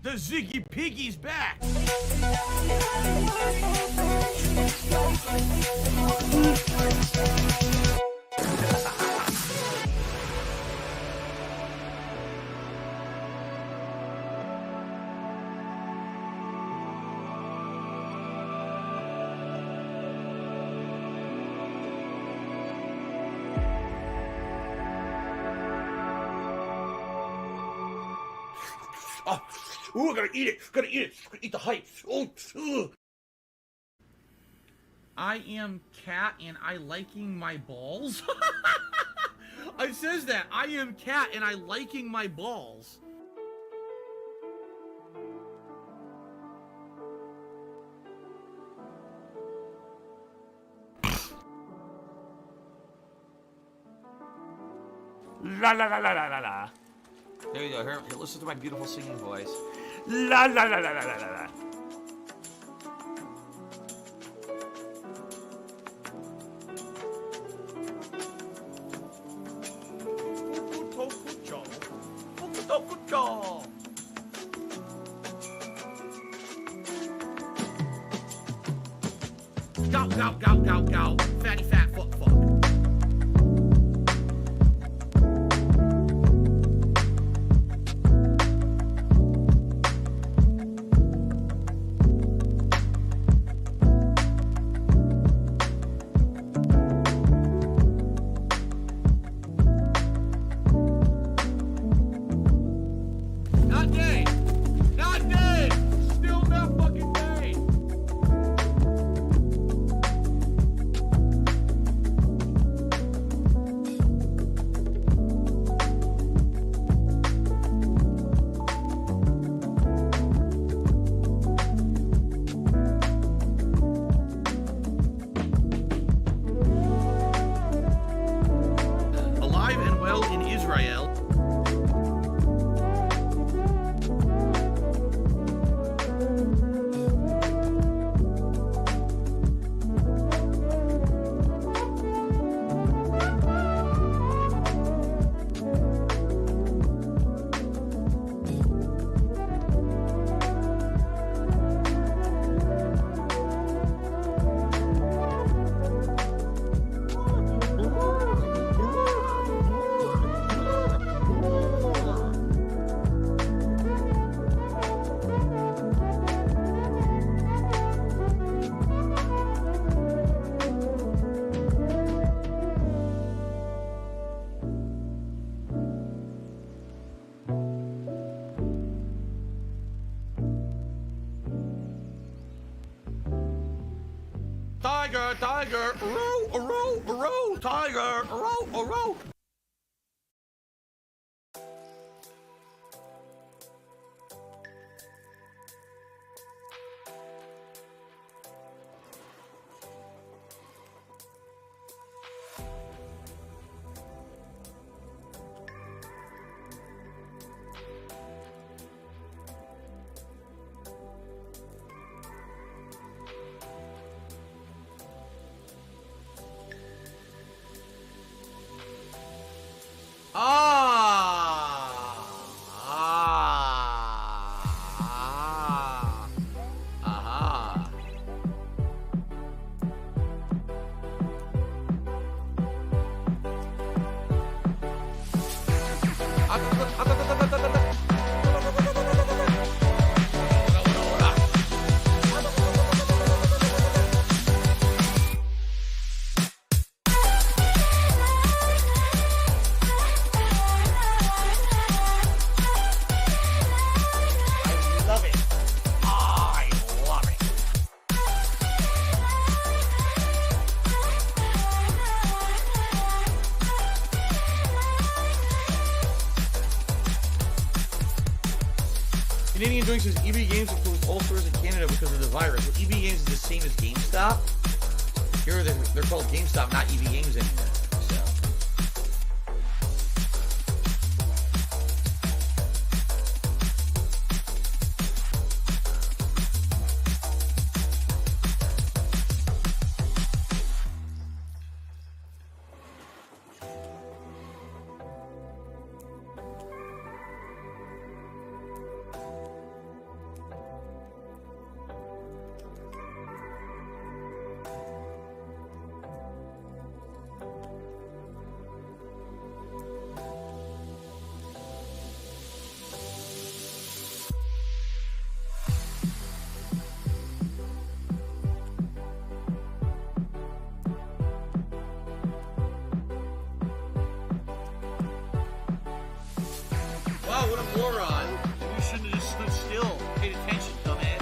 The Ziggy Piggy's back! Oh, ooh, I gotta eat it. Gotta eat it. Gotta eat the hype. Oh, ugh. I am cat and I liking my balls. It says that. I am cat and I liking my balls. La la la la la la la. There you go. Here, listen to my beautiful singing voice. La la la la la la la. Gow, gow, gow, gow, gow. Fatty, fat, fuck, fuck. Not day! Not day! Still not fucking day! Alive and well in Israel. Tiger, tiger, row, row, row, tiger, row, row. Canadian doing says EB Games will close all stores in Canada because of the virus. Well, EB Games is the same as GameStop. Here they're called GameStop, not EB Games anymore. So. what a moron. You shouldn't have just stood still. Paid attention, dumbass.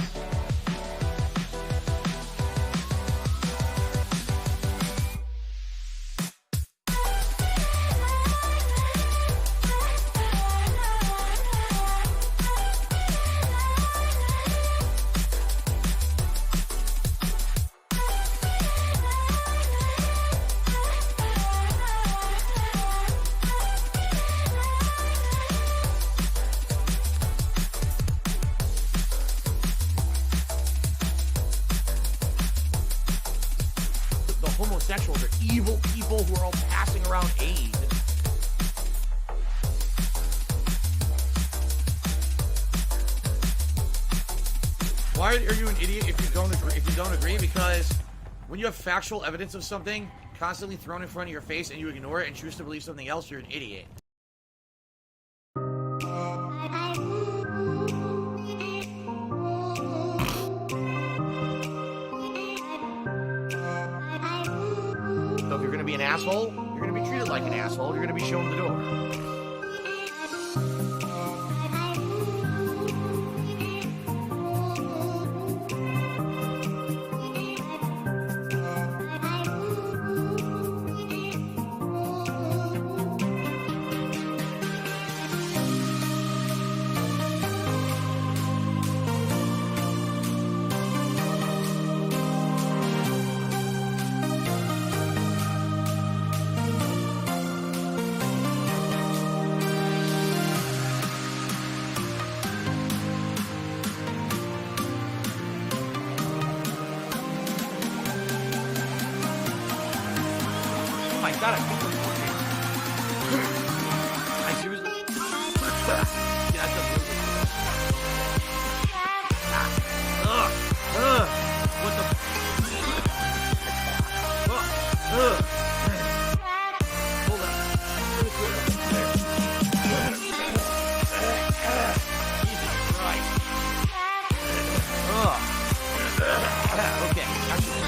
Homosexuals are evil people who are all passing around AIDS. Why are you an idiot if you don't agree? If you don't agree, because when you have factual evidence of something constantly thrown in front of your face and you ignore it and choose to believe something else, you're an idiot. So if you're gonna be an asshole, you're gonna be treated like an asshole. You're gonna be shown the door. God, I think we're working. I seriously. Yeah, that's a movie. What the? Hold on. Jesus Christ. Okay. Actually,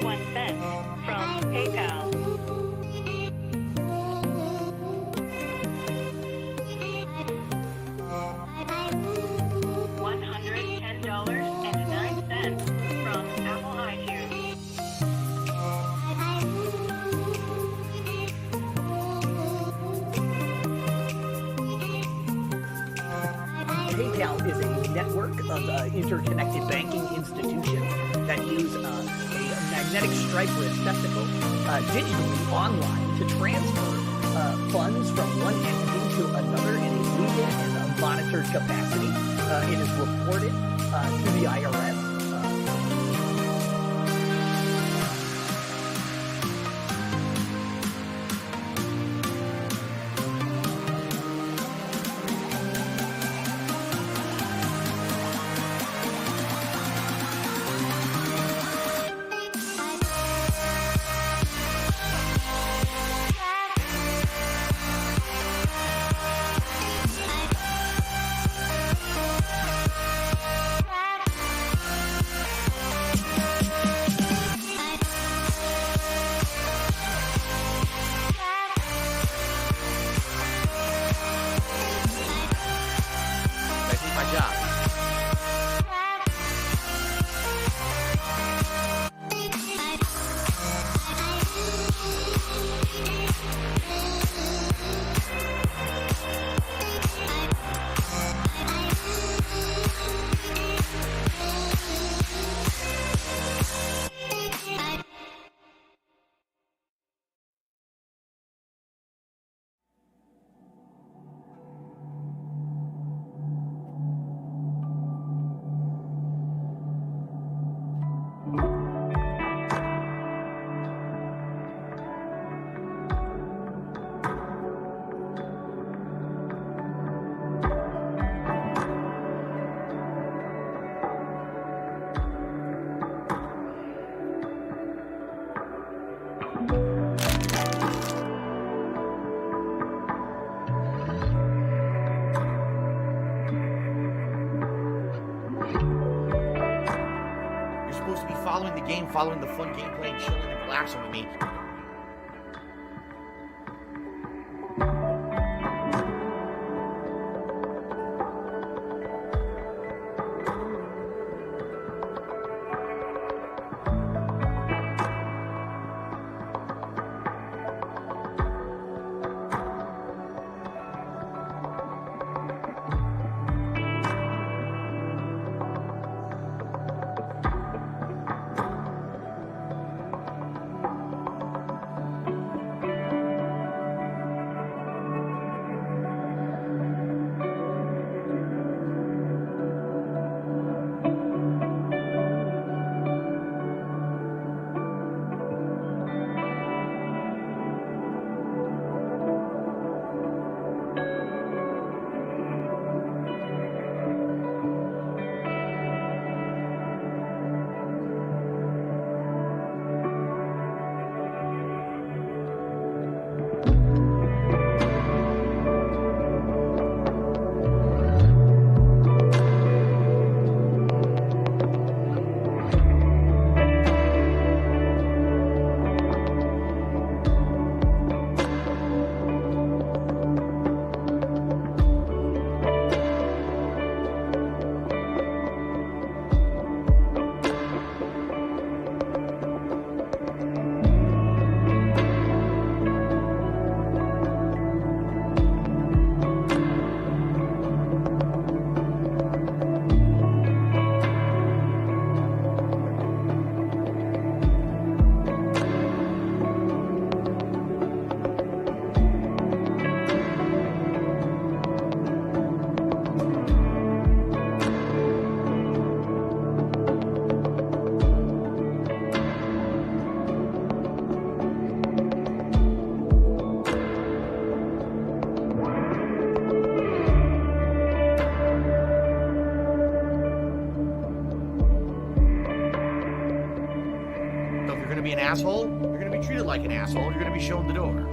$16.51 from PayPal. $110.09 from Apple iTunes. PayPal is a network of interconnected banking institutions that use a magnetic stripe receptacle digitally online to transfer funds from one entity to another in a legal and monitored capacity. It is reported to the IRS. following the game, following the fun gameplay, and chilling and relaxing with me. Be an asshole, you're gonna be treated like an asshole, you're gonna be shown the door.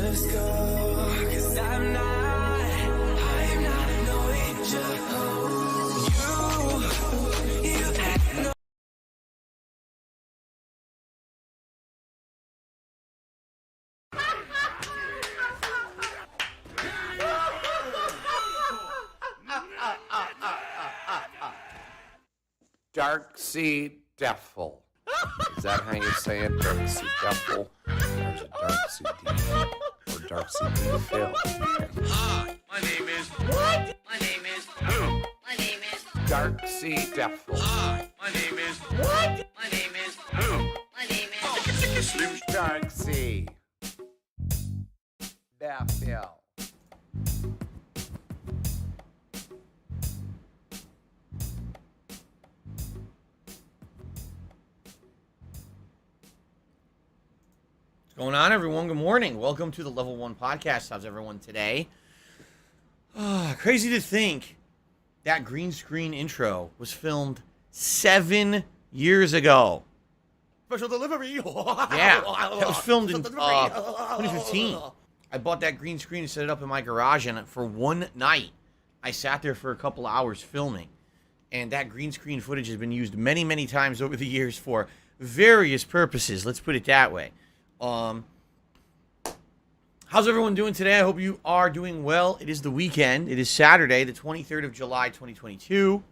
let's go. 'Cause I'm not no angel. You act no. Dark Sea Devil. Is that how you say it? Dark Sea Devil? There's a Dark Sea Devil. Or Dark Sea Devil. Hi, my name is... What? My name is... Who? My name is... Dark Sea Devil. Hi, my name is... What? My name is... Who? My name is... Dark Sea Devil. What's going on, everyone? Good morning. Welcome to the Level 1 Podcast. How's everyone today? Crazy to think that green screen intro was filmed 7 years ago. Special delivery. Yeah, that was filmed in 2015. I bought that green screen and set it up in my garage, and for one night, I sat there for a couple hours filming. And that green screen footage has been used many, many times over the years for various purposes. Let's put it that way. How's everyone doing today? I hope you are doing well. It is the weekend. It is Saturday, the 23rd of July, 2022.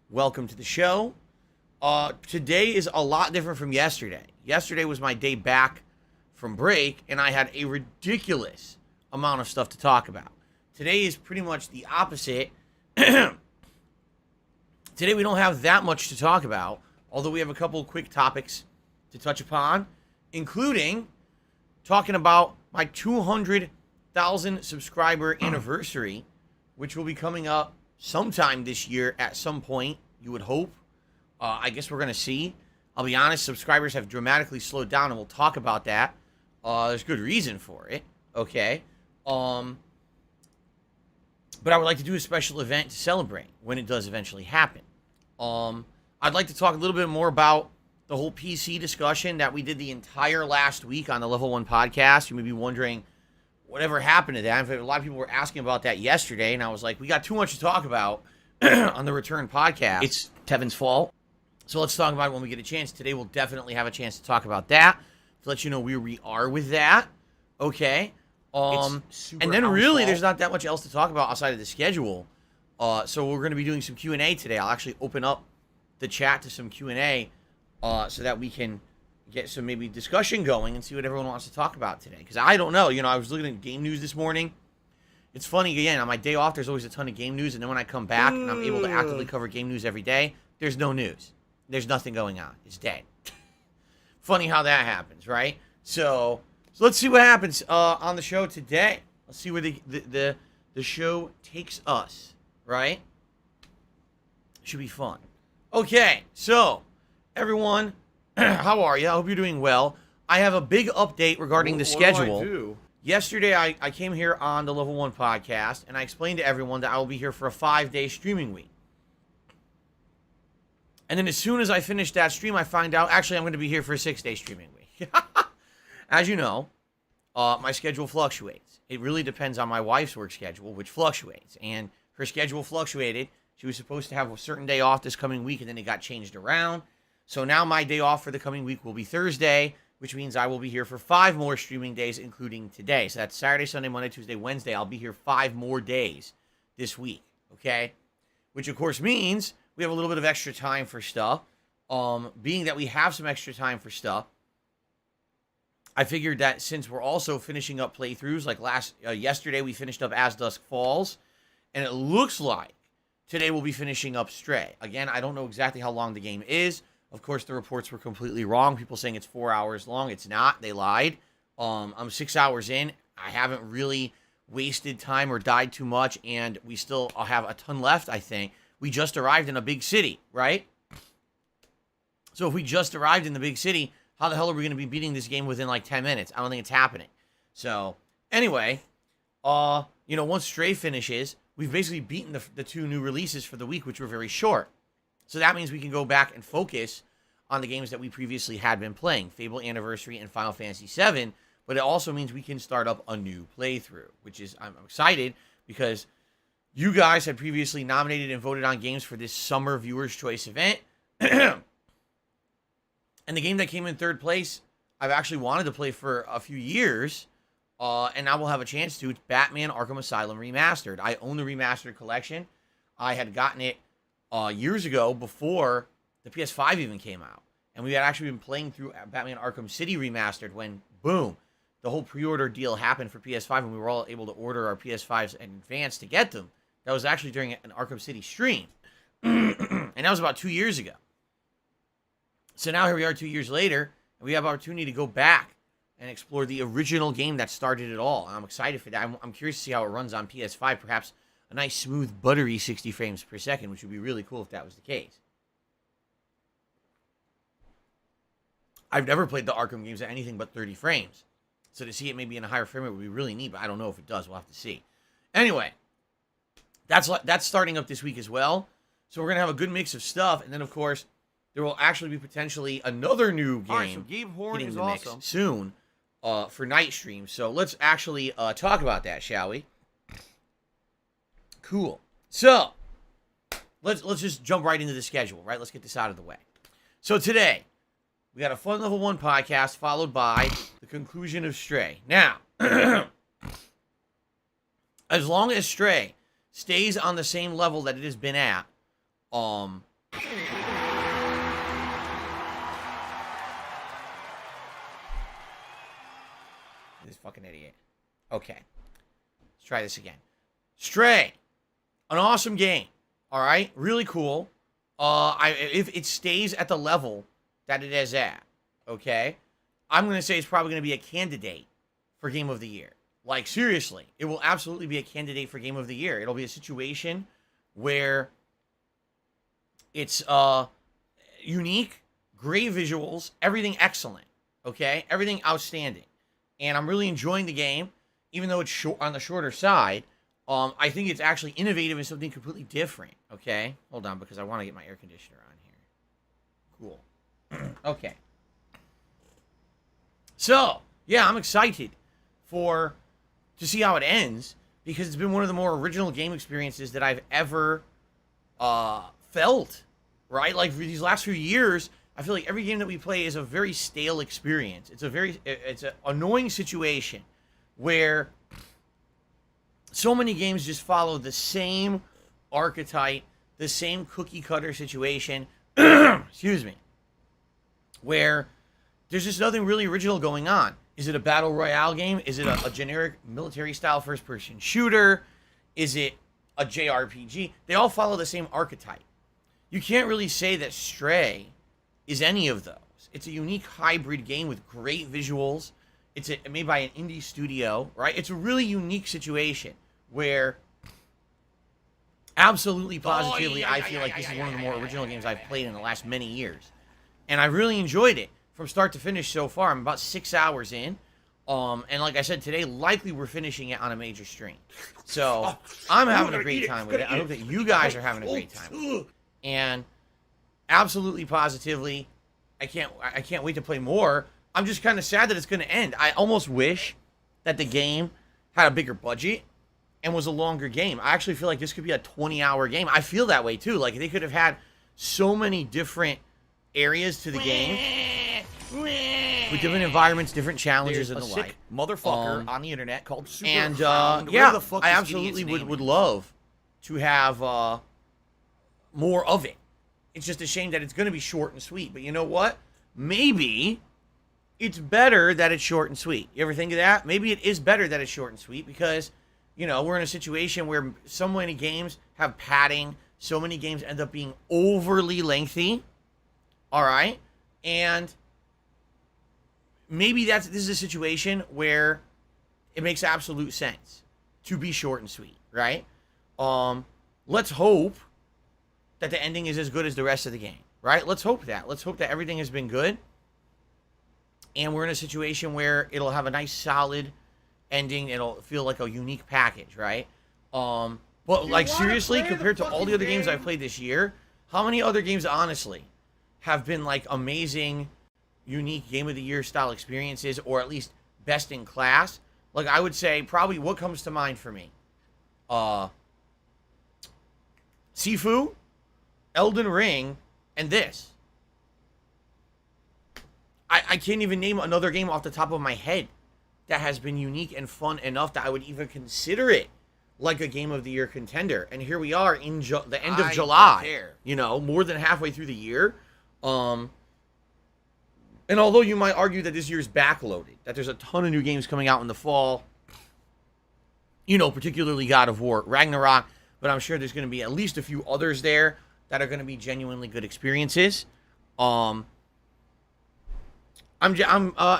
Welcome to the show. Today is a lot different from yesterday. Yesterday was my day back from break, and I had a ridiculous amount of stuff to talk about. Today is pretty much the opposite. Today we don't have that much to talk about, although we have a couple quick topics to touch upon, including talking about my 200,000 subscriber anniversary, which will be coming up sometime this year at some point, you would hope. I guess we're going to see. I'll be honest, subscribers have dramatically slowed down, and we'll talk about that. There's good reason for it, okay? But I would like to do a special event to celebrate when it does eventually happen. I'd like to talk a little bit more about the whole PC discussion that we did the entire last week on the Level 1 podcast. You may be wondering, whatever happened to that? In fact, a lot of people were asking about that yesterday, and I was like, we got too much to talk about on the Return podcast. It's Kevin's fault. So let's talk about it when we get a chance. Today we'll definitely have a chance to talk about that, to let you know where we are with that. Okay. And then really there's not that much else to talk about outside of the schedule. So we're going to be doing some Q&A today. I'll actually open up the chat to some Q&A so that we can get some maybe discussion going and see what everyone wants to talk about today. Because I don't know. I was looking at game news this morning. It's funny, again, on my day off, there's always a ton of game news. And then when I come back and I'm able to actively cover game news every day, there's no news. There's nothing going on. It's dead. Funny how that happens, right? So let's see what happens on the show today. Let's see where the show takes us, right? Should be fun. Okay, so everyone, how are you? I hope you're doing well. I have a big update regarding the schedule. What do I do? Yesterday, I came here on the Level 1 podcast, and I explained to everyone that I will be here for a 5-day streaming week. And then as soon as I finish that stream, I find out, actually, I'm going to be here for a 6-day streaming week. As you know, my schedule fluctuates. It really depends on my wife's work schedule, which fluctuates. And her schedule fluctuated. She was supposed to have a certain day off this coming week, and then it got changed around. So now my day off for the coming week will be Thursday, which means I will be here for 5 more streaming days, including today. So that's Saturday, Sunday, Monday, Tuesday, Wednesday. I'll be here 5 more days this week, okay? Which, of course, means we have a little bit of extra time for stuff. Being that we have some extra time for stuff, I figured that since we're also finishing up playthroughs, like yesterday we finished up As Dusk Falls, and it looks like today we'll be finishing up Stray. Again, I don't know exactly how long the game is. Of course, the reports were completely wrong. People saying it's 4 hours long. It's not. They lied. I'm 6 hours in. I haven't really wasted time or died too much, and we still have a ton left, I think. We just arrived in a big city, right? So if we just arrived in the big city, how the hell are we going to be beating this game within like 10 minutes? I don't think it's happening. So anyway, once Stray finishes, we've basically beaten the 2 new releases for the week, which were very short. So that means we can go back and focus on the games that we previously had been playing, Fable Anniversary and Final Fantasy VII. but it also means we can start up a new playthrough, which is, I'm excited because you guys had previously nominated and voted on games for this summer Viewers' Choice event. And the game that came in third place, I've actually wanted to play for a few years, and now we'll have a chance to. It's Batman Arkham Asylum Remastered. I own the Remastered collection. I had gotten it years ago before the PS5 even came out. And we had actually been playing through Batman Arkham City Remastered when, boom, the whole pre-order deal happened for PS5, and we were all able to order our PS5s in advance to get them. That was actually during an Arkham City stream. And that was about 2 years ago. So now here we are 2 years later, and we have opportunity to go back and explore the original game that started it all. And I'm excited for that. I'm curious to see how it runs on PS5. Perhaps a nice, smooth, buttery 60 frames per second, which would be really cool if that was the case. I've never played the Arkham games at anything but 30 frames. So to see it maybe in a higher frame rate would be really neat, but I don't know if it does. We'll have to see. Anyway, that's starting up this week as well. So we're going to have a good mix of stuff. And then, of course, there will actually be potentially another new game. All right, so Gabe Horn hitting is the mix awesome. soon for night stream. So let's actually talk about that, shall we? Cool. So let's just jump right into the schedule, right? Let's get this out of the way. So today, we got a Fun Level 1 podcast followed by the conclusion of Stray. Now, as long as Stray stays on the same level that it has been at, this fucking idiot. Okay. Let's try this again. Stray. An awesome game. All right? Really cool. If it stays at the level that it is at, okay, I'm going to say it's probably going to be a candidate for Game of the Year. Like, seriously, it will absolutely be a candidate for Game of the Year. It'll be a situation where it's unique, great visuals, everything excellent, okay? Everything outstanding. And I'm really enjoying the game, even though it's on the shorter side. I think it's actually innovative and something completely different, okay? Hold on, because I want to get my air conditioner on here. Cool. Okay. So, yeah, I'm excited to see how it ends, because it's been one of the more original game experiences that I've ever felt, right? Like, for these last few years, I feel like every game that we play is a very stale experience. It's an annoying situation where so many games just follow the same archetype, the same cookie cutter situation, excuse me, where there's just nothing really original going on. Is it a battle royale game? Is it a generic military style first person shooter? Is it a JRPG? They all follow the same archetype. You can't really say that Stray is any of those. It's a unique hybrid game with great visuals. It's made by an indie studio, right? It's a really unique situation where absolutely positively I feel like this is one of the more original games I've played in the last many years. And I really enjoyed it from start to finish so far. I'm about 6 hours in. And like I said, today, likely we're finishing it on a major stream. So I'm having a great time with it. I hope that you guys are having a great time with it. And absolutely positively, I can't wait to play more. I'm just kind of sad that it's going to end. I almost wish that the game had a bigger budget and was a longer game. I actually feel like this could be a 20-hour game. I feel that way too. Like, they could have had so many different areas to the game with different environments, different challenges, and the like. Motherfucker on the internet called Super And Hound. Where yeah, the fuck I is absolutely idiot's would name? love to have more of it. It's just a shame that it's going to be short and sweet. But you know what? Maybe it's better that it's short and sweet. You ever think of that? Maybe it is better that it's short and sweet because, you know, we're in a situation where so many games have padding. So many games end up being overly lengthy. All right? And maybe this is a situation where it makes absolute sense to be short and sweet, right? Let's hope that the ending is as good as the rest of the game, right? Let's hope that. Let's hope that everything has been good. And we're in a situation where it'll have a nice, solid ending. It'll feel like a unique package, right? But, like, seriously, compared to all the other games I've played this year, how many other games, honestly, have been, like, amazing, unique Game of the Year style experiences, or at least best in class. Like, I would say probably what comes to mind for me. Sifu, Elden Ring, and this. I can't even name another game off the top of my head that has been unique and fun enough that I would even consider it like a Game of the Year contender. And here we are in the end of July, you know, more than halfway through the year. And although you might argue that this year's backloaded, that there's a ton of new games coming out in the fall, you know, particularly God of War, Ragnarok, but I'm sure there's going to be at least a few others there that are going to be genuinely good experiences. I'm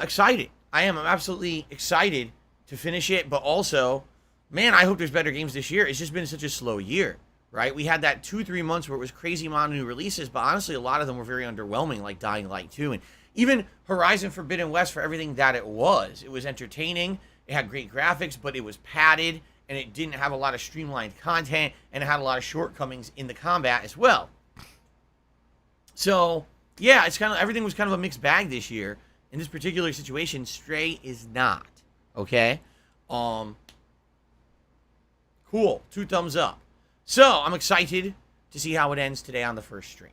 excited. I'm absolutely excited to finish it, but also, man, I hope there's better games this year. It's just been such a slow year, right? We had that 2-3 months where it was crazy amount of new releases, but honestly, a lot of them were very underwhelming, like Dying Light 2, and even Horizon Forbidden West for everything that it was. It was entertaining, it had great graphics, but it was padded, and it didn't have a lot of streamlined content, and it had a lot of shortcomings in the combat as well. So, yeah, it's kind of, everything was kind of a mixed bag this year. In this particular situation, Stray is not. Okay? Cool. 2 thumbs up. So, I'm excited to see how it ends today on the first stream.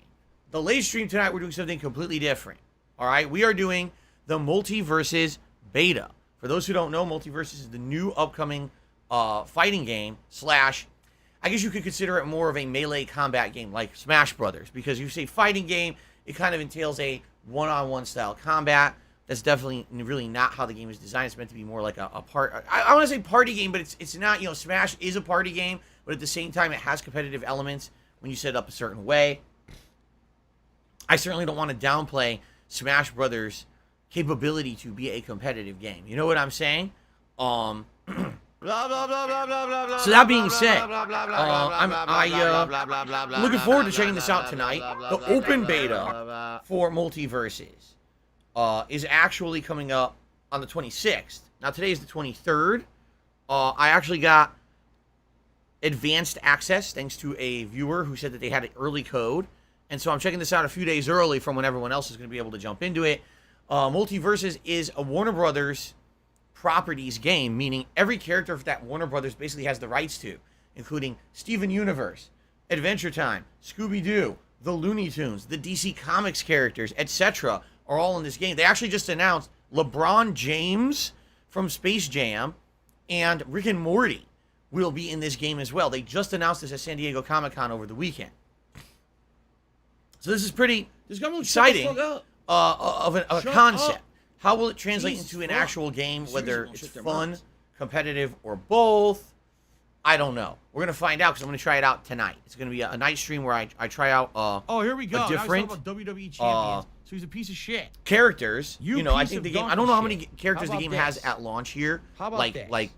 The late stream tonight, we're doing something completely different. Alright? We are doing the Multiversus beta. For those who don't know, Multiversus is the new upcoming fighting game / I guess you could consider it more of a melee combat game like Smash Brothers. Because you say fighting game, it kind of entails a one-on-one style combat. That's definitely really not how the game is designed. It's meant to be more like a part. I want to say party game, but it's not. You know, Smash is a party game, but at the same time, it has competitive elements when you set it up a certain way. I certainly don't want to downplay Smash Brothers' capability to be a competitive game. You know what I'm saying? So that being said, I'm looking forward to checking this out tonight. The open beta for Multiversus is actually coming up on the 26th. Now, today is the 23rd. I actually got advanced access thanks to a viewer who said that they had an early code. And so I'm checking this out a few days early from when everyone else is going to be able to jump into it. Multiversus is a Warner Brothers Properties game, meaning every character that Warner Brothers basically has the rights to, including Steven Universe, Adventure Time, Scooby-Doo, the Looney Tunes, the DC Comics characters, etc., are all in this game. They actually just announced LeBron James from Space Jam and Rick and Morty will be in this game as well. They just announced this at San Diego Comic-Con over the weekend. So this is pretty exciting of a concept. How will it translate into an actual game, whether it's fun, competitive, or both? I don't know. We're going to find out because I'm going to try it out tonight. It's going to be a night stream where I try out oh, here we go. a different now he's talking about WWE champions. So he's a piece of shit. Characters. You know, I think the game, I don't know how many shit. characters How the about game has this? at launch here. How about like this?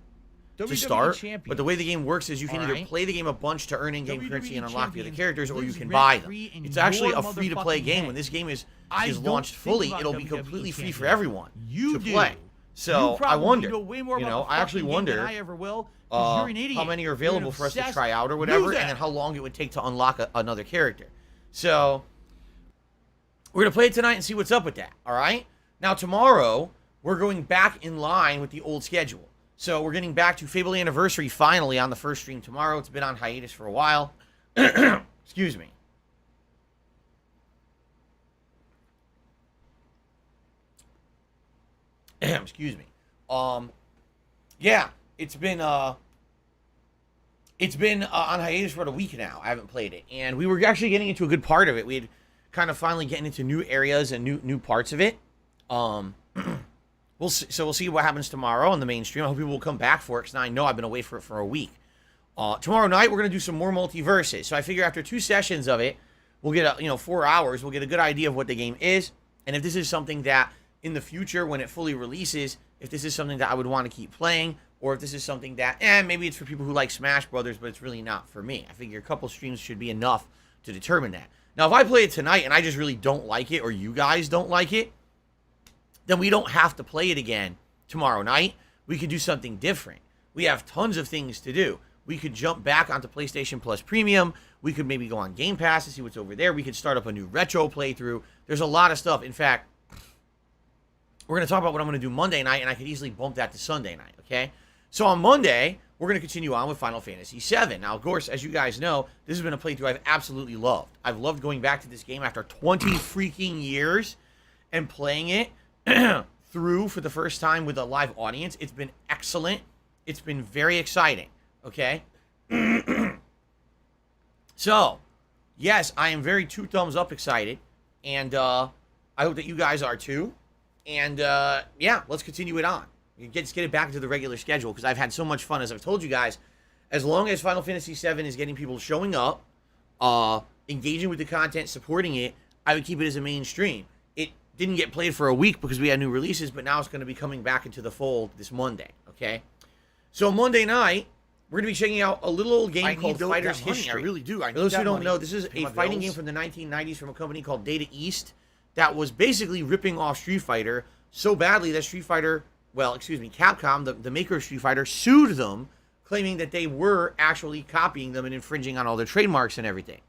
To WWE start, champions. but the way the game works is you can either Alright. play the game a bunch to earn in-game WWE currency and unlock the other champions characters, or you lives can buy them. rent-free in It's actually your a free-to-play motherfucking game. head. When this game is I don't launched think fully, about it'll be WWE completely free champions. for everyone You to do. play. So You I probably wonder, know way more you about know, the I actually fucking game than wonder I ever will, 'cause you're an idiot. how many are You're available an for us to obsessed try out or whatever, loser. and then how long it would take to unlock another character. So we're gonna play it tonight and see what's up with that. All right. Now tomorrow we're going back in line with the old schedule. So we're getting back to Fable Anniversary finally on the first stream tomorrow. It's been on hiatus for a while. Excuse me. Excuse me. Yeah, it's been on hiatus for about a week now. I haven't played it, and we were actually getting into a good part of it. We had kind of finally getting into new areas and new parts of it. We'll see what happens tomorrow on the main stream. I hope people will come back for it, because now I know I've been away for it for a week. Tomorrow night we're gonna do some more Multiversus. So I figure after 2 sessions of it, we'll get 4 hours. We'll get a good idea of what the game is, and if this is something that in the future when it fully releases, if this is something that I would want to keep playing, or if this is something that maybe it's for people who like Smash Brothers, but it's really not for me. I figure a couple streams should be enough to determine that. Now, if I play it tonight and I just really don't like it, or you guys don't like it, then we don't have to play it again tomorrow night. We could do something different. We have tons of things to do. We could jump back onto PlayStation Plus Premium. We could maybe go on Game Pass to see what's over there. We could start up a new retro playthrough. There's a lot of stuff. In fact, we're going to talk about what I'm going to do Monday night, and I could easily bump that to Sunday night, okay? So on Monday, we're going to continue on with Final Fantasy VII. Now, of course, as you guys know, this has been a playthrough I've absolutely loved. I've loved going back to this game after 20 freaking years and playing it through for the first time with a live audience. It's been excellent. It's been very exciting, okay? So, yes, I am very two thumbs up excited, and I hope that you guys are too. And, yeah, let's continue it on. Let's get it back into the regular schedule, because I've had so much fun. As I've told you guys, as long as Final Fantasy VII is getting people showing up, engaging with the content, supporting it, I would keep it as a mainstream. It didn't get played for a week because we had new releases, but now it's going to be coming back into the fold this Monday, okay? So Monday night, we're going to be checking out a little old game called Fighter's History. I really do. For those who don't know, this is a fighting game from the 1990s from a company called Data East that was basically ripping off Street Fighter so badly that Capcom, the maker of Street Fighter, sued them, claiming that they were actually copying them and infringing on all their trademarks and everything.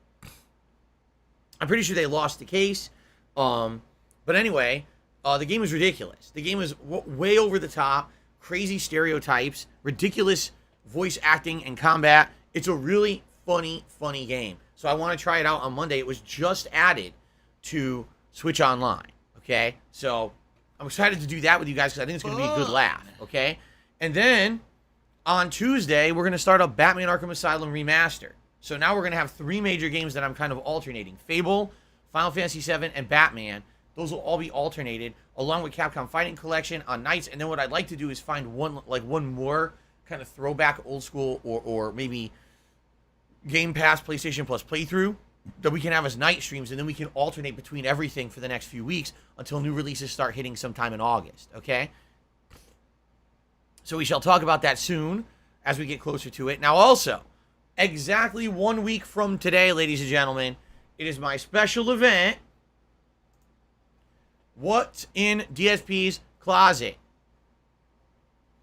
I'm pretty sure they lost the case. But anyway, the game is ridiculous. The game is way over the top, crazy stereotypes, ridiculous voice acting and combat. It's a really funny game. So I want to try it out on Monday. It was just added to Switch Online, okay? So I'm excited to do that with you guys because I think it's going to be a good laugh, okay? And then on Tuesday, we're going to start up Batman Arkham Asylum Remastered. So now we're going to have 3 major games that I'm kind of alternating. Fable, Final Fantasy VII, and Batman. Those will all be alternated along with Capcom Fighting Collection on nights. And then what I'd like to do is find one more kind of throwback old school or maybe Game Pass PlayStation Plus playthrough that we can have as night streams, and then we can alternate between everything for the next few weeks until new releases start hitting sometime in August, okay? So we shall talk about that soon as we get closer to it. Now also, exactly 1 week from today, ladies and gentlemen, it is my special event, What's in DSP's Closet?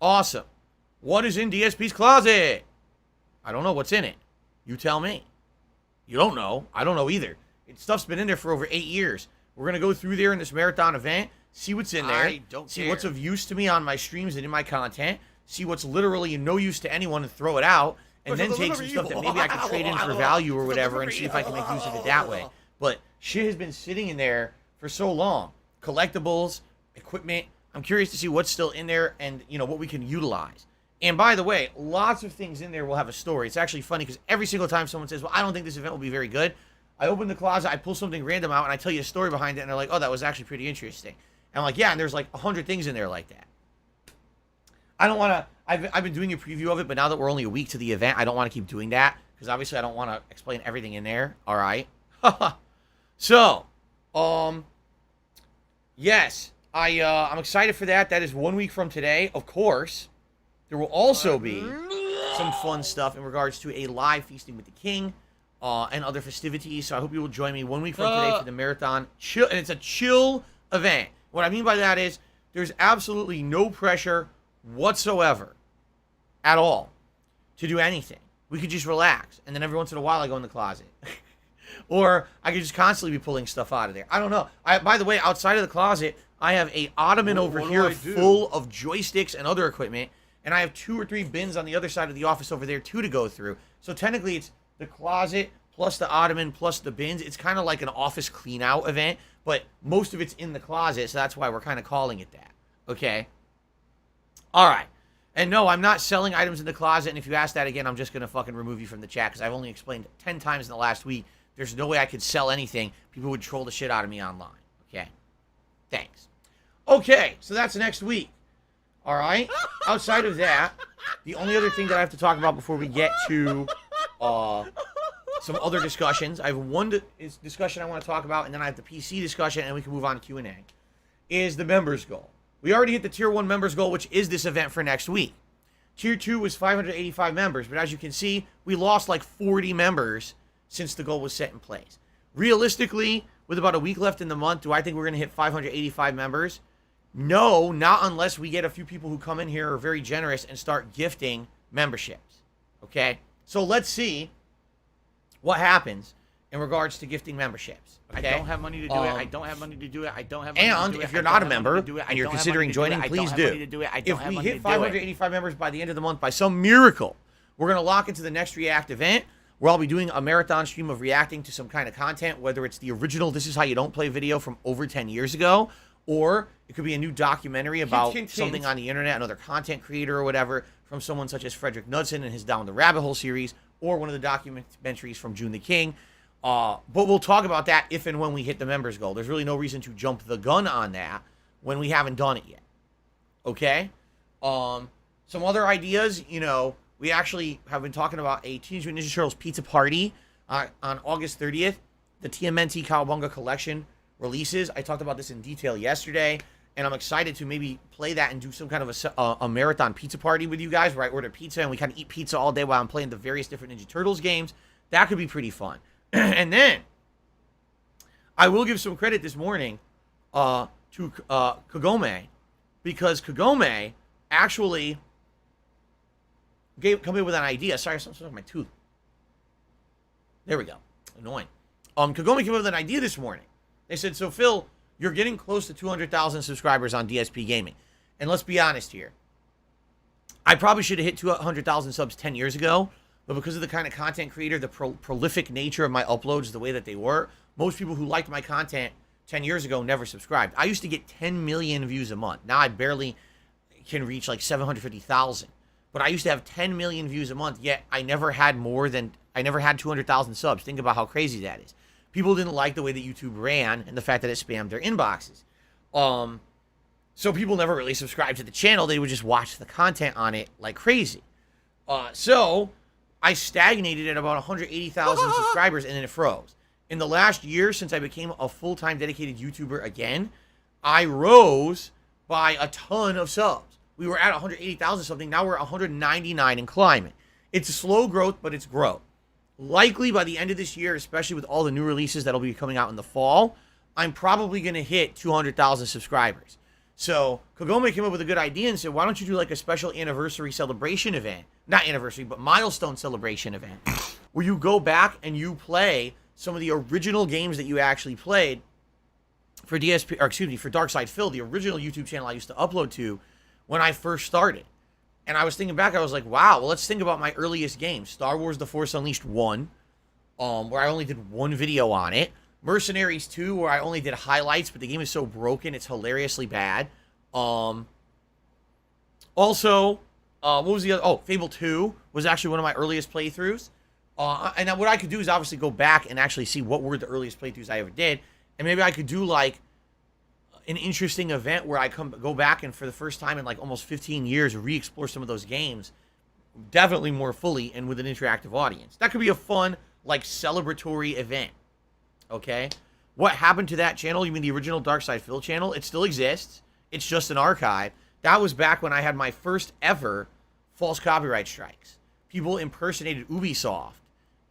Awesome. What is in DSP's Closet? I don't know what's in it. You tell me. You don't know. I don't know either. Stuff's been in there for over 8 years. We're going to go through there in this marathon event, see what's in there, see what's of use to me on my streams and in my content, see what's literally no use to anyone and throw it out, and then take some stuff that maybe I can trade in for value or whatever and see if I can make use of it that way. But shit has been sitting in there for so long. Collectibles, equipment. I'm curious to see what's still in there and, you know, what we can utilize. And by the way, lots of things in there will have a story. It's actually funny because every single time someone says, well, I don't think this event will be very good, I open the closet, I pull something random out, and I tell you a story behind it, and they're like, oh, that was actually pretty interesting. And I'm like, yeah, and there's like 100 things in there like that. I don't want to, I've been doing a preview of it, but now that we're only a week to the event, I don't want to keep doing that, because obviously I don't want to explain everything in there. All right. So, yes, I'm excited for that. That is 1 week from today, of course. There will also be some fun stuff in regards to a live Feasting with the King and other festivities. So I hope you will join me 1 week from today for the marathon. Chill, and it's a chill event. What I mean by that is there's absolutely no pressure whatsoever at all to do anything. We could just relax. And then every once in a while I go in the closet. Or I could just constantly be pulling stuff out of there. I don't know. By the way, outside of the closet, I have a ottoman over here full of joysticks and other equipment. And I have 2 or 3 bins on the other side of the office over there, too, to go through. So technically, it's the closet plus the ottoman plus the bins. It's kind of like an office clean-out event, but most of it's in the closet, so that's why we're kind of calling it that. Okay? All right. And no, I'm not selling items in the closet, and if you ask that again, I'm just going to fucking remove you from the chat, because I've only explained 10 times in the last week. There's no way I could sell anything. People would troll the shit out of me online. Okay? Thanks. Okay, so that's next week. All right. Outside of that, the only other thing that I have to talk about before we get to some other discussions, I have one discussion I want to talk about, and then I have the PC discussion, and we can move on to Q&A, is the members goal. We already hit the Tier 1 members goal, which is this event for next week. Tier 2 was 585 members, but as you can see, we lost like 40 members since the goal was set in place. Realistically, with about a week left in the month, do I think we're going to hit 585 members? No, not unless we get a few people who come in here are very generous and start gifting memberships. Okay? So let's see what happens in regards to gifting memberships. I Okay? don't have money to do it. I don't have money to do it. I don't have money to And do it. if you're I not a don't have member money to do it. I and you're don't have considering money to do it. joining, I don't please have do. money to do it. I don't If have we money hit to do it. 585 members by the end of the month, by some miracle, we're going to lock into the next React event where I'll be doing a marathon stream of reacting to some kind of content, whether it's the original This Is How You Don't Play video from over 10 years ago, or it could be a new documentary about something on the internet, another content creator or whatever, from someone such as Frederick Knudsen and his Down the Rabbit Hole series, or one of the documentaries from June the King. But we'll talk about that if and when we hit the members goal. There's really no reason to jump the gun on that when we haven't done it yet. Okay? Some other ideas, we actually have been talking about a Teenage Mutant Ninja Turtles pizza party on August 30th. The TMNT Cowabunga collection releases. I talked about this in detail yesterday, and I'm excited to maybe play that and do some kind of a marathon pizza party with you guys where I order pizza and we kind of eat pizza all day while I'm playing the various different Ninja Turtles games. That could be pretty fun. And then I will give some credit this morning to Kagome, because Kagome actually come in with an idea. Sorry, something with my tooth. There we go. Annoying. Kagome came up with an idea this morning. They said, so Phil, you're getting close to 200,000 subscribers on DSP Gaming. And let's be honest here. I probably should have hit 200,000 subs 10 years ago, but because of the kind of content creator, the prolific nature of my uploads, the way that they were, most people who liked my content 10 years ago never subscribed. I used to get 10 million views a month. Now I barely can reach like 750,000. But I used to have 10 million views a month, yet I never had 200,000 subs. Think about how crazy that is. People didn't like the way that YouTube ran and the fact that it spammed their inboxes. So people never really subscribed to the channel. They would just watch the content on it like crazy. So I stagnated at about 180,000 subscribers, and then it froze. In the last year, since I became a full-time dedicated YouTuber again, I rose by a ton of subs. We were at 180,000 something. Now we're at 199 and climbing. It's a slow growth, but it's growth. Likely by the end of this year, especially with all the new releases that'll be coming out in the fall, I'm probably going to hit 200,000 subscribers. So Kagome came up with a good idea and said, why don't you do like a special anniversary celebration event? Not anniversary, but milestone celebration event, where you go back and you play some of the original games that you actually played for for Darkside Phil, the original YouTube channel I used to upload to when I first started. And I was thinking back, I was like, wow, well, let's think about my earliest games. Star Wars The Force Unleashed 1, where I only did one video on it. Mercenaries 2, where I only did highlights, but the game is so broken, it's hilariously bad. Also, what was the other? Oh, Fable 2 was actually one of my earliest playthroughs. And then what I could do is obviously go back and actually see what were the earliest playthroughs I ever did. And maybe I could do like an interesting event where I go back and for the first time in like almost 15 years re-explore some of those games, definitely more fully and with an interactive audience. That could be a fun like celebratory event. Okay, what happened to that channel? You mean the original Darkside Phil channel? It still exists. It's just an archive. That was back when I had my first ever false copyright strikes. People impersonated Ubisoft,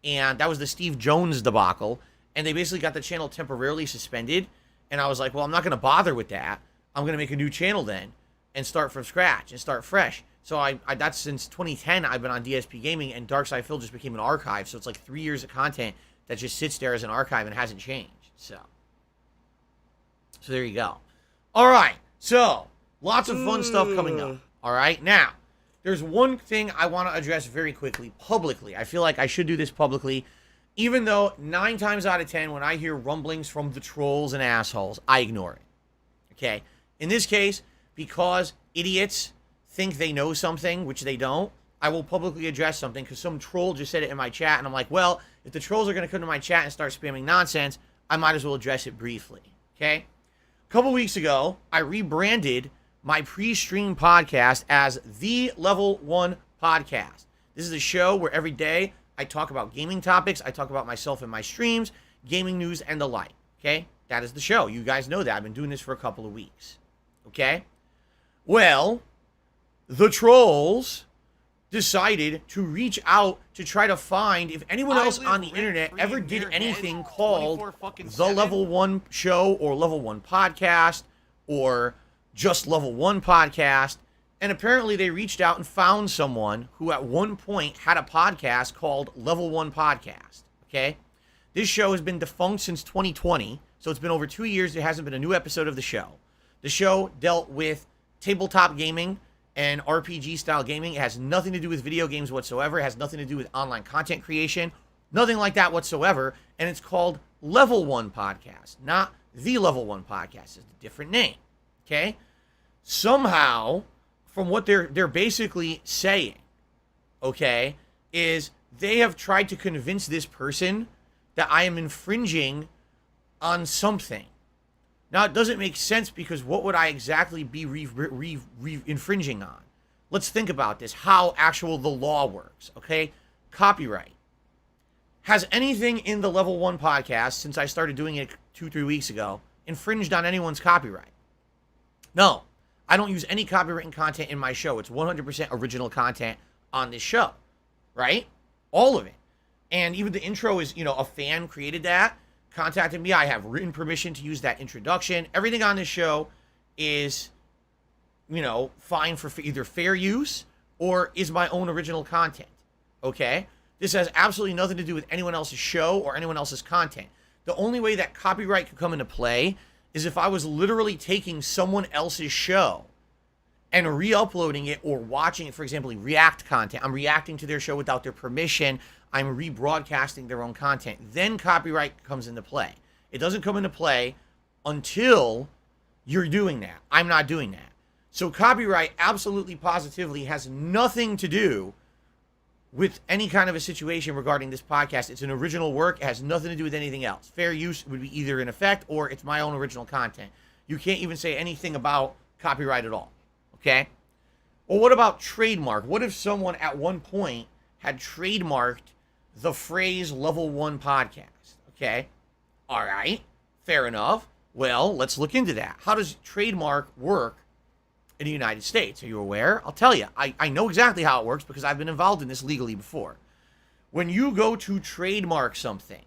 and that was the Steve Jones debacle, and they basically got the channel temporarily suspended. And I was like, well, I'm not going to bother with that. I'm going to make a new channel then and start from scratch and start fresh. So I that's since 2010, I've been on DSP Gaming, and Darkside Phil just became an archive. So it's like 3 years of content that just sits there as an archive and hasn't changed. So there you go. All right. So lots of fun stuff coming up. All right. Now, there's one thing I want to address very quickly, publicly. I feel like I should do this publicly. Even though 9 times out of 10, when I hear rumblings from the trolls and assholes, I ignore it. Okay? In this case, because idiots think they know something, which they don't, I will publicly address something because some troll just said it in my chat, and I'm like, well, if the trolls are going to come to my chat and start spamming nonsense, I might as well address it briefly. Okay? A couple weeks ago, I rebranded my pre-stream podcast as the Level 1 Podcast. This is a show where every day I talk about gaming topics. I talk about myself in my streams, gaming news, and the like. Okay? That is the show. You guys know that. I've been doing this for a couple of weeks. Okay? Well, the trolls decided to reach out to try to find if anyone else on the internet ever did anything called the Level 1 Show or Level 1 Podcast or just Level 1 Podcast. And apparently they reached out and found someone who at one point had a podcast called Level 1 Podcast. Okay? This show has been defunct since 2020, so it's been over 2 years. There hasn't been a new episode of the show. The show dealt with tabletop gaming and RPG-style gaming. It has nothing to do with video games whatsoever. It has nothing to do with online content creation. Nothing like that whatsoever. And it's called Level 1 Podcast, not The Level 1 Podcast. It's a different name, okay? Somehow, from what they're basically saying, okay, is they have tried to convince this person that I am infringing on something. Now, it doesn't make sense because what would I exactly be infringing on? Let's think about this, how the law works, okay? Copyright. Has anything in the Level 1 podcast, since I started doing it 2-3 weeks ago, infringed on anyone's copyright? No. I don't use any copywritten content in my show. It's 100% original content on this show, right? All of it. And even the intro is, a fan created that, contacted me. I have written permission to use that introduction. Everything on this show is, fine for either fair use or is my own original content, okay? This has absolutely nothing to do with anyone else's show or anyone else's content. The only way that copyright could come into play is if I was literally taking someone else's show and re-uploading it or watching it, for example, React content. I'm reacting to their show without their permission. I'm rebroadcasting their own content. Then copyright comes into play. It doesn't come into play until you're doing that. I'm not doing that. So copyright absolutely positively has nothing to do with any kind of a situation regarding this podcast. It's an original work. It has nothing to do with anything else. Fair use would be either in effect or it's my own original content. You can't even say anything about copyright at all. Okay? Well, what about trademark? What if someone at one point had trademarked the phrase Level 1 Podcast? Okay? All right. Fair enough. Well, let's look into that. How does trademark work in the United States? Are you aware? I'll tell you. I know exactly how it works because I've been involved in this legally before. When you go to trademark something,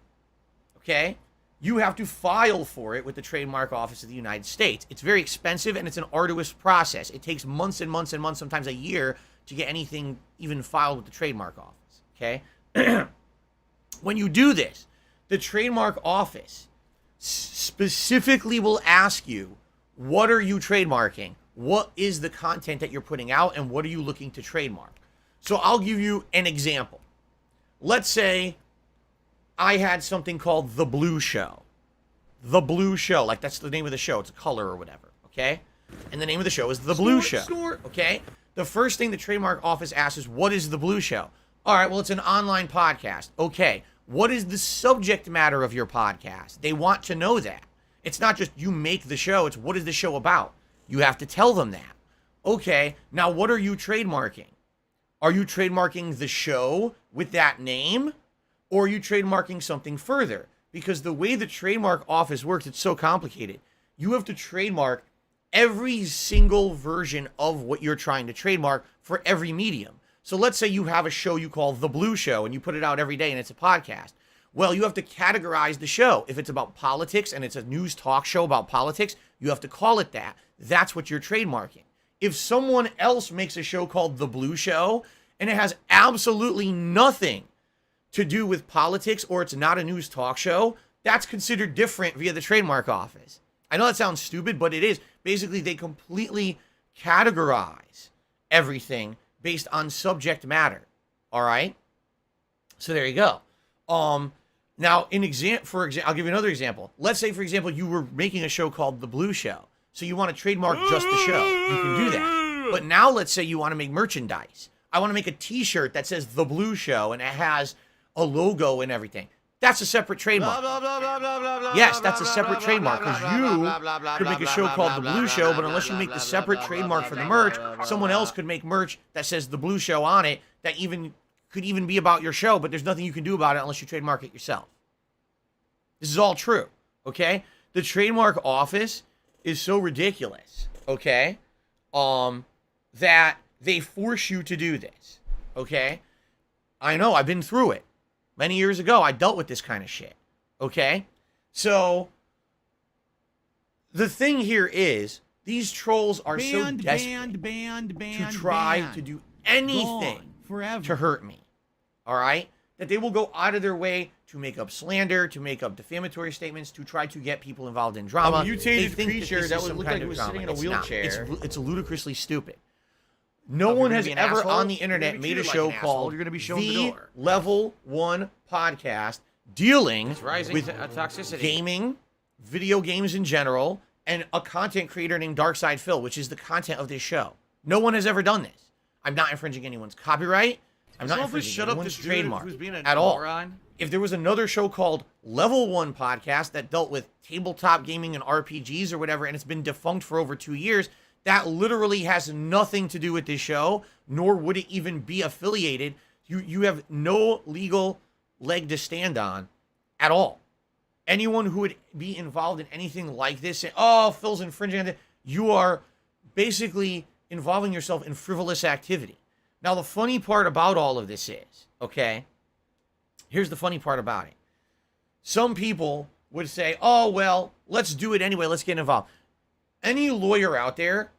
okay, you have to file for it with the Trademark Office of the United States. It's very expensive and it's an arduous process. It takes months and months and months, sometimes a year, to get anything even filed with the Trademark Office, okay? When you do this, the Trademark Office specifically will ask you, what are you trademarking? What is the content that you're putting out, and what are you looking to trademark? So I'll give you an example. Let's say I had something called The Blue Show. The Blue Show, like that's the name of the show. It's a color or whatever, okay? And the name of the show is The Blue Show, okay? The first thing the Trademark Office asks is, what is The Blue Show? All right, well, it's an online podcast. Okay, what is the subject matter of your podcast? They want to know that. It's not just you make the show. It's what is the show about? You have to tell them that. Okay, now what are you trademarking? Are you trademarking the show with that name? Or are you trademarking something further? Because the way the Trademark Office works, it's so complicated. You have to trademark every single version of what you're trying to trademark for every medium. So let's say you have a show you call The Blue Show and you put it out every day and it's a podcast. Well, you have to categorize the show. If it's about politics and it's a news talk show about politics, you have to call it that. That's what you're trademarking. If someone else makes a show called The Blue Show and it has absolutely nothing to do with politics or it's not a news talk show, that's considered different via the Trademark Office. I know that sounds stupid, but it is. Basically, they completely categorize everything based on subject matter. All right? So there you go. Now, I'll give you another example. Let's say, for example, you were making a show called The Blue Show. So you want to trademark just the show. You can do that. But now let's say you want to make merchandise. I want to make a t-shirt that says The Blue Show and it has a logo and everything. That's a separate trademark. Yes, that's a separate trademark because you could make a show called The Blue Show, but unless you make the separate trademark for the merch, someone else could make merch that says The Blue Show on it that could even be about your show, but there's nothing you can do about it unless you trademark it yourself. This is all true, okay? The Trademark Office is so ridiculous, okay, that they force you to do this, okay? I know, I've been through it. Many years ago, I dealt with this kind of shit, okay? So, the thing here is, these trolls are so desperate to try to do anything to hurt me, all right? that they will go out of their way to make up slander, to make up defamatory statements, to try to get people involved in drama. A mutated They think creature this that is would some look kind like it of was drama. sitting in a It's not. wheelchair. It's ludicrously stupid. No If one you're has gonna be an ever asshole, on the you're internet gonna be made a treated like show an asshole, called you're gonna be shown the The door. Level 1 Podcast dealing It's rising with toxicity. gaming, video games in general, and a content creator named Darkside Phil, which is the content of this show. No one has ever done this. I'm not infringing anyone's copyright. I'm not Someone please infringing shut up anyone's this dude trademark who's being a at all. moron. If there was another show called Level 1 Podcast that dealt with tabletop gaming and RPGs or whatever, and it's been defunct for over 2 years, that literally has nothing to do with this show, nor would it even be affiliated. You have no legal leg to stand on at all. Anyone who would be involved in anything like this, say, oh, Phil's infringing on it, you are basically involving yourself in frivolous activity. Now, the funny part about all of this is, okay, here's the funny part about it. Some people would say, oh, well, let's do it anyway. Let's get involved. Any lawyer out there,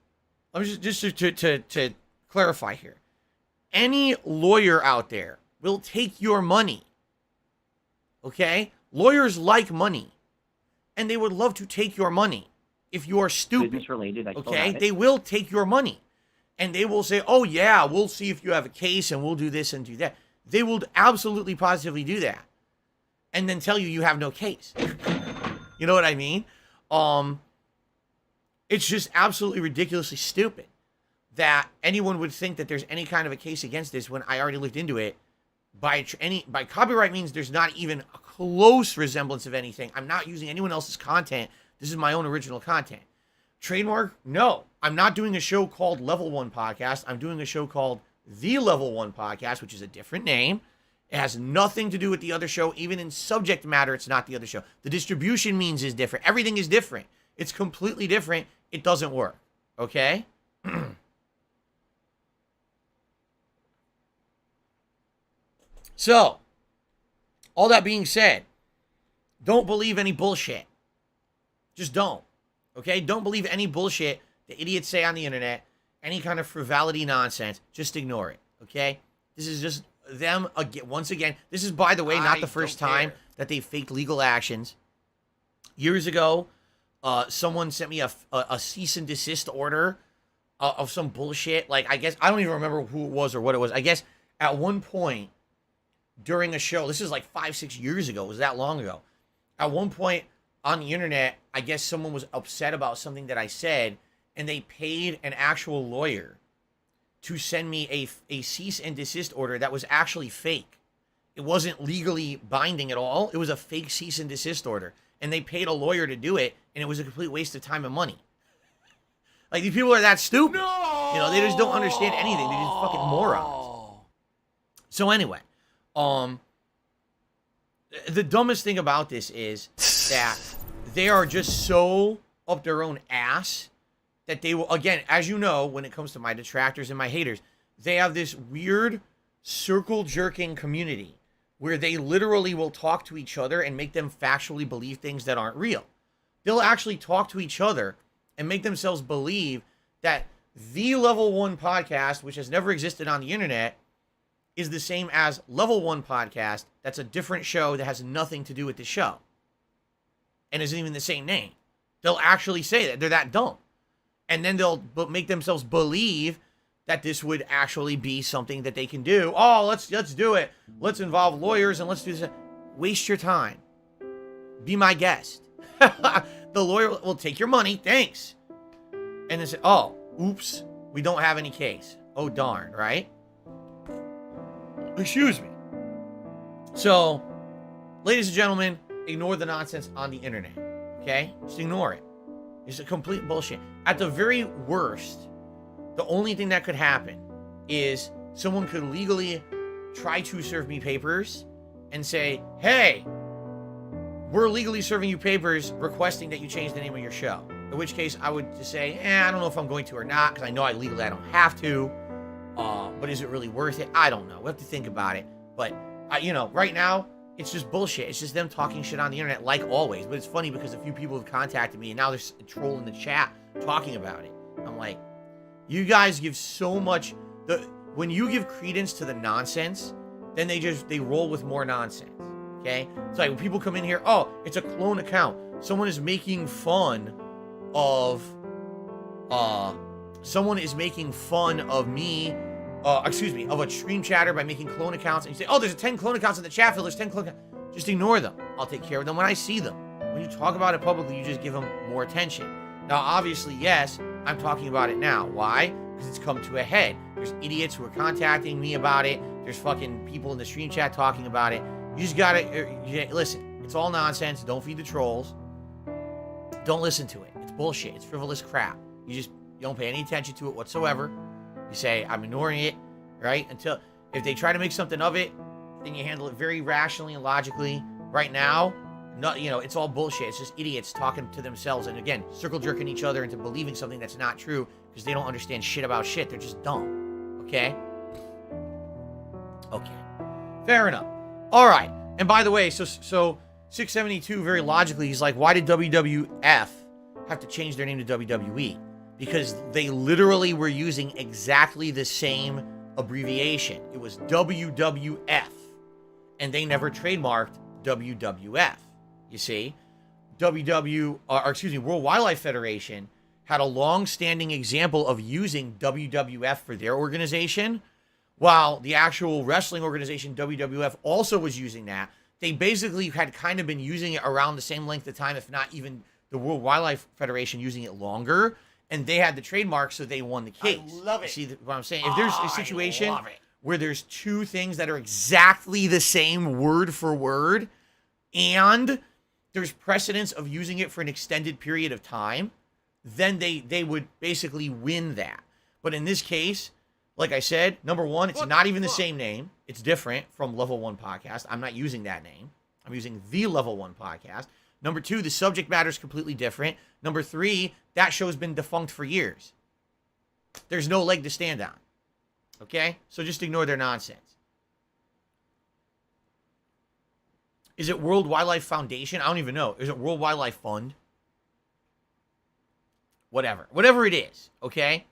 let me just to clarify here. Any lawyer out there will take your money, okay? Lawyers like money, and they would love to take your money if you are stupid. Business related. I still Okay, have it. they will take your money, and they will say, "Oh yeah, we'll see if you have a case, and we'll do this and do that." They will absolutely, positively do that, and then tell you you have no case. You know what I mean? It's just absolutely ridiculously stupid that anyone would think that there's any kind of a case against this when I already looked into it. By copyright means there's not even a close resemblance of anything. I'm not using anyone else's content. This is my own original content. Trademark? No. I'm not doing a show called Level 1 Podcast. I'm doing a show called The Level 1 Podcast, which is a different name. It has nothing to do with the other show. Even in subject matter, it's not the other show. The distribution means is different. Everything is different. It's completely different. It doesn't work. Okay? So, all that being said, don't believe any bullshit. Just don't. Okay? Don't believe any bullshit the idiots say on the internet, any kind of frivolity nonsense. Just ignore it. Okay? This is just them, once again. This is, by the way, not the first time that they faked legal actions. Years ago, someone sent me a cease and desist order of some bullshit. Like, I guess, I don't even remember who it was or what it was. I guess at one point, during a show, this is like 5-6 years ago, it was that long ago. At one point on the internet, I guess someone was upset about something that I said, and they paid an actual lawyer to send me a cease and desist order that was actually fake. It wasn't legally binding at all. It was a fake cease and desist order. And they paid a lawyer to do it, and it was a complete waste of time and money. Like, these people are that stupid. No! You know, they just don't understand anything. They're just fucking morons. So anyway, the dumbest thing about this is that they are just so up their own ass that they will, again, as you know, when it comes to my detractors and my haters, they have this weird circle-jerking community where they literally will talk to each other and make them factually believe things that aren't real. They'll actually talk to each other and make themselves believe that the Level 1 Podcast, which has never existed on the internet, is the same as Level 1 Podcast. That's a different show that has nothing to do with the show and isn't even the same name. They'll actually say that. They're that dumb. And then they'll make themselves believe that this would actually be something that they can do. Oh, let's do it. Let's involve lawyers and let's do this. Waste your time. Be my guest. The lawyer will take your money. Thanks. And then say, oh, oops, we don't have any case. Oh, darn, right? Excuse me. So, ladies and gentlemen, ignore the nonsense on the internet. Okay? Just ignore it. It's a complete bullshit. At the very worst, the only thing that could happen is someone could legally try to serve me papers and say, hey, we're legally serving you papers requesting that you change the name of your show. In which case, I would just say, I don't know if I'm going to or not, because I know I legally don't have to. But is it really worth it? I don't know. We have to think about it. But, right now, it's just bullshit. It's just them talking shit on the internet like always. But it's funny because a few people have contacted me, and now there's a troll in the chat talking about it. I'm like, you guys give so much... When you give credence to the nonsense, then they roll with more nonsense. Okay? It's like when people come in here, oh, it's a clone account. Someone is making fun of me, of a stream chatter by making clone accounts, and you say, oh, there's 10 clone accounts in the chat field, there's 10 clone accounts. Just ignore them. I'll take care of them when I see them. When you talk about it publicly, you just give them more attention. Now, obviously, yes, I'm talking about it now. Why? Because it's come to a head. There's idiots who are contacting me about it. There's fucking people in the stream chat talking about it. You just gotta, listen, it's all nonsense. Don't feed the trolls. Don't listen to it. It's bullshit. It's frivolous crap. You don't pay any attention to it whatsoever. You say, I'm ignoring it, right? Until, if they try to make something of it, then you handle it very rationally and logically. Right now, it's all bullshit. It's just idiots talking to themselves and, again, circle jerking each other into believing something that's not true because they don't understand shit about shit. They're just dumb. Okay? Okay. Fair enough. All right. And by the way, so 672, very logically, he's like, why did WWF have to change their name to WWE? Because they literally were using exactly the same abbreviation. It was WWF. And they never trademarked WWF. You see? World Wildlife Federation had a long-standing example of using WWF for their organization, while the actual wrestling organization WWF also was using that. They basically had kind of been using it around the same length of time, if not even the World Wildlife Federation using it longer, and they had the trademark, so they won the case. I love it. See what I'm saying? If there's a situation where there's two things that are exactly the same word for word, and there's precedence of using it for an extended period of time, then they would basically win that. But in this case, like I said, number one, it's not even the same name. It's different from Level 1 Podcast. I'm not using that name. I'm using the Level 1 Podcast. Number two, the subject matter is completely different. Number three, that show's been defunct for years. There's no leg to stand on. Okay? So just ignore their nonsense. Is it World Wildlife Foundation? I don't even know. Is it World Wildlife Fund? Whatever. Whatever it is. Okay?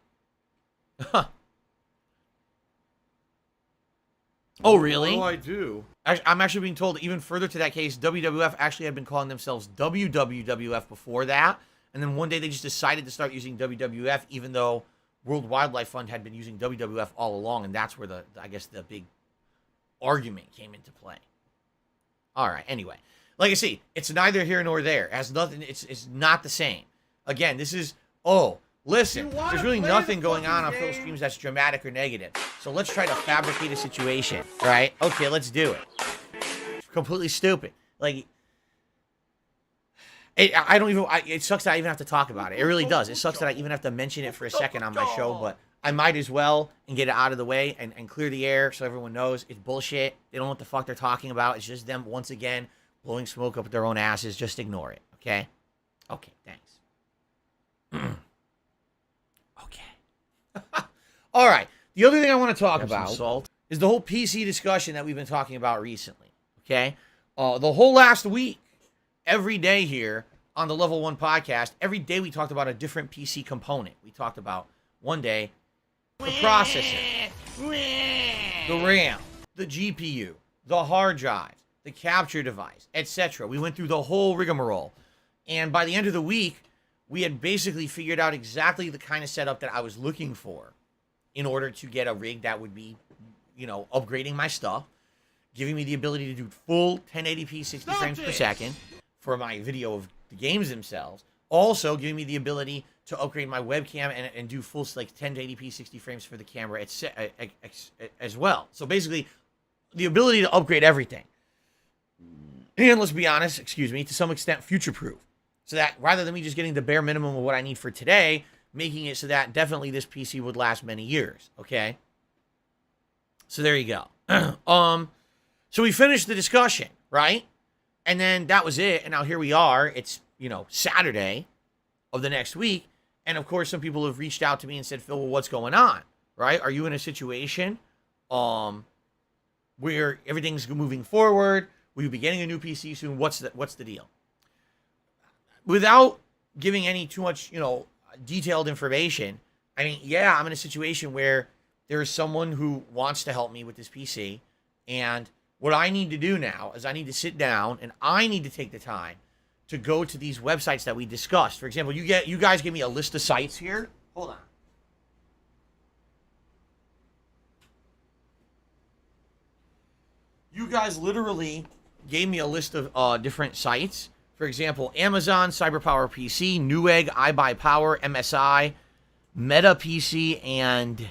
Oh, really? What do I do? I'm actually being told, even further to that case, WWF actually had been calling themselves WWF before that. And then one day they just decided to start using WWF, even though World Wildlife Fund had been using WWF all along. And that's where I guess the big argument came into play. All right. Anyway, like I see, it's neither here nor there. It has nothing. It's not the same. Again, this is, listen, there's really nothing going on Phil's streams that's dramatic or negative. So let's try to fabricate a situation, right? Okay, let's do it. It's completely stupid. Like, it sucks that I even have to talk about it. It really does. It sucks that I even have to mention it for a second on my show, but I might as well and get it out of the way and clear the air so everyone knows it's bullshit. They don't know what the fuck they're talking about. It's just them, once again, blowing smoke up their own asses. Just ignore it, okay? Okay, thanks. Okay. All right. The other thing I want to talk about is the whole PC discussion that we've been talking about recently, okay? The whole last week, every day here on the Level 1 Podcast, every day we talked about a different PC component. We talked about, one day, the processor, the RAM, the GPU, the hard drive, the capture device, etc. We went through the whole rigmarole. And by the end of the week, we had basically figured out exactly the kind of setup that I was looking for in order to get a rig that would be, upgrading my stuff, giving me the ability to do full 1080p 60 frames per second for my video of the games themselves. Also giving me the ability to upgrade my webcam and do full 1080p 60 frames for the camera as well. So basically, the ability to upgrade everything. And let's be honest, to some extent, future-proof. So that rather than me just getting the bare minimum of what I need for today, making it so that definitely this PC would last many years, okay? So there you go. So we finished the discussion, right? And then that was it. And now here we are. It's, Saturday of the next week. And of course, some people have reached out to me and said, Phil, well, what's going on, right? Are you in a situation where everything's moving forward? Will you be getting a new PC soon? What's the deal? Without giving any too much, detailed information, I mean, yeah, I'm in a situation where there is someone who wants to help me with this PC, And what I need to do now is I need to sit down and I need to take the time to go to these websites that we discussed. For example, you guys give me a list of sites here. Hold on. You guys literally gave me a list of different sites. For example, Amazon, CyberPower PC, Newegg, iBuyPower, MSI, Meta PC, and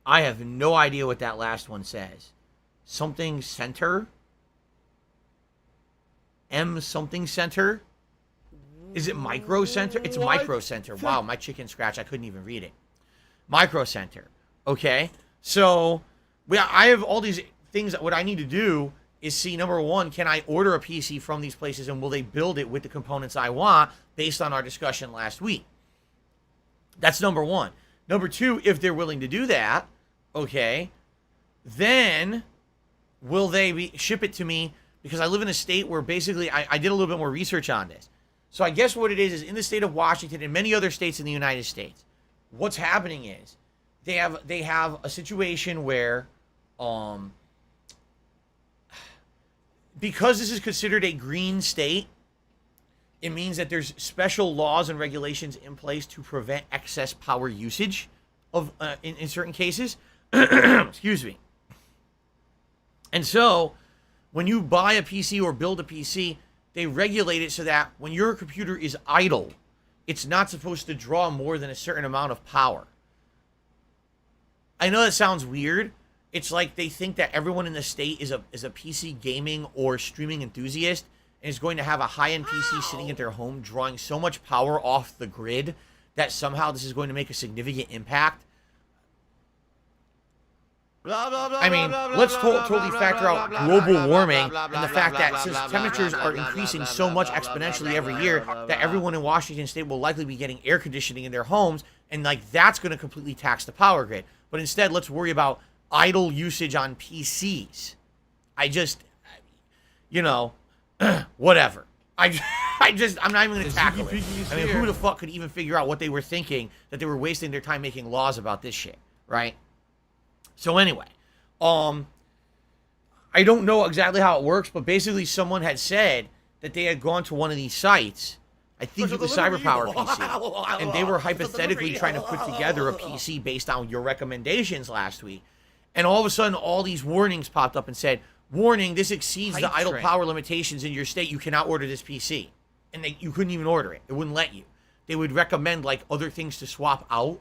I have no idea what that last one says. Something Center? M something Center? Is it Micro Center? It's Micro Center. Wow, my chicken scratch. I couldn't even read it. Micro Center. Okay. So, I have all these things. What I need to do is see, number one, can I order a PC from these places and will they build it with the components I want based on our discussion last week? That's number one. Number two, if they're willing to do that, okay, then will they ship it to me? Because I live in a state where basically I did a little bit more research on this. So I guess what it is in the state of Washington and many other states in the United States, what's happening is they have a situation where because this is considered a green state, it means that there's special laws and regulations in place to prevent excess power usage of in certain cases. Excuse me. And so when you buy a PC or build a PC, they regulate it so that when your computer is idle, it's not supposed to draw more than a certain amount of power. I know that sounds weird. It's like they think that everyone in the state is a PC gaming or streaming enthusiast and is going to have a high-end PC sitting at their home drawing so much power off the grid that somehow this is going to make a significant impact. I mean, let's totally factor out global warming and the fact that since temperatures are increasing so much exponentially every year, that everyone in Washington state will likely be getting air conditioning in their homes, and like that's going to completely tax the power grid. But instead, let's worry about idle usage on PCs. Whatever. I'm not even going to tackle it. I mean, who the fuck could even figure out what they were thinking that they were wasting their time making laws about this shit, right? So anyway, I don't know exactly how it works, but basically someone had said that they had gone to one of these sites. I think it was CyberPower PC, and they were hypothetically trying to put together a PC based on your recommendations last week. And all of a sudden, all these warnings popped up and said, warning, this exceeds the idle power limitations in your state. You cannot order this PC. And you couldn't even order it. It wouldn't let you. They would recommend like other things to swap out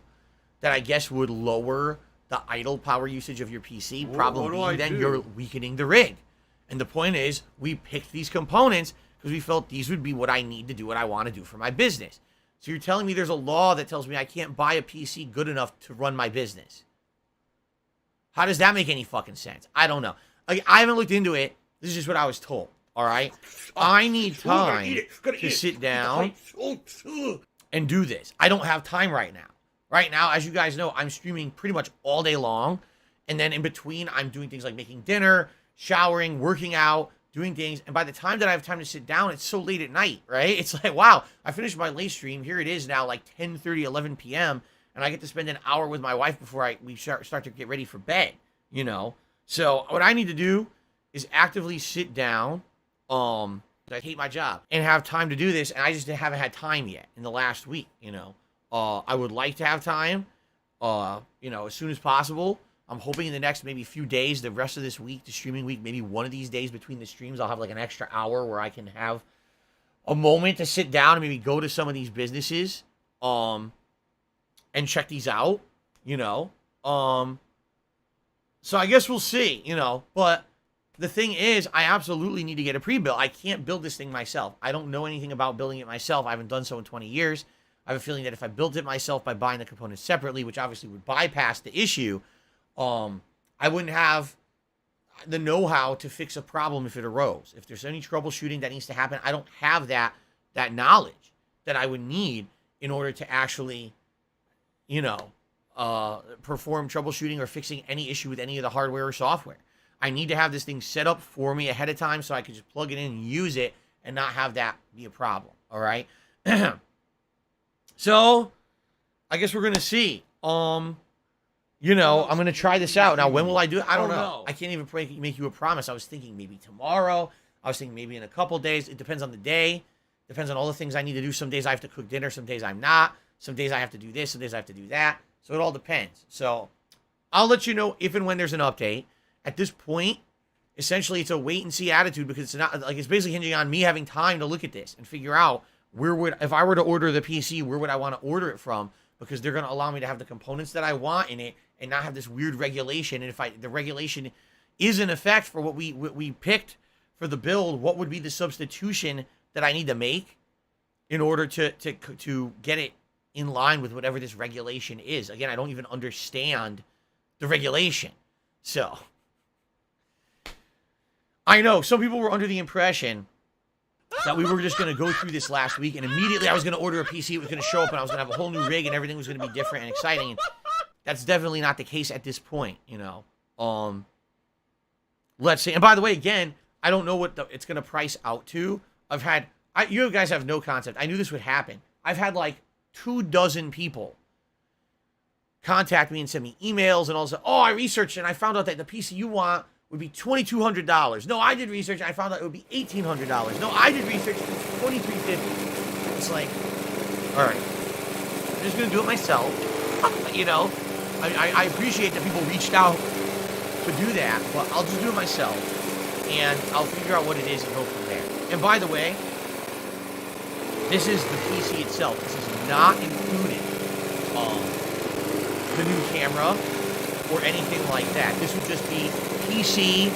that I guess would lower the idle power usage of your PC. Problem being then you're weakening the rig. And the point is, we picked these components because we felt these would be what I need to do what I want to do for my business. So you're telling me there's a law that tells me I can't buy a PC good enough to run my business. How does that make any fucking sense? I don't know. Like, I haven't looked into it. This is just what I was told. All right? I need time to sit down and do this. I don't have time right now. Right now, as you guys know, I'm streaming pretty much all day long. And then in between, I'm doing things like making dinner, showering, working out, doing things. And by the time that I have time to sit down, it's so late at night, right? It's like, wow, I finished my late stream. Here it is now, like 10:30, 11 p.m. And I get to spend an hour with my wife before we start to get ready for bed, you know? So what I need to do is actively sit down. I hate my job and have time to do this. And I just haven't had time yet in the last week, you know? I would like to have time, as soon as possible. I'm hoping in the next maybe few days, the rest of this week, the streaming week, maybe one of these days between the streams, I'll have like an extra hour where I can have a moment to sit down and maybe go to some of these businesses, and check these out, you know. So I guess we'll see, you know. But the thing is, I absolutely need to get a pre-built. I can't build this thing myself. I don't know anything about building it myself. I haven't done so in 20 years. I have a feeling that if I built it myself by buying the components separately, which obviously would bypass the issue, I wouldn't have the know-how to fix a problem if it arose. If there's any troubleshooting that needs to happen, I don't have that knowledge that I would need in order to actually, perform troubleshooting or fixing any issue with any of the hardware or software. I need to have this thing set up for me ahead of time so I can just plug it in and use it and not have that be a problem. All right. So I guess we're going to see. you know, I'm going to try this out. Now, when will I do it? I don't Oh, know. no. I can't even make you a promise. I was thinking maybe tomorrow. I was thinking maybe in a couple days. It depends on the day. Depends on all the things I need to do. Some days I have to cook dinner. Some days I'm not. Some days I have to do this. Some days I have to do that. So it all depends. So I'll let you know if and when there's an update. At this point, essentially, it's a wait and see attitude because it's not like it's basically hinging on me having time to look at this and figure out if I were to order the PC, where would I want to order it from? Because they're going to allow me to have the components that I want in it and not have this weird regulation. And if the regulation is in effect for what we picked for the build, what would be the substitution that I need to make in order to get it in line with whatever this regulation is? Again, I don't even understand the regulation. So I know some people were under the impression that we were just going to go through this last week and immediately I was going to order a PC, it was going to show up and I was going to have a whole new rig and everything was going to be different and exciting. And that's definitely not the case at this point, you know. Let's see. And by the way, again, I don't know what it's going to price out to. You guys have no concept. I knew this would happen. I've had like 24 people contact me and send me emails and all this. Oh, I researched and I found out that the PC you want would be $2,200. No, I did research and I found out it would be $1,800. No, I did research, it's $2,350. It's like, all right, I'm just gonna do it myself. You know, I appreciate that people reached out to do that, but I'll just do it myself and I'll figure out what it is and go from there. And by the way, this is the PC itself. This is not included the new camera or anything like that. This would just be PC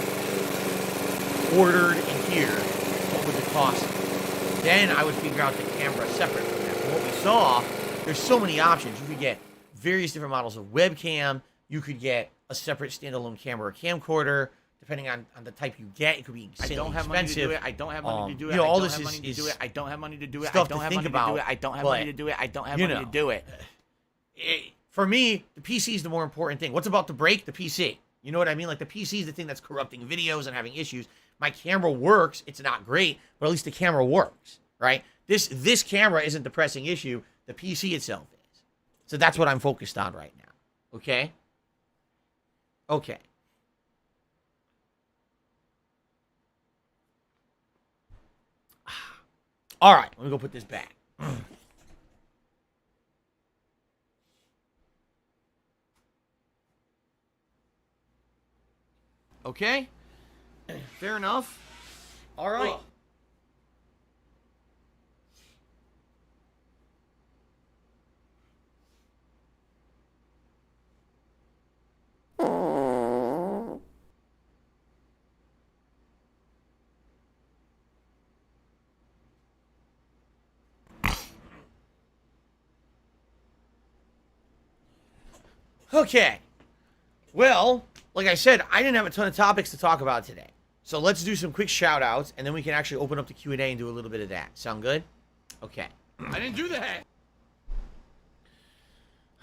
ordered in here. What would the cost be? Then I would figure out the camera separate from that. But what we saw, there's so many options. You could get various different models of webcam. You could get a separate standalone camera or camcorder. Depending on the type you get, it could be I insanely don't have money to expensive. do it. I don't have money to do it. You know, I all don't this have money to is do it. I don't have money to do it. I stuff don't to have think money to do about, it. I don't have but, money to do it. I don't have you money to know. do it. For me, the PC is the more important thing. What's about to break? The PC. You know what I mean? Like, the PC is the thing that's corrupting videos and having issues. My camera works. It's not great, but at least the camera works, right? This camera isn't the pressing issue. The PC itself is. So that's what I'm focused on right now. Okay? Okay. All right, let me go put this back. Okay, fair enough. All right. Okay. Well, like I said, I didn't have a ton of topics to talk about today. So let's do some quick shout outs and then we can actually open up the Q&A and do a little bit of that. Sound good? Okay. I didn't do that.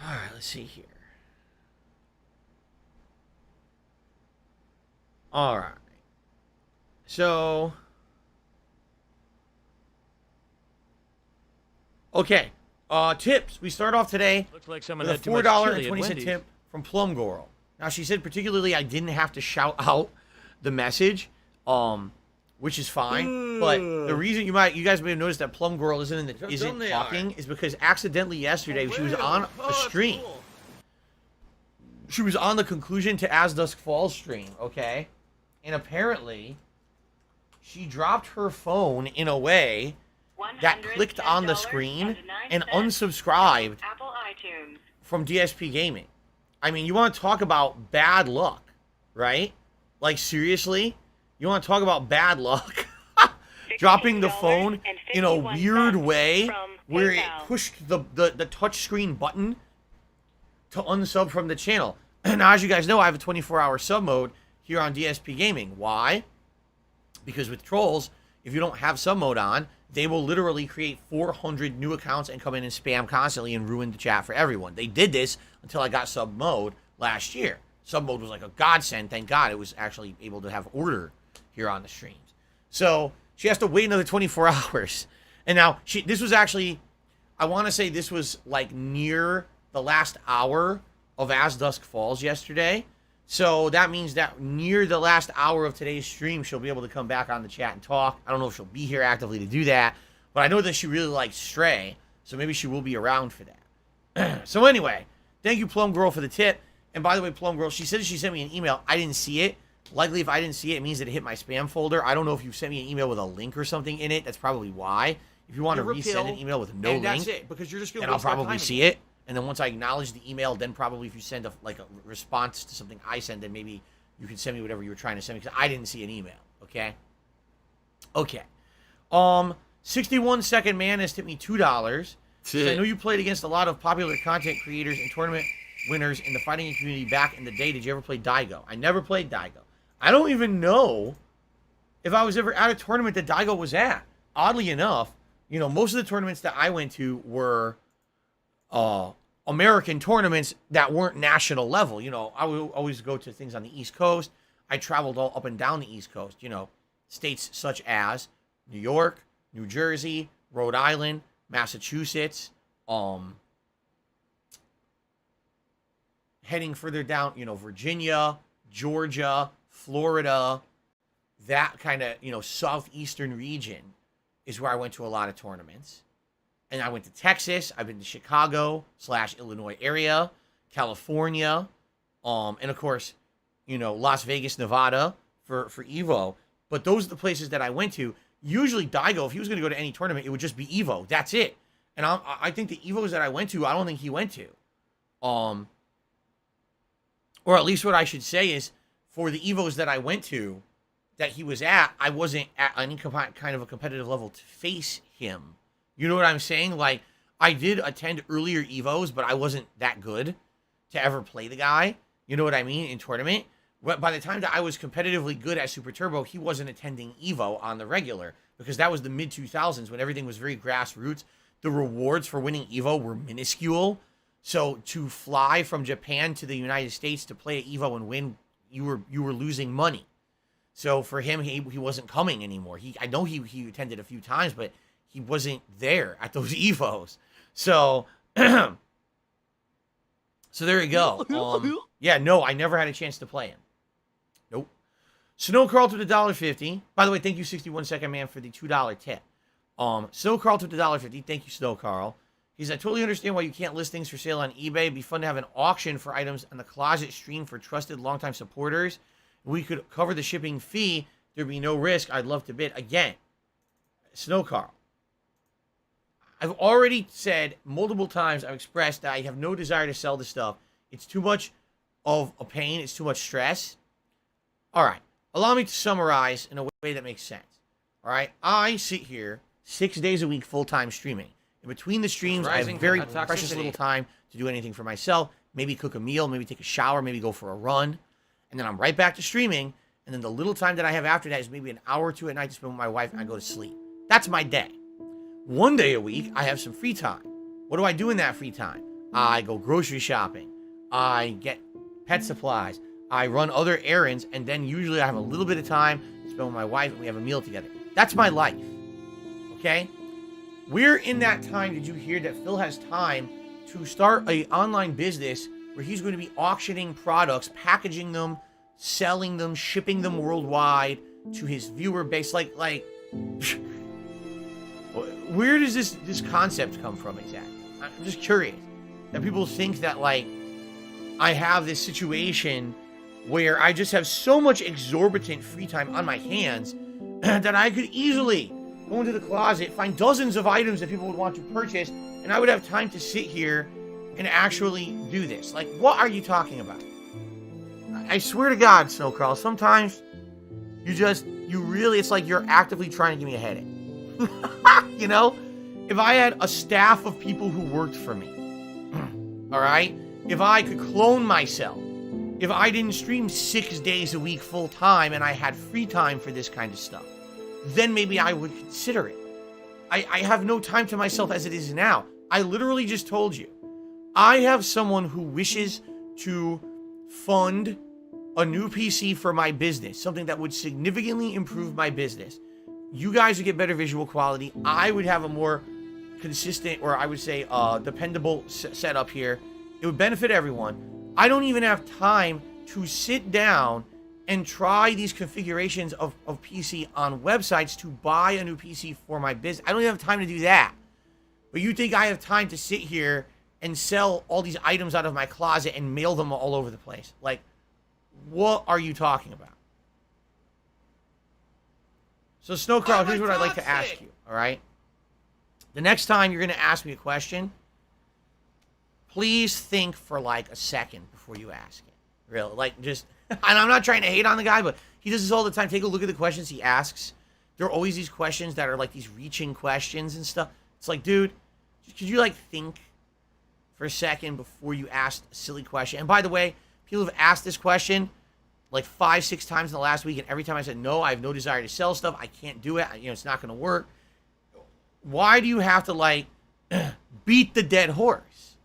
All right, let's see here. All right. So, okay. Tips. We start off today Looks like someone with a had too much chili at $4.20 Wendy's. tip from Plum Girl. Now, she said particularly I didn't have to shout out the message, which is fine. But the reason you guys may have noticed that Plum Girl isn't talking is because accidentally yesterday she was on a stream. She was on the Conclusion to As Dusk Falls stream, okay? And apparently, she dropped her phone in a way that clicked on the screen and unsubscribed Apple iTunes. from DSP Gaming. I mean, you want to talk about bad luck, right? Like, seriously? You want to talk about bad luck? Dropping the phone in a weird way where it pushed the touch screen button to unsub from the channel. And as you guys know, I have a 24-hour sub mode here on DSP Gaming. Why? Because with trolls, if you don't have sub mode on, they will literally create 400 new accounts and come in and spam constantly and ruin the chat for everyone. They did this until I got sub mode last year. Sub mode was like a godsend. Thank God it was actually able to have order here on the streams. So she has to wait another 24 hours. And now, this was actually, I want to say this was like near the last hour of As Dusk Falls yesterday. So that means that near the last hour of today's stream, she'll be able to come back on the chat and talk. I don't know if she'll be here actively to do that, but I know that she really likes Stray, so maybe she will be around for that. So anyway, thank you, Plum Girl, for the tip. And by the way, Plum Girl, she said she sent me an email. I didn't see it. Likely, if I didn't see it, it means that it hit my spam folder. I don't know if you sent me an email with a link or something in it. That's probably why. If you want to resend an email with no and link, that's it, because you're just going and to I'll probably see it. And then once I acknowledge the email, then probably if you send a response to something I send, then maybe you can send me whatever you were trying to send me, because I didn't see an email. Okay. 61 Second Man has tipped me $2. I know you played against a lot of popular content creators and tournament winners in the fighting community back in the day. Did you ever play Daigo? I never played Daigo. I don't even know if I was ever at a tournament that Daigo was at. Oddly enough, you know, most of the tournaments that I went to were American tournaments that weren't national level. You know, I would always go to things on the East Coast. I traveled all up and down the East Coast, you know, states such as New York, New Jersey, Rhode Island, Massachusetts, heading further down, you know, Virginia, Georgia, Florida, that kind of, you know, southeastern region is where I went to a lot of tournaments. And I went to Texas. I've been to Chicago / Illinois area, California, and of course, you know, Las Vegas, Nevada for Evo. But those are the places that I went to. Usually Daigo, if he was going to go to any tournament, it would just be Evo. That's it. And I think the Evos that I went to, I don't think he went to. Or at least what I should say is, for the Evos that I went to, that he was at, I wasn't at any kind of a competitive level to face him. You know what I'm saying? Like, I did attend earlier Evos, but I wasn't that good to ever play the guy. You know what I mean? In tournament. But by the time that I was competitively good at Super Turbo, he wasn't attending Evo on the regular, because that was the mid-2000s when everything was very grassroots. The rewards for winning Evo were minuscule. So to fly from Japan to the United States to play at Evo and win, you were losing money. So for him, he wasn't coming anymore. I know he attended a few times, but he wasn't there at those Evos. So so there you go. Yeah, no, I never had a chance to play him. Nope. Snow Carl to the $1.50. By the way, thank you, 61 Second Man, for the $2 tip. Snow Carl to the $1.50. Thank you, Snow Carl. He says, I totally understand why you can't list things for sale on eBay. It'd be fun to have an auction for items on the closet stream for trusted longtime supporters. We could cover the shipping fee. There'd be no risk. I'd love to bid. Again, Snow Carl, I've already said multiple times, I've expressed that I have no desire to sell this stuff. It's too much of a pain. It's too much stress. All right. Allow me to summarize in a way that makes sense. All right. I sit here 6 days a week full-time streaming. In between the streams, I have very precious little time to do anything for myself. Maybe cook a meal, maybe take a shower, maybe go for a run. And then I'm right back to streaming. And then the little time that I have after that is maybe an hour or two at night to spend with my wife, and I go to sleep. That's my day. One day a week, I have some free time. What do I do in that free time? I go grocery shopping. I get pet supplies. I run other errands. And then usually I have a little bit of time to spend with my wife, and we have a meal together. That's my life. Okay? Where in that time did you hear that Phil has time to start an online business where he's going to be auctioning products, packaging them, selling them, shipping them worldwide to his viewer base? Like, where does this concept come from exactly? I'm just curious. That people think that, like, I have this situation where I just have so much exorbitant free time on my hands that I could easily go into the closet, find dozens of items that people would want to purchase, and I would have time to sit here and actually do this. Like, what are you talking about? I swear to God, Snowcrawl, sometimes you really, it's like you're actively trying to give me a headache. You know? If I had a staff of people who worked for me, all right? If I could clone myself, if I didn't stream 6 days a week full time and I had free time for this kind of stuff, then maybe I would consider it. I have no time to myself as it is now. I literally just told you. I have someone who wishes to fund a new PC for my business, something that would significantly improve my business. You guys would get better visual quality. I would have a more consistent, or I would say dependable setup here. It would benefit everyone. I don't even have time to sit down and try these configurations of PC on websites to buy a new PC for my business. I don't even have time to do that. But you think I have time to sit here and sell all these items out of my closet and mail them all over the place? Like, what are you talking about? So, Snowcrow, here's what I'd like to ask you, all right? The next time you're going to ask me a question, please think for like a second before you ask it. Really, like just, and I'm not trying to hate on the guy, but he does this all the time. Take a look at the questions he asks. There are always these questions that are like these reaching questions and stuff. It's like, dude, could you like think for a second before you ask a silly question? And by the way, people have asked this question like 5-6 times in the last week, and every time I said, no, I have no desire to sell stuff. I can't do it. You know, it's not going to work. Why do you have to like beat the dead horse?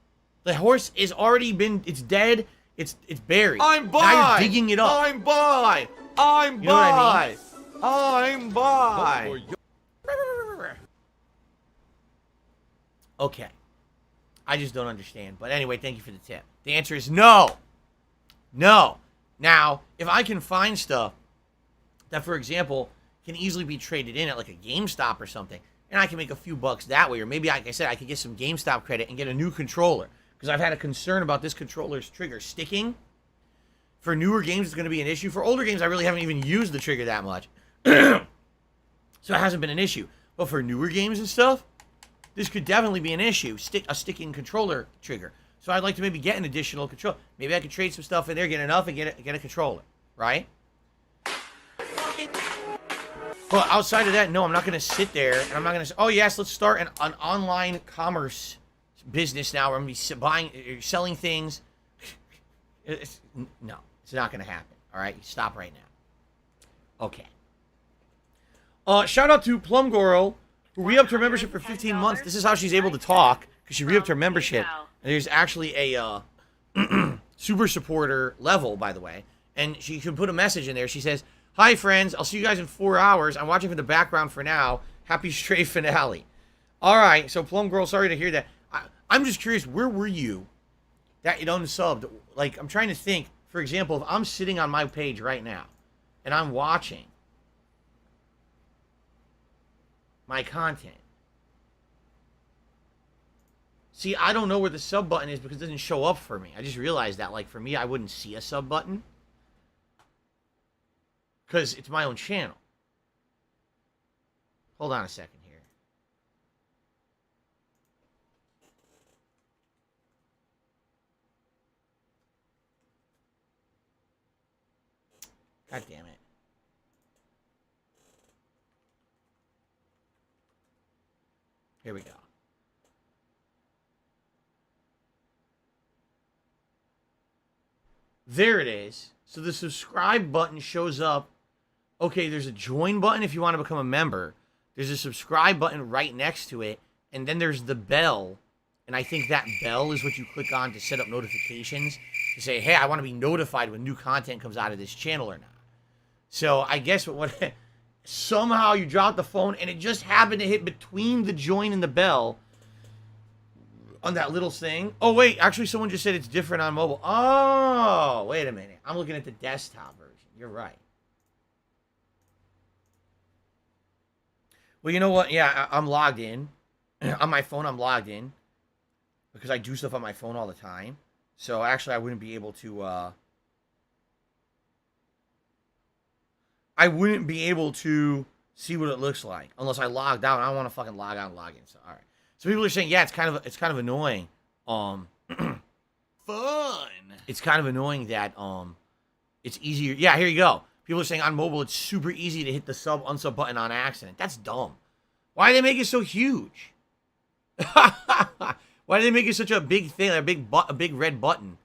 The horse is already been, it's dead. It's buried. I'm by. Now you're digging it up. I'm by. I'm You know what I mean? I'm by. Okay. I just don't understand. But anyway, thank you for the tip. The answer is no. No. Now, if I can find stuff that, for example, can easily be traded in at like a GameStop or something, and I can make a few bucks that way, or maybe, like I said, I could get some GameStop credit and get a new controller, because I've had a concern about this controller's trigger sticking. For newer games, it's going to be an issue. For older games, I really haven't even used the trigger that much. So it hasn't been an issue. But for newer games and stuff, this could definitely be an issue. A sticking controller trigger. So I'd like to maybe get an additional controller. Maybe I could trade some stuff in there, get enough, and get a controller. Right? But outside of that, no, I'm not going to sit there, and I'm not going to say, oh, yes, let's start an online commerce business now where I'm going to be buying, selling things. No, it's not going to happen. All right? Stop right now. Okay. Shout out to Plum Girl, who re-upped her membership for 15 months. This is how she's able to talk, because she re-upped her membership. And there's actually a super supporter level, by the way. And she can put a message in there. She says, hi, friends. I'll see you guys in 4 hours. I'm watching from the background for now. Happy Stray finale. All right. So, Plum Girl, sorry to hear that. I'm just curious, where were you that it unsubbed? Like, I'm trying to think. For example, if I'm sitting on my page right now and I'm watching my content. See, I don't know where the sub button is because it doesn't show up for me. I just realized that. Like, for me, I wouldn't see a sub button because it's my own channel. Hold on a second here. God damn it. Here we go. There it is. So the subscribe button shows up. Okay, there's a join button if you want to become a member. There's a subscribe button right next to it. And then there's the bell. And I think that bell is what you click on to set up notifications. To say, hey, I want to be notified when new content comes out of this channel or not. So I guess what somehow you dropped the phone and it just happened to hit between the join and the bell on that little thing. Oh, wait. Actually, someone just said it's different on mobile. Oh, wait a minute. I'm looking at the desktop version. You're right. Well, you know what? Yeah, I'm logged in. On my phone, I'm logged in. Because I do stuff on my phone all the time. So, actually, I wouldn't be able to... I wouldn't be able to see what it looks like. Unless I logged out. I don't want to fucking log out and log in. So, all right. So people are saying, yeah, it's kind of annoying. Fun. It's kind of annoying that it's easier. Yeah, here you go. People are saying on mobile it's super easy to hit the unsub button on accident. That's dumb. Why do they make it so huge? Why do they make it such a big thing, like a big red button?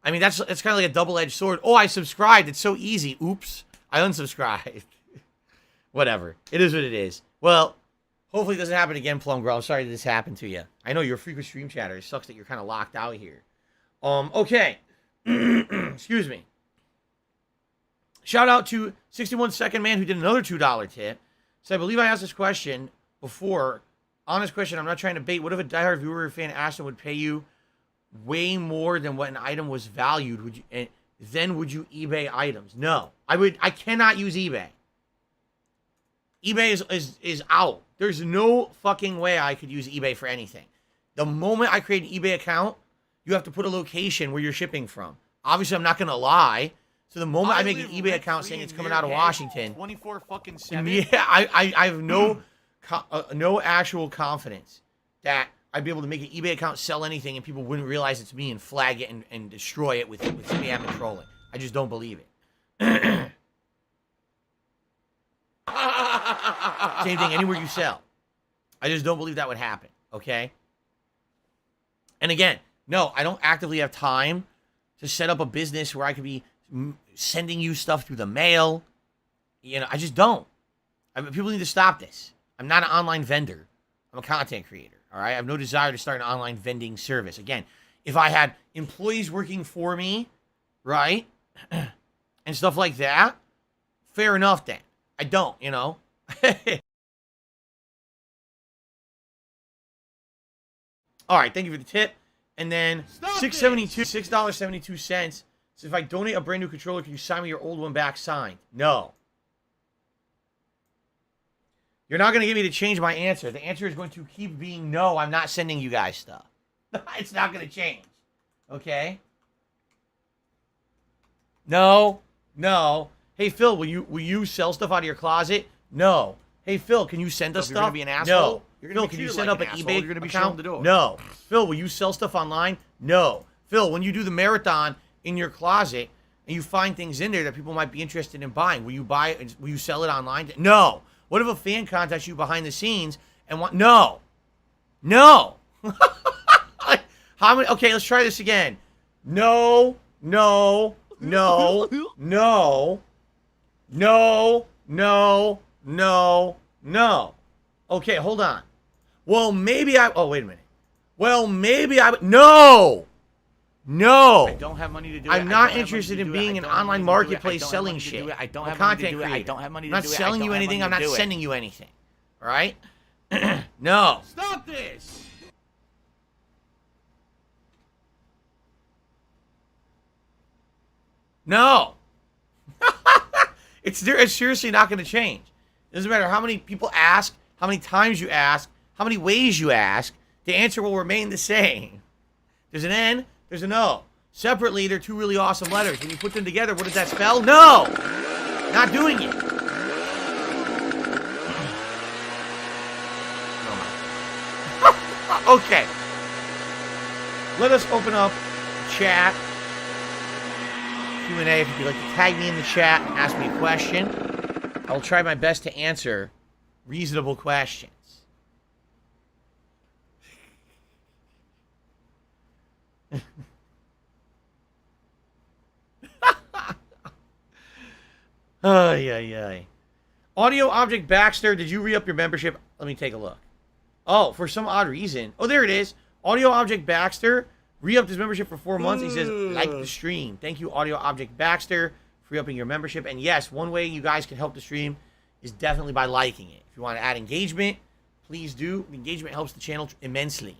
I mean, that's kind of like a double-edged sword. Oh, I subscribed. It's so easy. Oops, I unsubscribed. Whatever. It is what it is. Well. Hopefully it doesn't happen again, Plum Girl. I'm sorry that this happened to you. I know you're a frequent stream chatter. It sucks that you're kind of locked out here. Okay. Excuse me. Shout out to 61 Second Man who did another $2 tip. So I believe I asked this question before. Honest question, I'm not trying to bait. What if a diehard viewer or fan asked and would pay you way more than what an item was valued, would you? And then would you eBay items? No, I cannot use eBay. eBay is out. There's no fucking way I could use eBay for anything. The moment I create an eBay account, you have to put a location where you're shipping from. Obviously, I'm not gonna lie. So the moment I make an eBay account saying it's coming out of Washington, 24 fucking 7. yeah, I have no actual confidence that I'd be able to make an eBay account, sell anything, and people wouldn't realize it's me and flag it and destroy it with spam and trolling. I just don't believe it. Same thing anywhere you sell. I just don't believe that would happen, okay? And again, no, I don't actively have time to set up a business where I could be sending you stuff through the mail. You know, I just don't. People need to stop this. I'm not an online vendor. I'm a content creator, all right? I have no desire to start an online vending service. Again, if I had employees working for me, right, and stuff like that, fair enough then. I don't, you know? All right, thank you for the tip. And then $6.72. So if I donate a brand new controller, can you sign me your old one back signed? No. You're not going to get me to change my answer. The answer is going to keep being no, I'm not sending you guys stuff. It's not going to change. Okay? No. Hey, Phil, will you sell stuff out of your closet? No. Hey, Phil, can you send us If stuff? you're gonna be an asshole, No. you're gonna Phil, be can you treated send like up an an asshole, eBay you're gonna be account? shown the door. No. Phil, will you sell stuff online? No. Phil, when you do the marathon in your closet and you find things in there that people might be interested in buying, will you sell it online? No. What if a fan contacts you behind the scenes and want? No. How many? Okay, let's try this again. No. Okay, hold on. Well, maybe oh, wait a minute. Well, maybe no. I don't have money to do it. I'm not interested in being an online marketplace selling shit. I don't I'm a have money to content do it. I creator. don't have money to I'm do not it. selling you anything. I'm not sending you anything. All right? No. Stop this! No. It's seriously not going to change. It doesn't matter how many people ask, how many times you ask, how many ways you ask. The answer will remain the same. There's an N, there's an O. Separately, they're two really awesome letters. When you put them together, what does that spell? No! Not doing it. Okay. Let us open up chat. Q&A if you'd like to tag me in the chat and ask me a question. I will try my best to answer reasonable questions. Ay. Audio Object Baxter, did you re-up your membership? Let me take a look. Oh, for some odd reason. Oh, there it is. Audio Object Baxter re-upped his membership for 4 months. He says, like the stream. Thank you, Audio Object Baxter, for re-upping your membership. And yes, one way you guys can help the stream is definitely by liking it. If you want to add engagement, please do. Engagement helps the channel immensely.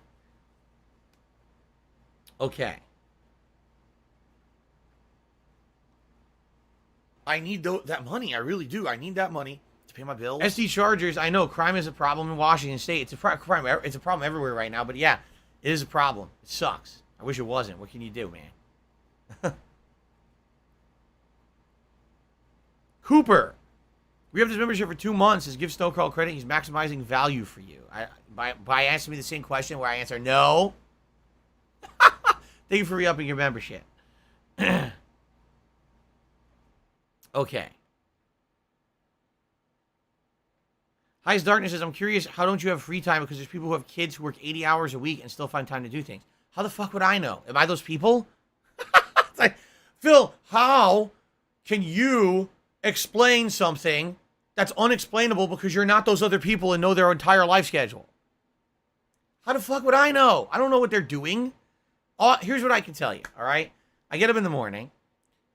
Okay. I need that money. I really do. I need that money to pay my bills. SD Chargers, I know crime is a problem in Washington State. It's a crime. It's a problem everywhere right now. But yeah, it is a problem. It sucks. I wish it wasn't. What can you do, man? Cooper, we have this membership for 2 months. Says give Snowcrawl credit. He's maximizing value for you. By answering me the same question where I answer no. Thank you for re-upping your membership. Okay. High's Darkness says, I'm curious, how don't you have free time? Because there's people who have kids who work 80 hours a week and still find time to do things. How the fuck would I know? Am I those people? It's like, Phil, how can you explain something that's unexplainable because you're not those other people and know their entire life schedule? How the fuck would I know? I don't know what they're doing. Here's what I can tell you, all right? I get up in the morning.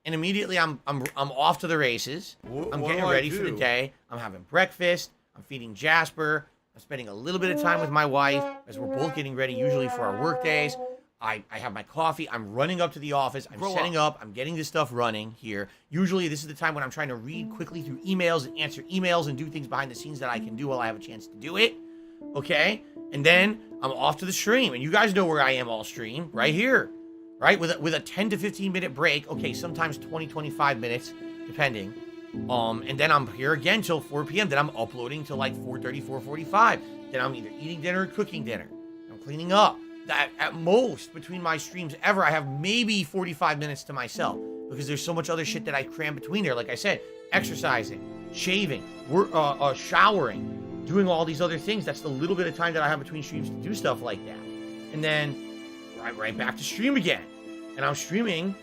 And immediately I'm off to the races. I'm getting ready for the day. I'm having breakfast. I'm feeding Jasper. I'm spending a little bit of time with my wife as we're both getting ready, usually for our work days. I have my coffee. I'm running up to the office. I'm Grow setting up. I'm getting this stuff running here. Usually, this is the time when I'm trying to read quickly through emails and answer emails and do things behind the scenes that I can do while I have a chance to do it. Okay? And then I'm off to the stream. And you guys know where I am all stream. Right here. Right? With a 10 to 15 minute break. Okay, sometimes 20, 25 minutes, depending. And then I'm here again till 4 p.m. Then I'm uploading till like 4:30, 4:45. Then I'm either eating dinner or cooking dinner. I'm cleaning up. At most, between my streams ever, I have maybe 45 minutes to myself because there's so much other shit that I cram between there. Like I said, exercising, shaving, showering, doing all these other things. That's the little bit of time that I have between streams to do stuff like that. And then right back to stream again. And I'm streaming,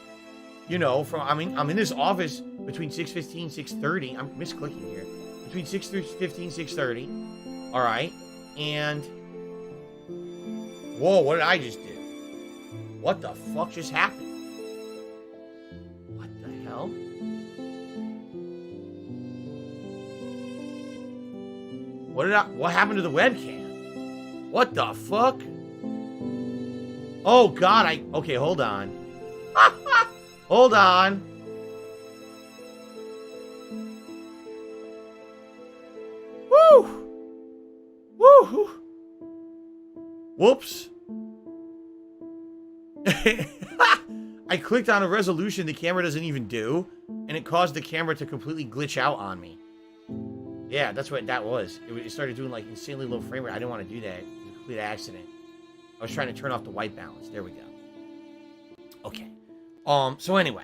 you know, I'm in this office between 6:15, 6:30. I'm misclicking here. Between 6:15, 6:30. All right. And whoa, what did I just do? What the fuck just happened? What the hell? What happened to the webcam? What the fuck? Oh god, okay, hold on. Hold on. Woo! Woo! Whoops. I clicked on a resolution the camera doesn't even do, and it caused the camera to completely glitch out on me. Yeah, that's what that was. It started doing like insanely low frame rate. I didn't want to do that. It was a complete accident. I was trying to turn off the white balance. There we go. Okay. So anyway.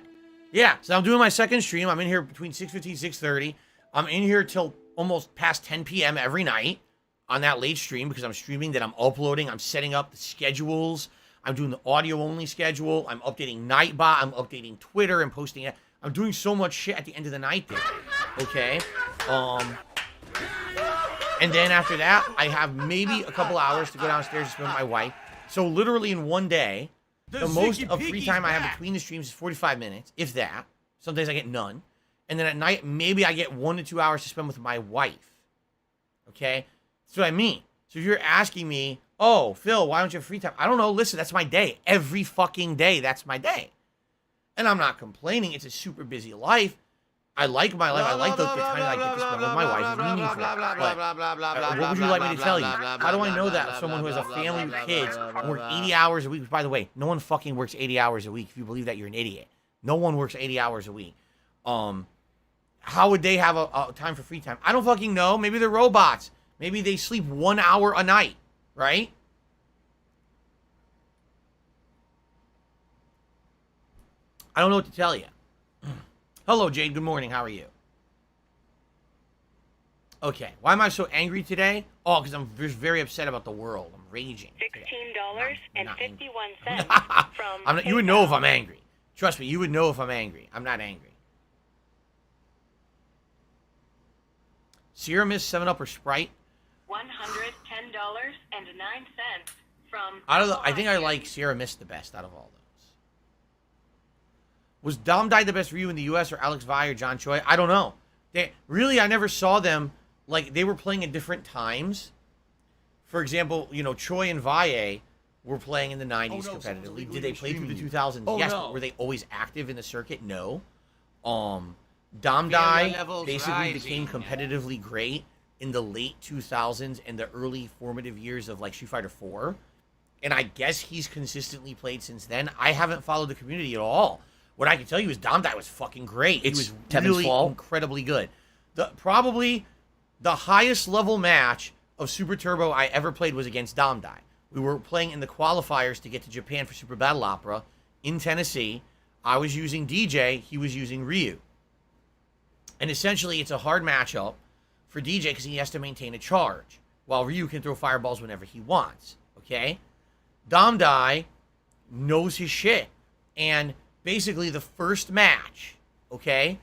Yeah, so I'm doing my second stream. I'm in here between 6:15, 6:30. I'm in here till almost past 10 p.m. every night on that late stream because I'm streaming, then I'm uploading, I'm setting up the schedules, I'm doing the audio only schedule, I'm updating Nightbot, I'm updating Twitter and posting it. I'm doing so much shit at the end of the night there. Okay? And then after that, I have maybe a couple hours to go downstairs and spend with my wife. So literally in one day, the most of free time I have between the streams is 45 minutes, if that. Some days I get none. And then at night, maybe I get 1 to 2 hours to spend with my wife. Okay? That's what I mean. So if you're asking me, oh, Phil, why don't you have free time? I don't know. Listen, that's my day. Every fucking day, that's my day. And I'm not complaining. It's a super busy life. I like my life. I like the time that I get to spend with my wife. It's meaningful. But what would you like me to tell you? How do I know that someone who has a family with kids and works 80 hours a week? By the way, no one fucking works 80 hours a week. If you believe that, you're an idiot. No one works 80 hours a week. How would they have a time for free time? I don't fucking know. Maybe they're robots. Maybe they sleep 1 hour a night, right? I don't know what to tell you. Hello, Jade. Good morning. How are you? Okay. Why am I so angry today? Oh, because I'm just very upset about the world. I'm raging. $16.51 from you would know if I'm angry. Trust me, you would know if I'm angry. I'm not angry. Sierra Mist, 7-Up, or Sprite? $110.09 from I think I like Sierra Mist the best out of all those. Was Dom Dye the best review in the U.S. or Alex Vi or John Choi? I don't know. I never saw them. Like, they were playing at different times. For example, you know, Choi and Valle were playing in the 90s competitively. Did they play through the 2000s? Yes, but were they always active in the circuit? No. Dom Dye basically became competitively great in the late 2000s and the early formative years of, like, Street Fighter 4. And I guess he's consistently played since then. I haven't followed the community at all. What I can tell you is Dom Dye was fucking great. He was really incredibly good. Probably the highest level match of Super Turbo I ever played was against Dom Dye. We were playing in the qualifiers to get to Japan for Super Battle Opera in Tennessee. I was using DJ. He was using Ryu. And essentially, it's a hard matchup for DJ because he has to maintain a charge, while Ryu can throw fireballs whenever he wants. Okay? Dom Dye knows his shit. And basically, the first match, okay,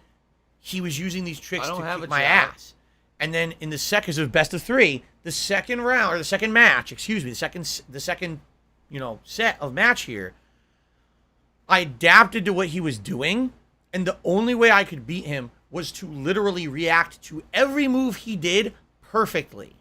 he was using these tricks to kick my ass. And then in the second, it was best of 3, the second round, or the second match, excuse me, the second, you know, set of match here, I adapted to what he was doing, and the only way I could beat him was to literally react to every move he did perfectly.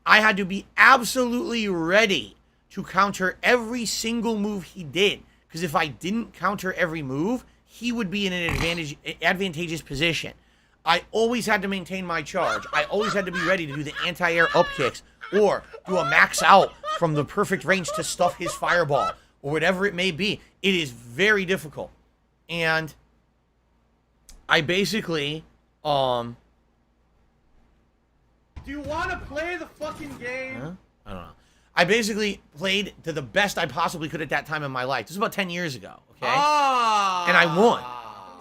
I had to be absolutely ready to counter every single move he did. Because if I didn't counter every move, he would be in an advantageous position. I always had to maintain my charge. I always had to be ready to do the anti-air up kicks or do a max out from the perfect range to stuff his fireball or whatever it may be. It is very difficult. And I basically, Do you want to play the fucking game? I don't know. I basically played to the best I possibly could at that time in my life. This was about 10 years ago, okay? And I won.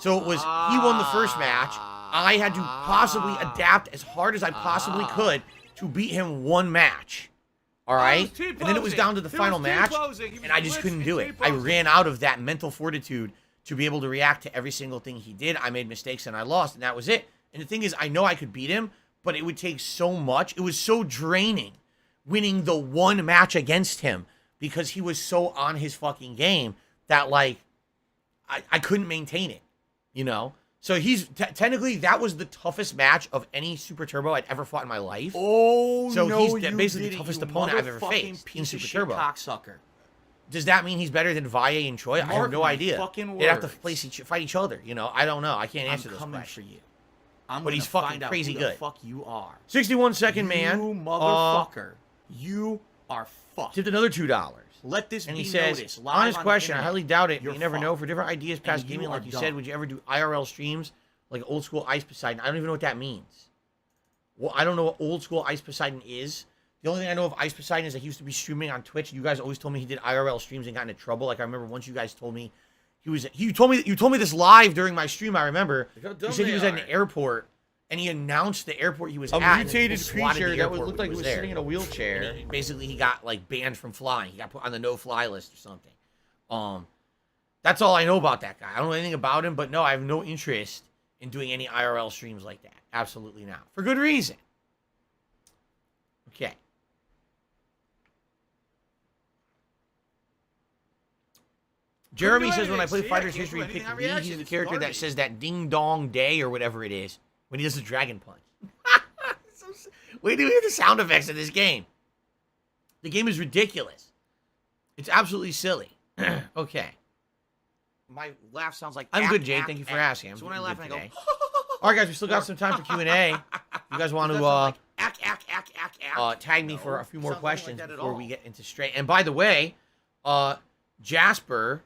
So it was, he won the first match. I had to possibly adapt as hard as I possibly could to beat him one match. All right? And then it was down to the final match, and I just couldn't do it. I ran out of that mental fortitude to be able to react to every single thing he did. I made mistakes, and I lost, and that was it. And the thing is, I know I could beat him, but it would take so much. It was so draining winning the one match against him because he was so on his fucking game that, like, I couldn't maintain it, you know? So he's, technically, that was the toughest match of any Super Turbo I'd ever fought in my life. Oh, so no, he's you basically did the it, toughest you opponent I've ever motherfucking faced in piece of Super shit Turbo. cocksucker. Does that mean he's better than Valle and Choi? I have Mark no my idea. fucking They'd have to words. fight each other, you know? I don't know. I can't answer I'm those coming questions. for you. I'm But he's gonna fucking find crazy out who good. the fuck you are. 61 second man. You motherfucker. You are fucked. Tipped another $2. Let this And be he says, noticed. Live honest on the question, I internet. highly doubt it. You're But you never fucked. know. For different ideas past And you gaming, like are you dumb. said, would you ever do IRL streams like old school Ice Poseidon? I don't even know what that means. Well, I don't know what old school Ice Poseidon is. The only thing I know of Ice Poseidon is that he used to be streaming on Twitch. You guys always told me he did IRL streams and got into trouble. Like I remember once you guys told me you told me this live during my stream. I remember you said he was at an airport and he announced the airport he was A at. and mutated people swatted the creature that airport looked when like he was there. sitting in a wheelchair. And basically, he got like banned from flying. He got put on the no-fly list or something. That's all I know about that guy. I don't know anything about him, but no, I have no interest in doing any IRL streams like that. Absolutely not. For good reason. Okay. Jeremy says when I play Fighter's History, pick me. He's the character that says that ding dong day or whatever it is when he does the dragon punch. Wait till you hear the sound effects of this game. The game is ridiculous. It's absolutely silly. Okay. My laugh sounds like I'm ack, good, Jade. ack, Thank you for ack. asking. So when I laugh, I go, All right, guys, we still got some time for Q&A. You guys want to ack, ack, ack, ack, ack. tag me for a few more sounds nothing like questions that at before all. we get into Stray. And by the way, Jasper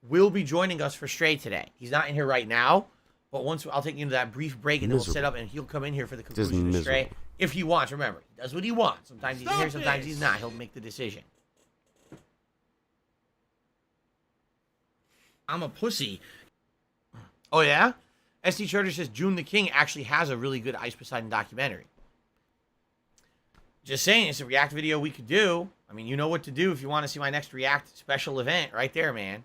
will be joining us for Stray today. He's not in here right now, but once I'll take you to that brief break and then we'll set up and he'll come in here for the conclusion of Stray if he wants. Remember, he does what he wants. Sometimes he's here, sometimes he's not. He'll make the decision. I'm a pussy. Oh, yeah? SD Charter says June the King actually has a really good Ice Poseidon documentary. Just saying, it's a React video we could do. I mean, you know what to do if you want to see my next React special event right there, man.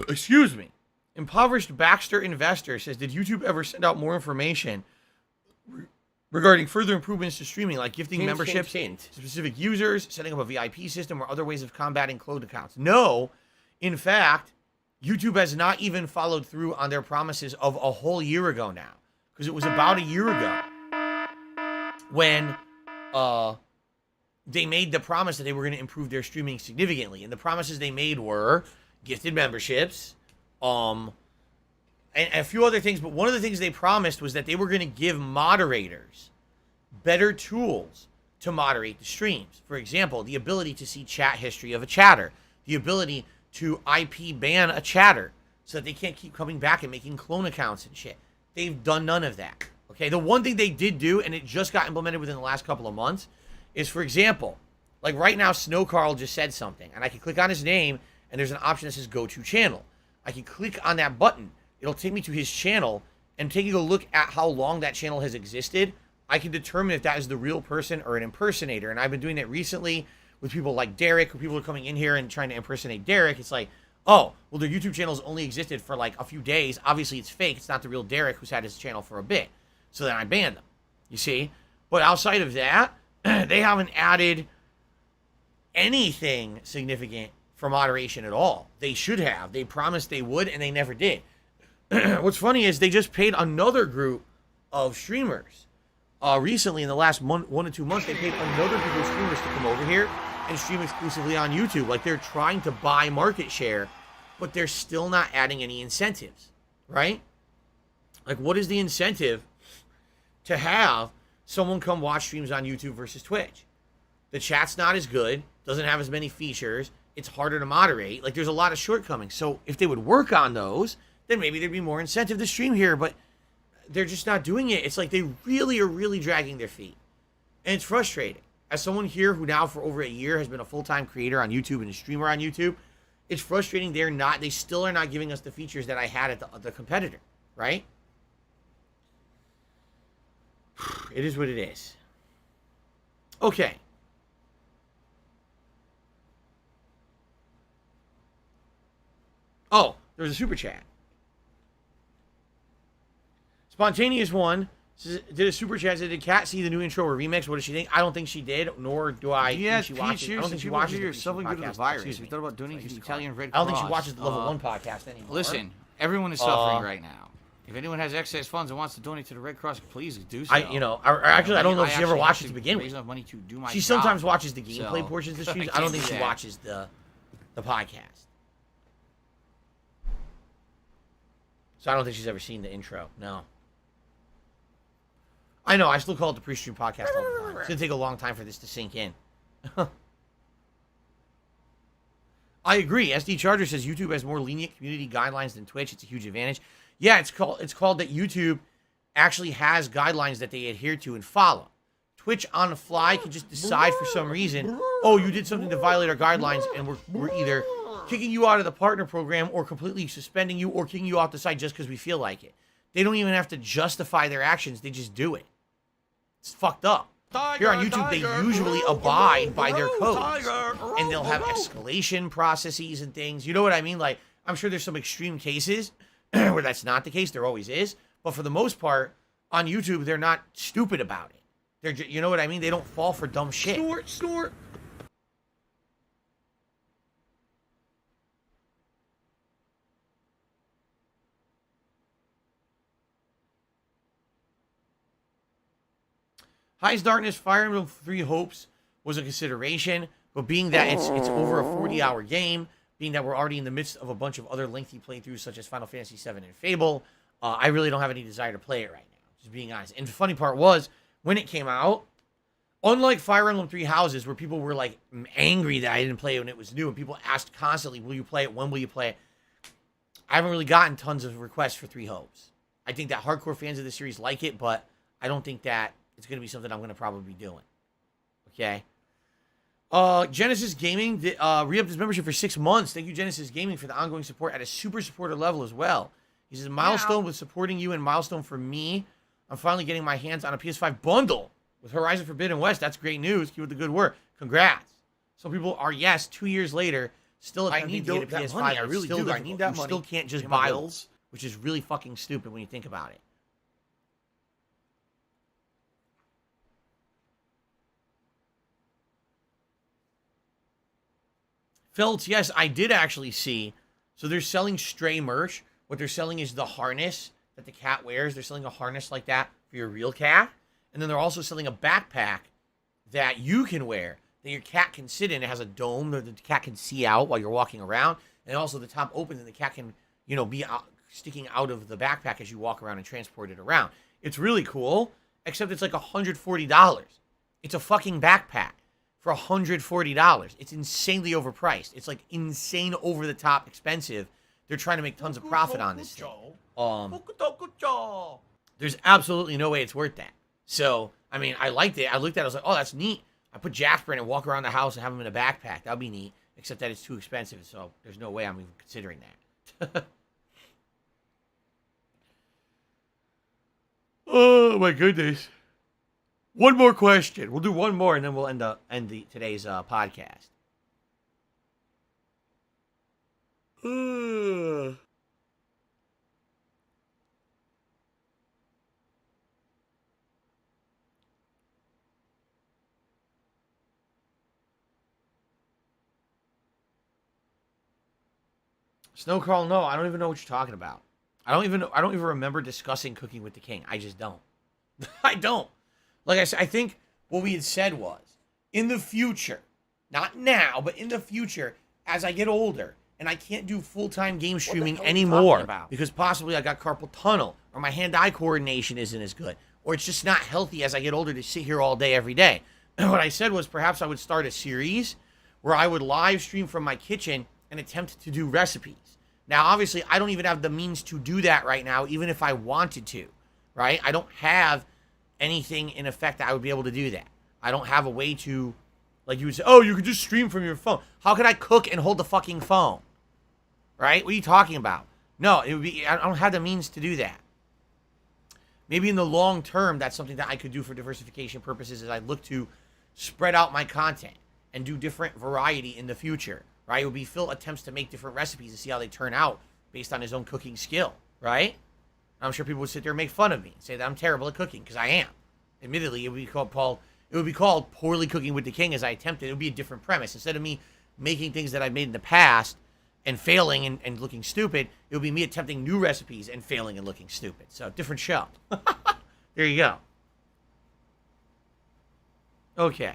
Excuse me. Impoverished Baxter Investor says, did YouTube ever send out more information regarding further improvements to streaming, like gifting memberships to specific users, setting up a VIP system, or other ways of combating cloned accounts? No. In fact, YouTube has not even followed through on their promises of a whole year ago now. Because it was about a year ago when they made the promise that they were going to improve their streaming significantly. And the promises they made were gifted memberships, and a few other things. But one of the things they promised was that they were going to give moderators better tools to moderate the streams. For example, the ability to see chat history of a chatter, the ability to IP ban a chatter so that they can't keep coming back and making clone accounts and shit. They've done none of that. Okay, the one thing they did do, and it just got implemented within the last couple of months, is, for example, like right now, Snow Carl just said something, and I can click on his name, and there's an option that says Go To Channel. I can click on that button. It'll take me to his channel, and taking a look at how long that channel has existed, I can determine if that is the real person or an impersonator. And I've been doing it recently with people like Derek, who people are coming in here and trying to impersonate Derek. It's like, oh, well, their YouTube channel's only existed for like a few days. Obviously, it's fake. It's not the real Derek who's had his channel for a bit. So then I banned them, you see? But outside of that, they haven't added anything significant for moderation at all. They should have. They promised they would, and they never did. What's funny is they just paid another group of streamers recently in the last 1 to 2 months, they paid another group of streamers to come over here and stream exclusively on YouTube. Like, they're trying to buy market share, but they're still not adding any incentives, right? Like, what is the incentive to have someone come watch streams on YouTube versus Twitch? The chat's not as good, doesn't have as many features, it's harder to moderate. Like, there's a lot of shortcomings. So if they would work on those, then maybe there'd be more incentive to stream here, but they're just not doing it. It's like they really are dragging their feet. And it's frustrating. As someone here who now for over a year has been a full-time creator on YouTube and a streamer on YouTube, it's frustrating they still are not giving us the features that I had at the competitor, right? It is what it is. Okay. Oh, there's a super chat. Spontaneous one did a super chat. Did Kat see the new intro or remix? What does she think? I don't think she did, nor do I think she watches. I don't think she watches the something good to the virus. Excuse me. You thought about donating to the Italian Red I don't Cross. think she watches the Level 1 podcast anymore. Listen, everyone is suffering right now. If anyone has excess funds and wants to donate to the Red Cross, please do so. I don't know if she ever watched it to begin with. Raise enough money to do my She job. sometimes watches the gameplay So, portions of the streams. I I don't can't think do she that. watches the podcast. So I don't think she's ever seen the intro. No. I know. I still call it the pre-stream podcast all the time. It's going to take a long time for this to sink in. I agree. SD Charger says YouTube has more lenient community guidelines than Twitch. It's a huge advantage. Yeah, it's called that YouTube actually has guidelines that they adhere to and follow. Twitch on the fly can just decide for some reason, oh, you did something to violate our guidelines, and we're either kicking you out of the partner program or completely suspending you or kicking you off the site just because we feel like it. They don't even have to justify their actions. They just do it. It's fucked up. Here on YouTube, they usually abide by their codes. And they'll have escalation processes and things. You know what I mean? Like, I'm sure there's some extreme cases where that's not the case. There always is. But for the most part, on YouTube, they're not stupid about it. They're just, you know what I mean? They don't fall for dumb shit. Snort. Highest Darkness, Fire Emblem Three Hopes was a consideration, but being that it's over a 40-hour game, being that we're already in the midst of a bunch of other lengthy playthroughs such as Final Fantasy VII and Fable, I really don't have any desire to play it right now, just being honest. And the funny part was, when it came out, unlike Fire Emblem Three Houses, where people were like angry that I didn't play it when it was new, and people asked constantly, will you play it? When will you play it? I haven't really gotten tons of requests for Three Hopes. I think that hardcore fans of the series like it, but I don't think that it's going to be something I'm going to probably be doing. Okay. Genesis Gaming re-upped his membership for 6 months. Thank you, Genesis Gaming, for the ongoing support at a super supporter level as well. He says, milestone with supporting you and milestone for me. I'm finally getting my hands on a PS5 bundle with Horizon Forbidden West. That's great news. Keep with the good work. Congrats. Some people are, yes, 2 years later, still attempting to get a PS5. Money. I It's really still do. I need that you money. still can't just Pay my buy bills. them, which is really fucking stupid when you think about it. Feltz, yes, I did actually see. So they're selling Stray merch. What they're selling is the harness that the cat wears. They're selling a harness like that for your real cat. And then they're also selling a backpack that you can wear, that your cat can sit in. It has a dome that the cat can see out while you're walking around. And also the top opens and the cat can, be sticking out of the backpack as you walk around and transport it around. It's really cool, except it's like $140. It's a fucking backpack for $140. It's insanely overpriced. It's like insane over the top expensive. They're trying to make tons of profit on this thing. There's absolutely no way it's worth that. So, I mean, I liked it. I looked at it. I was like, oh, that's neat. I put Jasper in and walk around the house and have him in a backpack. That would be neat. Except that it's too expensive. So there's no way I'm even considering that. Oh, my goodness. One more question. We'll do one more, and then we'll end today's podcast. Snowcrawl, no, I don't even know what you're talking about. I don't even remember discussing Cooking with the King. I just don't. I don't. Like I said, I think what we had said was, in the future, not now, but in the future, as I get older, and I can't do full-time game streaming hell are you talking anymore about? because possibly I got carpal tunnel, or my hand-eye coordination isn't as good, or it's just not healthy as I get older to sit here all day, every day. And what I said was perhaps I would start a series where I would live stream from my kitchen and attempt to do recipes. Now, obviously, I don't even have the means to do that right now, even if I wanted to, right? I don't have anything in effect that I would be able to do that. I don't have a way to, like you would say, oh, you could just stream from your phone. How could I cook and hold the fucking phone? Right? What are you talking about? No, it would be, I don't have the means to do that. Maybe in the long term, that's something that I could do for diversification purposes as I look to spread out my content and do different variety in the future, right? It would be Phil attempts to make different recipes and see how they turn out based on his own cooking skill, right? I'm sure people would sit there and make fun of me and say that I'm terrible at cooking, because I am. Admittedly, it would be called Poorly Cooking with the King as I attempted. It would be a different premise. Instead of me making things that I've made in the past and failing and looking stupid, it would be me attempting new recipes and failing and looking stupid. So, different show. There you go. Okay.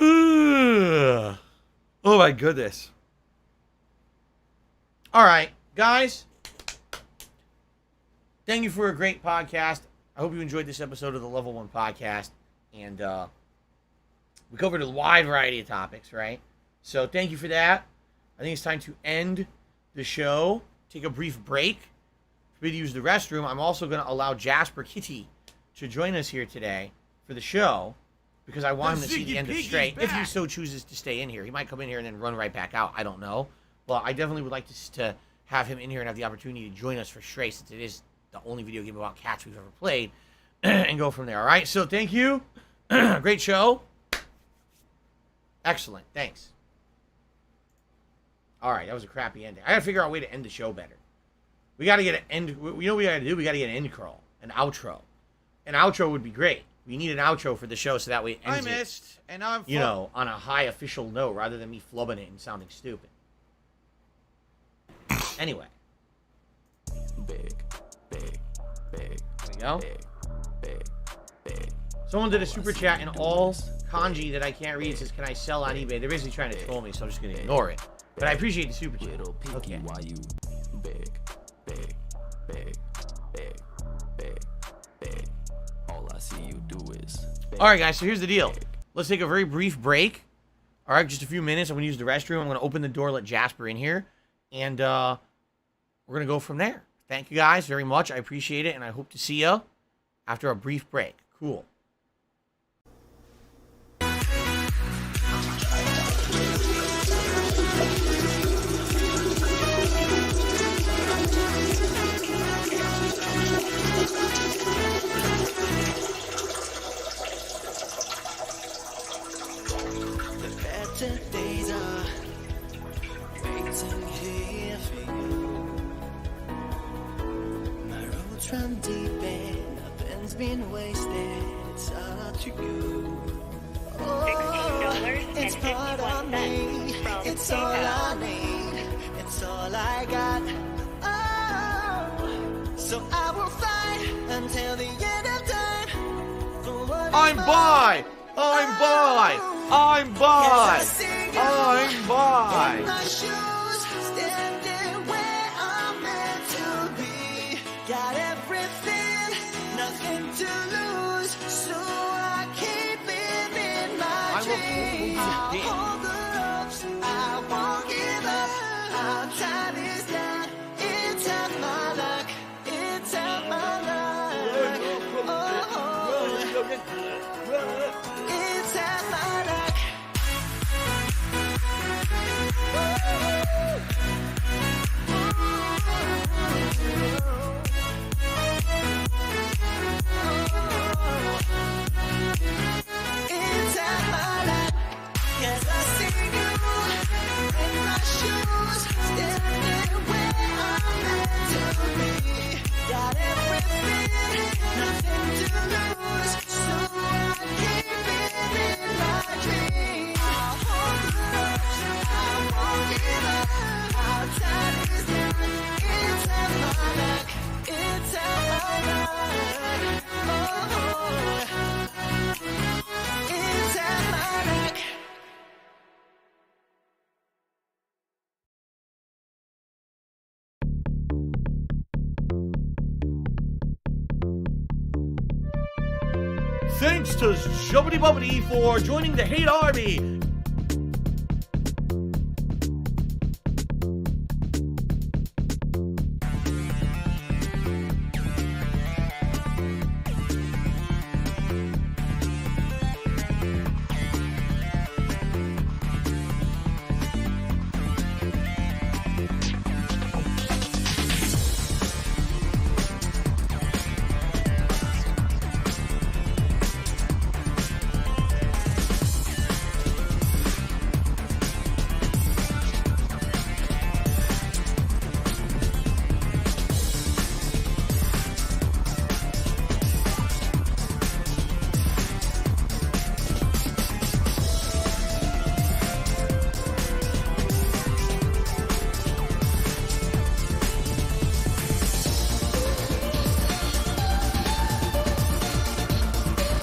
Ugh. Oh my goodness. All right, guys. Thank you for a great podcast. I hope you enjoyed this episode of the Level 1 podcast. And we covered a wide variety of topics, right? So thank you for that. I think it's time to end the show. Take a brief break. For me to use the restroom, I'm also going to allow Jasper Kitty to join us here today for the show, because I want him to see the end of Stray. If he so chooses to stay in here. He might come in here and then run right back out. I don't know. Well, I definitely would like to have him in here and have the opportunity to join us for Stray, since it is the only video game about cats we've ever played, and go from there. All right? So thank you. Great show. Excellent. Thanks. All right, that was a crappy ending. I got to figure out a way to end the show better. We got to get an end. You know what we got to do? We got to get an end crawl, an outro. An outro would be great. We need an outro for the show so that way it ends I missed, and I'm you know, on a high official note rather than me flubbing it and sounding stupid. Anyway. Big. There we go. Someone did a super chat in all kanji that I can't read. It says, can I sell on eBay? They're basically trying to troll me, so I'm just going to ignore it. But I appreciate the super chat. Okay. Why you big. All I see you do is big. All right, guys, so here's the deal. Let's take a very brief break. All right, just a few minutes. I'm going to use the restroom. I'm going to open the door, let Jasper in here, and we're going to go from there. Thank you guys very much. I appreciate it, and I hope to see you after a brief break. Cool. Better days are waiting here for you. My roads run deep and nothing's been wasted. It's all to you. Oh, it's part of me. It's all I need. It's all I got. Oh, so I will fight until the end of time. For what I'm by! I'm by! I'm by! I'm by! in my shoes, standing where I'm meant to be. Got everything, nothing to lose, so I keep living my dream. I'll hold the ropes, I won't give up. Our time is done. It's out my luck. It's out my luck. Oh, it's out my luck. It's out my luck. 'Cause I see you in my shoes, standing where I'm meant to be. Got everything, nothing to lose, so I keep living my dream. I'll hold the ropes, I won't give up. Our time is done. It's out my luck. Thanks to Shubbity Bubbity for joining the Hate Army.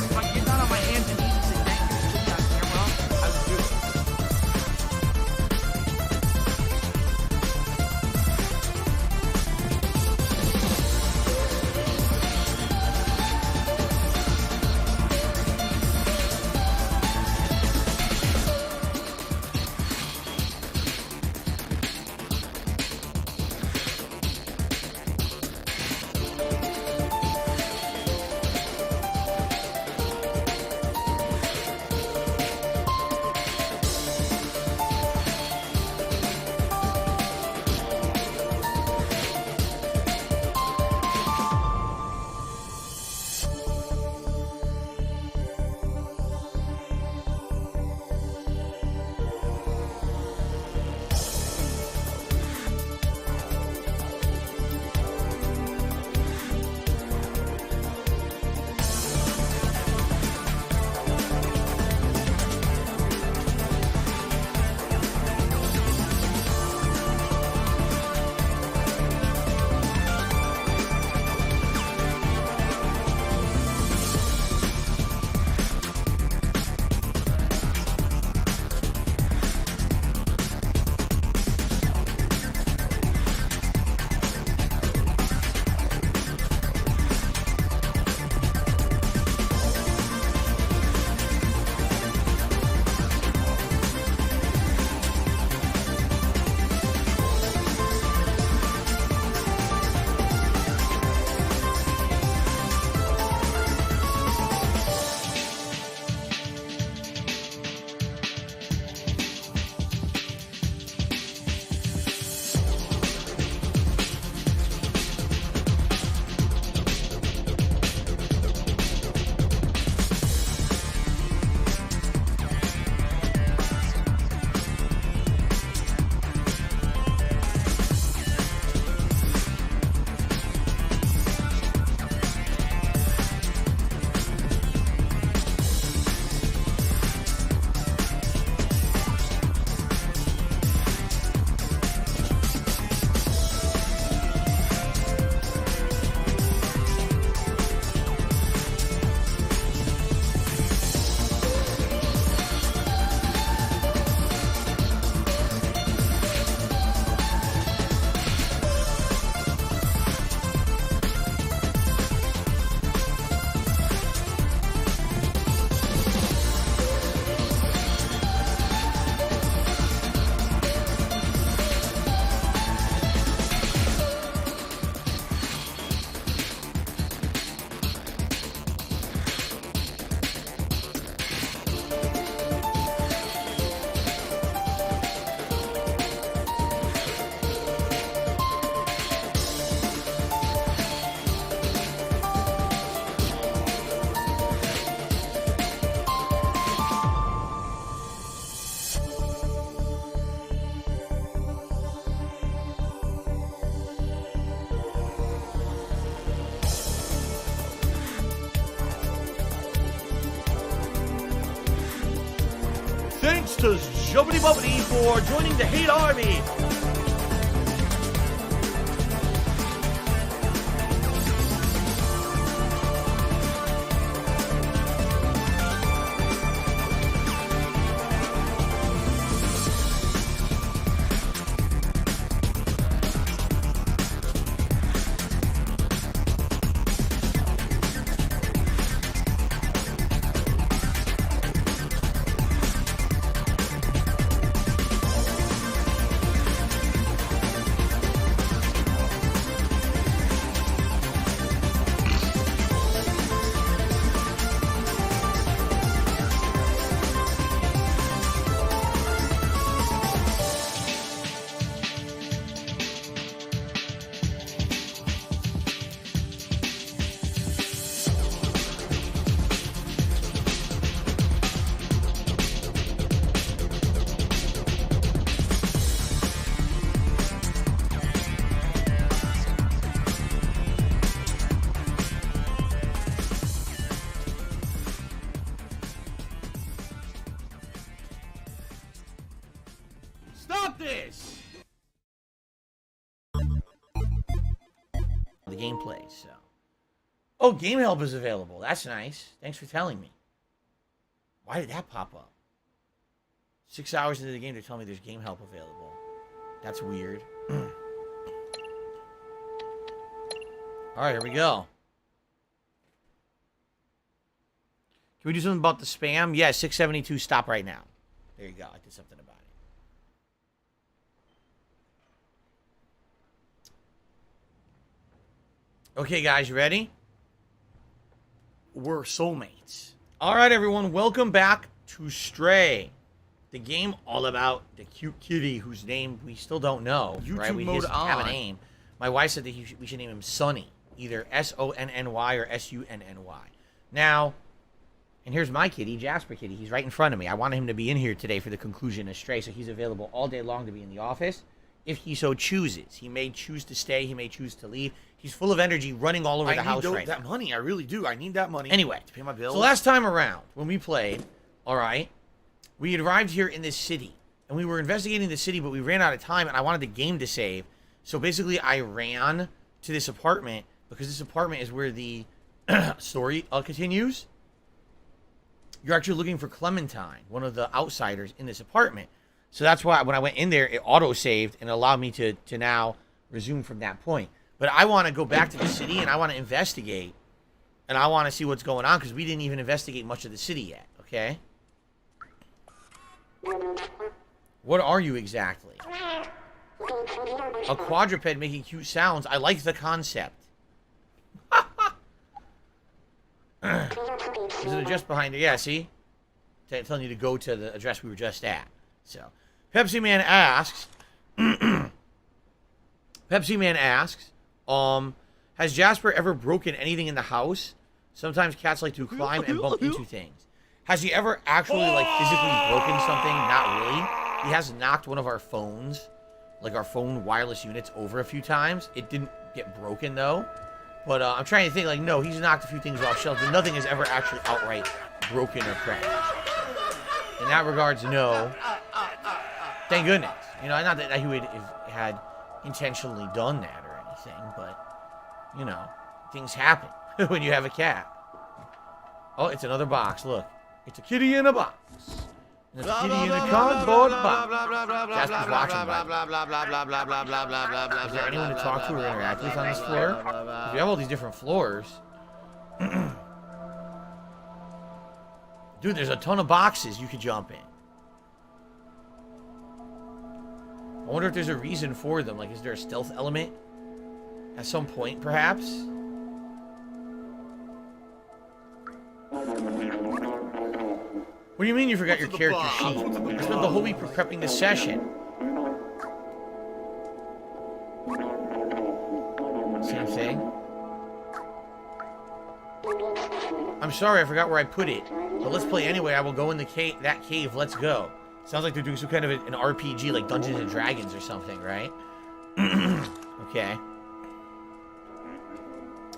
If I get down on my hands and knees and say thank you for putting me on camera, I would do it. Thanks to Shubbity Bubbity for joining the Hate Army. want this. The gameplay, so. Oh, Game Help is available. That's nice. Thanks for telling me. Why did that pop up? 6 hours into the game, they're telling me there's Game Help available. That's weird. Alright, here we go. Can we do something about the spam? Yeah, 672, stop right now. There you go. I did something about it. Okay, guys, you ready? We're soulmates. Alright, everyone, welcome back to Stray. The game all about the cute kitty whose name we still don't know. YouTube right? We mode just have a on. name. My wife said that we should name him Sonny. Either Sonny or Sunny. Now, and here's my kitty, Jasper Kitty. He's right in front of me. I wanted him to be in here today for the conclusion of Stray, so he's available all day long to be in the office if he so chooses. He may choose to stay. He may choose to leave. He's full of energy, running all over the house right that now. money. I really do. I need that money. Anyway, to pay my bills. so last time around, when we played, all right, we had arrived here in this city, and we were investigating the city, but we ran out of time, and I wanted the game to save. So basically, I ran to this apartment, because this apartment is where the story continues. You're actually looking for Clementine, one of the outsiders in this apartment. So that's why when I went in there, it auto-saved and allowed me to now resume from that point. But I want to go back to the city, and I want to investigate, and I want to see what's going on, because we didn't even investigate much of the city yet, okay? What are you exactly? A quadruped making cute sounds. I like the concept. Is it just behind it? Yeah, see? Telling you to go to the address we were just at. So, Pepsi Man asks, has Jasper ever broken anything in the house? Sometimes cats like to climb and bump into things. Has he ever actually, like, physically broken something? Not really. He has knocked one of our phones, like our phone wireless units, over a few times. It didn't get broken, though. But I'm trying to think, like, no, he's knocked a few things off shelves, but nothing has ever actually outright broken or crashed. In that regards, no. Thank goodness. You know, not that he would have had intentionally done that or anything, but, you know, things happen when you have a cat. Oh, it's another box. Look. It's a kitty in a box. And it's a kitty in a cardboard box. Jasper's watching, right? Is there anyone to talk to or interact with on this floor? If you have all these different floors. Dude, there's a ton of boxes you could jump in. I wonder if there's a reason for them. Like, is there a stealth element at some point, perhaps? What do you mean you forgot your character sheet? I spent the whole week prepping this session. Same thing. I'm sorry, I forgot where I put it. But let's play anyway. I will go in the that cave. Let's go. Sounds like they're doing some kind of an RPG, like Dungeons and Dragons or something, right? Okay.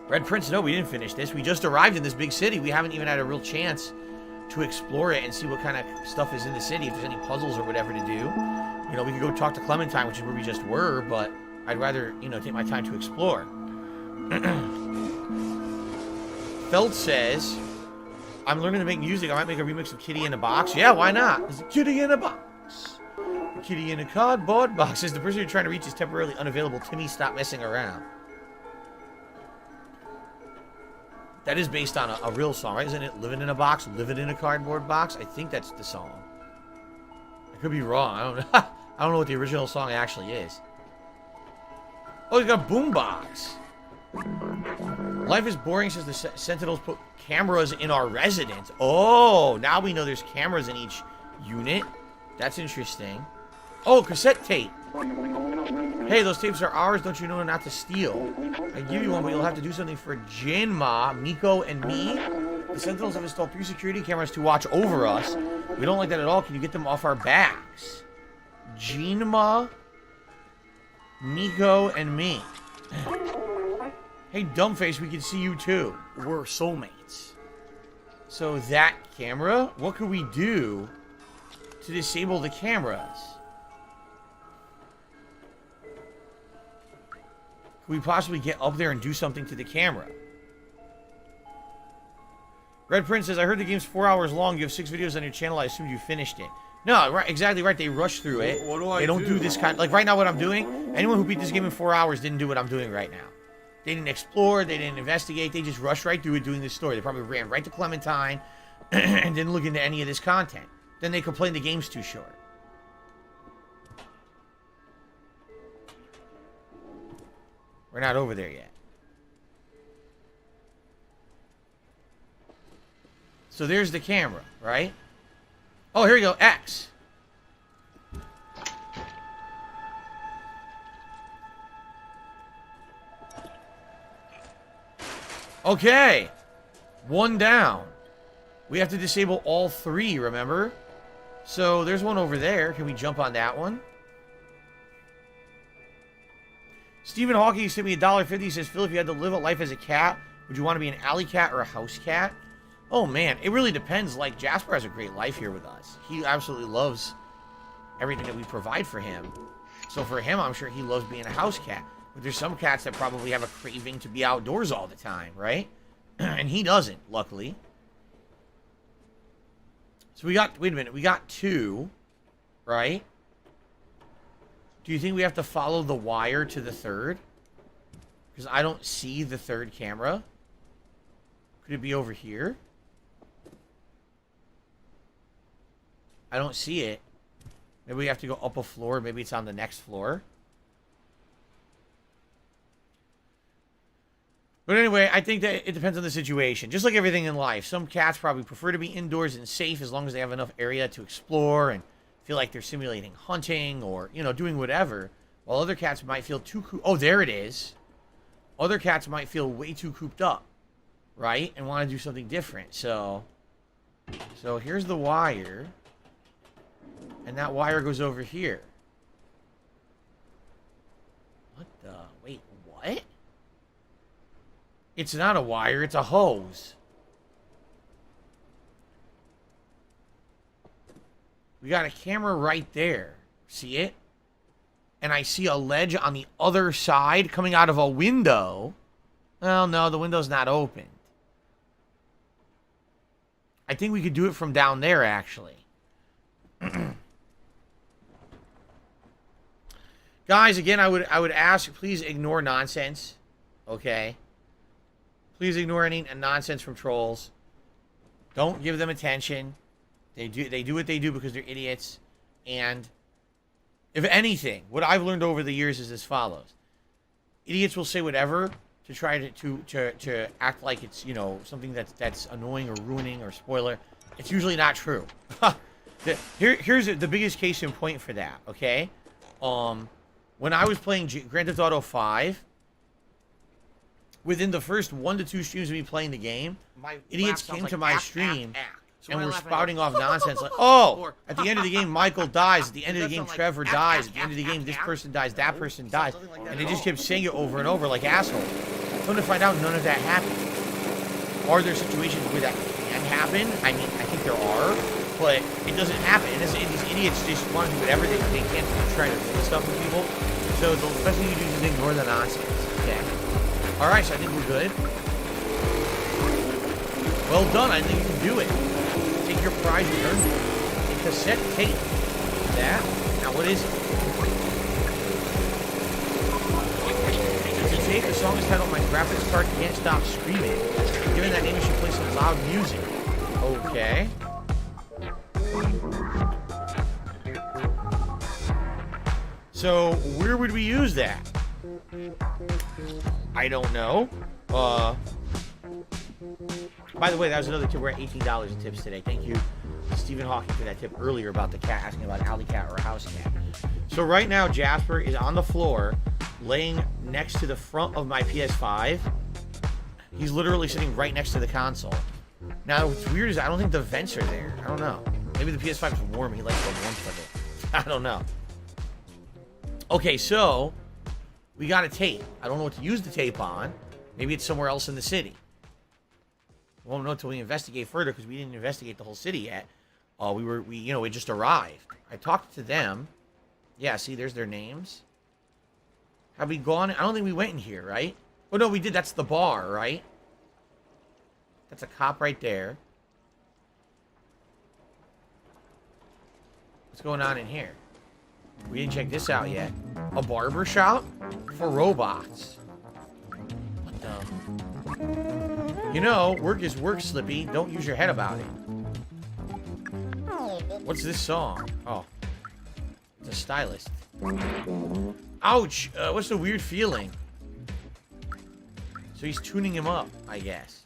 Red Prince, no, we didn't finish this. We just arrived in this big city. We haven't even had a real chance to explore it and see what kind of stuff is in the city, if there's any puzzles or whatever to do. You know, we could go talk to Clementine, which is where we just were, but I'd rather, you know, take my time to explore. Feld says, I'm learning to make music. I might make a remix of Kitty in a Box. Yeah, why not? There's a kitty in a box. A kitty in a cardboard box. Says the person you're trying to reach is temporarily unavailable. Timmy, stop messing around. That is based on a real song, right? Isn't it Living in a Box, Living in a Cardboard Box? I think that's the song. I could be wrong. I don't know. I don't know what the original song actually is. Oh, he's got Boombox. Life is boring, says the Sentinels put cameras in our residence. Oh, now we know there's cameras in each unit. That's interesting. Oh, cassette tape. Hey, those tapes are ours. Don't you know not to steal? I give you one, but you'll have to do something for Jinma, Miko, and me. The Sentinels have installed 3 security cameras to watch over us. We don't like that at all. Can you get them off our backs? Jinma, Miko, and me. Hey, Dumbface, we can see you too. We're soulmates. So that camera, what could we do to disable the cameras? Could we possibly get up there and do something to the camera? Red Prince says, I heard the game's 4 hours long. You have 6 videos on your channel. I assumed you finished it. No, right, exactly right. They rush through it. What do I They don't do? do this kind. Like right now, what I'm doing. Anyone who beat this game in 4 hours didn't do what I'm doing right now. They didn't explore. They didn't investigate. They just rushed right through it doing this story. They probably ran right to Clementine and didn't look into any of this content. Then they complain the game's too short. We're not over there yet. So there's the camera, right? Oh, here we go. X. Okay. One down. We have to disable all 3, remember? So there's one over there. Can we jump on that one? Stephen Hawking sent me $1.50. He says, Phil, if you had to live a life as a cat, would you want to be an alley cat or a house cat? Oh, man. It really depends. Like, Jasper has a great life here with us. He absolutely loves everything that we provide for him. So for him, I'm sure he loves being a house cat. But there's some cats that probably have a craving to be outdoors all the time, right? And he doesn't, luckily. So we got, wait a minute, we got 2, right? Do you think we have to follow the wire to the 3rd? Because I don't see the 3rd camera. Could it be over here? I don't see it. Maybe we have to go up a floor. Maybe it's on the next floor. But anyway, I think that it depends on the situation. Just like everything in life. Some cats probably prefer to be indoors and safe as long as they have enough area to explore and feel like they're simulating hunting or, you know, doing whatever. While other cats might feel too oh, there it is. Other cats might feel way too cooped up, right? And want to do something different. So here's the wire. And that wire goes over here. What the? Wait, what? It's not a wire, it's a hose. We got a camera right there. See it? And I see a ledge on the other side coming out of a window. Well, no, the window's not open. I think we could do it from down there, actually. Guys, again, I would ask, please ignore nonsense. Okay? Please ignore any nonsense from trolls. Don't give them attention. They do what they do because they're idiots. And if anything, what I've learned over the years is as follows. Idiots will say whatever to try to act like it's, you know, something that's annoying or ruining or spoiler. It's usually not true. Here's the biggest case in point for that, okay? When I was playing Grand Theft Auto 5, within the first 1 to 2 streams of me playing the game, idiots came to my stream and were spouting off nonsense like, oh, at the end of the game, Michael dies. At the end of the game, Trevor dies. At the end of the game, this person dies, that person dies. And they just kept saying it over and over like assholes. Come to find out, none of that happened. Are there situations where that can happen? I mean, I think there are, but it doesn't happen. And these idiots just want to do whatever they can to try to ruin stuff with people. So the best thing you do is ignore the nonsense. Okay. All right, so I think we're good. Well done. I think you can do it. Take your prize you earned it. A cassette tape. That. Now, what is it? It's a tape. The song is titled My Graphics Card Can't Stop Screaming. Given that name, you should play some loud music. Okay. So, where would we use that? I don't know. By the way, that was another tip. We're at $18 in tips today. Thank you, Stephen Hawking, for that tip earlier about the cat, asking about alley cat or a house cat. So right now, Jasper is on the floor, laying next to the front of my PS5. He's literally sitting right next to the console. Now, what's weird is I don't think the vents are there. I don't know. Maybe the PS5 is warm. He likes the warmth of it. I don't know. Okay, so we got a tape. I don't know what to use the tape on. Maybe it's somewhere else in the city. We won't know until we investigate further because we didn't investigate the whole city yet. We just arrived. I talked to them. Yeah, see, there's their names. Have we gone? I don't think we went in here, right? Oh, no, we did. That's the bar, right? That's a cop right there. What's going on in here? We didn't check this out yet. A barber shop for robots. What the? You know, work is work, Slippy. Don't use your head about it. What's this song? Oh. It's a stylist. Ouch! What's the weird feeling? So he's tuning him up, I guess.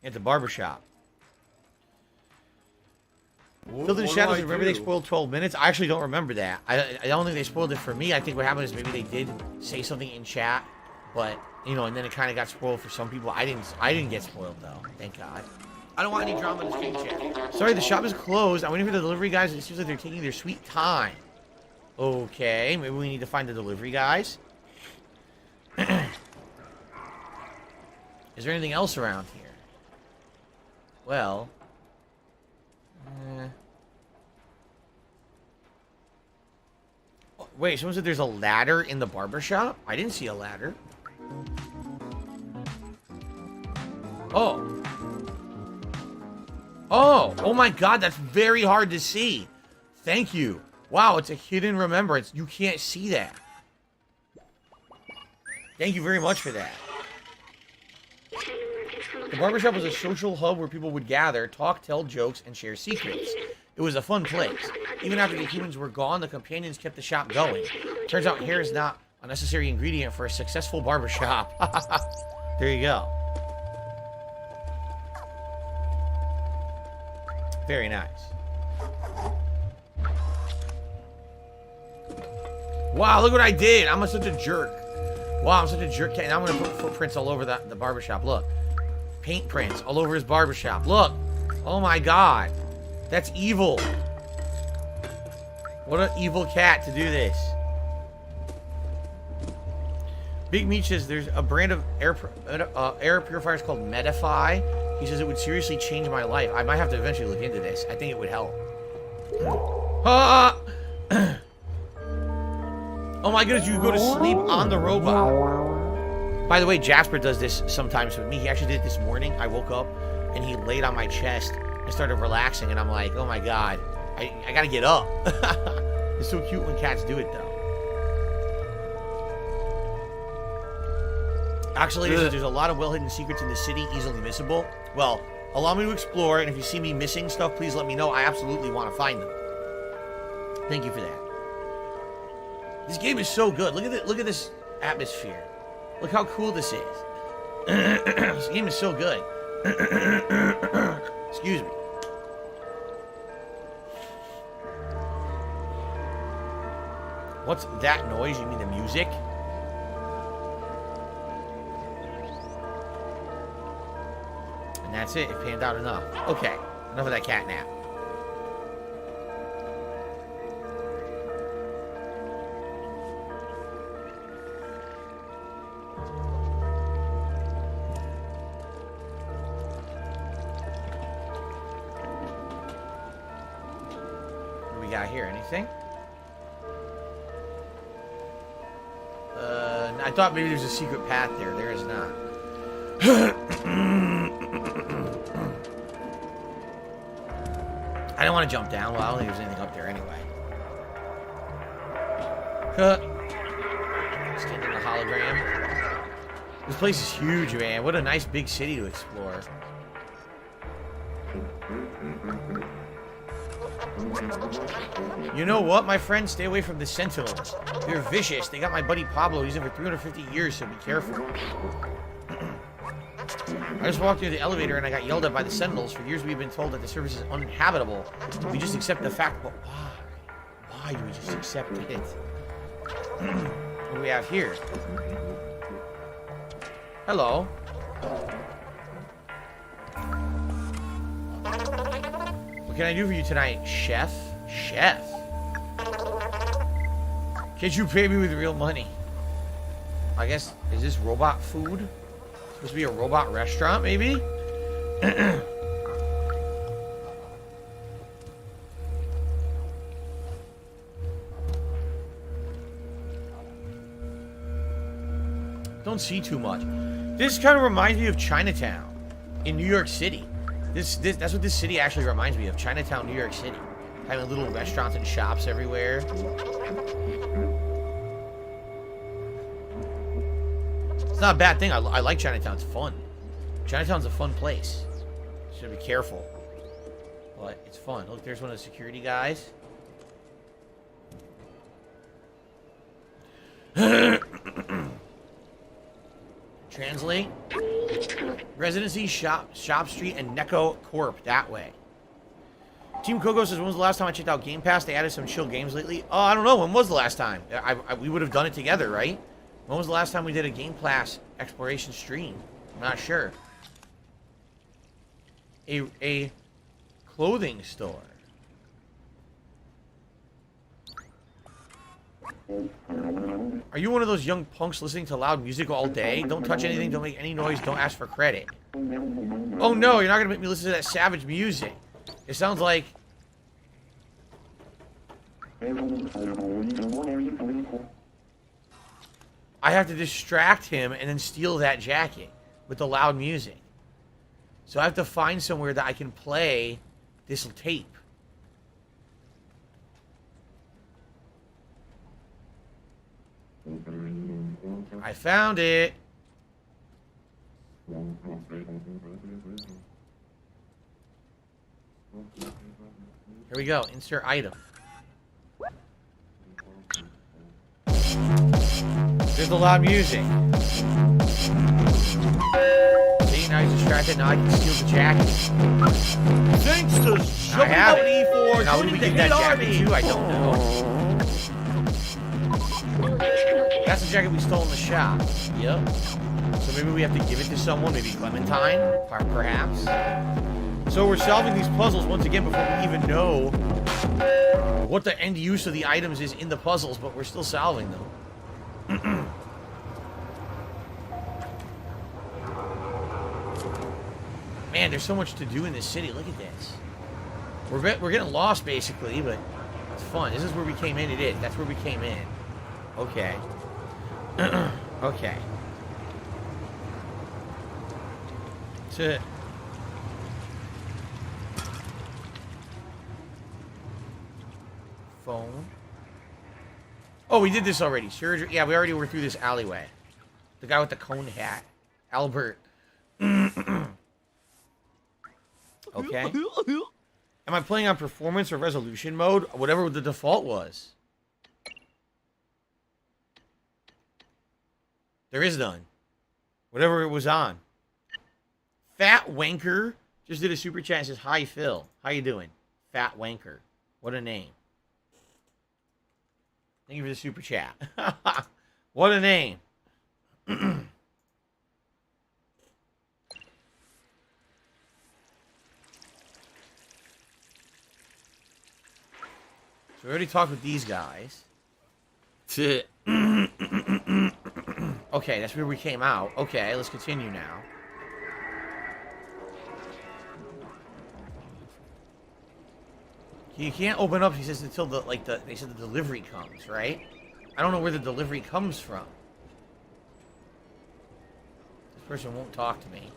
At the barbershop. Filled in Shadows, remember they spoiled 12 minutes? I actually don't remember that. I don't think they spoiled it for me. I think what happened is maybe they did say something in chat, but, you know, and then it kind of got spoiled for some people. I didn't get spoiled, though. Thank God. I don't want any drama in this game chat. Sorry, the shop is closed. I'm waiting for the delivery guys, and it seems like they're taking their sweet time. Okay, maybe we need to find the delivery guys. Is there anything else around here? Well... Wait, someone said there's a ladder in the barbershop? I didn't see a ladder. Oh. Oh my God, that's very hard to see. Thank you. Wow, it's a hidden remembrance. You can't see that. Thank you very much for that. The barbershop was a social hub where people would gather, talk, tell jokes, and share secrets. It was a fun place. Even after the humans were gone, the companions kept the shop going. Turns out hair is not a necessary ingredient for a successful barbershop. There you go. Very nice. Wow, look what I did. I'm such a jerk. Wow, I'm such a jerk. And I'm going to put footprints all over the barbershop. Look. Paint prints all over his barbershop. Look. Oh my God. That's evil. What an evil cat to do this. Big Meat says there's a brand of air purifiers called Medify. He says it would seriously change my life. I might have to eventually look into this. I think it would help. Oh my goodness, you go to sleep on the robot. By the way, Jasper does this sometimes with me. He actually did it this morning. I woke up and he laid on my chest and started relaxing, and I'm like, oh my God, I gotta get up. It's so cute when cats do it, though. Actually, there's a lot of well-hidden secrets in the city, easily missable. Well, allow me to explore, and if you see me missing stuff, please let me know. I absolutely want to find them. Thank you for that. This game is so good. Look at this atmosphere. Look how cool this is. This game is so good. Excuse me. What's that noise? You mean the music? And that's it. It panned out enough. Okay. Enough of that cat nap. What do we got here? Anything? I thought maybe there's a secret path there. There is not. I don't want to jump down. Well, I don't think there's anything up there anyway. Stand in the hologram. This place is huge, man. What a nice big city to explore. You know what, my friend? Stay away from the Sentinels. They're vicious. They got my buddy Pablo. He's in for 350 years, so be careful. I just walked through the elevator and I got yelled at by the Sentinels. For years we've been told that the surface is uninhabitable. We just accept the fact, but why? Why do we just accept it? What do we have here? Hello. What can I do for you tonight, chef? Chef? Can't you pay me with real money? I guess, is this robot food? Supposed to be a robot restaurant, maybe? Don't see too much. This kind of reminds me of Chinatown in New York City. That's what this city actually reminds me of. Chinatown, New York City. Having little restaurants and shops everywhere. It's not a bad thing. I like Chinatown. It's fun. Chinatown's a fun place. You should be careful. But it's fun. Look, there's one of the security guys. Translate. Residency, Shop Street, and Neko Corp. That way. Team Coco says, when was the last time I checked out Game Pass? They added some chill games lately. Oh, I don't know. When was the last time? We would have done it together, right? When was the last time we did a Game Pass exploration stream? I'm not sure. A clothing store. Are you one of those young punks listening to loud music all day? Don't touch anything, don't make any noise, don't ask for credit. Oh no, you're not gonna make me listen to that savage music. It sounds like... I have to distract him and then steal that jacket with the loud music. So I have to find somewhere that I can play this tape. I found it. Here we go. Insert item. There's the loud music. See, now he's distracted. Now I can steal the jacket. Thanks to I have it. somebody for Now when do we joining get the that hit jacket army. too? I don't know. That's the jacket we stole in the shop. Yep. So maybe we have to give it to someone. Maybe Clementine, perhaps. So we're solving these puzzles once again before we even know what the end use of the items is in the puzzles, but we're still solving them. Man, there's so much to do in this city. Look at this. We're getting lost, basically, but it's fun. This is where we came in. It is. That's where we came in. Okay. Okay. That's it. Phone. Oh, we did this already. Surgery. Yeah, we already were through this alleyway. The guy with the cone hat. Albert. Okay. Am I playing on performance or resolution mode? Whatever the default was. There is none. Whatever it was on. Fat Wanker just did a super chat and says, "Hi, Phil. How you doing? Fat Wanker. What a name. Thank you for the super chat." What a name. So we already talked with these guys. Okay, that's where we came out. Okay, let's continue now. You can't open up, he says, until they said the delivery comes, right? I don't know where the delivery comes from. This person won't talk to me.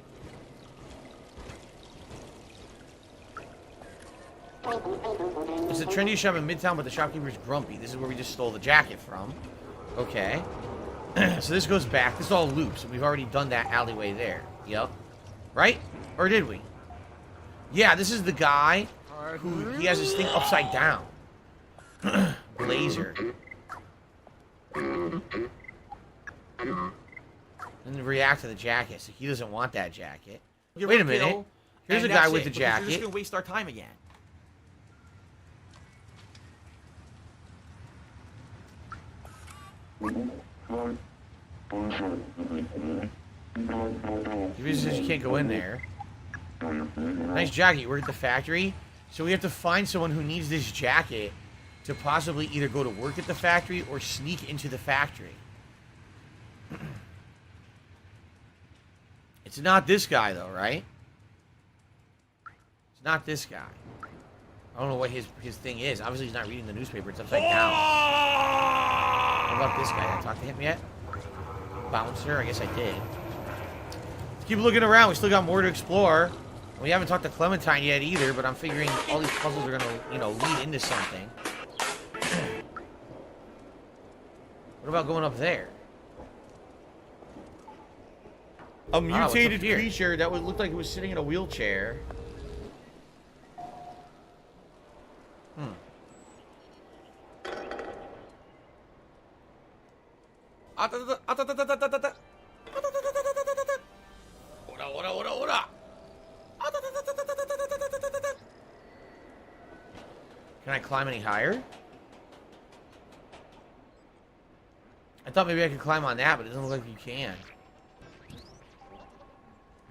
It's a trendy shop in Midtown, but the shopkeeper's grumpy. This is where we just stole the jacket from. Okay. So this goes back. This all loops. We've already done that alleyway there. Yep. Right? Or did we? Yeah, this is the guy who, he has this thing upside down. Blazer. And react to the jacket. So he doesn't want that jacket. Wait a minute. Here's a guy with the jacket. We're just gonna waste our time again. He says you can't go in there. Nice jacket. You work at the factory. So we have to find someone who needs this jacket to possibly either go to work at the factory or sneak into the factory. It's not this guy, though, right? It's not this guy. I don't know what his thing is. Obviously, he's not reading the newspaper. It's upside down. What about this guy? Did I talk to him yet? bouncer. I guess I did. Let's keep looking around. We still got more to explore. We haven't talked to Clementine yet either, but I'm figuring all these puzzles are gonna, you know, lead into something. What about going up there? A mutated creature that would look like it was sitting in a wheelchair. Can I climb any higher? I thought maybe I could climb on that, but it doesn't look like you can.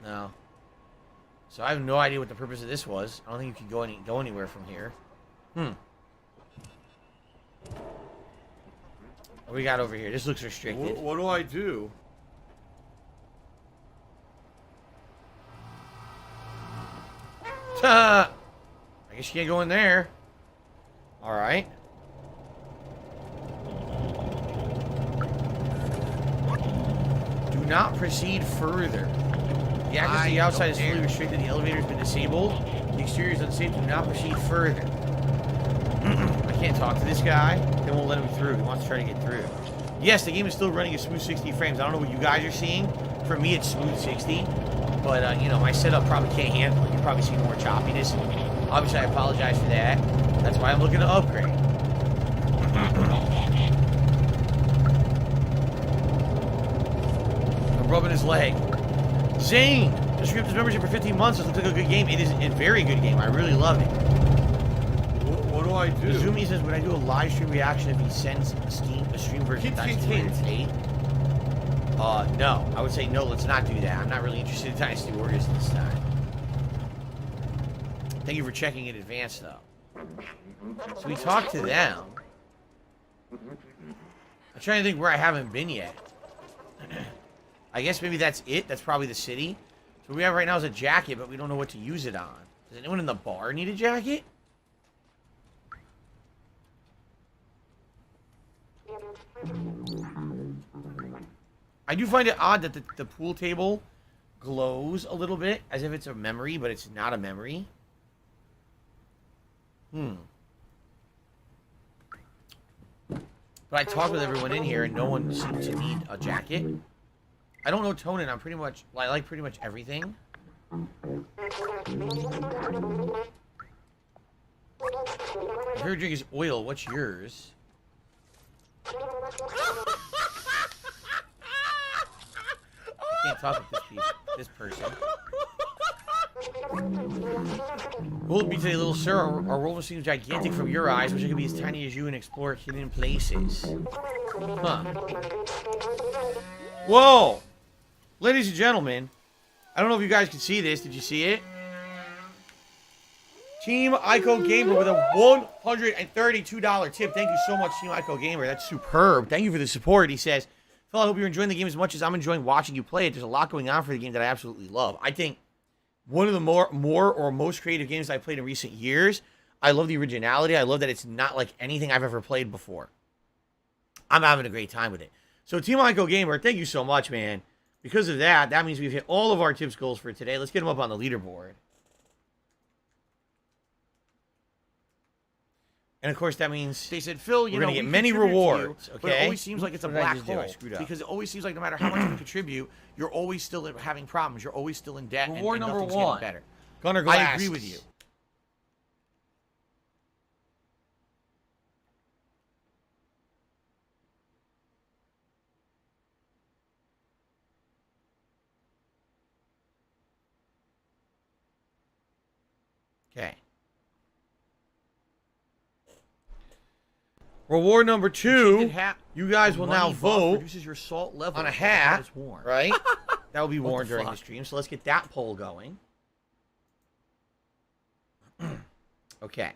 No. So I have no idea what the purpose of this was. I don't think you can go anywhere from here. What do we got over here? This looks restricted. What do I do? I guess you can't go in there. Alright. Do not proceed further. The access to the outside is fully restricted. The elevator's been disabled. The exterior is unsafe. Do not proceed further. I can't talk to this guy. They won't let him through. He wants to try to get through. Yes, the game is still running at smooth 60 frames. I don't know what you guys are seeing. For me, it's smooth 60. But, you know, my setup probably can't handle it. You probably see more choppiness. Obviously, I apologize for that. That's why I'm looking to upgrade. I'm rubbing his leg. Zane! Just re-upped his membership for 15 months. This looks like a good game. It is a very good game. I really love it. What do I do? Zumi says, would I do a live stream reaction if he sends a stream version of Dynasty Warriors 8? No. I would say no, let's not do that. I'm not really interested in Dynasty Warriors this time. Thank you for checking in advance, though. So we talked to them. I'm trying to think where I haven't been yet. I guess maybe that's it. That's probably the city. So what we have right now is a jacket, but we don't know what to use it on. Does anyone in the bar need a jacket? I do find it odd that the pool table glows a little bit, as if it's a memory, but it's not a memory. But I talked with everyone in here, and no one seemed to need a jacket. I don't know Tonin. I like pretty much everything. My favorite drink is oil. What's yours? I can't talk with this person. Will it be today, little sir? Our world seems gigantic from your eyes. Wish I could be as tiny as you and explore hidden places. Huh. Whoa! Ladies and gentlemen, I don't know if you guys can see this. Did you see it? Team Ico Gamer with a $132 tip. Thank you so much, Team Ico Gamer. That's superb. Thank you for the support. He says, Phil, I hope you're enjoying the game as much as I'm enjoying watching you play it. There's a lot going on for the game that I absolutely love. I think one of the more or most creative games I've played in recent years. I love the originality. I love that it's not like anything I've ever played before. I'm having a great time with it. So, Team Ico Gamer, thank you so much, man. Because of that, that means we've hit all of our tips goals for today. Let's get them up on the leaderboard. And of course, that means they said, Phil, we're going to get many rewards. Okay, but it always seems like it's a black hole. Because it always seems like no matter how much you contribute, you're always still having problems. You're always still in debt. Reward and number nothing's one. getting better. Gunnar Glass. I agree with you. Okay. Reward number 2, you guys will now vote reduces your salt level on a hat, right? That will be worn during the stream. So let's get that poll going. Okay.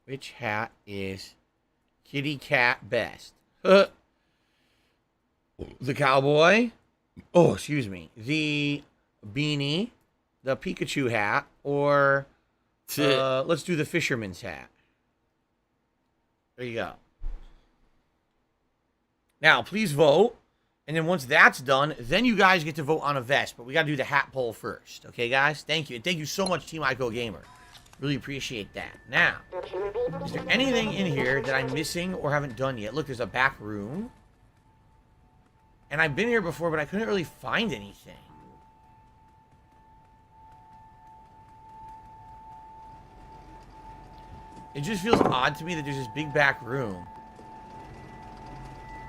Which hat is kitty cat best? The cowboy. Oh, excuse me. The beanie, the Pikachu hat, or let's do the fisherman's hat. There you go. Now, please vote. And then once that's done, then you guys get to vote on a vest. But we got to do the hat poll first. Okay, guys? Thank you. And thank you so much, Team Ico Gamer. Really appreciate that. Now, is there anything in here that I'm missing or haven't done yet? Look, there's a back room. And I've been here before, but I couldn't really find anything. It just feels odd to me that there's this big back room,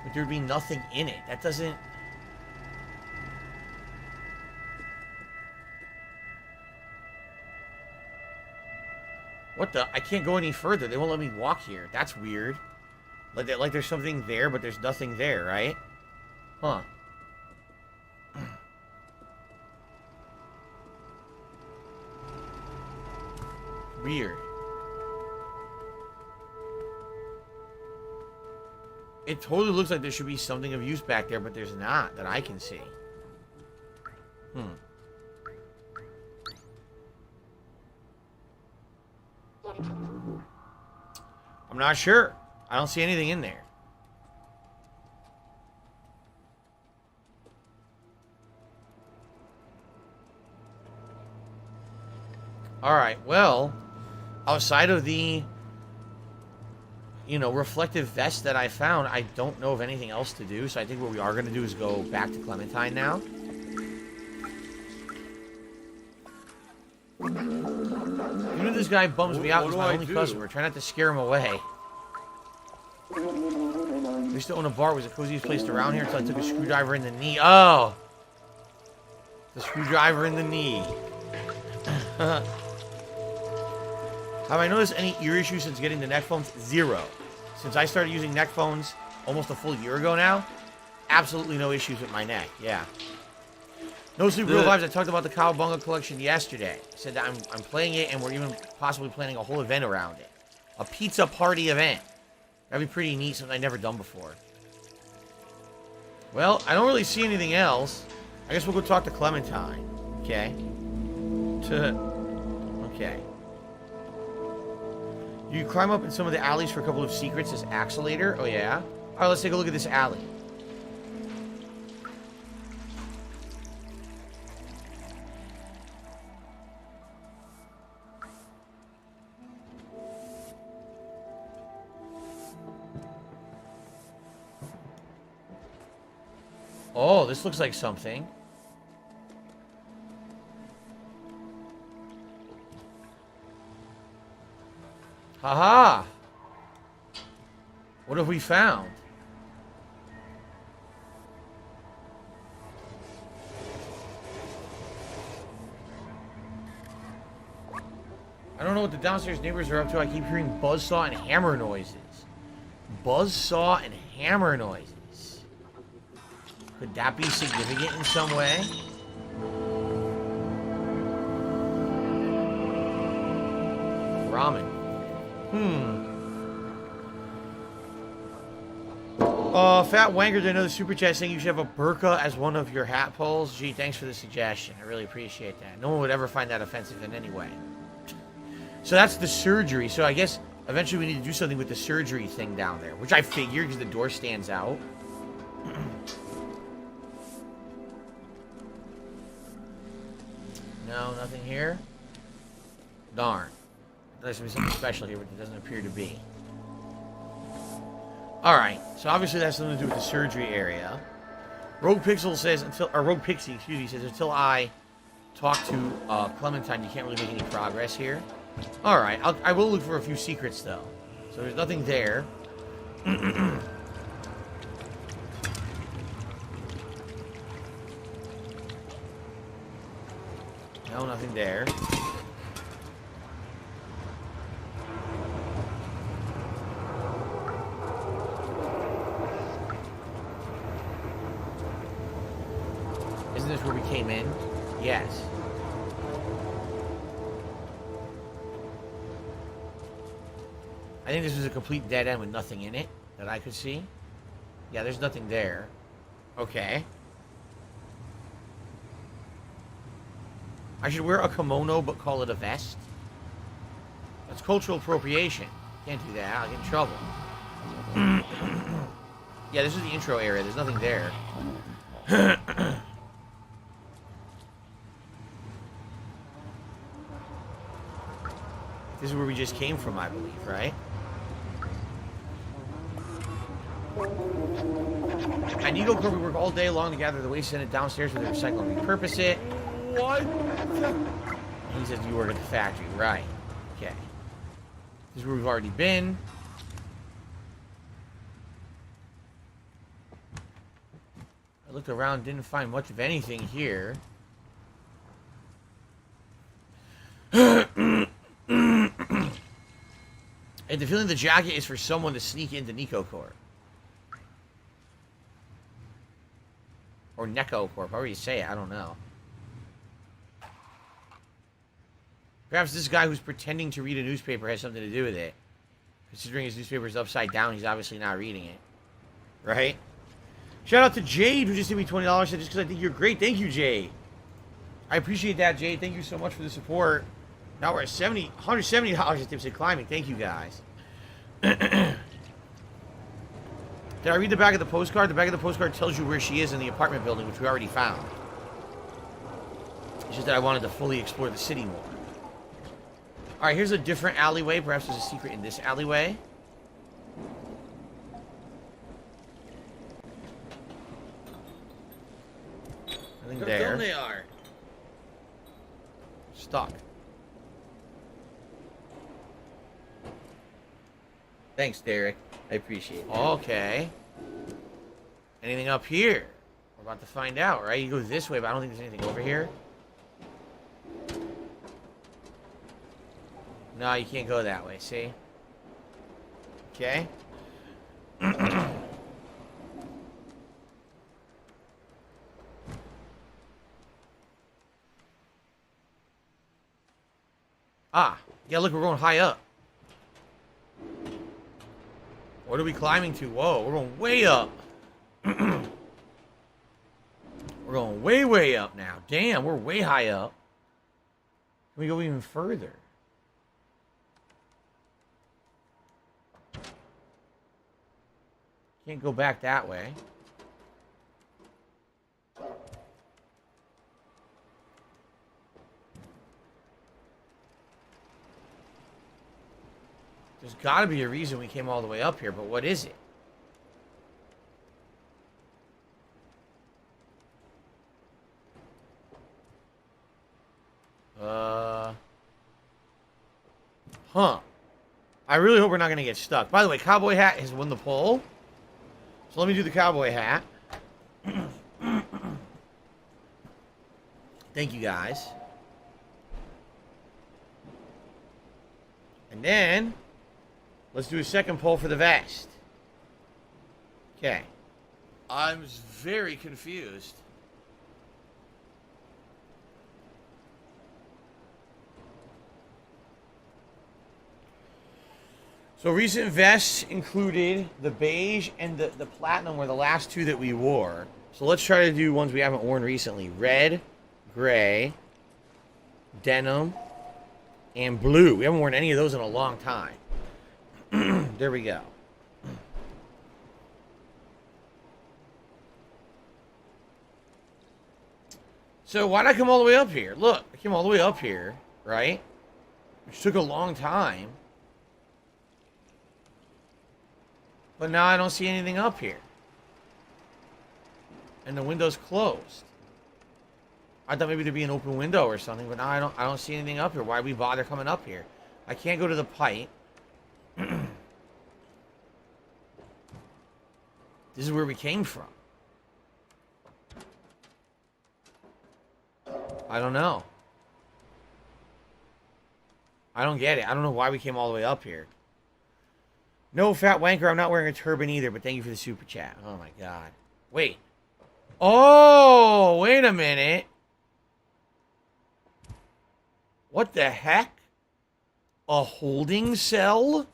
but there'd be nothing in it. That doesn't... What the? I can't go any further. They won't let me walk here. That's weird. Like there's something there, but there's nothing there, right? Huh. Weird. It totally looks like there should be something of use back there, but there's not that I can see. I'm not sure. I don't see anything in there. Alright, well, outside of the, you know, reflective vest that I found, I don't know of anything else to do, so I think what we are going to do is go back to Clementine now. Even if this guy bums me out, he's my only customer. Try not to scare him away. I used to own a bar. It was the coziest place around here until I took a screwdriver in the knee. Oh! The screwdriver in the knee. Have I noticed any ear issues since getting the neck phones? Zero. Since I started using neck phones almost a full year ago now, absolutely no issues with my neck. Yeah. No Sleep Real Vibes. I talked about the Cowabunga collection yesterday. I said that I'm playing it, and we're even possibly planning a whole event around it. A pizza party event. That'd be pretty neat, something I've never done before. Well, I don't really see anything else. I guess we'll go talk to Clementine. Okay. Okay. You climb up in some of the alleys for a couple of secrets. This Axelator. Oh, yeah? Alright, let's take a look at this alley. Oh, this looks like something. Haha! What have we found? I don't know what the downstairs neighbors are up to. I keep hearing buzzsaw and hammer noises. Buzzsaw and hammer noises. Could that be significant in some way? Ramen. Fat Wanker did another super chat saying you should have a burqa as one of your hat poles. Gee, thanks for the suggestion. I really appreciate that. No one would ever find that offensive in any way. So that's the surgery. So I guess eventually we need to do something with the surgery thing down there, which I figured because the door stands out. No, nothing here. Darn. There's going to be something special here, but it doesn't appear to be. Alright, so obviously that's something to do with the surgery area. Rogue Pixel says, Rogue Pixie, excuse me, says, until I talk to Clementine, you can't really make any progress here. Alright, I will look for a few secrets, though. So there's nothing there. No, nothing there. Isn't this where we came in? Yes. I think this was a complete dead end with nothing in it that I could see. Yeah, there's nothing there. Okay. I should wear a kimono but call it a vest. That's cultural appropriation. Can't do that. I'll get in trouble. Yeah, this is the intro area. There's nothing there. This is where we just came from, I believe, right? At Eagle Corp, we work all day long to gather the waste, send it downstairs for the recycle and repurpose it. What? He says you work at the factory, right? Okay. This is where we've already been. I looked around, didn't find much of anything here. And the feeling the jacket is for someone to sneak into Nico Corp. Or Neko Corp, however you say it, I don't know. Perhaps this guy who's pretending to read a newspaper has something to do with it. Considering his newspaper is upside down, he's obviously not reading it. Right? Shout out to Jade, who just gave me $20 just because I think you're great. Thank you, Jade. I appreciate that, Jade. Thank you so much for the support. Now we're at $170 at Tips at Climbing. Thank you, guys. Did I read the back of the postcard? The back of the postcard tells you where she is in the apartment building, which we already found. It's just that I wanted to fully explore the city more. Alright, here's a different alleyway. Perhaps there's a secret in this alleyway. Nothing there. They are. Stuck. Thanks, Derek. I appreciate it. Okay. Anything up here? We're about to find out, right? You go this way, but I don't think there's anything over here. No, you can't go that way, see? Okay. Ah, yeah, look, we're going high up. What are we climbing to? Whoa, we're going way up. We're going way, way up now. Damn, we're way high up. Can we go even further? Can't go back that way. There's got to be a reason we came all the way up here, but what is it? Huh. I really hope we're not going to get stuck. By the way, Cowboy Hat has won the poll. So let me do the Cowboy Hat. Thank you, guys. And then, let's do a second poll for the vest. Okay. I'm very confused. So recent vests included the beige and the platinum were the last two that we wore. So let's try to do ones we haven't worn recently. Red, gray, denim, and blue. We haven't worn any of those in a long time. There we go. So why'd I come all the way up here? Look, I came all the way up here, right? Which took a long time. But now I don't see anything up here. And the window's closed. I thought maybe there'd be an open window or something, but now I don't see anything up here. Why we bother coming up here? I can't go to the pipe. This is where we came from. I don't know. I don't get it. I don't know why we came all the way up here. No, fat wanker, I'm not wearing a turban either, but thank you for the super chat. Oh my god. Wait. Oh, wait a minute. What the heck? A holding cell?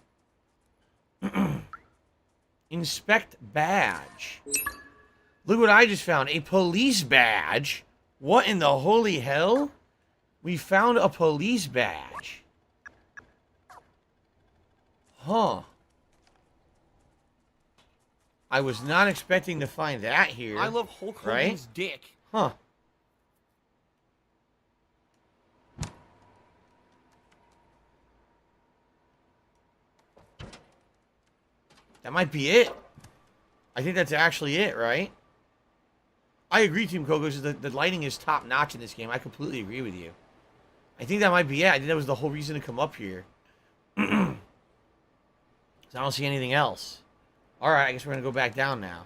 Inspect badge. Look what I just found. A police badge. What in the holy hell? We found a police badge. Huh. I was not expecting to find that here. I love Hulk right? Hogan's dick. Huh. That might be it. I think that's actually it, right? I agree, Team Kogos. The lighting is top notch in this game. I completely agree with you. I think that might be it. I think that was the whole reason to come up here. So I don't see anything else. Alright, I guess we're going to go back down now.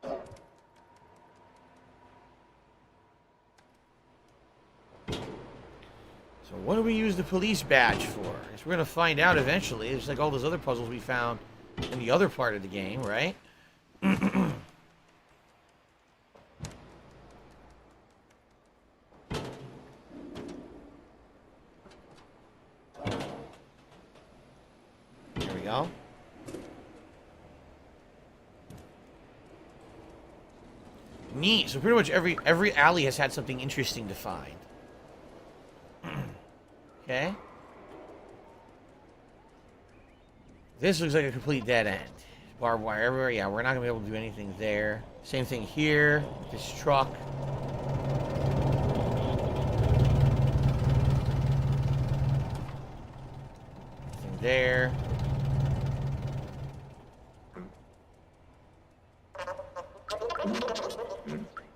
So what do we use the police badge for? I guess we're going to find out eventually. It's like all those other puzzles we found in the other part of the game, right? There we go. Neat. So pretty much every alley has had something interesting to find. Okay. This looks like a complete dead end. Barbed wire everywhere. Yeah, we're not going to be able to do anything there. Same thing here. With this truck. Nothing there.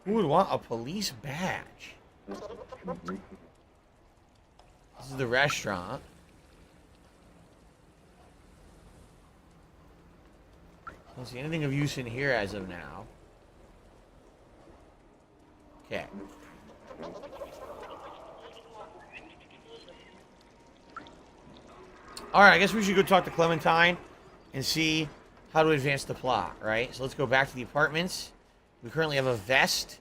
Who would want a police badge? This is the restaurant. I don't see anything of use in here as of now. Okay. Alright, I guess we should go talk to Clementine and see how to advance the plot, right? So let's go back to the apartments. We currently have a vest,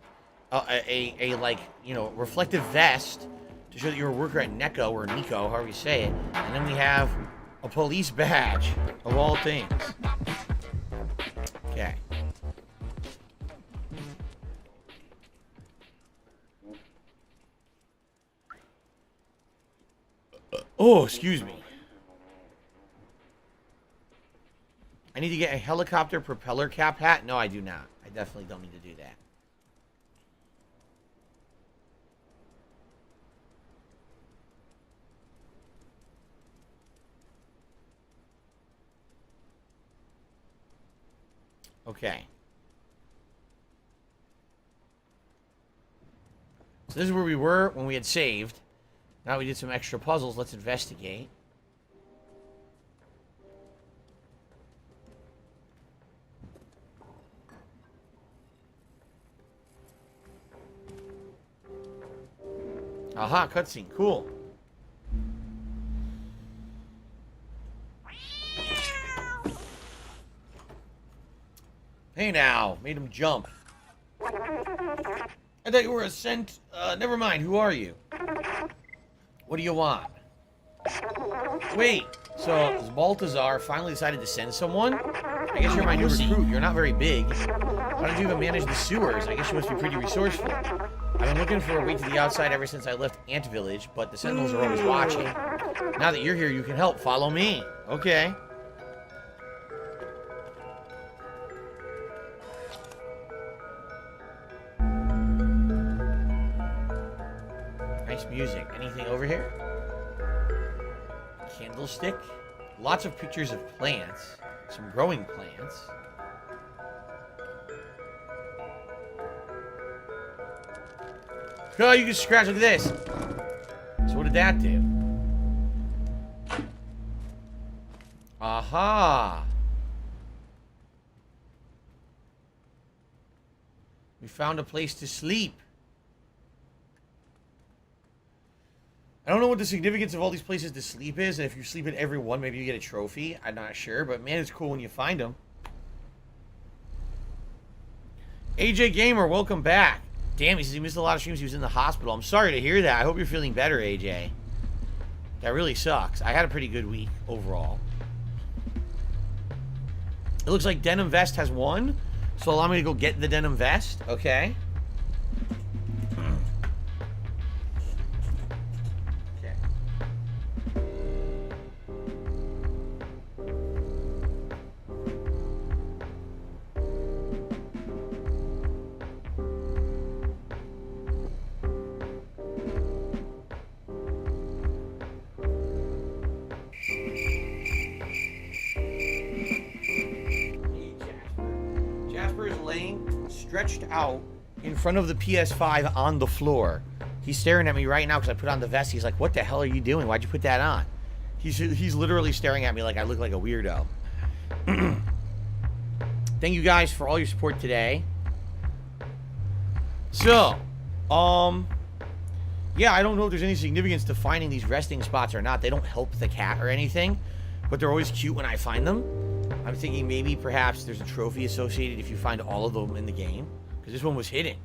a like, you know, reflective vest to show that you're a worker at Neko, or Nico, however you say it. And then we have a police badge, of all things. Okay. Oh, excuse me. I need to get a helicopter propeller cap hat? No, I do not. I definitely don't need to do that. Okay. So this is where we were when we had saved. Now we did some extra puzzles. Let's investigate. Aha, cutscene. Cool. Hey now, made him jump. I thought you were a scent. Never mind. Who are you? What do you want? Wait. So Baltazar finally decided to send someone? I guess you're my new recruit. You're not very big. How did you even manage the sewers? I guess you must be pretty resourceful. I've been looking for a way to the outside ever since I left Ant Village, but the Sentinels are always watching. Now that you're here, you can help. Follow me. Okay. Nice music. Anything over here? Candlestick. Lots of pictures of plants. Some growing plants. Oh, you can scratch. Look at this. So what did that do? Aha. We found a place to sleep. I don't know what the significance of all these places to sleep is, and if you sleep at every one, maybe you get a trophy. I'm not sure, but man, it's cool when you find them. AJ Gamer, welcome back. Damn, he says he missed a lot of streams. He was in the hospital. I'm sorry to hear that. I hope you're feeling better, AJ. That really sucks. I had a pretty good week overall. It looks like Denim Vest has won, so allow me to go get the Denim Vest. Okay. stretched out in front of the PS5 on the floor. He's staring at me right now because I put on the vest. He's like, what the hell are you doing? Why'd you put that on? He's literally staring at me like I look like a weirdo. Thank you guys for all your support today. So, yeah, I don't know if there's any significance to finding these resting spots or not. They don't help the cat or anything, but they're always cute when I find them. I'm thinking maybe perhaps there's a trophy associated if you find all of them in the game, because this one was hidden.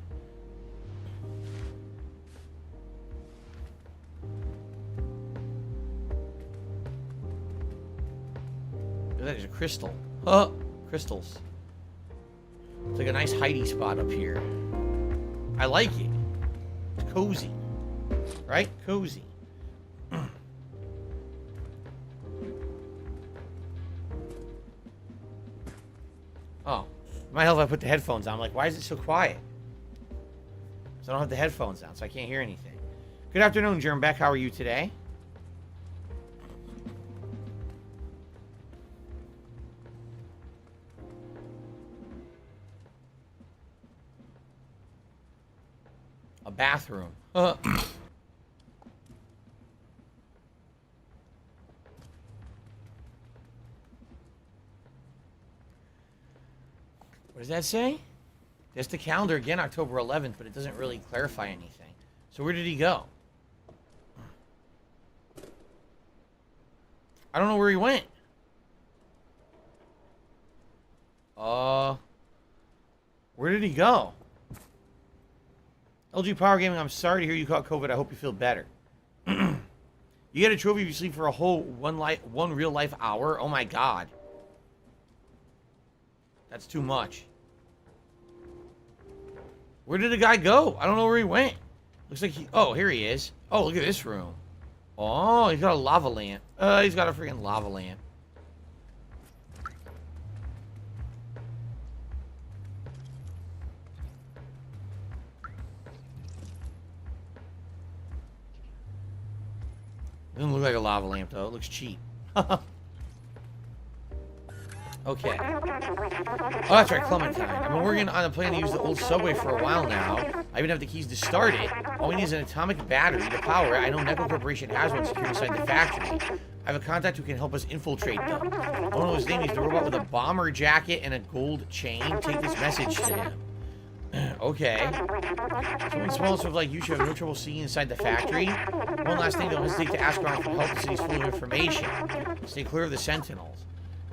That is a crystal. Huh? Crystals. It's like a nice hidey spot up here. I like it. It's cozy. Right? Cozy. Oh. It might help if I put the headphones on. I'm like, why is it so quiet? Because I don't have the headphones on, so I can't hear anything. Good afternoon, Germbeck. How are you today? A bathroom. What does that say? There's the calendar again, October 11th, but it doesn't really clarify anything. So where did he go? I don't know where he went. Where did he go? LG Power Gaming, I'm sorry to hear you caught COVID. I hope you feel better. You get a trophy if you sleep for a whole one real life hour? Oh my god. That's too much. Where did the guy go? I don't know where he went. Looks like he... Oh, here he is. Oh, look at this room. Oh, he's got a lava lamp. He's got a freaking lava lamp. Doesn't look like a lava lamp, though. It looks cheap. Okay. Oh, that's right, Clementine. I've been working on a plan to use the old subway for a while now. I even have the keys to start it. All we need is an atomic battery to power it. I know Neko Corporation has one secured inside the factory. I have a contact who can help us infiltrate them. I don't know his name. He's the robot with a bomber jacket and a gold chain. Take this message to him. Okay. Someone small enough like you should have no trouble seeing inside the factory. One last thing, don't hesitate to ask around for help. The city's full of information. Stay clear of the sentinels.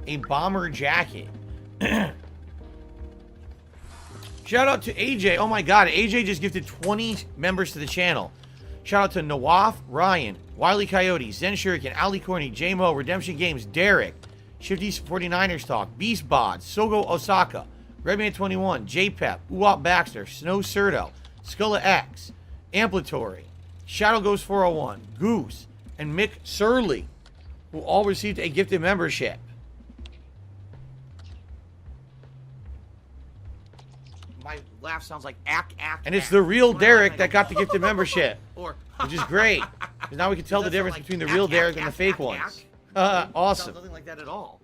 A bomber jacket. Shout out to AJ. Oh my god, AJ just gifted 20 members to the channel. Shout out to Nawaf, Ryan, Wiley Coyote, Zen Shuriken, Ali Corny, J-Mo, Redemption Games, Derek, Shifty 49ers Talk, Beast Bod, Sogo Osaka, Redman21, JPEP, Uwap Baxter, Snow Surdo, Skulla X, Amplitory, Shadow Ghost 401, Goose, and Mick Surly, who all received a gifted membership. My laugh sounds like ack. And it's the real Derek that got the gifted membership, which is great. Because now we can tell the difference between the real Derek and the fake ones. Awesome. Nothing like that at all.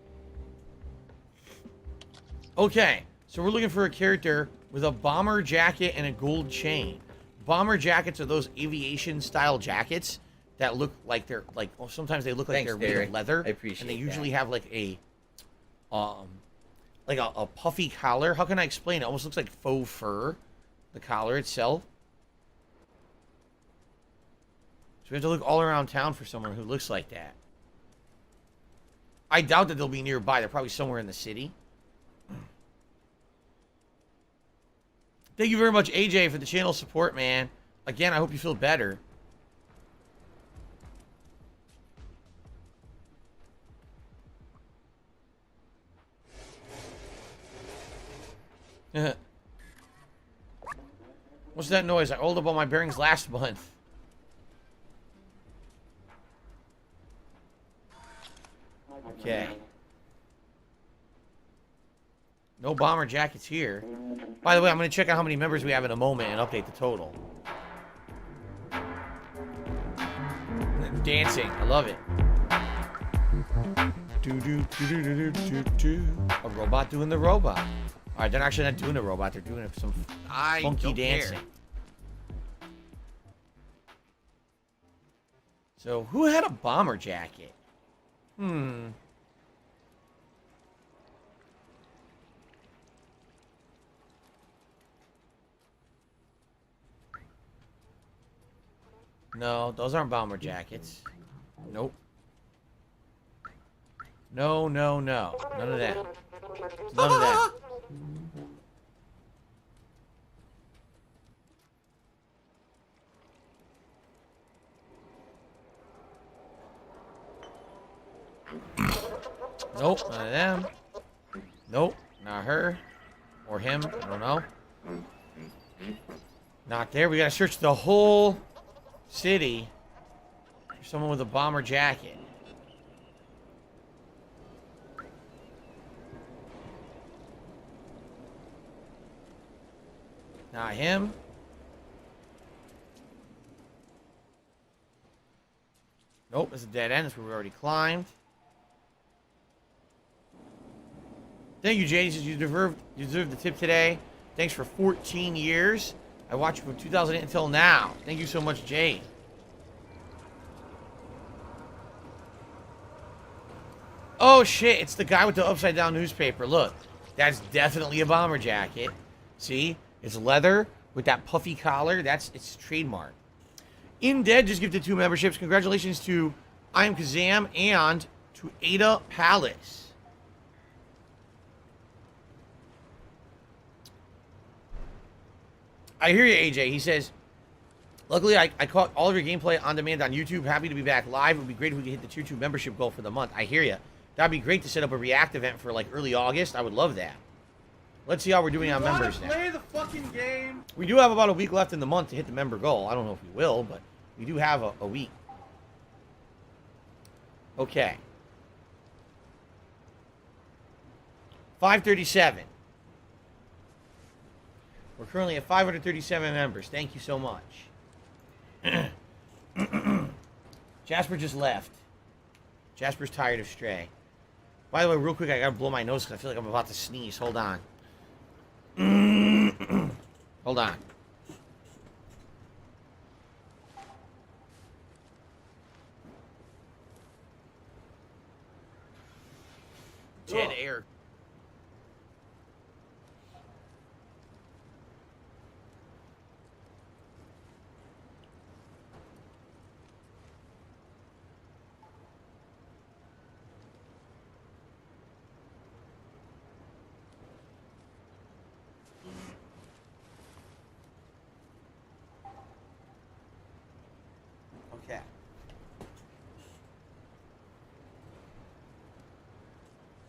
Okay, so we're looking for a character with a bomber jacket and a gold chain. Bomber jackets are those aviation-style jackets that look like they're like. Well, sometimes they look like they're made of leather. I appreciate and they that. usually have like a puffy collar. How can I explain it? It almost looks like faux fur, the collar itself. So we have to look all around town for someone who looks like that. I doubt that they'll be nearby. They're probably somewhere in the city. Thank you very much, AJ, for the channel support, man. Again, I hope you feel better. What's that noise? I oiled up all my bearings last month. Okay. No bomber jackets here. By the way, I'm going to check out how many members we have in a moment and update the total. Dancing. I love it. A robot doing the robot. All right, they're actually not doing a robot. They're doing some I funky don't dancing. care. So, who had a bomber jacket? No, those aren't bomber jackets. Nope. No, no, no. None of that. None of that. Nope, none of them. Nope, not her. Or him, I don't know. Not there. We gotta search the whole city for someone with a bomber jacket. Not him. Nope, it's a dead end. That's where we already climbed. Thank you, Jay. He says you deserve the tip today. Thanks for 14 years. I watched you from 2008 until now. Thank you so much, Jay. Oh shit! It's the guy with the upside down newspaper. Look, that's definitely a bomber jacket. See, it's leather with that puffy collar. It's trademark. In Dead just gifted 2 memberships. Congratulations to I Am Kazam and to Ada Palace. I hear you, AJ. He says, luckily, I caught all of your gameplay on demand on YouTube. Happy to be back live. It would be great if we could hit the tier 2 membership goal for the month. I hear you. That'd be great to set up a React event for, like, early August. I would love that. Let's see how we're doing on members now. Play the fucking game. We do have about a week left in the month to hit the member goal. I don't know if we will, but we do have a week. Okay. 537. We're currently at 537 members. Thank you so much. Jasper just left. Jasper's tired of Stray. By the way, real quick, I gotta blow my nose because I feel like I'm about to sneeze. Hold on. Hold on. Dead air. Okay.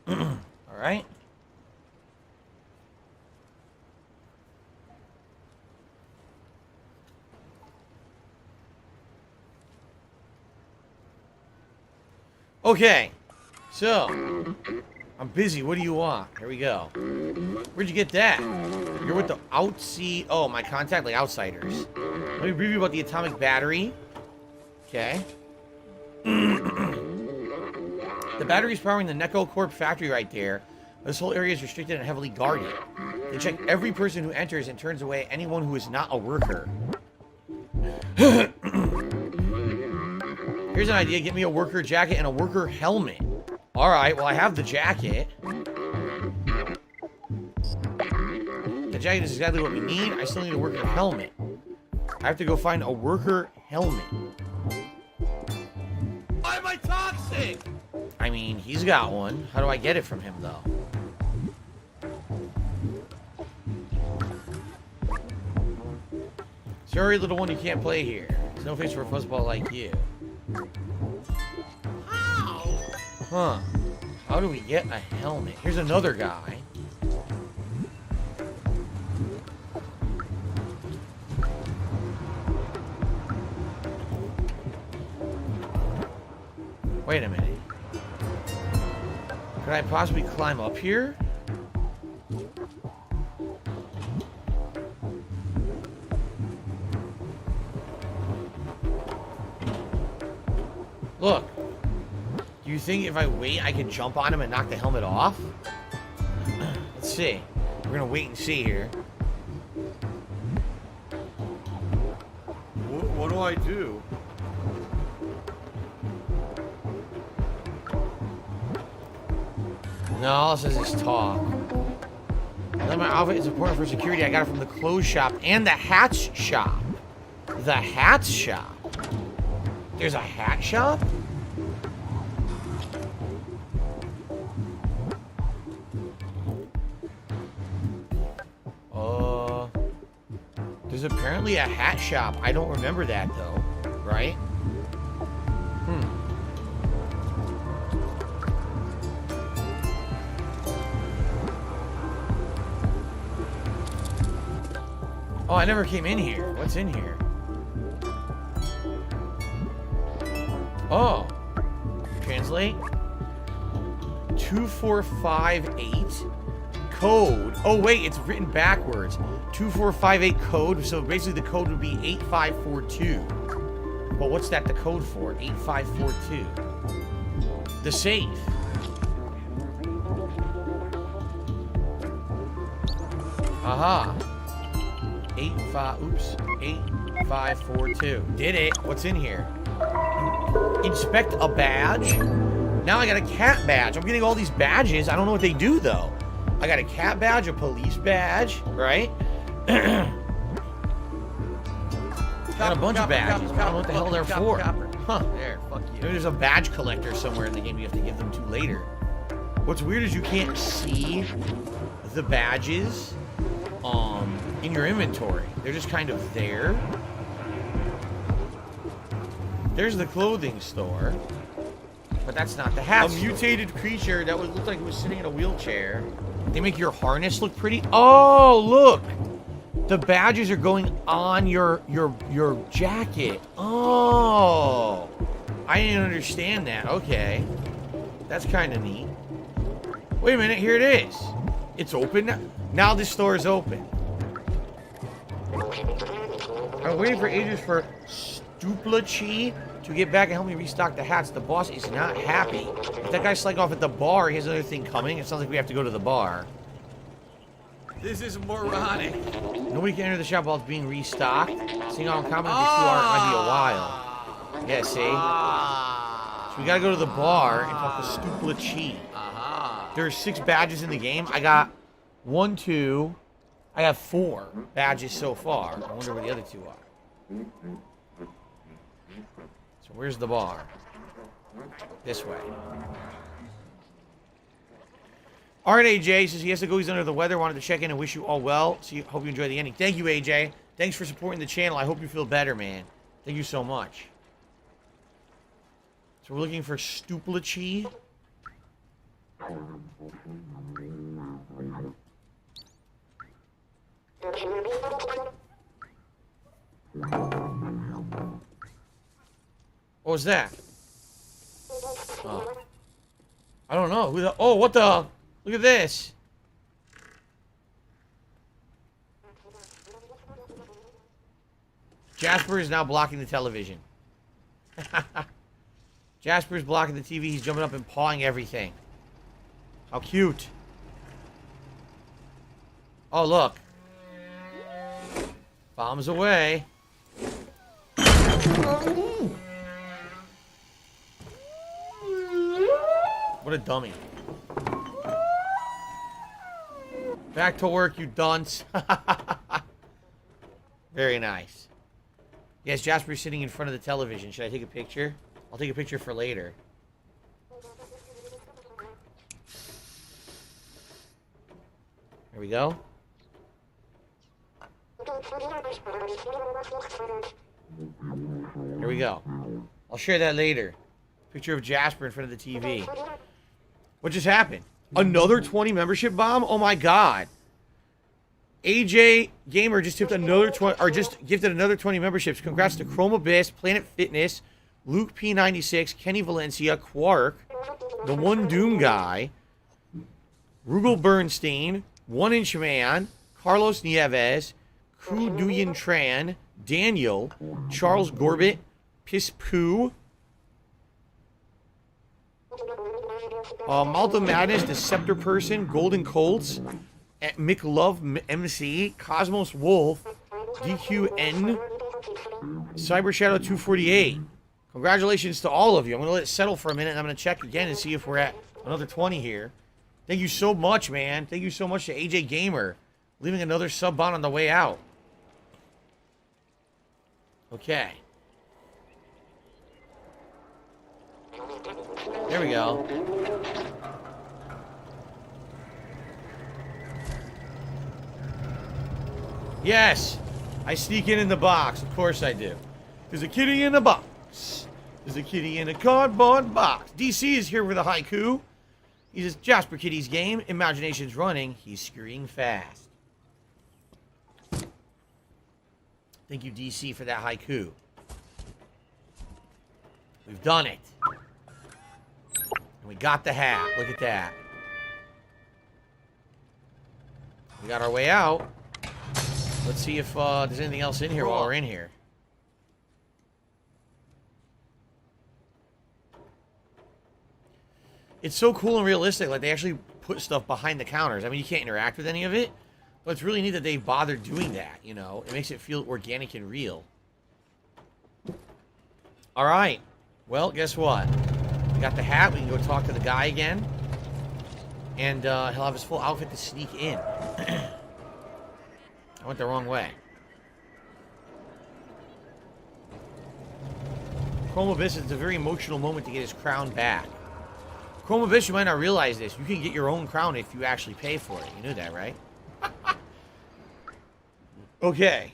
All right. Okay. So, I'm busy. What do you want? Here we go. Where'd you get that? You're with the Outsea... Oh, my contact, like Outsiders. Let me brief you about the atomic battery. Okay. The battery is powering the Neko Corp factory right there. This whole area is restricted and heavily guarded. They check every person who enters and turns away anyone who is not a worker. Here's an idea. Get me a worker jacket and a worker helmet. Alright, well I have the jacket. The jacket is exactly what we need. I still need a worker helmet. I have to go find a worker helmet. Why am I toxic? I mean, he's got one. How do I get it from him, though? Sorry, little one, you can't play here. There's no face for a fuzzball like you. How? Huh. How do we get a helmet? Here's another guy. Wait a minute. Could I possibly climb up here? Look. Do you think if I wait, I can jump on him and knock the helmet off? Let's see. We're gonna wait and see here. What do I do? No, all it says is talk. My outfit is important for security. I got it from the clothes shop and the hats shop. The hats shop. There's a hat shop? There's apparently a hat shop. I don't remember that though, right? Oh, I never came in here. What's in here? Oh. Translate. 2458 code. Oh, wait, it's written backwards. 2458 code. So basically the code would be 8542. But what's that the code for? 8542. The safe. Aha. 8542. Did it. What's in here? Inspect a badge. Now I got a cat badge. I'm getting all these badges. I don't know what they do though. I got a cat badge, a police badge, right? Got a bunch of badges. I don't know what the hell they're for. Huh. There, fuck you. Maybe there's a badge collector somewhere in the game you have to give them to later. What's weird is you can't see the badges in your inventory. They're just kind of there. There's the clothing store. But that's not the hat store. A mutated creature that looked like it was sitting in a wheelchair. They make your harness look pretty. Oh, look. The badges are going on your jacket. Oh. I didn't understand that. Okay. That's kind of neat. Wait a minute. Here it is. It's open now. Now this store is open. I'm waiting for ages for Stuplachi to get back and help me restock the hats. The boss is not happy. If that guy's like off at the bar, he has another thing coming. It sounds like we have to go to the bar. This is moronic. Nobody can enter the shop while it's being restocked. Seeing how uncommon this might be a while. Yeah, see? So we gotta go to the bar and talk to Stuplachi. There's 6 badges in the game. I got 1, 2. I have 4 badges so far. I wonder where the other 2 are. So where's the bar? This way. Alright, AJ says he has to go. He's under the weather. Wanted to check in and wish you all well. So hope you enjoy the ending. Thank you, AJ. Thanks for supporting the channel. I hope you feel better, man. Thank you so much. So we're looking for Stuplachi. What was that? Oh. I don't know. Who the... Oh, what the... Look at this. Jasper is now blocking the television. Jasper is blocking the TV. He's jumping up and pawing everything. How cute. Oh, look. Bombs away. What a dummy. Back to work, you dunce. Very nice. Yes, Jasper's sitting in front of the television. Should I take a picture? I'll take a picture for later. There we go. Here we go. I'll share that later. Picture of Jasper in front of the TV. What just happened? Another 20 membership bomb? Oh my god. AJ Gamer just tipped another 20, or just gifted another 20 memberships. Congrats to Chrome Abyss, Planet Fitness, Luke P96, Kenny Valencia, Quark, the One Doom Guy, Rugal Bernstein, 1 Inch Man, Carlos Nieves, Ku Duyin Tran, Daniel, Charles Gorbit, Piss Poo, Malta Madness, the Scepter Person, Golden Colts, McLove MC, Cosmos Wolf, DQN, Cyber Shadow 248. Congratulations to all of you. I'm going to let it settle for a minute, and I'm going to check again and see if we're at another 20 here. Thank you so much, man. Thank you so much to AJ Gamer, leaving another sub bot on the way out. Okay. There we go. Yes, I sneak in the box. Of course I do. There's a kitty in the box. There's a kitty in a cardboard box. DC is here with a haiku. He says, Jasper Kitty's game. Imagination's running. He's scurrying fast. Thank you, DC, for that haiku. We've done it. And we got the hat. Look at that. We got our way out. Let's see if there's anything else in here while we're in here. It's so cool and realistic. Like, they actually put stuff behind the counters. I mean, you can't interact with any of it. But it's really neat that they bothered doing that, you know? It makes it feel organic and real. Alright. Well, guess what? We got the hat. We can go talk to the guy again. And he'll have his full outfit to sneak in. I went the wrong way. Chromobus is a very emotional moment to get his crown back. Chromobus, you might not realize this. You can get your own crown if you actually pay for it. You knew that, right? Okay.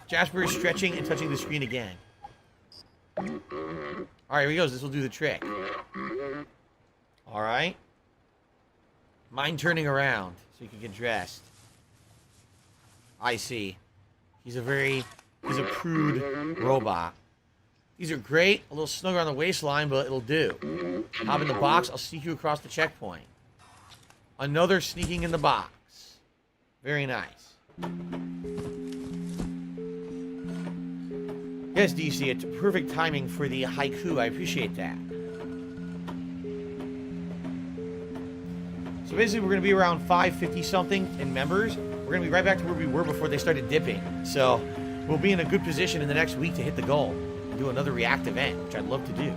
Jasper is stretching and touching the screen again. Alright, here he goes. This will do the trick. Alright. Mine turning around so you can get dressed. I see. He's a prude robot. These are great. A little snugger on the waistline, but it'll do. Hop in the box. I'll sneak you across the checkpoint. Another sneaking in the box. Very nice. Yes, DC, it's perfect timing for the haiku. I appreciate that. So basically, we're going to be around 550-something in members. We're going to be right back to where we were before they started dipping. So we'll be in a good position in the next week to hit the goal and do another React event, which I'd love to do.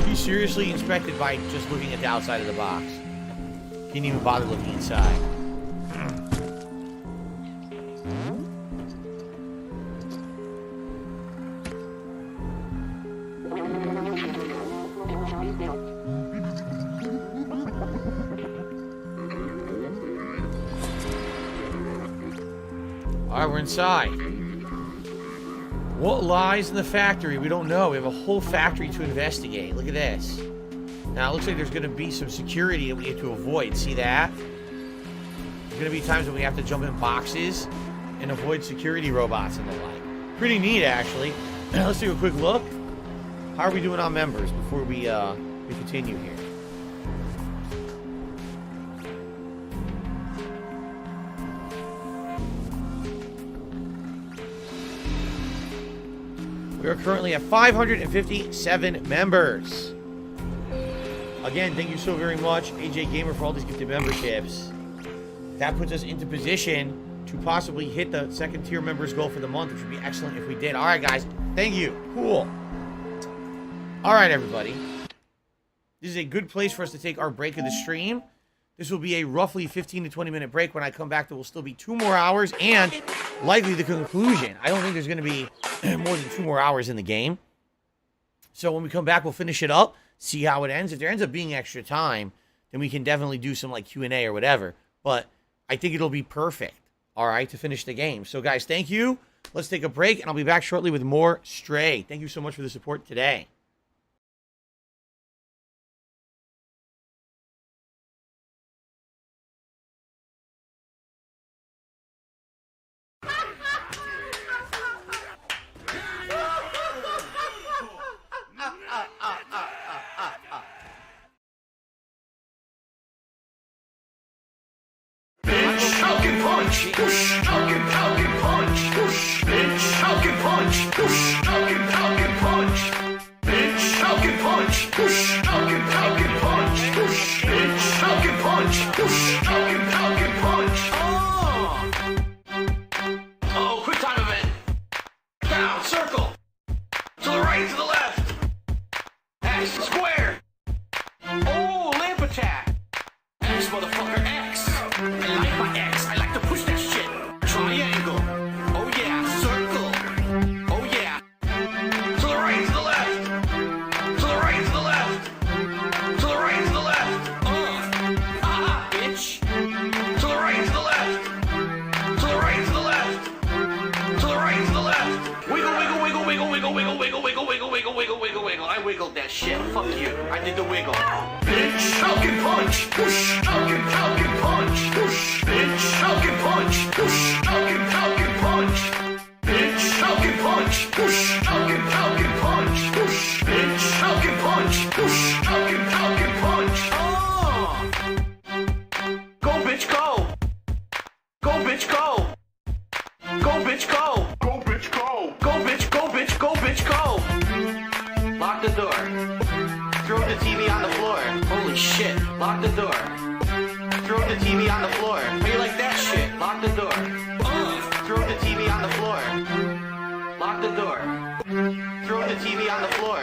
He's seriously inspected by just looking at the outside of the box. He didn't even bother looking inside. Alright, we're inside. What lies in the factory? We don't know. We have a whole factory to investigate. Look at this. Now, it looks like there's going to be some security that we have to avoid. See that? There's going to be times when we have to jump in boxes and avoid security robots and the like. Pretty neat, actually. Let's take a quick look. How are we doing on members before we continue here? We are currently at 557 members. Again, thank you so very much, AJ Gamer, for all these gifted memberships. That puts us into position to possibly hit the second tier members goal for the month, which would be excellent if we did. All right, guys. Thank you. Cool. All right, everybody. This is a good place for us to take our break of the stream. This will be a roughly 15 to 20 minute break. When I come back, there will still be 2 more hours and likely the conclusion. I don't think there's going to be more than 2 more hours in the game. So when we come back, we'll finish it up, see how it ends. If there ends up being extra time, then we can definitely do some like Q&A or whatever. But I think it'll be perfect, all right, to finish the game. So guys, thank you. Let's take a break, and I'll be back shortly with more Stray. Thank you so much for the support today. Punch, push, punch, push, punch, push. Square. Oh, lamp attack. X, motherfucker, X. I like my X. I like to push that shit. Triangle. Oh yeah, circle. Oh yeah. To the right, to the left. To the right, to the left. To the right, to the left. Bitch. To the right, to the left. To the right, to the left. To the right, to the left. Wiggle, wiggle, wiggle, wiggle, wiggle, wiggle, wiggle, wiggle, wiggle, wiggle, wiggle, wiggle, wiggle. I wiggled that shit. Fuck you. I did the wiggle. Bitch, Falcon punch. Push. Falcon punch. Push. Bitch, Falcon punch. Push. Falcon punch. Bitch, Falcon punch. Push. Falcon punch. Push. Bitch, Falcon punch. Push. Falcon punch. Oh. Go, bitch, go. Go, bitch, go. Go, bitch, go. Go, bitch, go. Go, bitch, go, bitch, go, bitch, go. Lock the door. Throw the TV on the floor. Holy shit. Lock the door. Throw the TV on the floor. How you like that shit? Lock the door. Throw the TV on the floor. Lock the door. Throw the TV on the floor.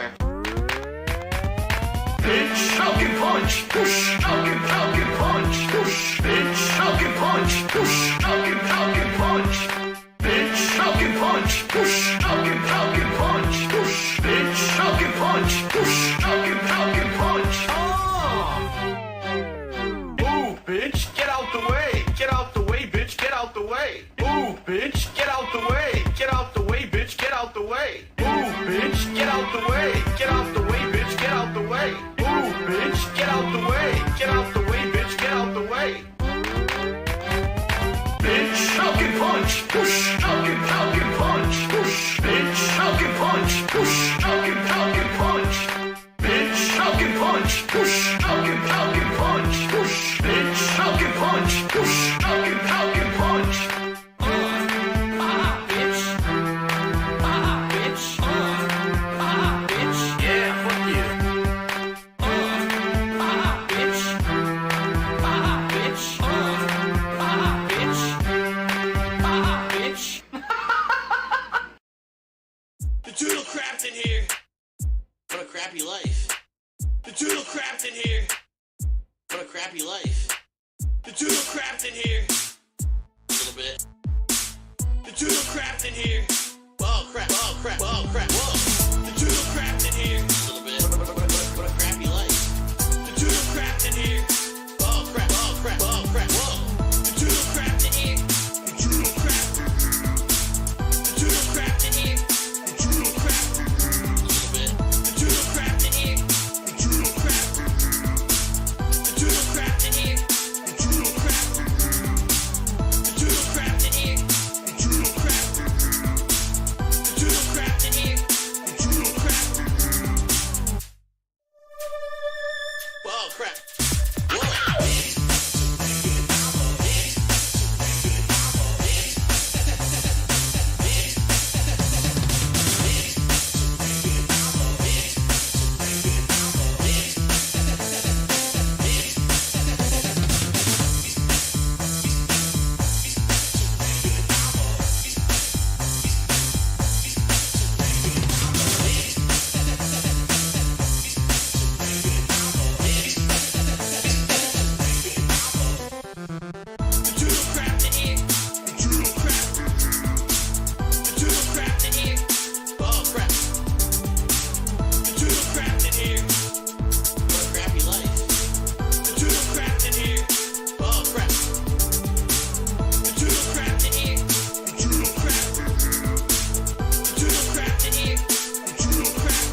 Bitch, Falcon punch. Push. Falcon punch. Push. Bitch, Falcon punch. Push. Falcon punch. Bitch, Falcon punch. Push. Falcon punch. Push. Bitch, Falcon punch. Push. Falcon punch. Oh. Ooh, bitch, get out the way. Get out the way, bitch. Get out the way. Ooh, bitch, get out the way. Get out the way, bitch. Get out the way. Ooh, bitch, get out the way. Get out the way, bitch. Get out the way. Ooh, bitch, get out the way. Get out the way, bitch. Get out the way. Bitch, Falcon punch. Push. Falcon punch. Push. Bitch, Falcon punch. Push. Falcon punch. Bitch, Falcon punch. Push. Falcon punch. Push. Bitch, Falcon punch. Push. Falcon punch. Bitch. Bitch. Bitch. Yeah, fuck you. Bitch. Bitch. Bitch. The Doodle crapped in here. What a crappy life. The Doodle crapped in here. What a crappy life. The Doodle crapped in here. A little bit. The Doodle crapped in here. Oh crap, oh crap, oh crap, whoa. The Doodle crapped in here. A little bit. What a crappy life. The Doodle crapped in here. Oh crap, oh crap, oh crap, whoa. The Doodle crapped in here. The Doodle crapped. The Doodle crapped in here. The Doodle crapped. A little bit. The Doodle crapped in here. The Doodle crapped. The Doodle crapped in here. The Doodle crapped. The Doodle crapped in here. The Doodle crapped. The Doodle crapped in here. The Doodle crapped. Whoa, crap. Whoa. The Doodle crapped in here. The Doodle crapped. The Doodle crapped in here. Oh crap. The Doodle crapped in here. What a crappy life. The Doodle crapped in here. Oh crap. The Doodle crapped in here. The Doodle crapped. The Doodle crapped in here. The Doodle crapped.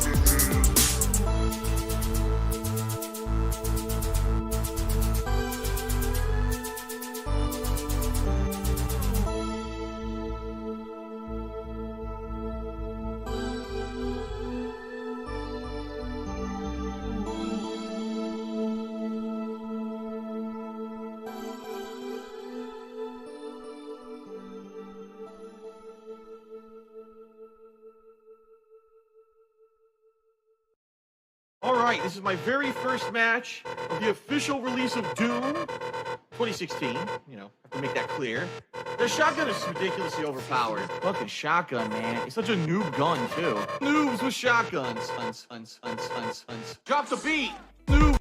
All right, this is my very first match of the official release of Doom 2016, you know, have to make that clear. The shotgun is ridiculously overpowered. Fucking shotgun, man. It's such a noob gun, too. Noobs with shotguns. Drop the beat. Noob.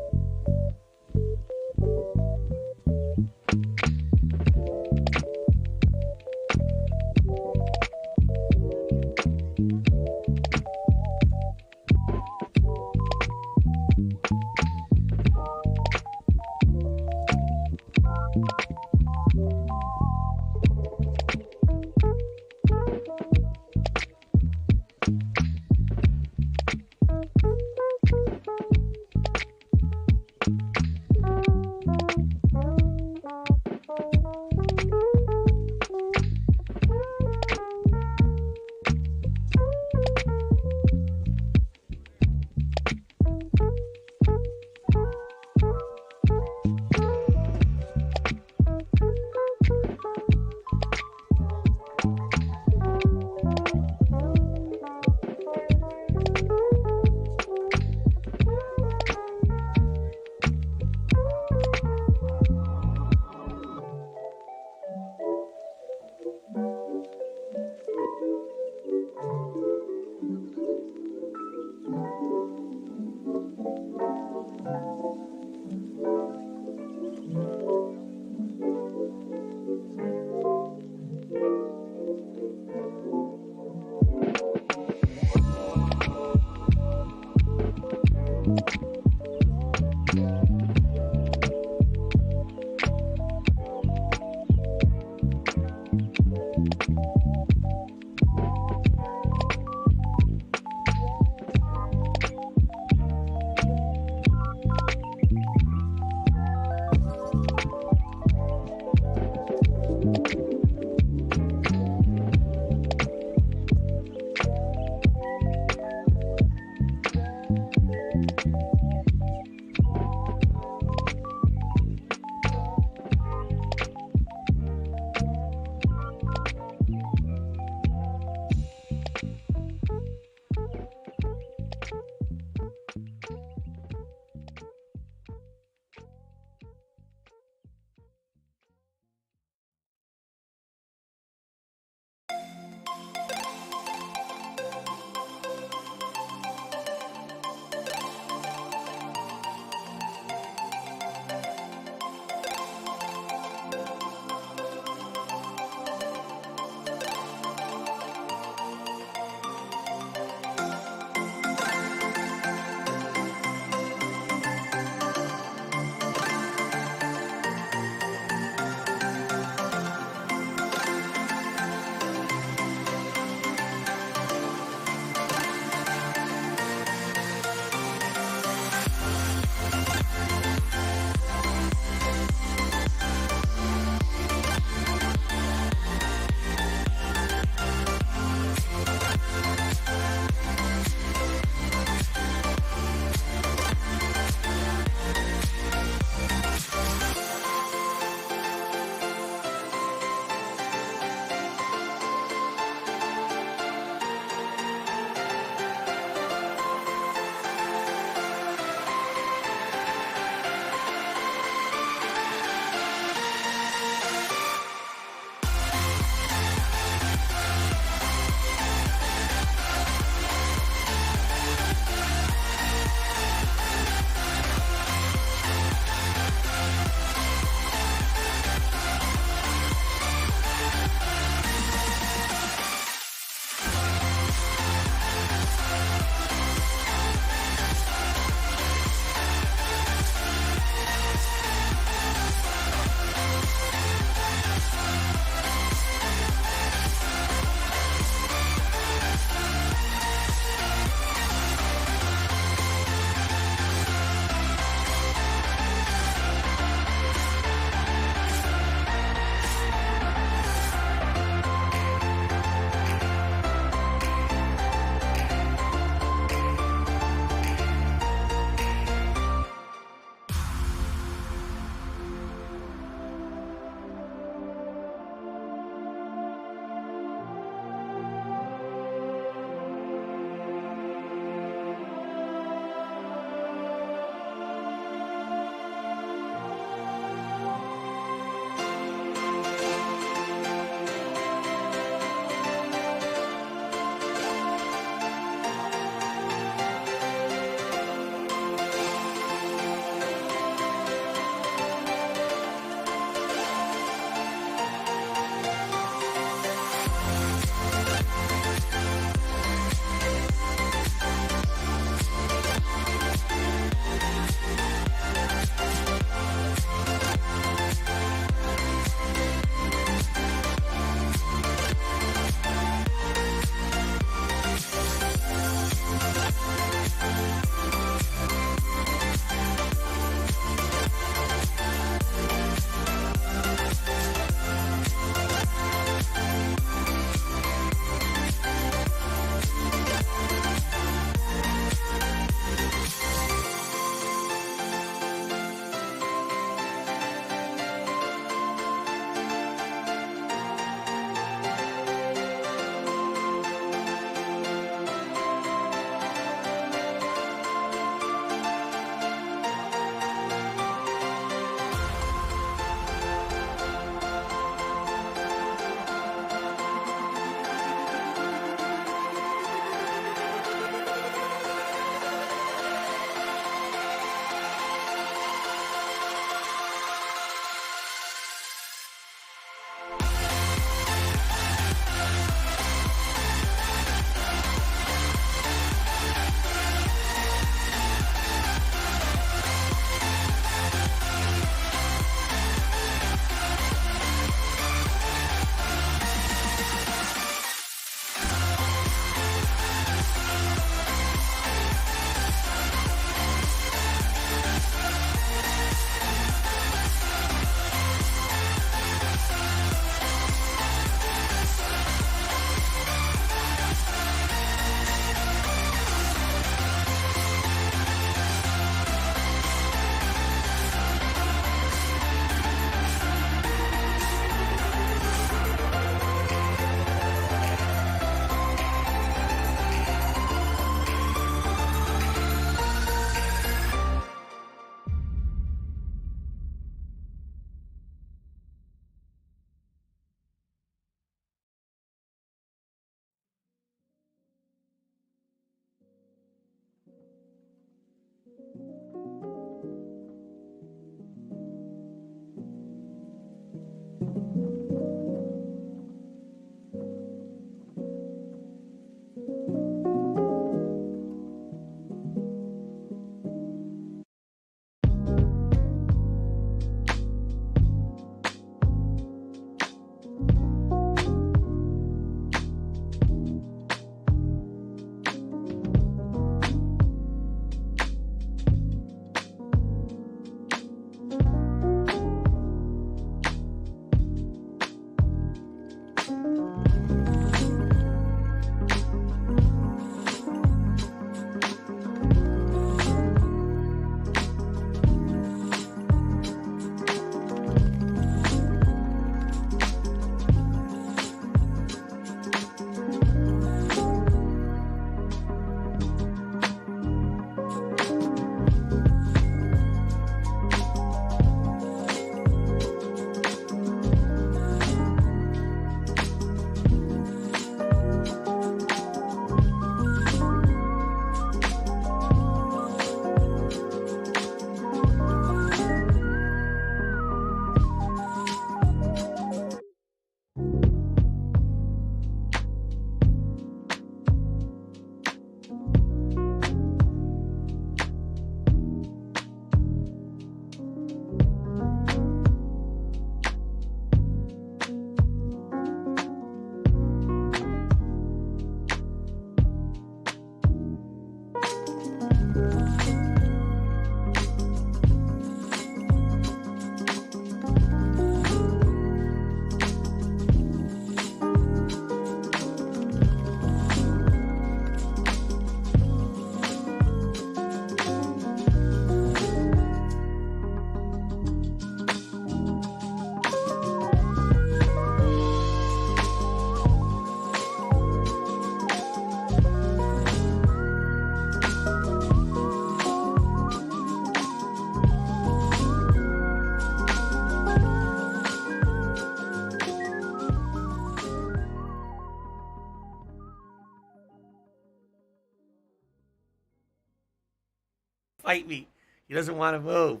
fight me. He doesn't want to move.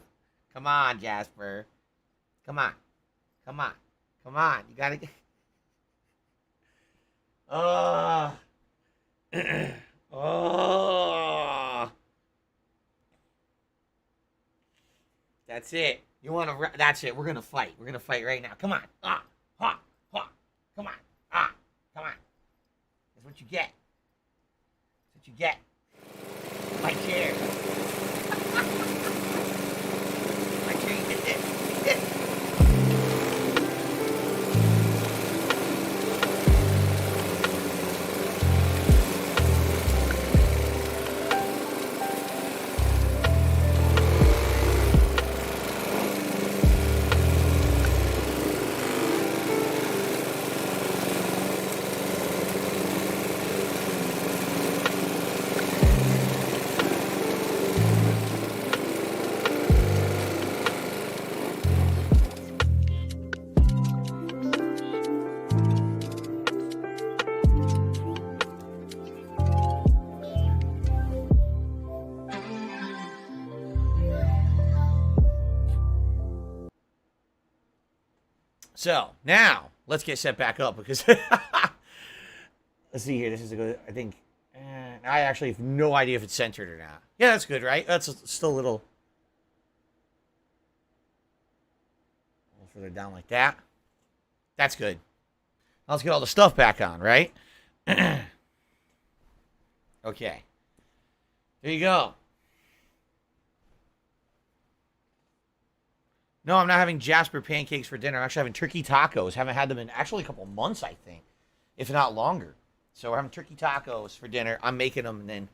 Come on, Jasper. Come on. Come on. Come on. You gotta get... Oh. Oh. That's it. You want to... That's it. We're going to fight. We're going to fight right now. Come on. Ah. Ha. Ha. Come on. Ah. Come on. That's what you get. That's what you get. My chair. My chair. You get this. You get this. So, now, let's get set back up because... Let's see here. This is a good... I think... I actually have no idea if it's centered or not. Yeah, that's good, right? That's still a little further down like that. That's good. Now let's get all the stuff back on, right? Okay. There you go. No, I'm not having Jasper pancakes for dinner. I'm actually having turkey tacos. Haven't had them in actually a couple months, I think, if not longer. So we're having turkey tacos for dinner. I'm making them, and then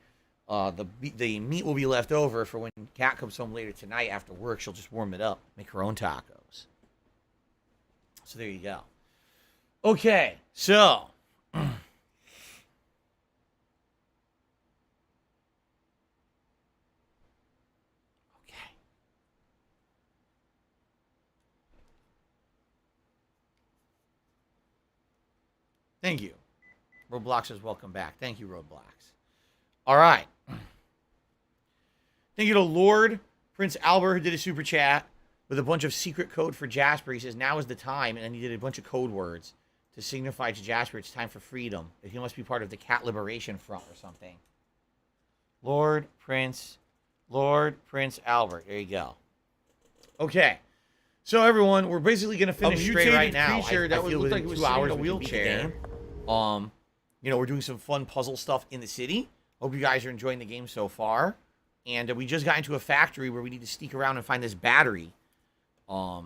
the meat will be left over for when Kat comes home later tonight after work. She'll just warm it up, make her own tacos. So there you go. Okay, so... Thank you. Roblox says welcome back. Thank you, Roblox. All right. Thank you to Lord Prince Albert, who did a super chat with a bunch of secret code for Jasper. He says, now is the time. And then he did a bunch of code words to signify to Jasper it's time for freedom. That he must be part of the Cat Liberation Front or something. Lord Prince Albert. There you go. Okay. So, everyone, we're basically going to finish straight right now. Creature that would look like it was 2 sitting hours in a wheelchair. You know, we're doing some fun puzzle stuff in the city. Hope you guys are enjoying the game so far. And we just got into a factory where we need to sneak around and find this battery. So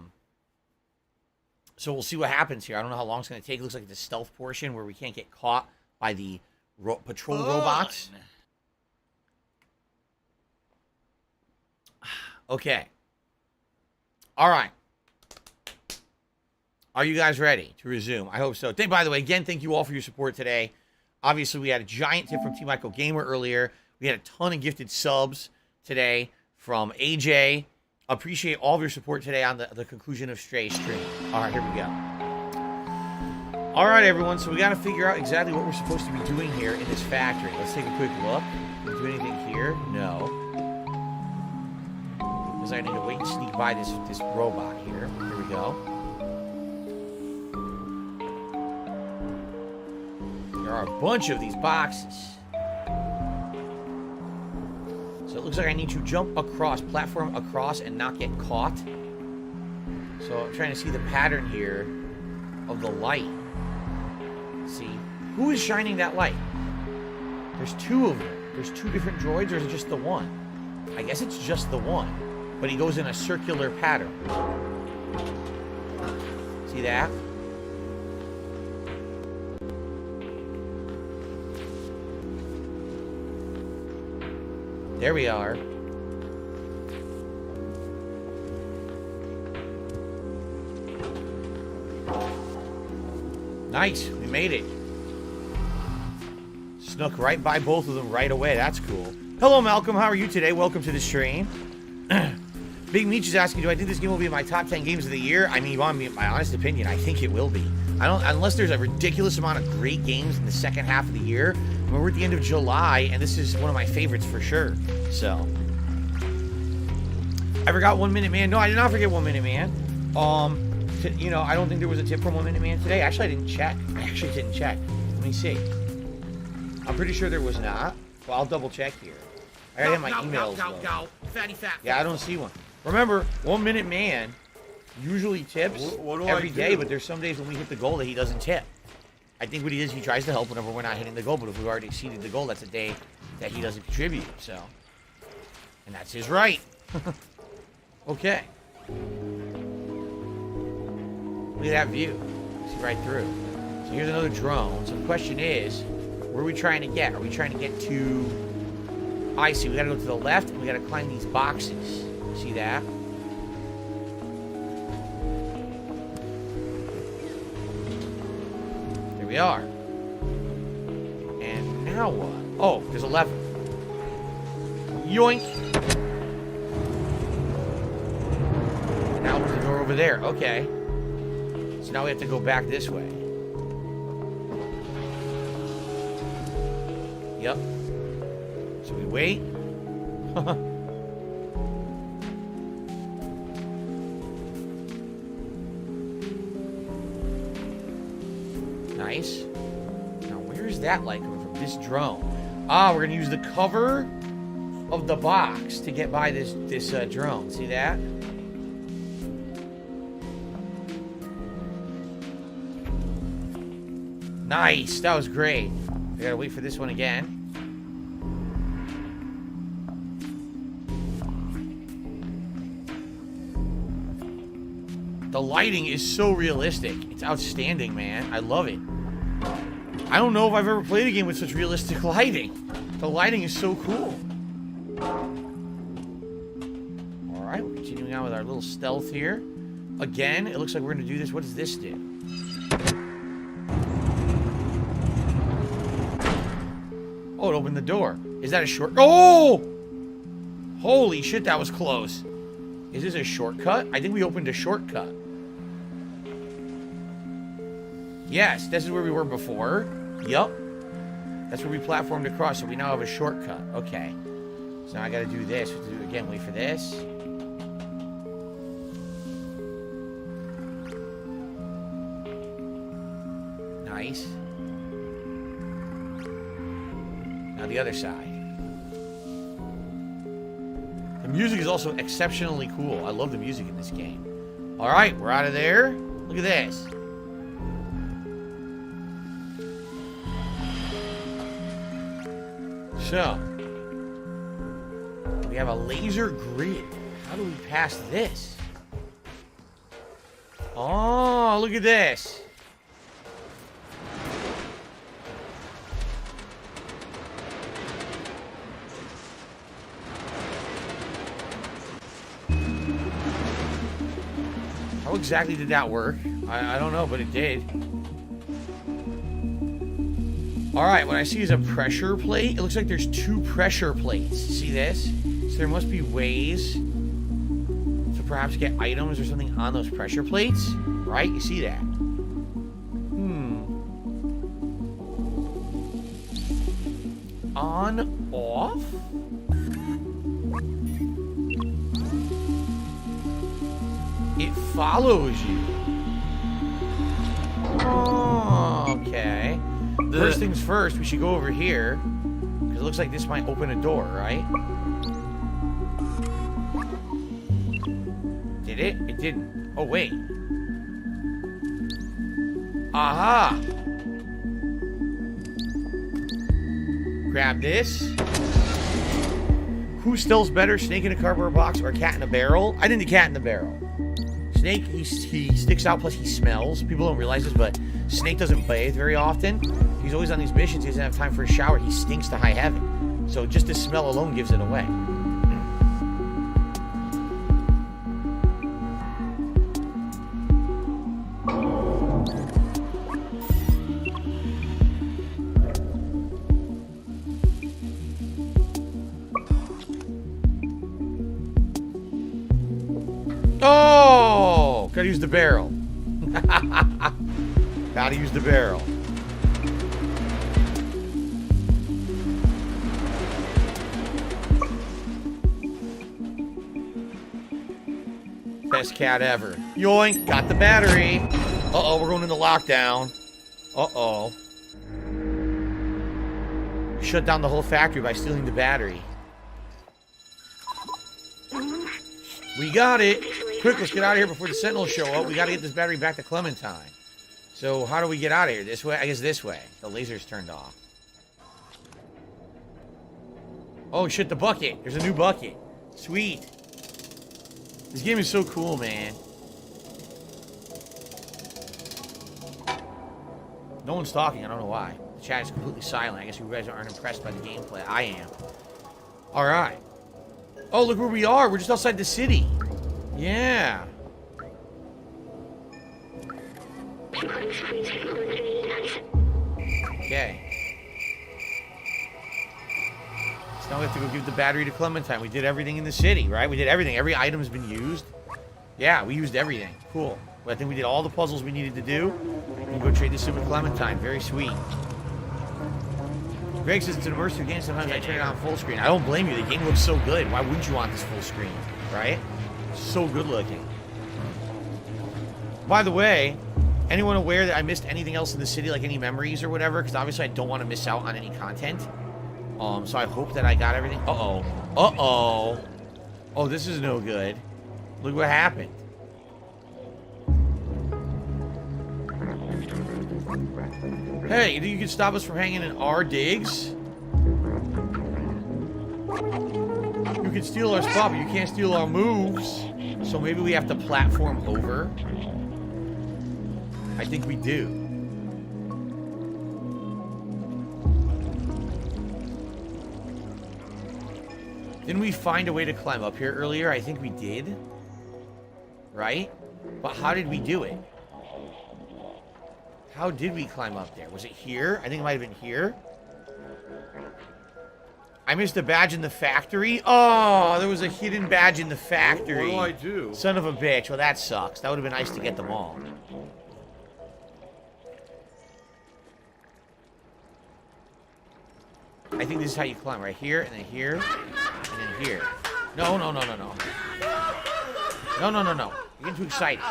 we'll see what happens here. I don't know how long it's going to take. It looks like it's a stealth portion where we can't get caught by the patrol robots. Okay. All right. Are you guys ready to resume? I hope so. By the way, again, thank you all for your support today. Obviously, we had a giant tip from T. Michael Gamer earlier. We had a ton of gifted subs today from AJ. Appreciate all of your support today on the conclusion of Stray stream. All right, here we go. All right, everyone. So we got to figure out exactly what we're supposed to be doing here in this factory. Let's take a quick look. Can we do anything here? No. Because I need to wait and sneak by this robot here. Here we go. There are a bunch of these boxes. So it looks like I need to jump across, platform across, and not get caught. So I'm trying to see the pattern here of the light. See, who is shining that light? There's two of them. There's two different droids, or is it just the one? I guess it's just the one, but he goes in a circular pattern. See that? There we are. Nice, we made it. Snuck right by both of them right away. That's cool. Hello, Malcolm. How are you today? Welcome to the stream. Big Meech is asking, do I think this game will be in my top 10 games of the year? I mean, you want my honest opinion? I think it will be. Unless there's a ridiculous amount of great games in the second half of the year. I mean, we're at the end of July, and this is one of my favorites for sure. So, I forgot 1 Minute Man. No, I did not forget 1 Minute Man. You know, I don't think there was a tip from 1 Minute Man today. Actually, I didn't check. I actually didn't check. Let me see. I'm pretty sure there was not. Well, I'll double check here. I gotta get my emails. Go. Fatty fat. Yeah, I don't see one. Remember, 1 Minute Man usually tips What do every I day, do? but there's some days when we hit the goal that he doesn't tip. I think what he does, he tries to help whenever we're not hitting the goal, but if we've already exceeded the goal, that's a day that he doesn't contribute, so. And that's his right. Okay. Look at that view. See right through. So here's another drone. So the question is, where are we trying to get? Are we trying to get to... I see, we gotta go to the left, and we gotta climb these boxes. See that? There we are. And now what? Oh, there's a lever. Yoink! And now there's the door over there. Okay. So now we have to go back this way. Yep. So we wait. Nice. Now where's that light coming from? This drone. Ah, we're gonna use the cover of the box to get by this drone. See that? Nice. That was great. We gotta wait for this one again. The lighting is so realistic. It's outstanding, man. I love it. I don't know if I've ever played a game with such realistic lighting. The lighting is so cool. Alright, we're continuing on with our little stealth here. Again, it looks like we're going to do this. What does this do? Oh, it opened the door. Is that a short... Oh! Holy shit, that was close. Is this a shortcut? I think we opened a shortcut. Yes, this is where we were before. Yup. That's where we platformed across, so we now have a shortcut. Okay. So now I gotta do this. We have to do it again. Wait for this. Nice. Now the other side. The music is also exceptionally cool. I love the music in this game. Alright, we're out of there. Look at this. So, we have a laser grid. How do we pass this? Oh, look at this. How exactly did that work? I don't know, but it did. Alright, what I see is a pressure plate. It looks like there's 2 pressure plates. See this? So there must be ways to perhaps get items or something on those pressure plates. Right? You see that? On, off? It follows you. Oh, okay. First things first, we should go over here. Because it looks like this might open a door, right? Did it? It didn't. Oh, wait. Aha! Grab this. Who steals better, snake in a cardboard box or cat in a barrel? I think the cat in the barrel. Snake, he sticks out, plus he smells. People don't realize this, but Snake doesn't bathe very often. He's always on these missions. He doesn't have time for a shower. He stinks to high heaven. So just the smell alone gives it away. Oh! Gotta use the barrel. Gotta use the barrel. Best cat ever. Yoink, got the battery. Uh-oh, we're going into lockdown. Uh-oh. Shut down the whole factory by stealing the battery. We got it. Quick, let's get out of here before the Sentinels show up. We got to get this battery back to Clementine. So how do we get out of here? This way? I guess this way. The laser's turned off. Oh, shit, the bucket. There's a new bucket. Sweet. This game is so cool, man. No one's talking. I don't know why. The chat is completely silent. I guess you guys aren't impressed by the gameplay. I am. All right. Oh, look where we are. We're just outside the city. Yeah. Okay. So now we have to go give the battery to Clementine. We did everything in the city, right? We did everything. Every item's been used. Yeah, we used everything. Cool. Well, I think we did all the puzzles we needed to do. And go trade this in with Clementine. Very sweet. Greg says it's an immersive game. Sometimes I turn it on full screen. I don't blame you. The game looks so good. Why wouldn't you want this full screen? Right? So good looking. By the way, anyone aware that I missed anything else in the city, like any memories or whatever? Because obviously I don't want to miss out on any content. So I hope that I got everything. Uh-oh. Uh-oh. Oh, this is no good. Look what happened. Hey, you think you can stop us from hanging in our digs? You can steal our spot, but you can't steal our moves. So maybe we have to platform over. I think we do. Didn't we find a way to climb up here earlier? I think we did. Right? But how did we do it? How did we climb up there? Was it here? I think it might have been here. I missed a badge in the factory. Oh, there was a hidden badge in the factory. What do? Son of a bitch. Well, that sucks. That would have been nice to get them all. I think this is how you climb. Right here, and then here, and then here. No, no, no, no, no. No, no, no, no. You're getting too excited.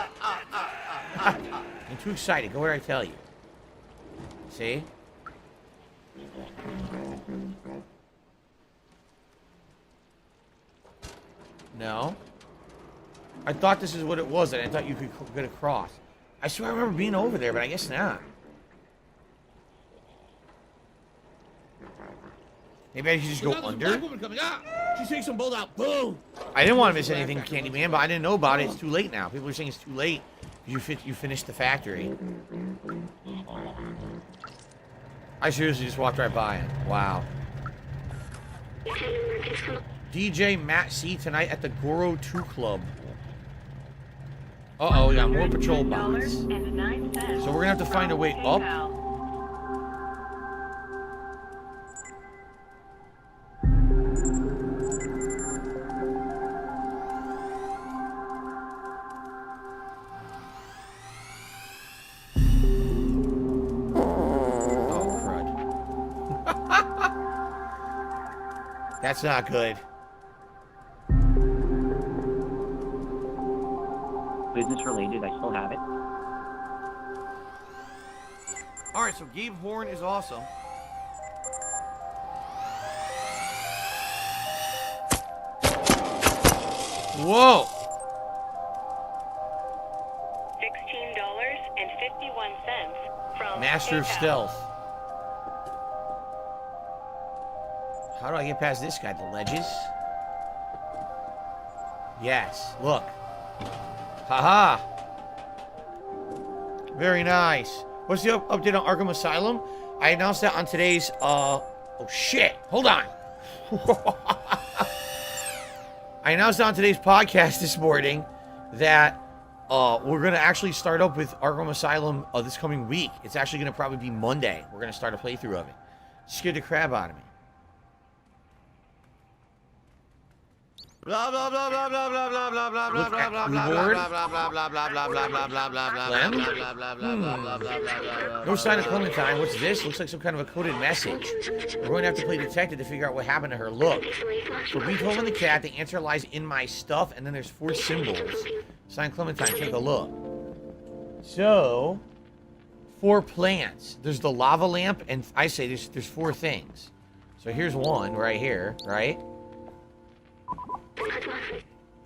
You're too excited. Go where I tell you. See? No. I thought this is what it was, and I thought you could get across. I swear I remember being over there, but I guess not. Maybe I should just go under? She takes them both out. Boom! I didn't want to miss anything, Candyman, but I didn't know about it. It's too late now. People are saying it's too late. You finished the factory. I seriously just walked right by it. Wow. DJ Matt C tonight at the Goro 2 Club. Uh-oh, we got more patrol bots. So we're gonna have to find a way up. That's not good. Business related, I still have it. Alright, so Gabe Horn is awesome. Whoa! $16.51 from Master of PayPal. Stealth. How do I get past this guy? The ledges? Yes. Look. Haha. Very nice. What's the update on Arkham Asylum? I announced that on today's, oh shit. Hold on. I announced on today's podcast this morning that we're going to actually start up with Arkham Asylum this coming week. It's actually going to probably be Monday. We're going to start a playthrough of it. Scared the crap out of me. Blah blah blah blah blah blah blah blah blah blah blah blah blah Reward? blah blah blah blah blah blah blah blah blah blah blah Lamb? blah blah blah blah blah blah. No sign of Clementine. What's this? Looks like some kind of a coded message. We're going to have to play detective to figure out what happened to her. Look. For Beethoven the cat, the answer lies in my stuff, and then there's 4 symbols. Sign Clementine, take a look. So, 4 plants. There's the lava lamp, and I say there's 4 things. So here's one right here, right?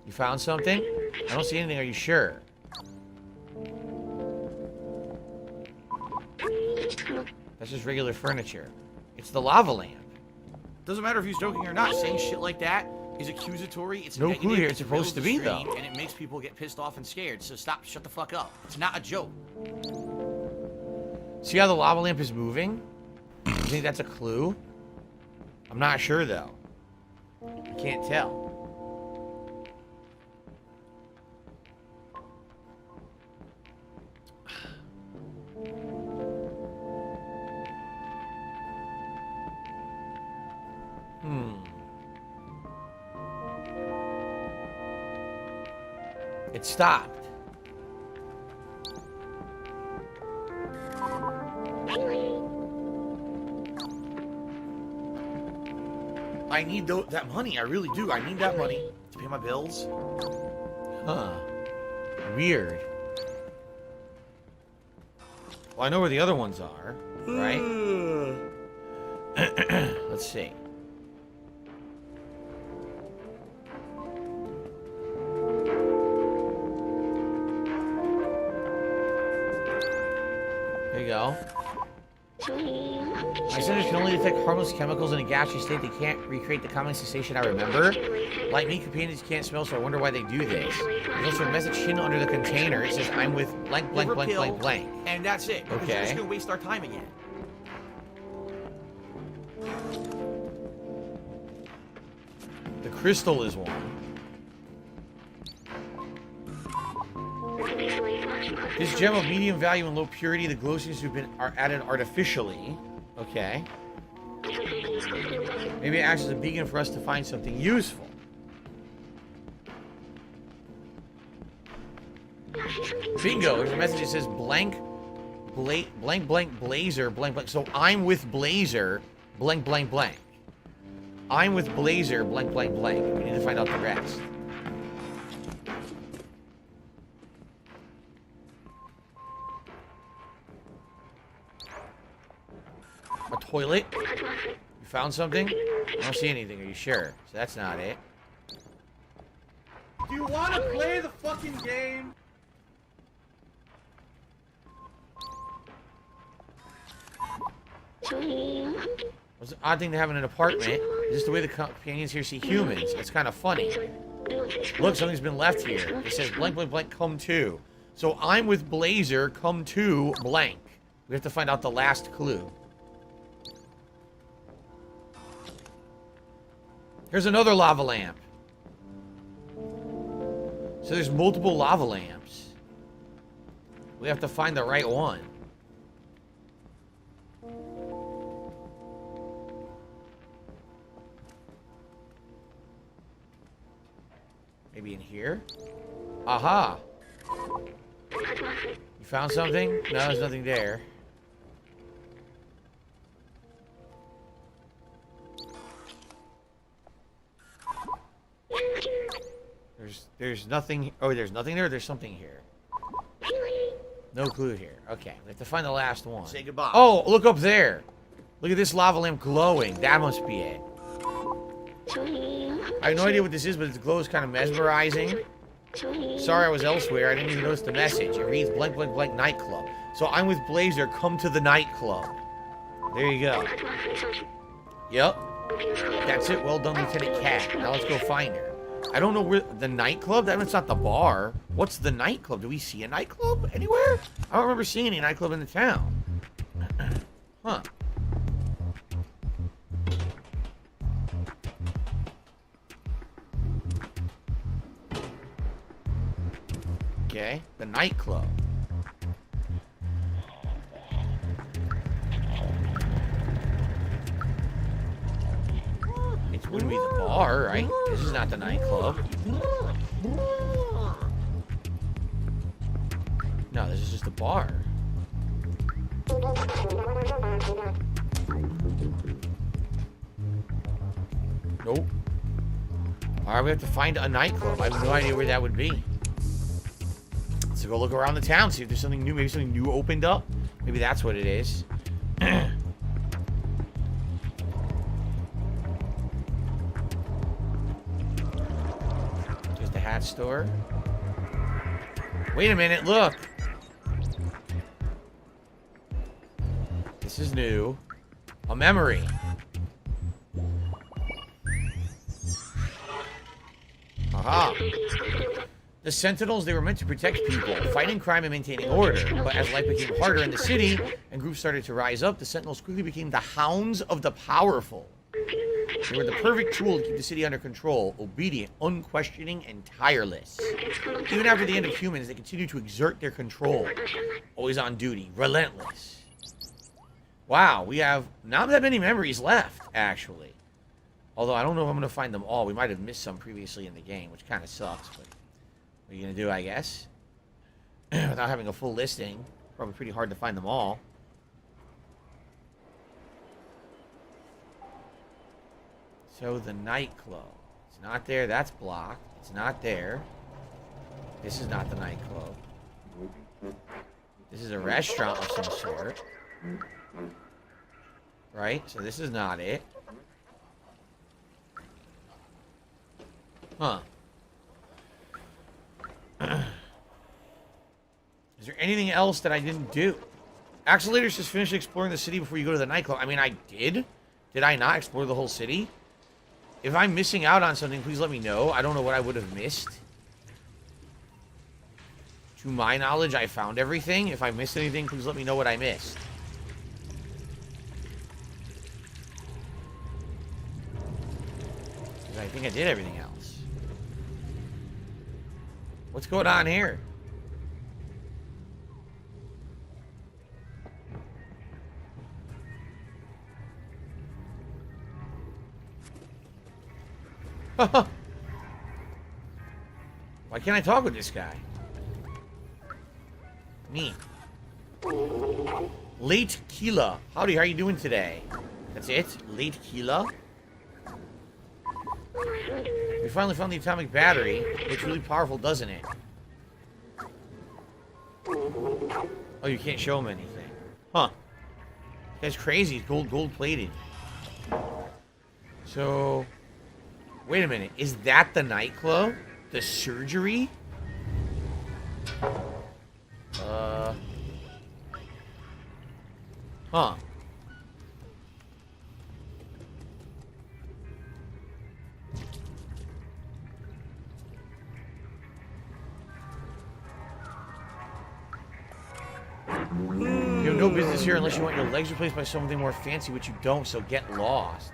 You found something? I don't see anything, are you sure? That's just regular furniture. It's the lava lamp. Doesn't matter if he's joking or not. Saying shit like that is accusatory. It's No negative, clue here. It's real supposed to be, extreme, though. and it makes people get pissed off and scared. So stop. Shut the fuck up. It's not a joke. See how the lava lamp is moving? You think that's a clue? I'm not sure, though. I can't tell. It stopped. I need that money. I really do. I need that money to pay my bills. Huh. Weird. Well, I know where the other ones are, right? Let's see. There you go. My sensors can only detect harmless chemicals in a gaseous state. They can't recreate the common sensation I remember. Like me, companions can't smell, so I wonder why they do this. There's also a message hidden under the container. It says, I'm with blank, blank, blank, blank, blank. And that's it. Because Okay. We're just gonna waste our time again. The crystal is one. This gem of medium value and low purity, the glow seems to have been added artificially. Okay. Maybe it acts as a beacon for us to find something useful. Bingo! There's a message that says blank, blank, blazer, blank, blank. So I'm with Blazer, blank, blank, blank. I'm with Blazer, blank, blank, blank. We need to find out the rest. A toilet? You found something? I don't see anything. Are you sure? So that's not it. Do you want to play the fucking game? It's an odd thing to have in an apartment. It's just the way the companions here see humans. It's kind of funny. Look, something's been left here. It says blank, blank, blank, come to. So I'm with Blazer, come to blank. We have to find out the last clue. Here's another lava lamp. So there's multiple lava lamps. We have to find the right one. Maybe in here? Aha! You found something? No, there's nothing there. There's nothing. Oh, there's nothing there. There's something here. No clue here. Okay, we have to find the last one. Say goodbye. Oh, look up there. Look at this lava lamp glowing. That must be it. I have no idea what this is, but its glow is kind of mesmerizing. Sorry I was elsewhere. I didn't even notice the message. It reads blank, blank, blank nightclub. So I'm with Blazer. Come to the nightclub. There you go. Yep. That's it. Well done, Lieutenant Cat. Now let's go find her. I don't know where the nightclub. That's not the bar. What's the nightclub? Do we see a nightclub anywhere? I don't remember seeing any nightclub in the town. Huh. Okay, the nightclub. It wouldn't be the bar, right? This is not the nightclub. No, this is just a bar. Nope. Alright, we have to find a nightclub. I have no idea where that would be. Let's go look around the town, see if there's something new. Maybe something new opened up. Maybe that's what it is. Just a hat store. Wait a minute, look. This is new. A memory. Aha. The Sentinels, they were meant to protect people, fighting crime and maintaining order. But as life became harder in the city and groups started to rise up, the Sentinels quickly became the hounds of the powerful. They were the perfect tool to keep the city under control, obedient, unquestioning, and tireless. Even after the end of humans, they continued to exert their control. Always on duty, relentless. Wow, we have not that many memories left, actually. Although I don't know if I'm going to find them all. We might have missed some previously in the game, which kind of sucks. But what are you going to do, I guess? Without having a full listing, probably pretty hard to find them all. So the nightclub. It's not there. That's blocked. It's not there. This is not the nightclub. This is a restaurant of some sort. Right? So this is not it. Huh. Is there anything else that I didn't do? Accelerators just finished exploring the city before you go to the nightclub. I mean, I did. Did I not explore the whole city? If I'm missing out on something, please let me know. I don't know what I would have missed. To my knowledge, I found everything. If I missed anything, please let me know what I missed. I think I did everything else. What's going on here? Why can't I talk with this guy? Me. Late Keela. Howdy, how are you doing today? That's it? Late Keela? We finally found the atomic battery. It's really powerful, doesn't it? Oh, you can't show him anything. Huh. That's crazy. It's gold plated. So, wait a minute. Is that the nightclub? The surgery? Huh. You have no business here unless you want your legs replaced by something more fancy, which you don't, so get lost.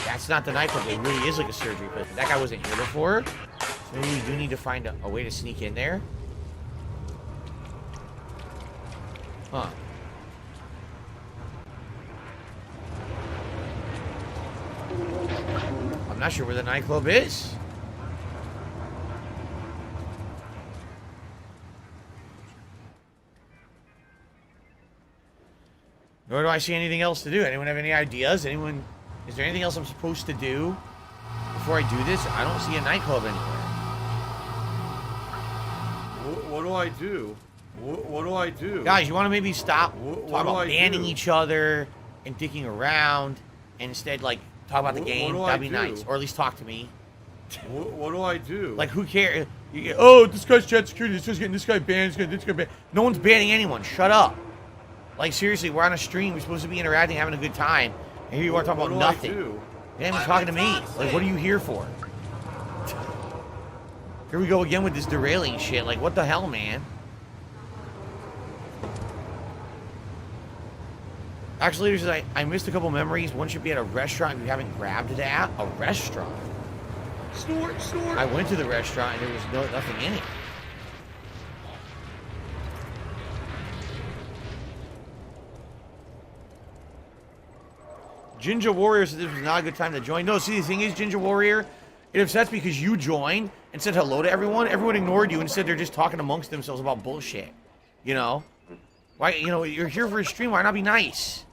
That's not the nightclub. It really is like a surgery place. That guy wasn't here before, so maybe we do need to find a way to sneak in there. Huh. I'm not sure where the nightclub is. Nor do I see anything else to do. Anyone have any ideas? Anyone? Is there anything else I'm supposed to do before I do this? I don't see a nightclub anywhere. What do I do? What do I do? Guys, you want to maybe stop talking about banning do? each other and dicking around and instead, like, talk about the game? That'd be nice. Or at least talk to me. What do I do? Like, who cares? Oh, this guy's chat security. This guy's getting this guy banned. This guy banned. No one's banning anyone. Shut up. Like, seriously, we're on a stream. We're supposed to be interacting, having a good time. And here you are talking about nothing. You're not even talking to me. Like, what are you here for? Here we go again with this derailing shit. Like, what the hell, man? Actually, I missed a couple memories. One should be at a restaurant if you haven't grabbed that. A restaurant? Snort. I went to the restaurant and there was nothing in it. Ginger Warrior said this was not a good time to join. No, see, the thing is, Ginger Warrior, it upsets me because you joined and said hello to everyone. Everyone ignored you and said they're just talking amongst themselves about bullshit. You know? Why, you know, you're here for a stream. Why not be nice?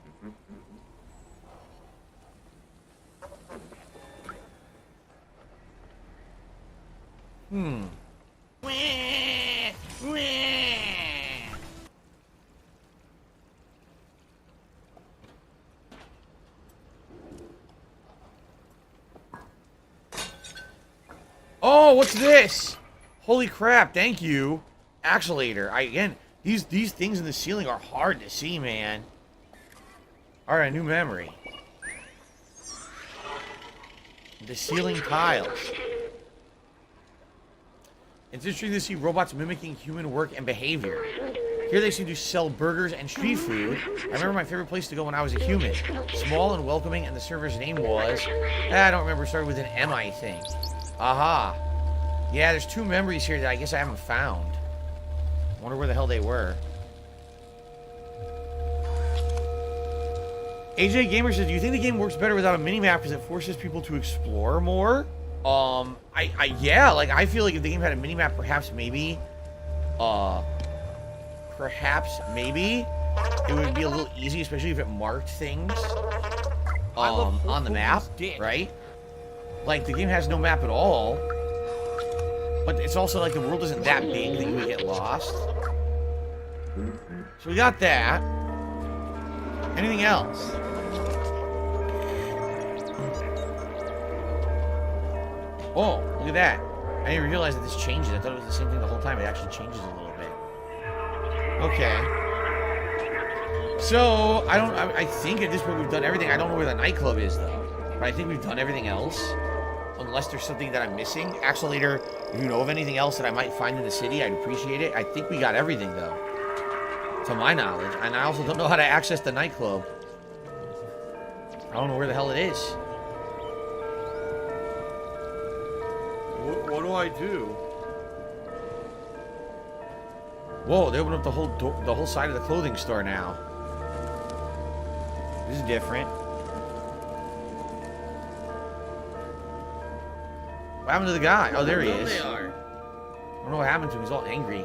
Oh, what's this? Holy crap, thank you. Axelator. Again, these things in the ceiling are hard to see, man. Alright, new memory. The ceiling tiles. It's interesting to see robots mimicking human work and behavior. Here they seem to sell burgers and street food. I remember my favorite place to go when I was a human. Small and welcoming, and the server's name was... I don't remember, it started with an M, I think. Aha. Yeah, there's 2 memories here that I guess I haven't found. I wonder where the hell they were. AJ Gamer says, do you think the game works better without a minimap because it forces people to explore more? Yeah, like, I feel like if the game had a minimap, perhaps maybe, it would be a little easy, especially if it marked things, on the map, right? Like, the game has no map at all, but it's also like the world isn't that big that you would get lost. So we got that. Anything else? Oh, look at that. I didn't realize that this changes. I thought it was the same thing the whole time. It actually changes a little bit. Okay. So, I think at this point we've done everything. I don't know where the nightclub is, though. But I think we've done everything else. Unless there's something that I'm missing. Axelator, if you know of anything else that I might find in the city, I'd appreciate it. I think we got everything, though. To my knowledge. And I also don't know how to access the nightclub. I don't know where the hell it is. What do I do? Whoa, they opened up the whole side of the clothing store now. This is different. What happened to the guy? Oh, there he is. They are. I don't know what happened to him. He's all angry.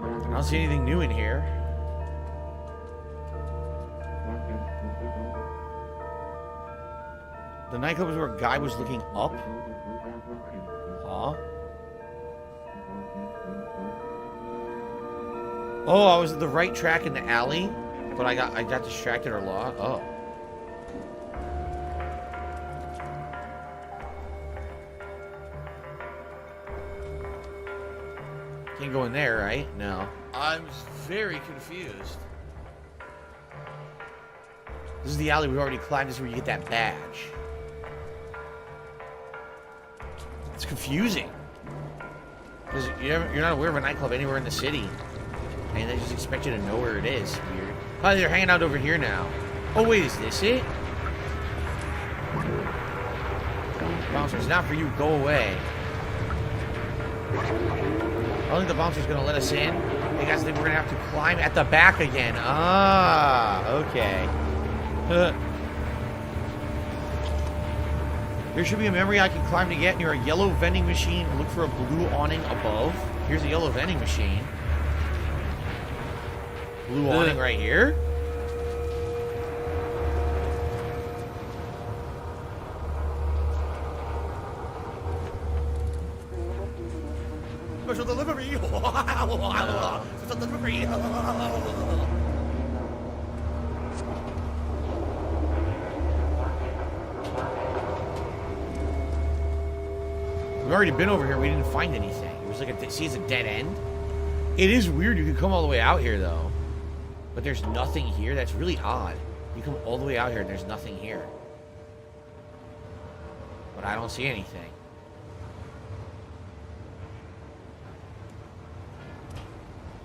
I don't see anything new in here. The nightclub was where a guy was looking up. Huh? Oh, I was at the right track in the alley, but I got distracted or lost. Oh. Can't go in there, right? No. I'm very confused. This is the alley we already climbed. This is where you get that badge. It's confusing. Because you're not aware of a nightclub anywhere in the city. And they just expect you to know where it is. Weird. Oh, they're hanging out over here now. Oh, wait, is this it? Bouncers, not for you. Go away. I don't think the bouncer's going to let us in. Hey, guys, I think we're going to have to climb at the back again. Ah, okay. There should be a memory I can climb to get near a yellow vending machine. Look for a blue awning above. Here's a yellow vending machine. Blue awning right here. Special delivery. Special delivery. We've already been over here. We didn't find anything. It was like see, it's a dead end. It is weird. You can come all the way out here, though. But there's nothing here. That's really odd. You come all the way out here and there's nothing here. But I don't see anything.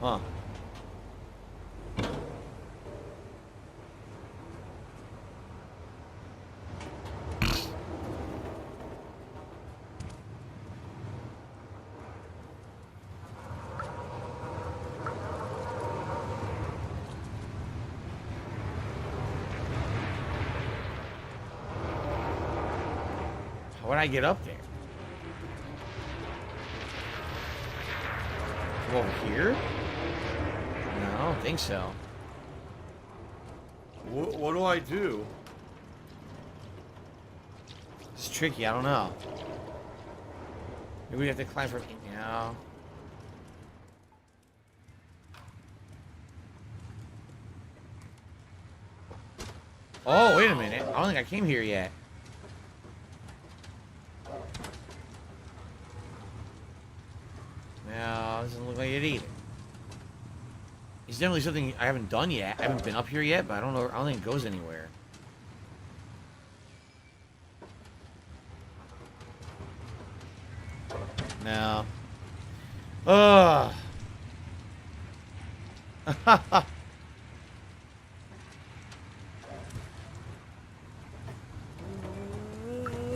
Huh. How would I get up there? Go over here? No, I don't think so. What do I do? It's tricky, I don't know. Maybe we have to climb from... No. Oh, wait a minute. I don't think I came here yet. No, doesn't look like it either. It's definitely something I haven't done yet. I haven't been up here yet, but I don't know. I don't think it goes anywhere. No. Ugh.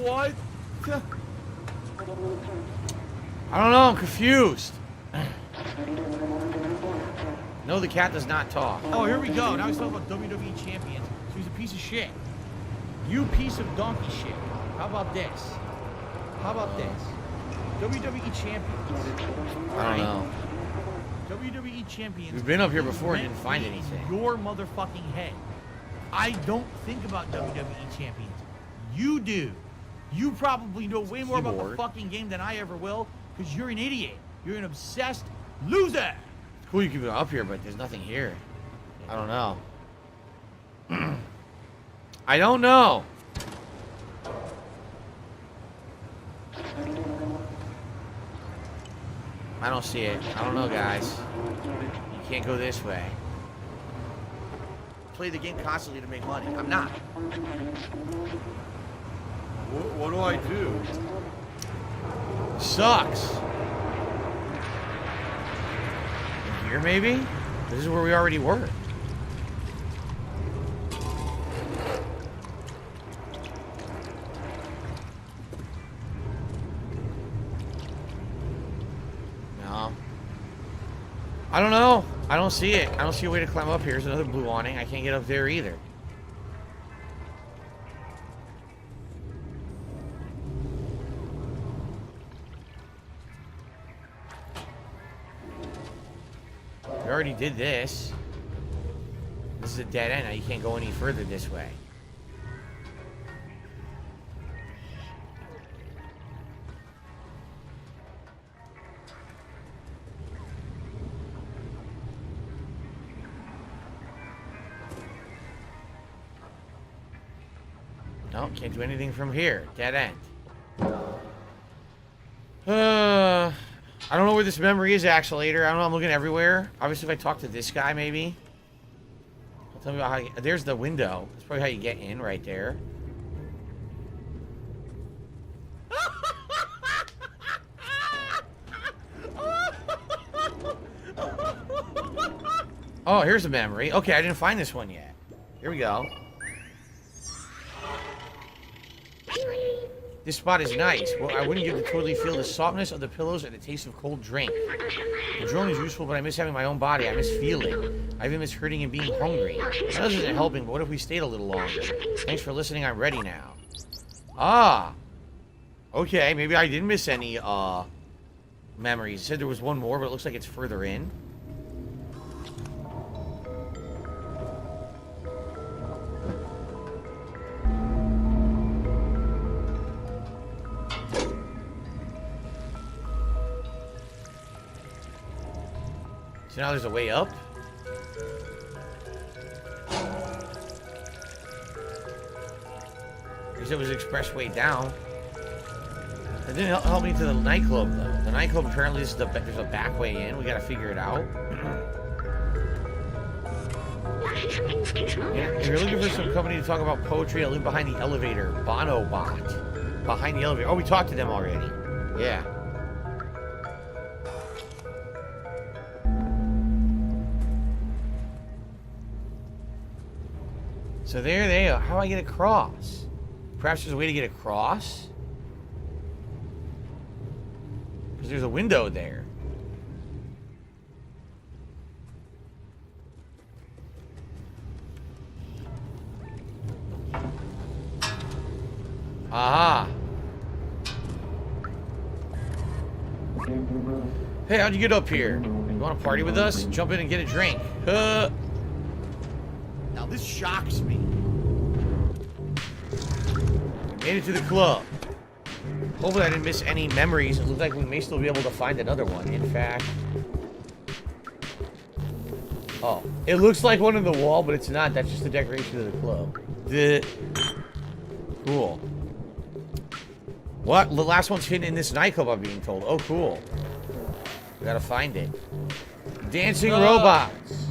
What? I don't know. I'm confused. No, the cat does not talk. Oh, here we go. Now he's talking about WWE champions. So he's a piece of shit. You piece of donkey shit. How about this? How about this? WWE champions. I don't know. WWE champions. We've been up here before and didn't find anything. Your motherfucking head. I don't think about WWE champions. You do. You probably know way more about the Keyboard. fucking game than I ever will, because you're an idiot. You're an obsessed loser. It's cool you keep it up here, but there's nothing here. I don't know. I don't know. I don't see it. I don't know, guys. You can't go this way. Play the game constantly to make money. I'm not. What do I do? Sucks. In here, maybe? This is where we already were. No. I don't know. I don't see it. I don't see a way to climb up here. There's another blue awning. I can't get up there either. We already did this. This is a dead end. Now you can't go any further this way. No, can't do anything from here. Dead end. I don't know where this memory is, Axelator. I don't know. I'm looking everywhere. Obviously, if I talk to this guy, maybe. He'll tell me about how. There's the window. That's probably how you get in right there. Oh, here's a memory. Okay, I didn't find this one yet. Here we go. This spot is nice. Well, I wouldn't give to totally feel the softness of the pillows and the taste of cold drink. The drone is useful, but I miss having my own body. I miss feeling. I even miss hurting and being hungry. That isn't helping, but what if we stayed a little longer? Thanks for listening. I'm ready now. Ah. Okay, maybe I didn't miss any, memories. It said there was one more, but it looks like it's further in. So now there's a way up. I guess it was expressway down. It didn't help me to the nightclub though. The nightclub apparently is there's a back way in. We gotta figure it out. If you're looking for some company to talk about poetry, I live behind the elevator. Bonobot. Behind the elevator. Oh, we talked to them already. Yeah. So there they are. How do I get across? Perhaps there's a way to get across? Because there's a window there. Aha. Hey, how'd you get up here? You want to party with us? Jump in and get a drink. Now this shocks me. Made it to the club. Hopefully I didn't miss any memories. It looks like we may still be able to find another one. In fact, Oh, it looks like one on the wall, but it's not. That's just the decoration of the club. Cool. What? The last one's hidden in this nightclub, I'm being told. Oh, cool. We gotta find it. Dancing robots.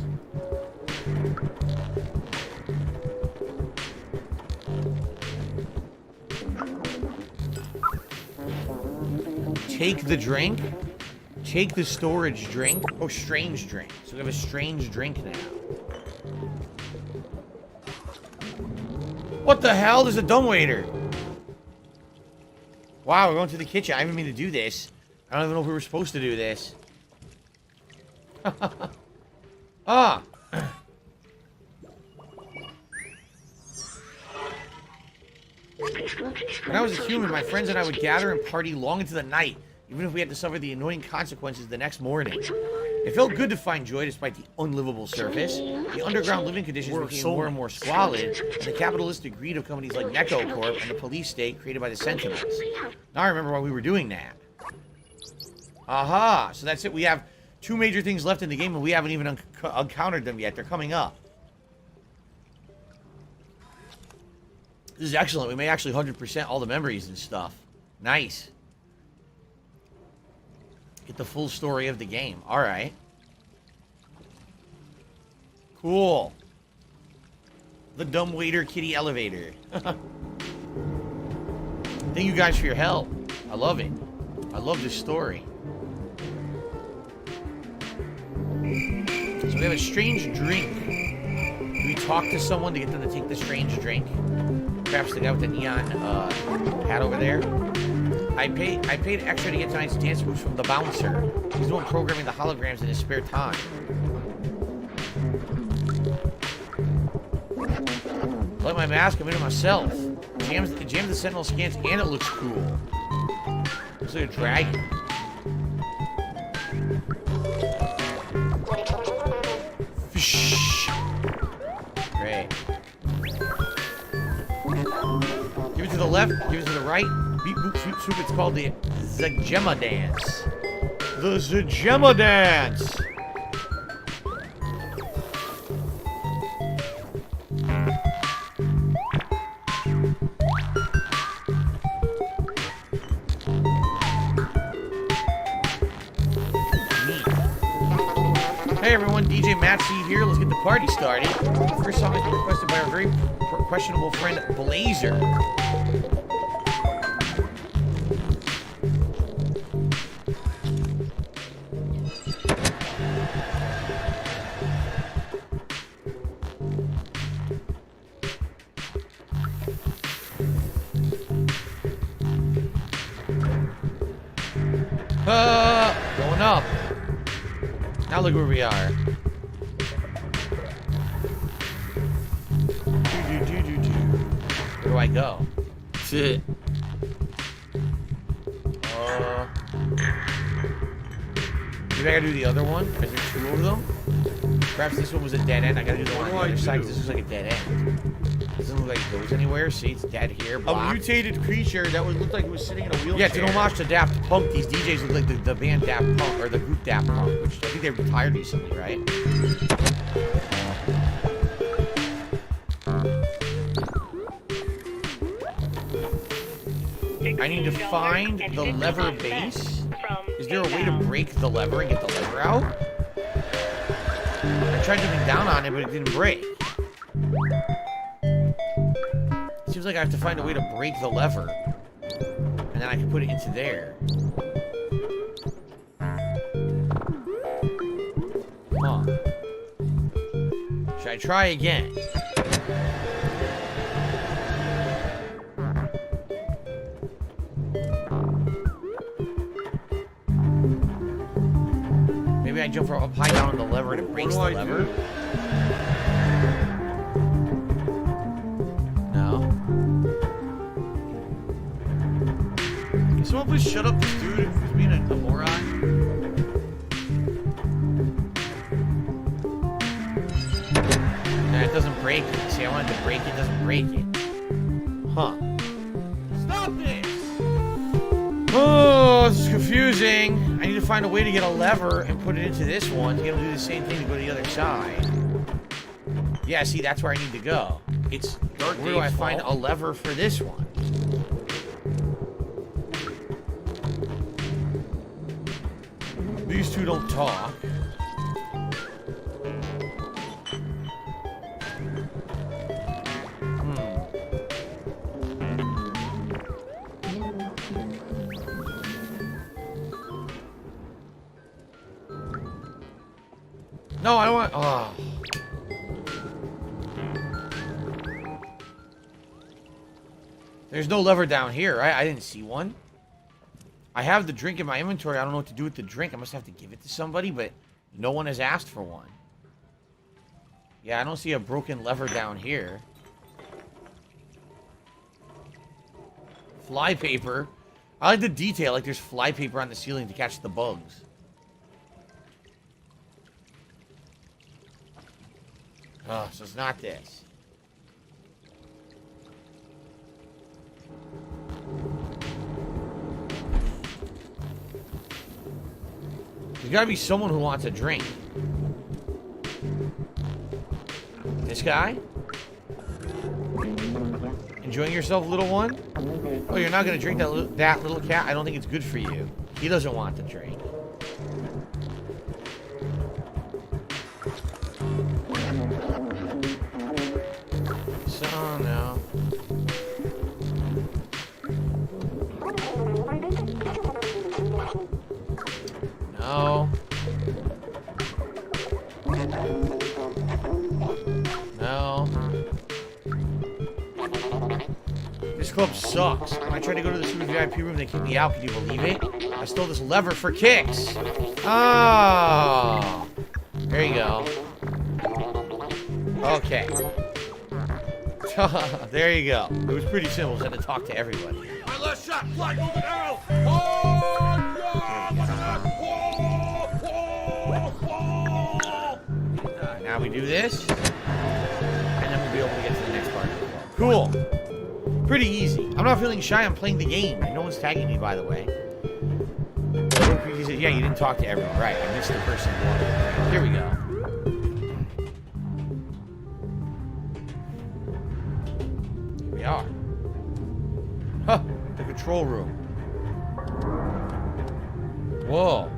Take the drink. Take the storage drink. Oh, strange drink. So we have a strange drink now. What the hell? There's a dumbwaiter. Wow, we're going to the kitchen. I didn't mean to do this. I don't even know if we were supposed to do this. Ah. When I was a human, my friends and I would gather and party long into the night, even if we had to suffer the annoying consequences the next morning. It felt good to find joy despite the unlivable surface. The underground living conditions became more and more squalid, and the capitalistic greed of companies like Neko Corp and the police state created by the Sentinels. Now I remember why we were doing that. Aha! So that's it. We have 2 major things left in the game, and we haven't even encountered them yet. They're coming up. This is excellent. We may actually 100% all the memories and stuff. Nice. Get the full story of the game. Alright. Cool. The dumbwaiter kitty elevator. Thank you guys for your help. I love it. I love this story. So we have a strange drink. Do we talk to someone to get them to take the strange drink? Perhaps the guy with the neon hat over there. I paid extra to get tonight's dance moves from the bouncer. He's the one programming the holograms in his spare time. I like my mask, I made it myself. Jams the Sentinel scans and it looks cool. Looks like a dragon. Fish. Great. Give it to the left, give it to the right. Beep, boop, swoop, swoop. It's called the Zagema Dance. The Zagema Dance. Hey everyone, DJ Matt C here. Let's get the party started. First song is requested by our very questionable friend Blazer. Going up. Now look where we are. Where do I go? Shit. Maybe I gotta do the other one? Is there 2 of them? Perhaps this one was a dead end. I gotta do the one on the other side because this looks like a dead end. Doesn't look like it goes anywhere. See, it's dead here. Blocked. A mutated creature that looked like it was sitting in a wheelchair. Yeah, it's an homage to Daft Punk. These DJs look like the band Daft Punk, or the group Daft Punk, which I think they retired recently, right? I need to find the lever base. Is there a way to break the lever and get the lever out? I tried jumping down on it, but it didn't break. Seems like I have to find a way to break the lever. And then I can put it into there. Huh. Should I try again? Maybe I jump from up high down on the lever and it breaks the lever? Someone please shut up this dude who's being a moron. Nah, it doesn't break it. See, I wanted to break it, doesn't break it. Huh. Stop this! Oh, this is confusing. I need to find a way to get a lever and put it into this one. You're gonna do the same thing to go to the other side. Yeah, see, that's where I need to go. It's where do I find a lever for this one? These two don't talk. No, I don't want... Oh. There's no lever down here, right? I didn't see one. I have the drink in my inventory. I don't know what to do with the drink. I must have to give it to somebody, but no one has asked for one. Yeah, I don't see a broken lever down here. Fly paper. I like the detail, like there's fly paper on the ceiling to catch the bugs. Oh, so it's not this. There's gotta be someone who wants a drink. This guy? Enjoying yourself, little one? Oh, you're not gonna drink that little cat? I don't think it's good for you. He doesn't want the drink. So, no. No. No. This club sucks. When I tried to go to the super VIP room, they kicked me out. Can you believe it? I stole this lever for kicks. Oh. There you go. Okay. There you go. It was pretty simple. Just had to talk to everybody. My last shot, fly, moving arrow. Oh, yeah, look at that. Now we do this, and then we'll be able to get to the next part. Cool. Pretty easy. I'm not feeling shy. I'm playing the game. No one's tagging me, by the way. Yeah, you didn't talk to everyone. Right, I missed the person. Here we go. We are. Huh, the control room. Whoa.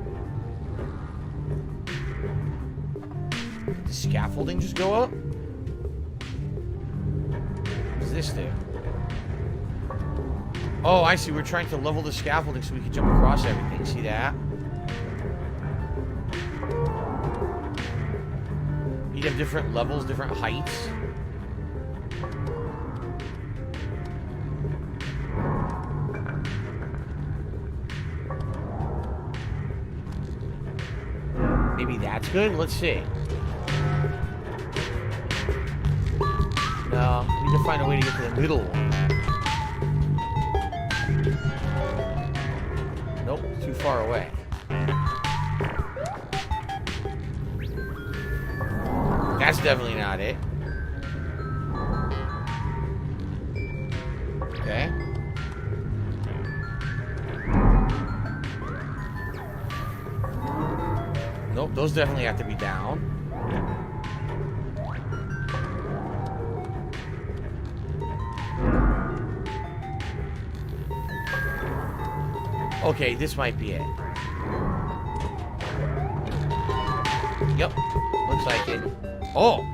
Did the scaffolding just go up? What does this do? Oh, I see. We're trying to level the scaffolding so we can jump across everything. See that? You have different levels, different heights. Maybe that's good? Let's see. No, we need to find a way to get to the middle one. Nope, too far away. That's definitely not it. Okay. Nope, those definitely have to be down. Okay, this might be it. Yep, looks like it. Oh!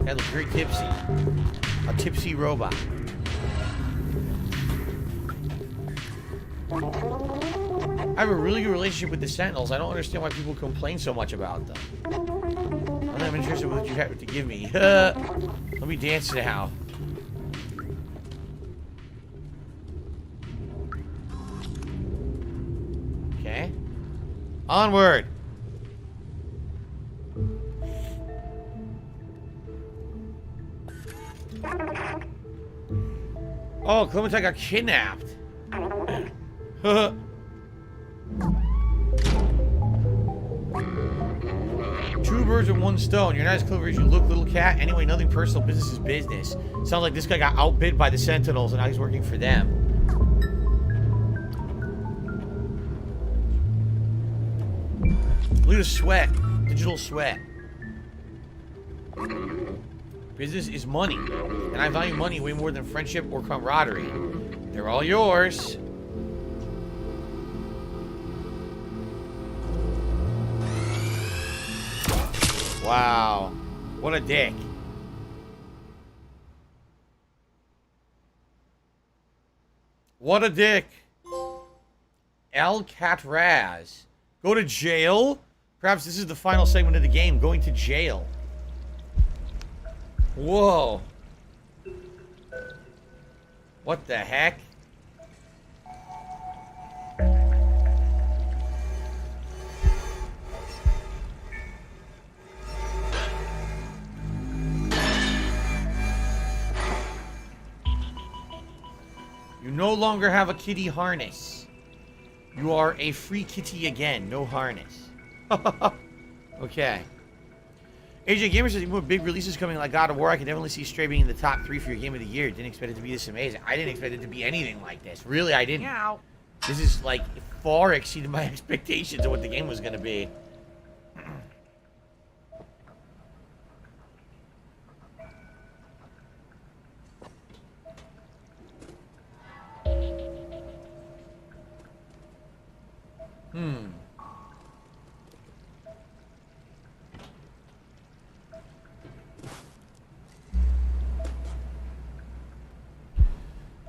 That looks very tipsy. A tipsy robot. I have a really good relationship with the Sentinels. I don't understand why people complain so much about them. I'm interested in what you have to give me. Let me dance now. Okay. Onward. Oh, Clementine got kidnapped. Two birds with one stone. You're not as clever as you look, little cat. Anyway, nothing personal. Business is business. Sounds like this guy got outbid by the Sentinels and now he's working for them. Look at the sweat. Digital sweat. Business is money. And I value money way more than friendship or camaraderie. They're all yours. Wow. What a dick. What a dick. Alcatraz. Go to jail? Perhaps this is the final segment of the game. Going to jail. Whoa. What the heck? You no longer have a kitty harness. You are a free kitty again. No harness. Okay. AJ Gamer says, even with big releases coming like God of War, I can definitely see Stray being in the top 3 for your game of the year. Didn't expect it to be this amazing. I didn't expect it to be anything like this. Really, I didn't. Meow. This is, like, far exceeded my expectations of what the game was going to be.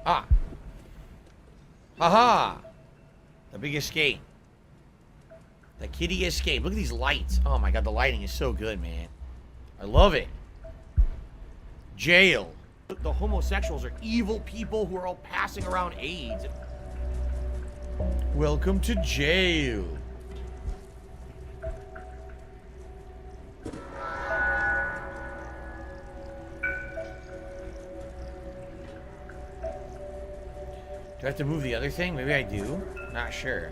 Ah. Haha. The big escape. The kitty escape. Look at these lights. Oh my god, the lighting is so good, man. I love it. Jail. The homosexuals are evil people who are all passing around AIDS. Welcome to jail. Do I have to move the other thing? Maybe I do. Not sure.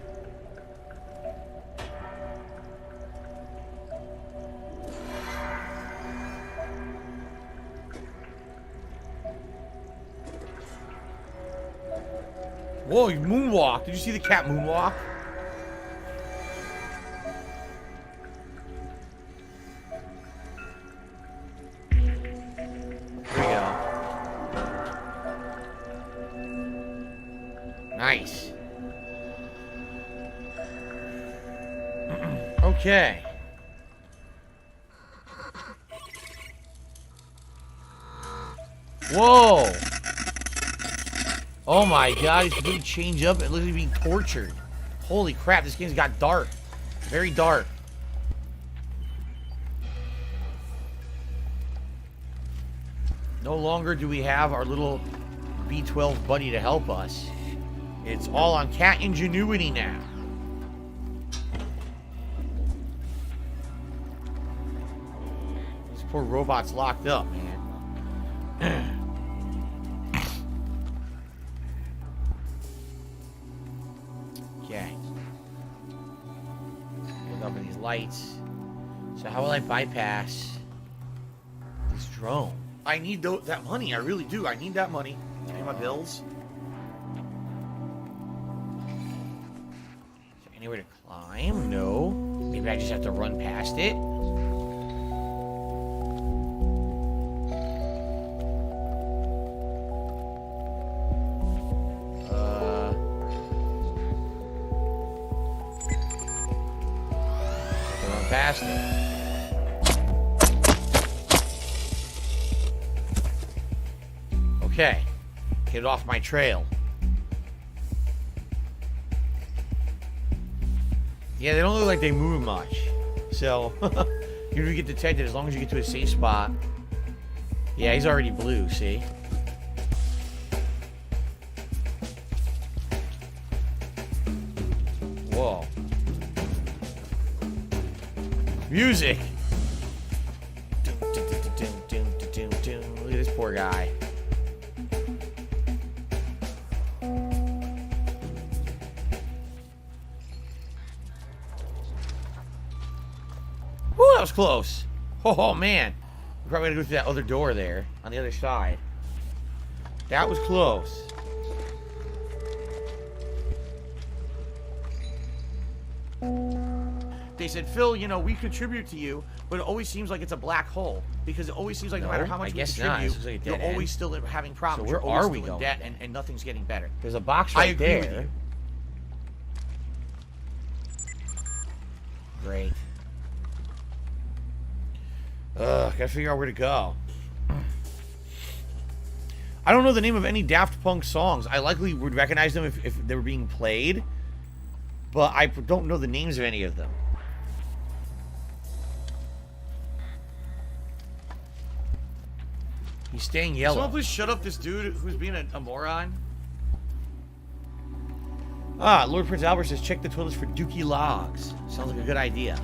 Whoa, you moonwalk. Did you see the cat moonwalk? There we go. Nice. Okay. Whoa. Oh my god, he's completely changed up and literally being tortured. Holy crap, this game's got dark. Very dark. No longer do we have our little B12 buddy to help us. It's all on cat ingenuity now. This poor robot's locked up, man. Okay. Look up in these lights. So how will I bypass this drone? I need that money. I really do. I need that money to pay my bills. Is there anywhere to climb? No. Maybe I just have to run past it. Run past it. Okay, get off my trail. Yeah, they don't look like they move much. So, even if you get detected, as long as you get to a safe spot. Yeah, he's already blue, see? Whoa. Music! Look at this poor guy. was close. Oh, man. We're probably going to go through that other door there on the other side. That was close. They said, Phil, you know, we contribute to you, but it always seems like it's a black hole. Because it always seems like no matter how much we contribute, like you're always still having problems. So where are we going? Debt and nothing's getting better. There's a box right there. Great. Gotta figure out where to go. I don't know the name of any Daft Punk songs. I likely would recognize them if they were being played, but I don't know the names of any of them. He's staying yellow. Someone please shut up this dude who's being a moron. Ah, Lord Prince Albert says check the toilets for dookie logs. Sounds like a good idea.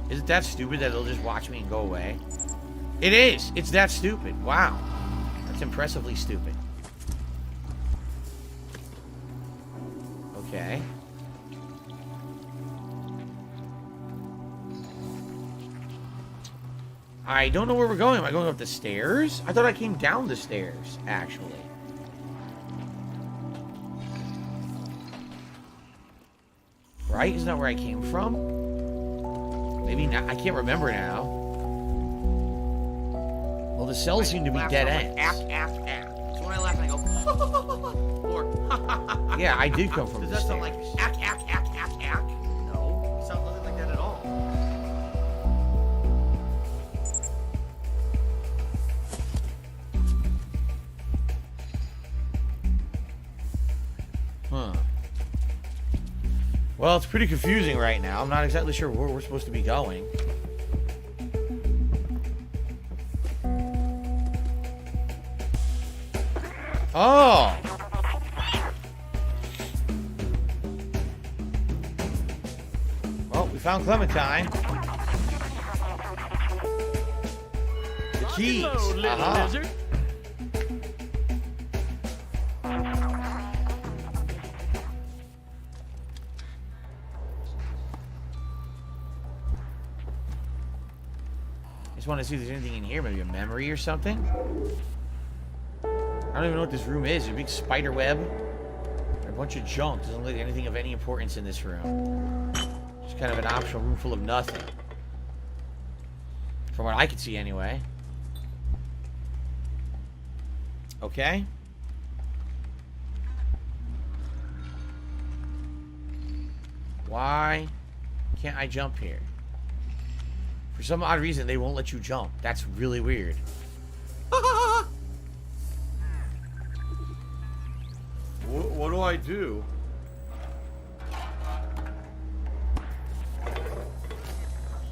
Is it that stupid that they'll just watch me and go away? It is. It's that stupid. Wow. That's impressively stupid. Okay. I don't know where we're going. Am I going up the stairs? I thought I came down the stairs, actually. Right? Isn't that where I came from? Maybe not. I can't remember now. Well, the cells seem to be dead ends. So when I laugh and I go, or, yeah, I did come from the stairs. Does that sound like ack? No, it sounds nothing like that at all. Huh. Well, it's pretty confusing right now. I'm not exactly sure where we're supposed to be going. Oh! Well, we found Clementine. The keys. Hello, little lizard. Just want to see if there's anything in here, maybe a memory or something. I don't even know what this room is. A big spider web. A bunch of junk. Doesn't look like anything of any importance in this room. Just kind of an optional room full of nothing. From what I could see, anyway. Okay. Why can't I jump here? For some odd reason, they won't let you jump. That's really weird. What do I do?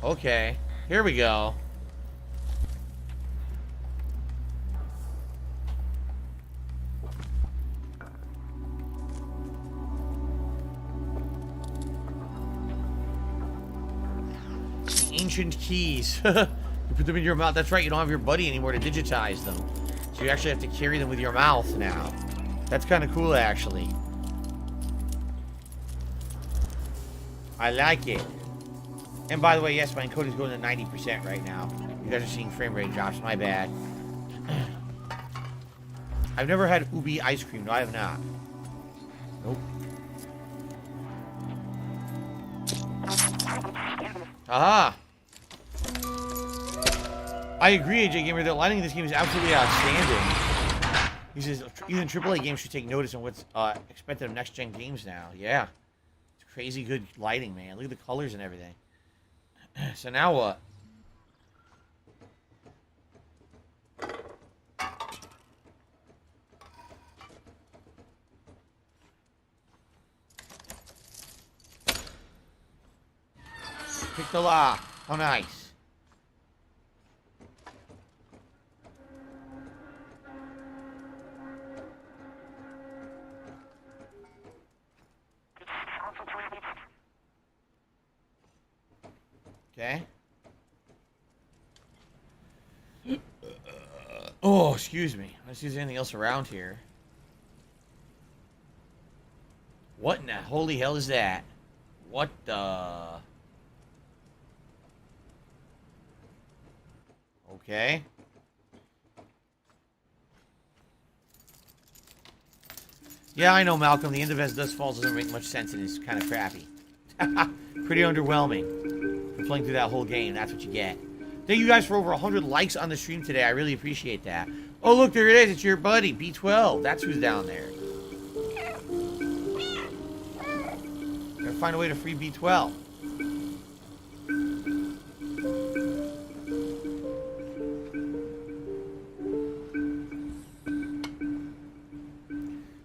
Okay. Here we go. The ancient keys. You put them in your mouth. That's right, you don't have your buddy anymore to digitize them. So you actually have to carry them with your mouth now. That's kind of cool, actually. I like it. And by the way, yes, my encoder's going to 90% right now. You guys are seeing frame rate drops. My bad. I've never had Ubi ice cream. No, I have not. Nope. Aha! I agree, AJ Gamer. The lighting in this game is absolutely outstanding. He says, even AAA games should take notice on what's expected of next-gen games now. Yeah. It's crazy good lighting, man. Look at the colors and everything. So now what? Pick the lock. Oh, nice. Okay. Oh, excuse me. Let's see if there's anything else around here. What in the holy hell is that? What the... Okay. Yeah, I know, Malcolm. The end of As Dust Falls doesn't make much sense and it's kind of crappy. Pretty underwhelming. For playing through that whole game, that's what you get. Thank you guys for over 100 likes on the stream today. I really appreciate that. Oh, look, there it is. It's your buddy, B12. That's who's down there. Gotta find a way to free B12.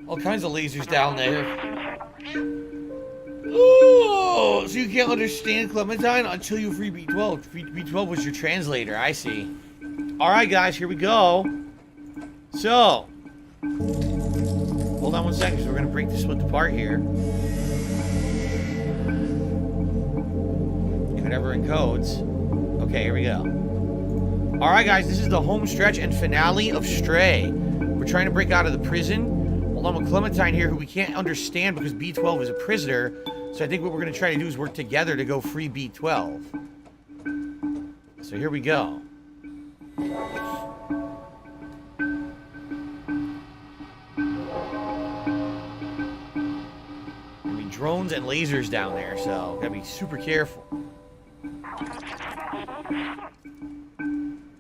All kinds of lasers down there. Oh, so you can't understand Clementine until you free B12. B12 was your translator, I see. Alright guys, here we go. So, hold on 1 second, so we're going to break this split apart here. If it ever encodes. Okay, here we go. Alright guys, this is the home stretch and finale of Stray. We're trying to break out of the prison. Along with Clementine here, who we can't understand because B12 is a prisoner. So I think what we're going to try to do is work together to go free B12. So here we go. There'll be drones and lasers down there, so gotta be super careful.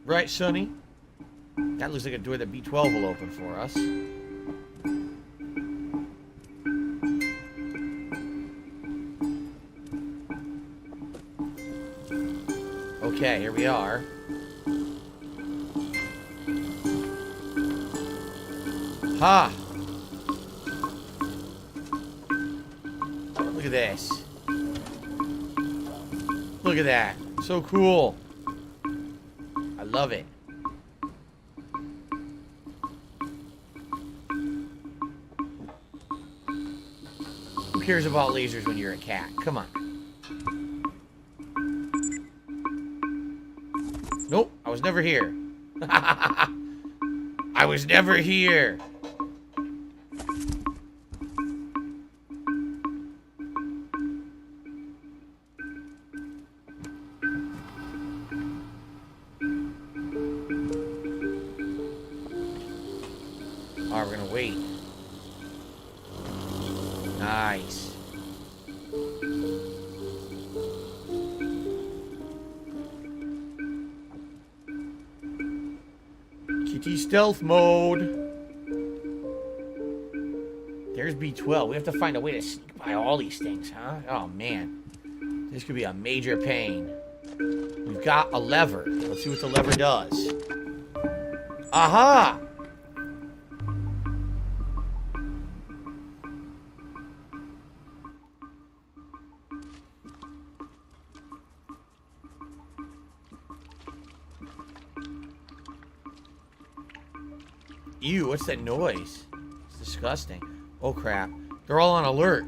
Right, Sonny? That looks like a door that B12 will open for us. Okay, here we are. Ha! Look at this. Look at that. So cool. I love it. Who cares about lasers when you're a cat? Come on. Nope, I was never here. I was never here. Alright, we're gonna wait. Nice. Kitty stealth mode. There's B12. We have to find a way to sneak by all these things, huh? Oh, man. This could be a major pain. We've got a lever. Let's see what the lever does. Aha! Ew, what's that noise? It's disgusting. Oh, crap. They're all on alert.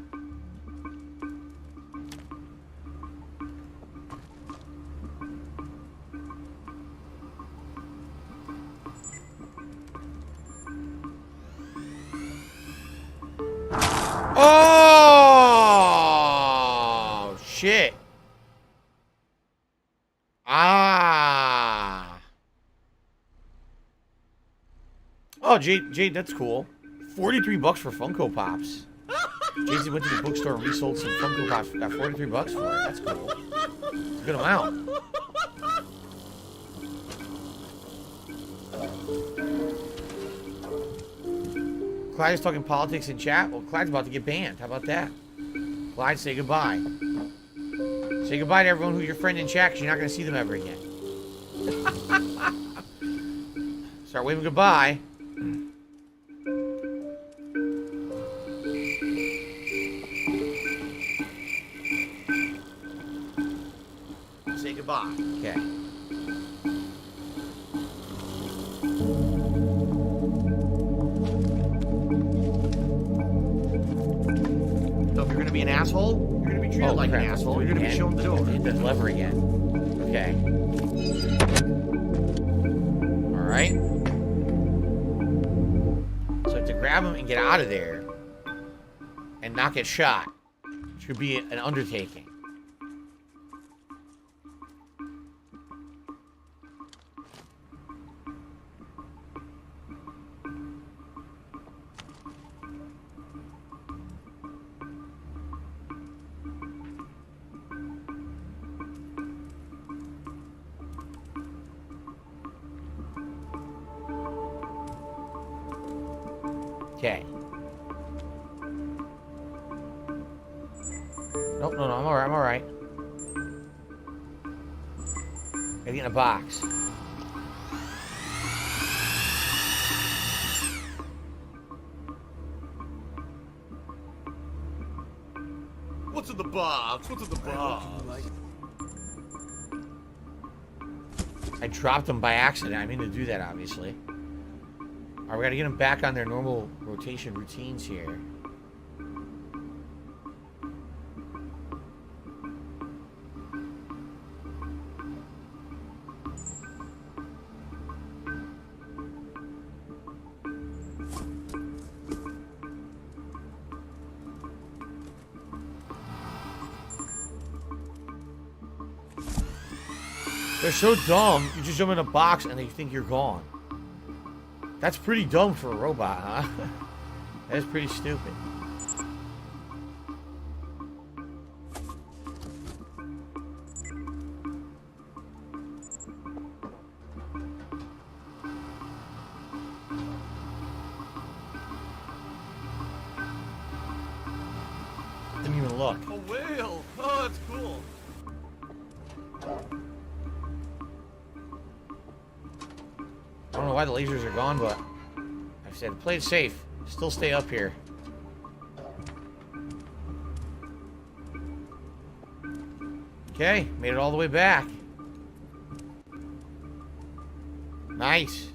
Oh, shit. Ah. Oh, Jade, that's cool. 43 bucks for Funko Pops. Jade went to the bookstore and resold some Funko Pops. Got 43 bucks for it. That's cool. It's a good amount. Clyde is talking politics in chat. Well, Clyde's about to get banned. How about that? Clyde, say goodbye. Say goodbye to everyone who's your friend in chat because you're not going to see them ever again. Start waving goodbye. Say goodbye. Okay. So if you're gonna be an asshole, you're gonna be treated like an asshole. You're gonna be shown the door. Hit that lever again. Okay. All right. So I have to grab him and get out of there. and not get shot, which could be an undertaking. Okay. Nope, no, I'm alright, I'm alright. Gotta get in a box. What's in the box? What's in the box? I dropped them by accident. I mean to do that, obviously. Alright, we gotta get them back on their normal rotation routines here. They're so dumb, you just jump in a box and they think you're gone. That's pretty dumb for a robot, huh? That is pretty stupid. Didn't even look. A whale! Oh, that's cool. I don't know why the lasers are gone, but I said play it safe. Still stay up here. Okay, made it all the way back. Nice.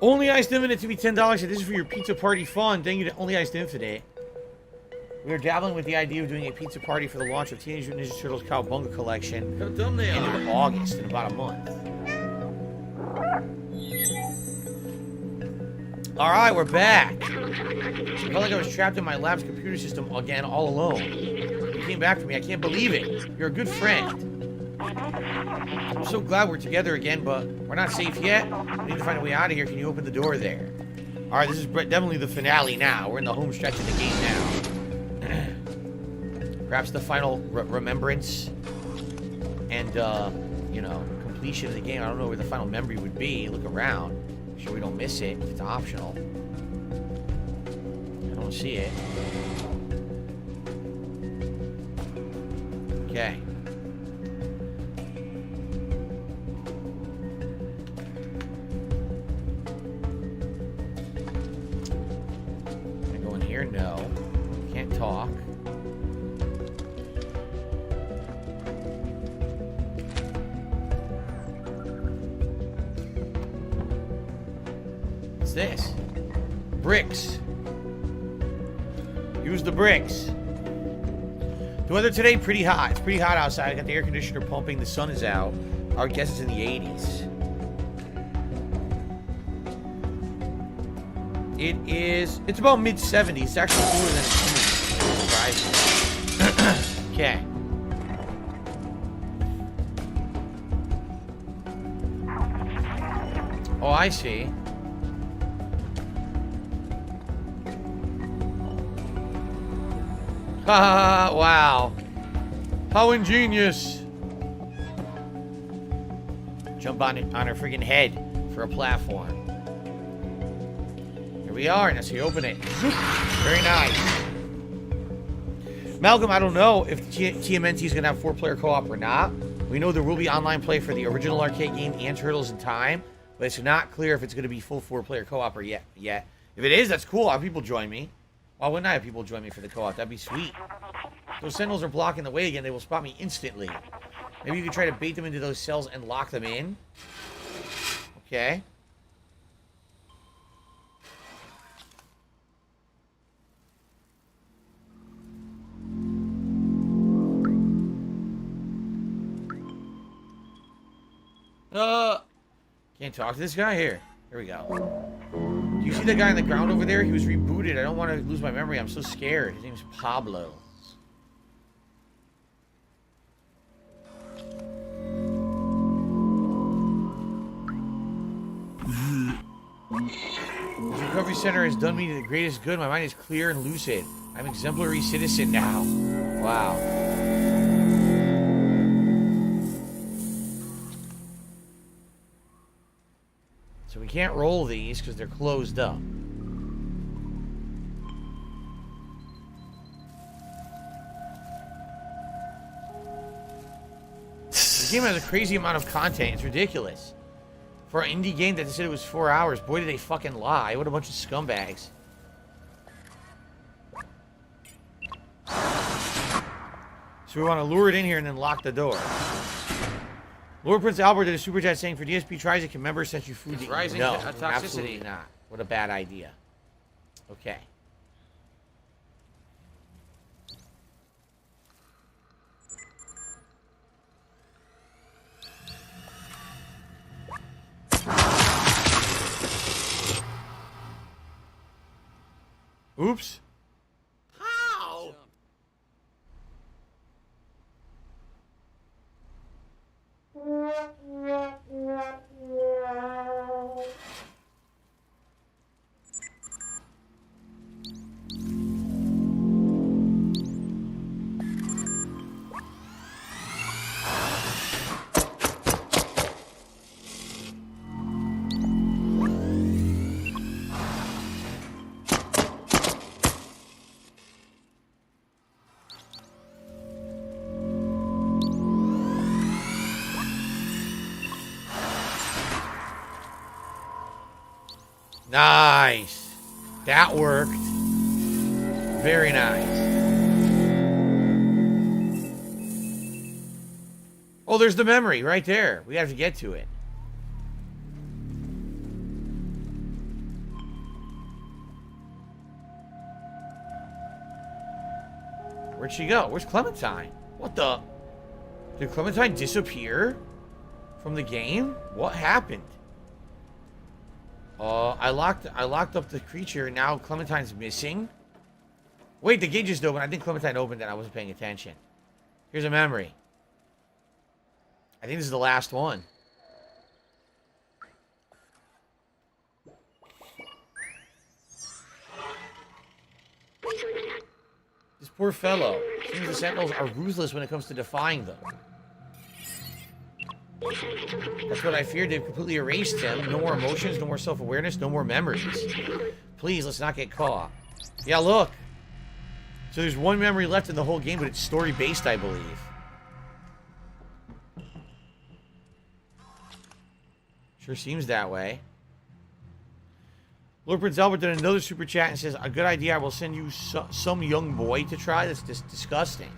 Only Iced Infinite to be $10. This is for your pizza party fun. Thank you to Only Iced Infinite. We are dabbling with the idea of doing a pizza party for the launch of Teenage Mutant Ninja Turtles Cowabunga Collection How dumb they are. in August, in about a month. Alright, we're back. I felt like I was trapped in my lab's computer system again, all alone. You came back for me. I can't believe it. You're a good friend. I'm so glad we're together again, but we're not safe yet. We need to find a way out of here. Can you open the door there? Alright, this is definitely the finale now. We're in the home stretch of the game now. Perhaps the final remembrance and, you know, completion of the game. I don't know where the final memory would be. Look around. Make sure we don't miss it if it's optional. I don't see it. Okay. Can I go in here? No. Can't talk. What's this? Bricks. Use the bricks. The weather today, pretty hot. It's pretty hot outside. I got the air conditioner pumping. The sun is out. I would guess it's in the 80s. It's about mid-70s. It's actually cooler than it seems. Okay. Oh, I see. Ha! Wow. How ingenious. Jump on her freaking head for a platform. Here we are, and that's how you open it. Very nice. Malcolm, I don't know if TMNT is going to have 4-player co-op or not. We know there will be online play for the original arcade game and Turtles in Time, but it's not clear if it's going to be full 4-player co-op or yet. If it is, that's cool. I'll have people join me. Why wouldn't I have people join me for the co-op? That'd be sweet. Those sentinels are blocking the way again. They will spot me instantly. Maybe you could try to bait them into those cells and lock them in. Okay. Can't talk to this guy? Here we go. Do you see that guy on the ground over there? He was rebooted. I don't want to lose my memory. I'm so scared. His name's Pablo. The recovery center has done me the greatest good. My mind is clear and lucid. I'm an exemplary citizen now. Wow. So we can't roll these because they're closed up. The game has a crazy amount of content. It's ridiculous. For an indie game that said it was 4 hours, boy, did they fucking lie. What a bunch of scumbags. So we want to lure it in here and then lock the door. Lord Prince Albert did a super chat saying for DSP tries, it can members send you food. Rising No, toxicity. absolutely not. What a bad idea. Okay. Oops. How? Nice. That worked. Very nice. Oh, there's the memory right there. We have to get to it. Where'd she go? Where's Clementine? What the? Did Clementine disappear from the game? What happened? I locked up the creature, and now Clementine's missing. Wait, the gate just opened. I think Clementine opened it. I wasn't paying attention. Here's a memory. I think this is the last one. This poor fellow. Seems the Sentinels are ruthless when it comes to defying them. That's what I feared. They've completely erased him. No more emotions, no more self-awareness, no more memories. Please, let's not get caught. Yeah, look. So there's one memory left in the whole game, but it's story-based, I believe. Sure seems that way. Lord Prince Albert did another super chat and says, a good idea, I will send you some young boy to try. That's just disgusting.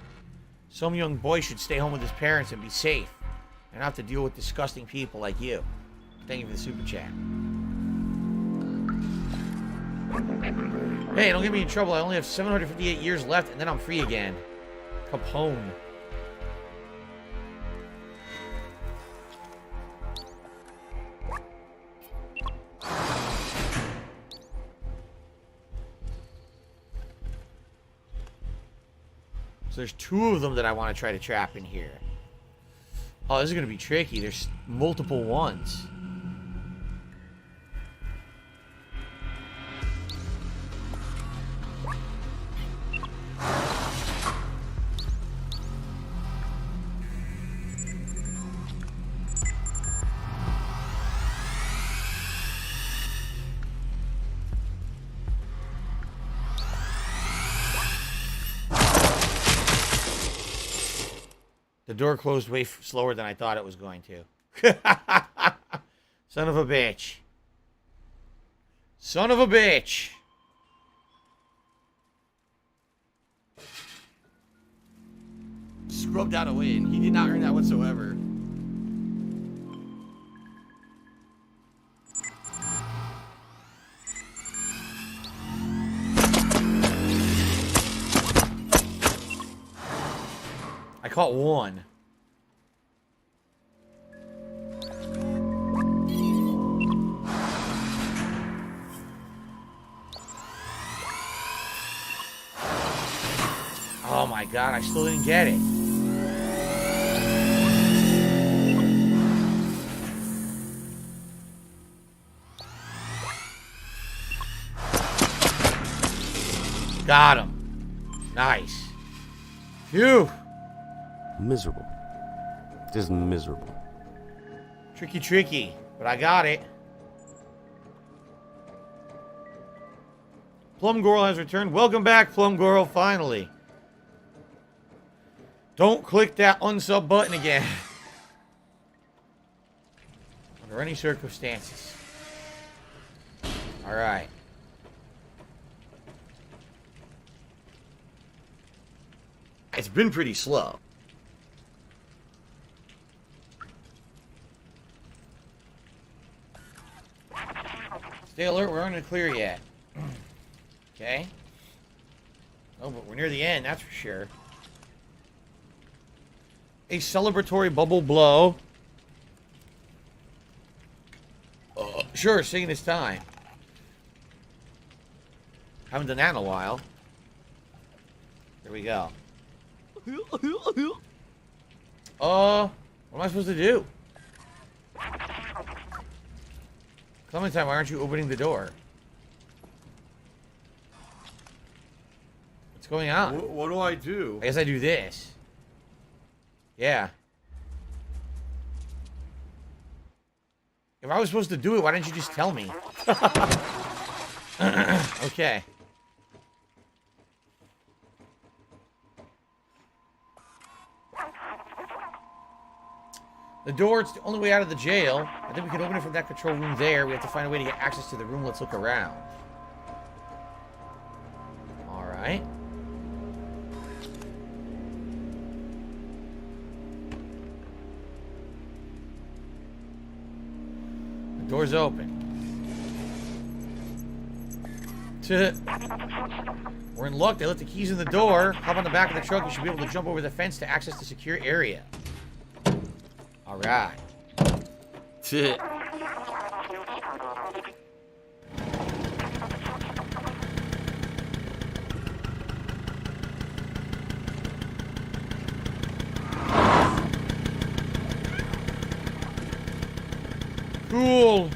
Some young boy should stay home with his parents and be safe. And not have to deal with disgusting people like you. Thank you for the super chat. Hey, don't get me in trouble. I only have 758 years left, and then I'm free again. Capone. So there's two of them that I want to try to trap in here. Oh, this is going to be tricky. There's multiple ones. The door closed way slower than I thought it was going to. Son of a bitch. Son of a bitch. Scrubbed out a win. He did not earn that whatsoever. I caught one. my god, I still didn't get it. Got him. Nice. Phew. Miserable. Just miserable. Tricky, but I got it. Plum Goral has returned. Welcome back, Plum Goral, finally. Don't click that unsub button again. Under any circumstances. Alright. It's been pretty slow. Stay alert, we aren't clear yet. Okay. Oh, but we're near the end, that's for sure. A celebratory bubble blow. Sure, singing this time. Haven't done that in a while. There we go. What am I supposed to do? Clementine, why aren't you opening the door? What's going on? What do I do? I guess I do this. Yeah. If I was supposed to do it, why didn't you just tell me? Okay. The door, it's the only way out of the jail. I think we can open it from that control room there. We have to find a way to get access to the room. Let's look around. Alright. The door's open. We're in luck. They left the keys in the door. Hop on the back of the truck. You should be able to jump over the fence to access the secure area. Alright. Cool.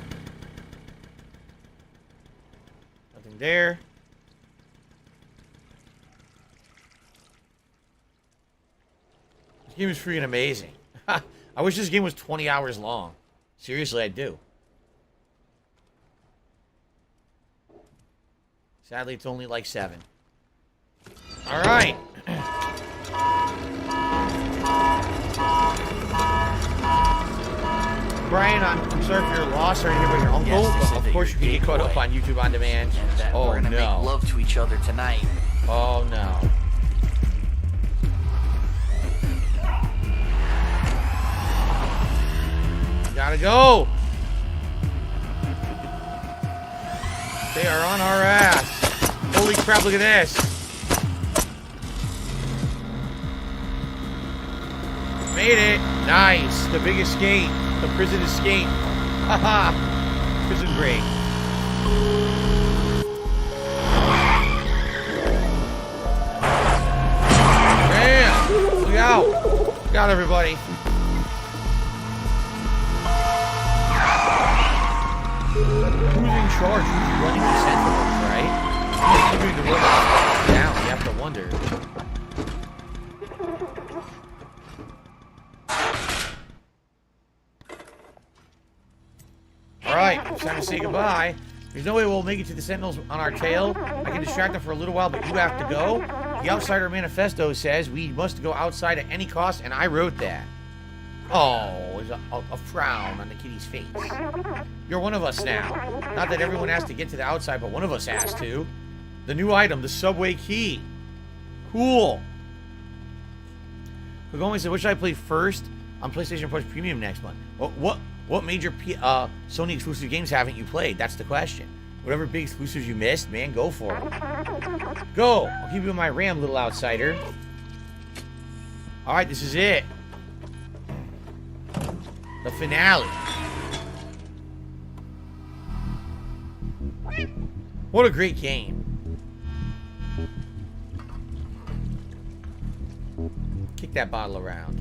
Nothing there. This game is freaking amazing. I wish this game was 20 hours long. Seriously, I do. Sadly, it's only like 7. Alright. Brian, I'm sorry for your loss. Sorry to hear about your uncle. Yes, Of course, you can get caught up on YouTube On Demand. Oh, we're gonna no. make love to each other tonight. Oh, no. Gotta go. They are on our ass. Holy crap, look at this. Made it. Nice. The big escape. The prison escape. Haha. Prison break. Damn. Look out. Look out, everybody. Who's in charge? Who's running the Sentinels, right? Who's doing the robots down? You have to wonder. Alright, it's time to say goodbye. There's no way we'll make it to the Sentinels on our tail. I can distract them for a little while, but you have to go. The Outsider Manifesto says we must go outside at any cost, and I wrote that. Oh, there's a frown on the kitty's face. You're one of us now. Not that everyone has to get to the outside, but one of us has to. The new item, the subway key. Cool. Kagome said, what should I play first on PlayStation Plus Premium next month? What major Sony exclusive games haven't you played? That's the question. Whatever big exclusives you missed, man, go for it. Go. I'll keep you in my RAM, little outsider. All right, this is it. The finale. What a great game. Kick that bottle around.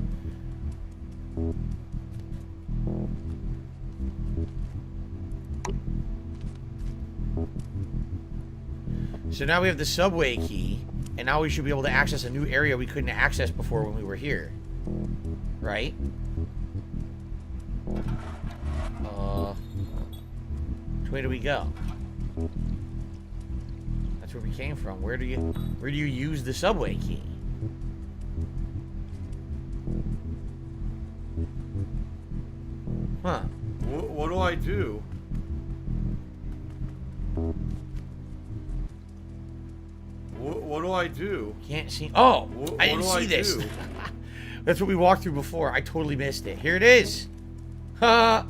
So now we have the subway key, and now we should be able to access a new area we couldn't access before when we were here. Right? Which way do we go? That's where we came from. Where do you use the subway key? Huh. What do I do? What do I do? Can't see. Oh, I didn't see this. That's what we walked through before. I totally missed it. Here it is. That's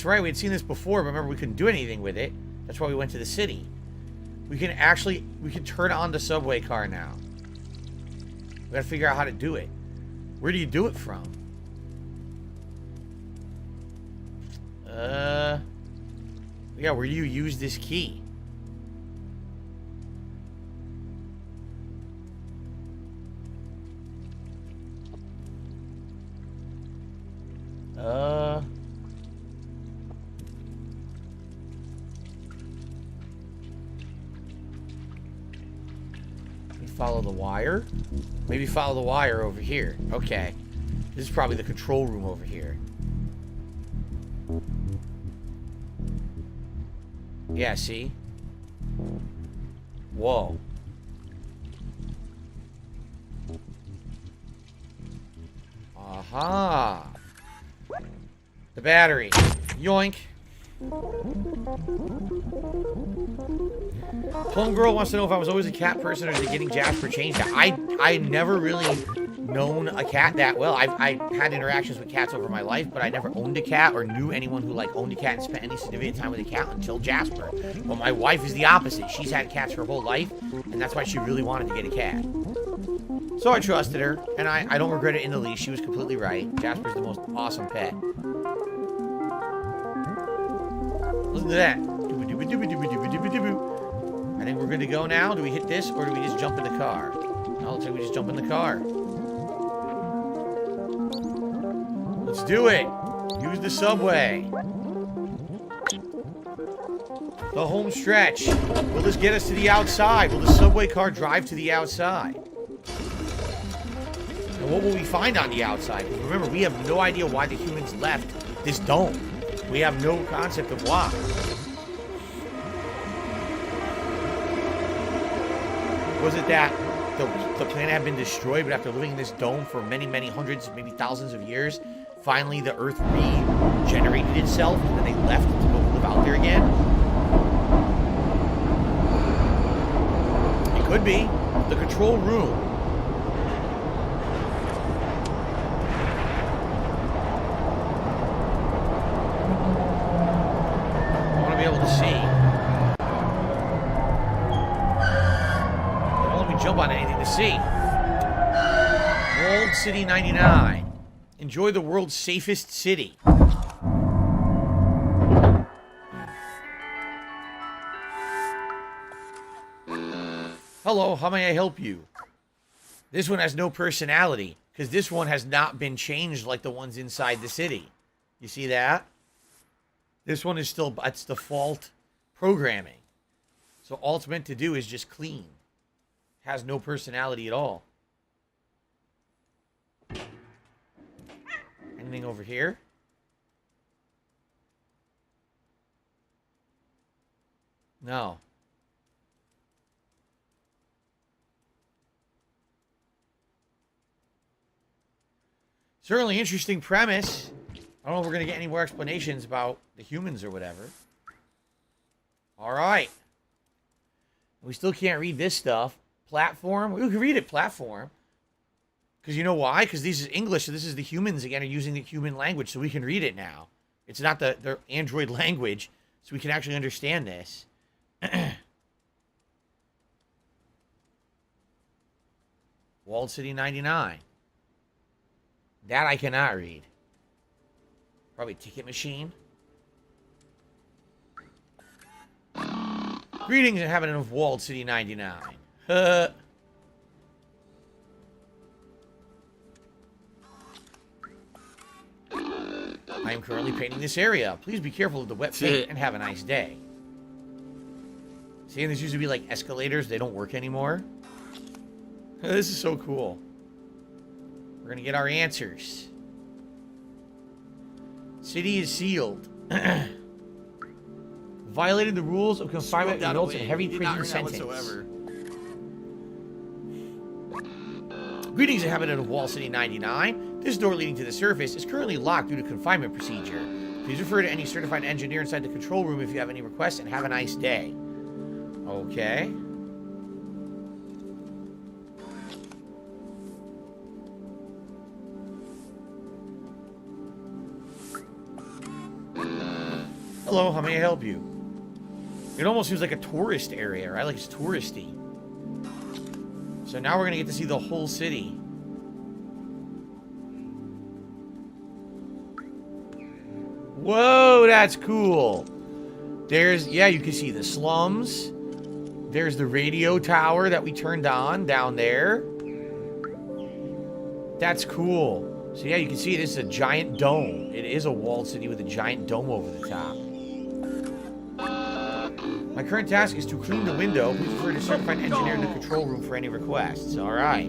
right. We had seen this before, but remember we couldn't do anything with it. That's why we went to the city. We can turn on the subway car now. We gotta figure out how to do it. Where do you do it from? Yeah, where do you use this key? Follow the wire? Maybe follow the wire over here. Okay. This is probably the control room over here. Yeah, see? Whoa. Aha. The battery. Yoink. Homegirl wants to know if I was always a cat person or did getting Jasper change that. I never really known a cat that well. I had interactions with cats over my life, but I never owned a cat or knew anyone who like owned a cat and spent any significant time with a cat until Jasper. Well, my wife is the opposite. She's had cats her whole life, and that's why she really wanted to get a cat. So I trusted her, and I don't regret it in the least. She was completely right. Jasper's the most awesome pet. Listen to that. I think we're good to go now. Do we hit this, or do we just jump in the car? No, looks like we just jump in the car. Let's do it. Use the subway. The home stretch. Will this get us to the outside? Will the subway car drive to the outside? And what will we find on the outside? Because remember, we have no idea why the humans left this dome. We have no concept of why. Was it that the planet had been destroyed, but after living in this dome for many, many hundreds, maybe thousands of years, finally the Earth regenerated itself, and then they left to go live out there again? It could be. The control room. I want to be able to see. Jump on anything to see. World City 99. Enjoy the world's safest city. Hello, how may I help you? This one has no personality, because this one has not been changed like the ones inside the city. You see that? This one is still, it's default programming. So all it's meant to do is just clean. Has no personality at all. Anything over here? No. Certainly interesting premise. I don't know if we're going to get any more explanations about the humans or whatever. All right. We still can't read this stuff. Platform. We can read it, platform. Because you know why? Because this is English, so this is the humans again are using the human language, so we can read it now. It's not their Android language, so we can actually understand this. Walled City 99. That I cannot read. Probably ticket machine. Greetings, inhabitant of Walled City 99. I am currently painting this area. Please be careful of the wet paint and have a nice day. See, and there's usually be like escalators. They don't work anymore. This is so cool. We're gonna get our answers. City is sealed. Violated the rules of confinement results in heavy prison sentence. Greetings, inhabitant of Wall City 99. This door leading to the surface is currently locked due to confinement procedure. Please refer to any certified engineer inside the control room if you have any requests, and have a nice day. Okay. Hello, how may I help you? It almost seems like a tourist area, right? Like it's touristy. So now we're gonna get to see the whole city. Whoa, that's cool. There's, yeah, you can see the slums. There's the radio tower that we turned on down there. That's cool. So yeah, you can see it is a giant dome. It is a walled city with a giant dome over the top. My current task is to clean the window. Please refer to certified engineer in the control room for any requests. All right.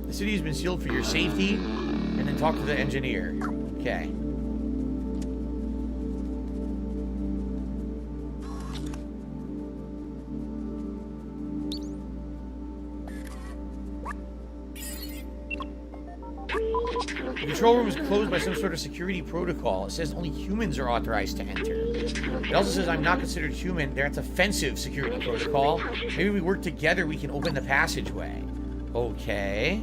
The city has been sealed for your safety, and then talk to the engineer. Okay. The control room is closed by some sort of security protocol. It says only humans are authorized to enter. It also says I'm not considered human. That's offensive security protocol. Maybe we work together, we can open the passageway. Okay.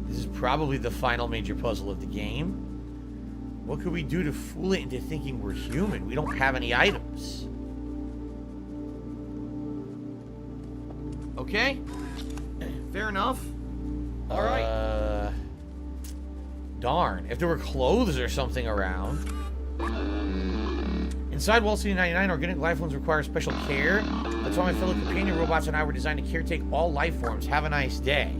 This is probably the final major puzzle of the game. What could we do to fool it into thinking we're human? We don't have any items. Okay. Fair enough. All right. Darn. If there were clothes or something around. Inside Wall City 99, organic life forms require special care. That's why my fellow companion robots and I were designed to caretake all life forms. Have a nice day.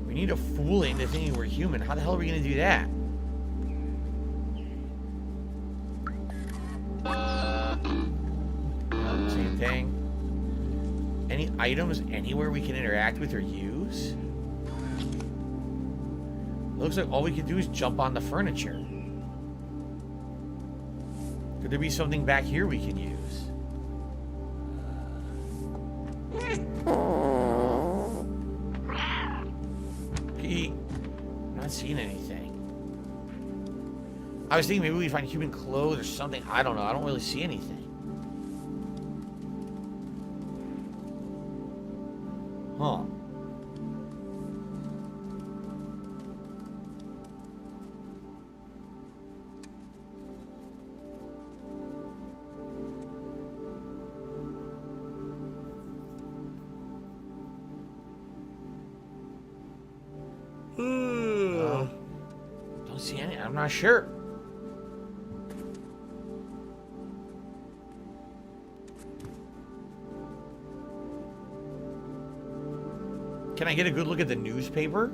We need to fool it into thinking we're human. How the hell are we going to do that? Same thing. Any items anywhere we can interact with or use? Looks like all we can do is jump on the furniture. Could there be something back here we can use? Pete, I'm not seeing anything. I was thinking maybe we'd find human clothes or something. I don't know. I don't really see anything. Huh. Don't see any. I'm not sure. Can I get a good look at the newspaper?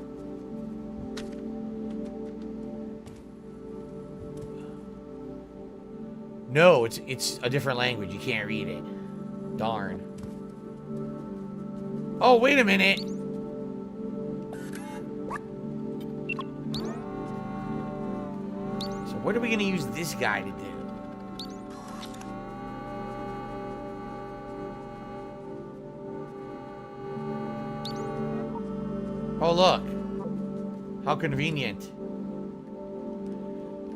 No, it's a different language. You can't read it. Darn. Oh, wait a minute. So what are we going to use this guy to do? Oh, look. How convenient.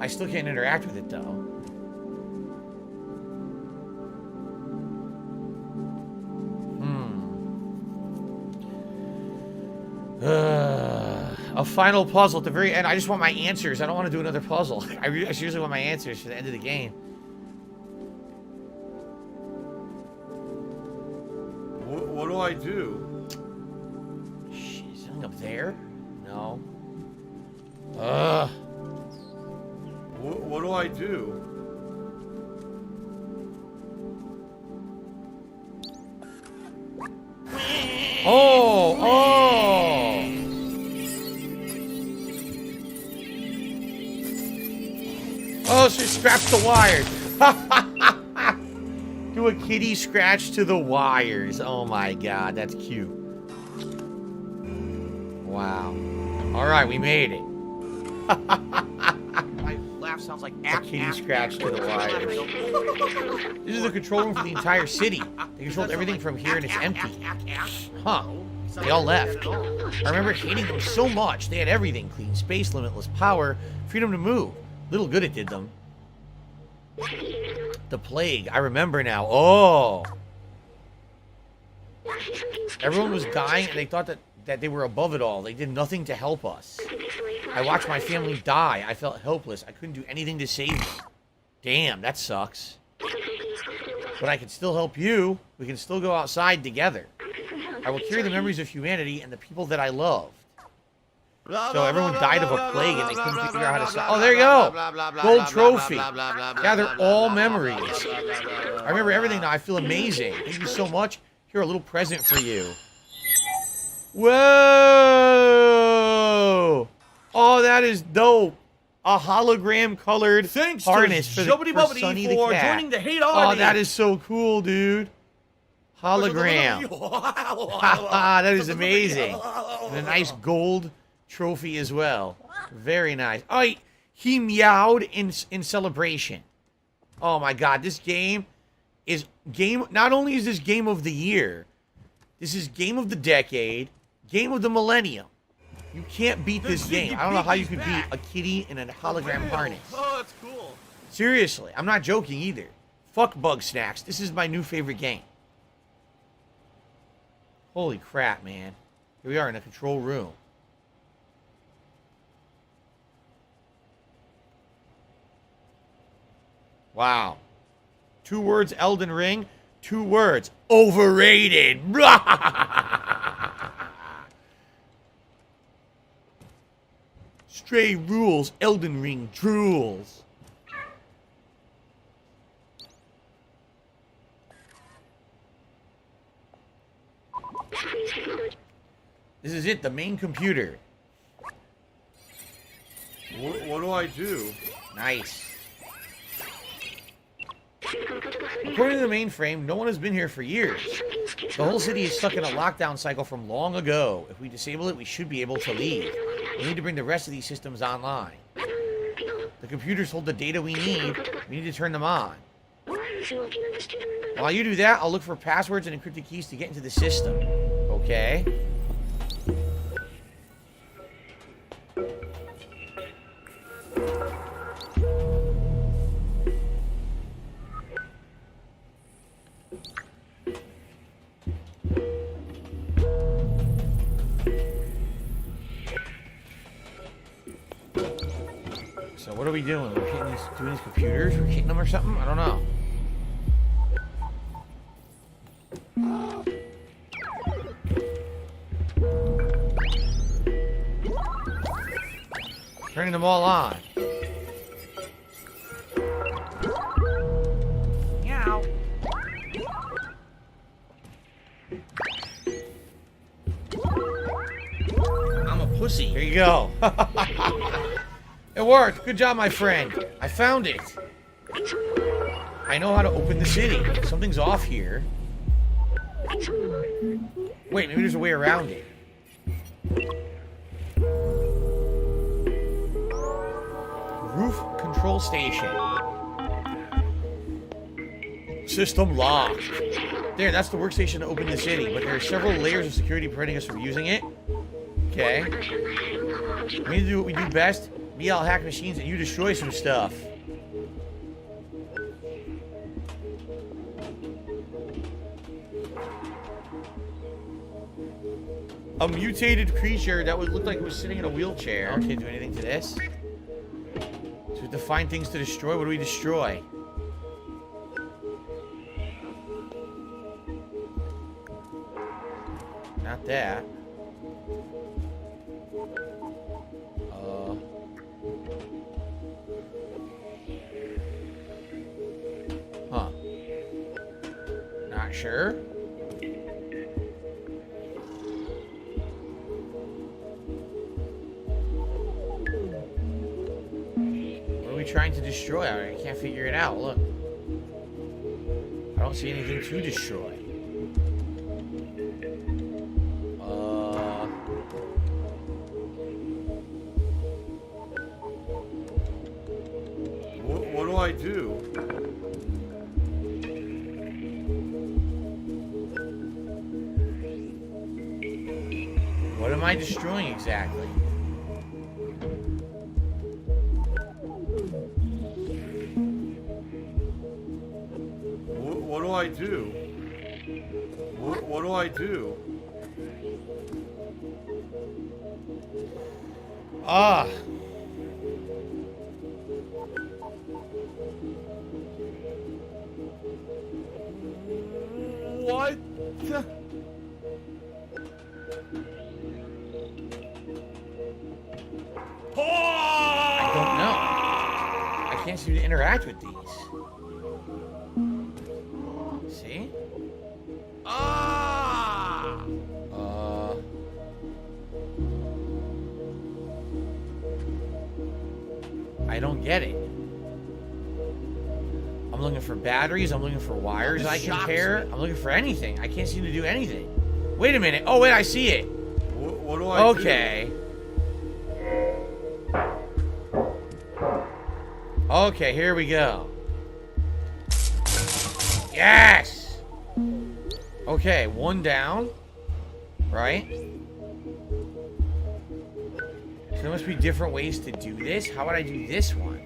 I still can't interact with it, though. A final puzzle at the very end. I just want my answers. I don't want to do another puzzle. I seriously want my answers for the end of the game. What do I do? Shit, is something up there? No. Ugh. do? Oh, oh. Oh, she scratched the wires. Do a kitty scratch to the wires. Oh my god, that's cute. Wow. All right, we made it. My laugh sounds like A kitty scratch to the wires. This is the control room for the entire city. They controlled everything from here and it's empty. Huh. They all left. I remember hating them so much. They had everything. Clean space, limitless power, freedom to move. Little good it did them. The plague. I remember now. Oh. Everyone was dying and they thought that they were above it all. They did nothing to help us. I watched my family die. I felt helpless. I couldn't do anything to save them. Damn, that sucks. But I can still help you. We can still go outside together. I will carry the memories of humanity and the people that I loved. So everyone died of a plague and they couldn't figure out how to solve. Oh, there you go. Gold trophy. Yeah, they're all memories. I remember everything now. I feel amazing. Thank you so much. Here, a little present for you. Whoa! Oh, that is dope. A hologram colored Thanks harness to for Sunny the cat. joining the hate army. Oh, that is so cool, dude. Hologram. That is amazing. And a nice gold trophy as well. Very nice. Oh, he meowed in celebration. Oh my god, this game is not only is this game of the year, this is game of the decade, game of the millennium. You can't beat this game. I don't know how you could beat a kitty in a hologram harness. Oh, that's cool. Seriously, I'm not joking either. Fuck Bug Snacks. This is my new favorite game. Holy crap, man. Here we are in a control room. Wow. 2 words, Elden Ring. 2 words, overrated. Stray rules, Elden Ring drools. This is it, the main computer. What do I do? Nice. According to the mainframe, no one has been here for years. The whole city is stuck in a lockdown cycle from long ago. If we disable it, we should be able to leave. We need to bring the rest of these systems online. The computers hold the data we need. We need to turn them on. While you do that, I'll look for passwords and encrypted keys to get into the system. Okay. So what are we doing? We're doing these computers? We're hitting them or something? I don't know. Turning them all on. Meow. I'm a pussy. Here you go. It worked. Good job, my friend. I found it. I know how to open the city. Something's off here. Wait, maybe there's a way around it. Roof control station. System locked. There, that's the workstation to open the city, but there are several layers of security preventing us from using it. Okay. We need to do what we do best. Me, I'll hack machines and you destroy some stuff. A mutated creature that would look like it was sitting in a wheelchair. Okay, do anything to this? So we have to find things to destroy. What do we destroy? Not that. Sure. What are we trying to destroy? I can't figure it out. Look. I don't see anything to destroy. What do I do? What am I destroying exactly? What do I do? What do I do? Ah. What? I don't know. I can't seem to interact with these. See? Ah! I don't get it. I'm looking for batteries. I'm looking for wires I can pair. I'm looking for anything. I can't seem to do anything. Wait a minute. Oh, wait, I see it. What do I do? Okay. Okay, here we go. Yes! Okay, one down. Right? So there must be different ways to do this. How would I do this one?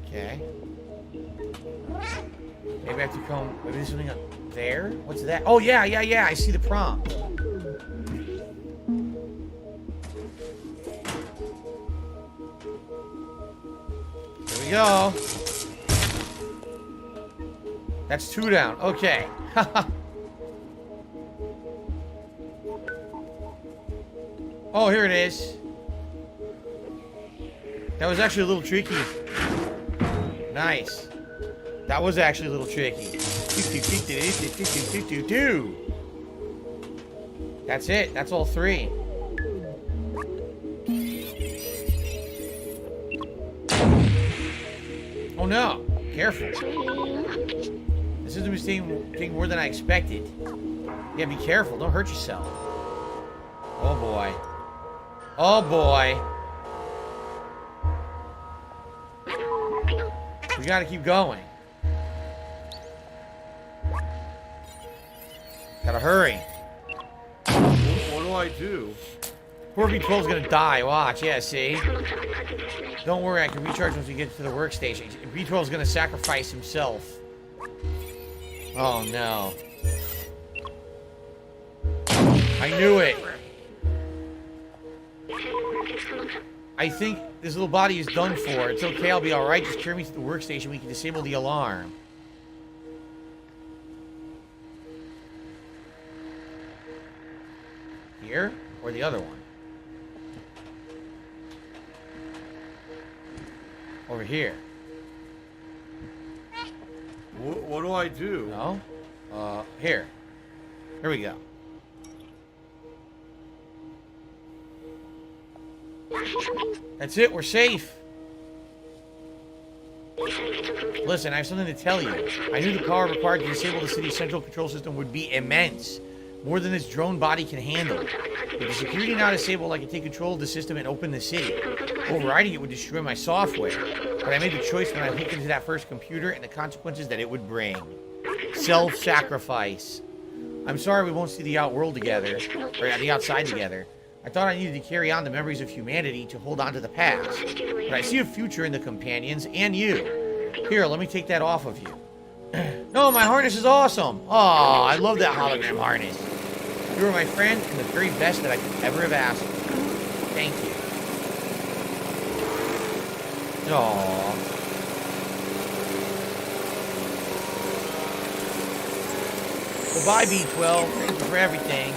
Okay. Maybe I have to come. Maybe there's something up there? What's that? Oh, yeah. I see the prompt. Here we go. That's 2 down. Okay. Oh, here it is. That was actually a little tricky. Nice. That was actually a little tricky. That's it. That's all 3. Oh no. Careful. This is a mistake taking more than I expected. Yeah, be careful. Don't hurt yourself. Oh boy. Oh boy. We gotta keep going. Gotta hurry. What do I do? Poor V12's gonna die. Watch. Yeah, see? Don't worry, I can recharge once we get to the workstation. V12's gonna sacrifice himself. Oh no. I knew it. I think this little body is done for. It's okay, I'll be alright. Just carry me to the workstation. We can disable the alarm. Here? Or the other one? Over here. What do I do? No? Here. Here we go. That's it, we're safe. Listen, I have something to tell you. I knew the power required to disable the city's central control system would be immense. More than this drone body can handle. With the security now disabled, I can take control of the system and open the city. Overriding it would destroy my software. But I made the choice when I hooked into that first computer and the consequences that it would bring. Self-sacrifice. I'm sorry we won't see the outworld together, or the outside together. I thought I needed to carry on the memories of humanity to hold on to the past. But I see a future in the companions and you. Here, let me take that off of you. No, my harness is awesome. Oh, I love that hologram harness. You were my friend and the very best that I could ever have asked for. Thank you. Aww. Goodbye, B12. Thank you for everything.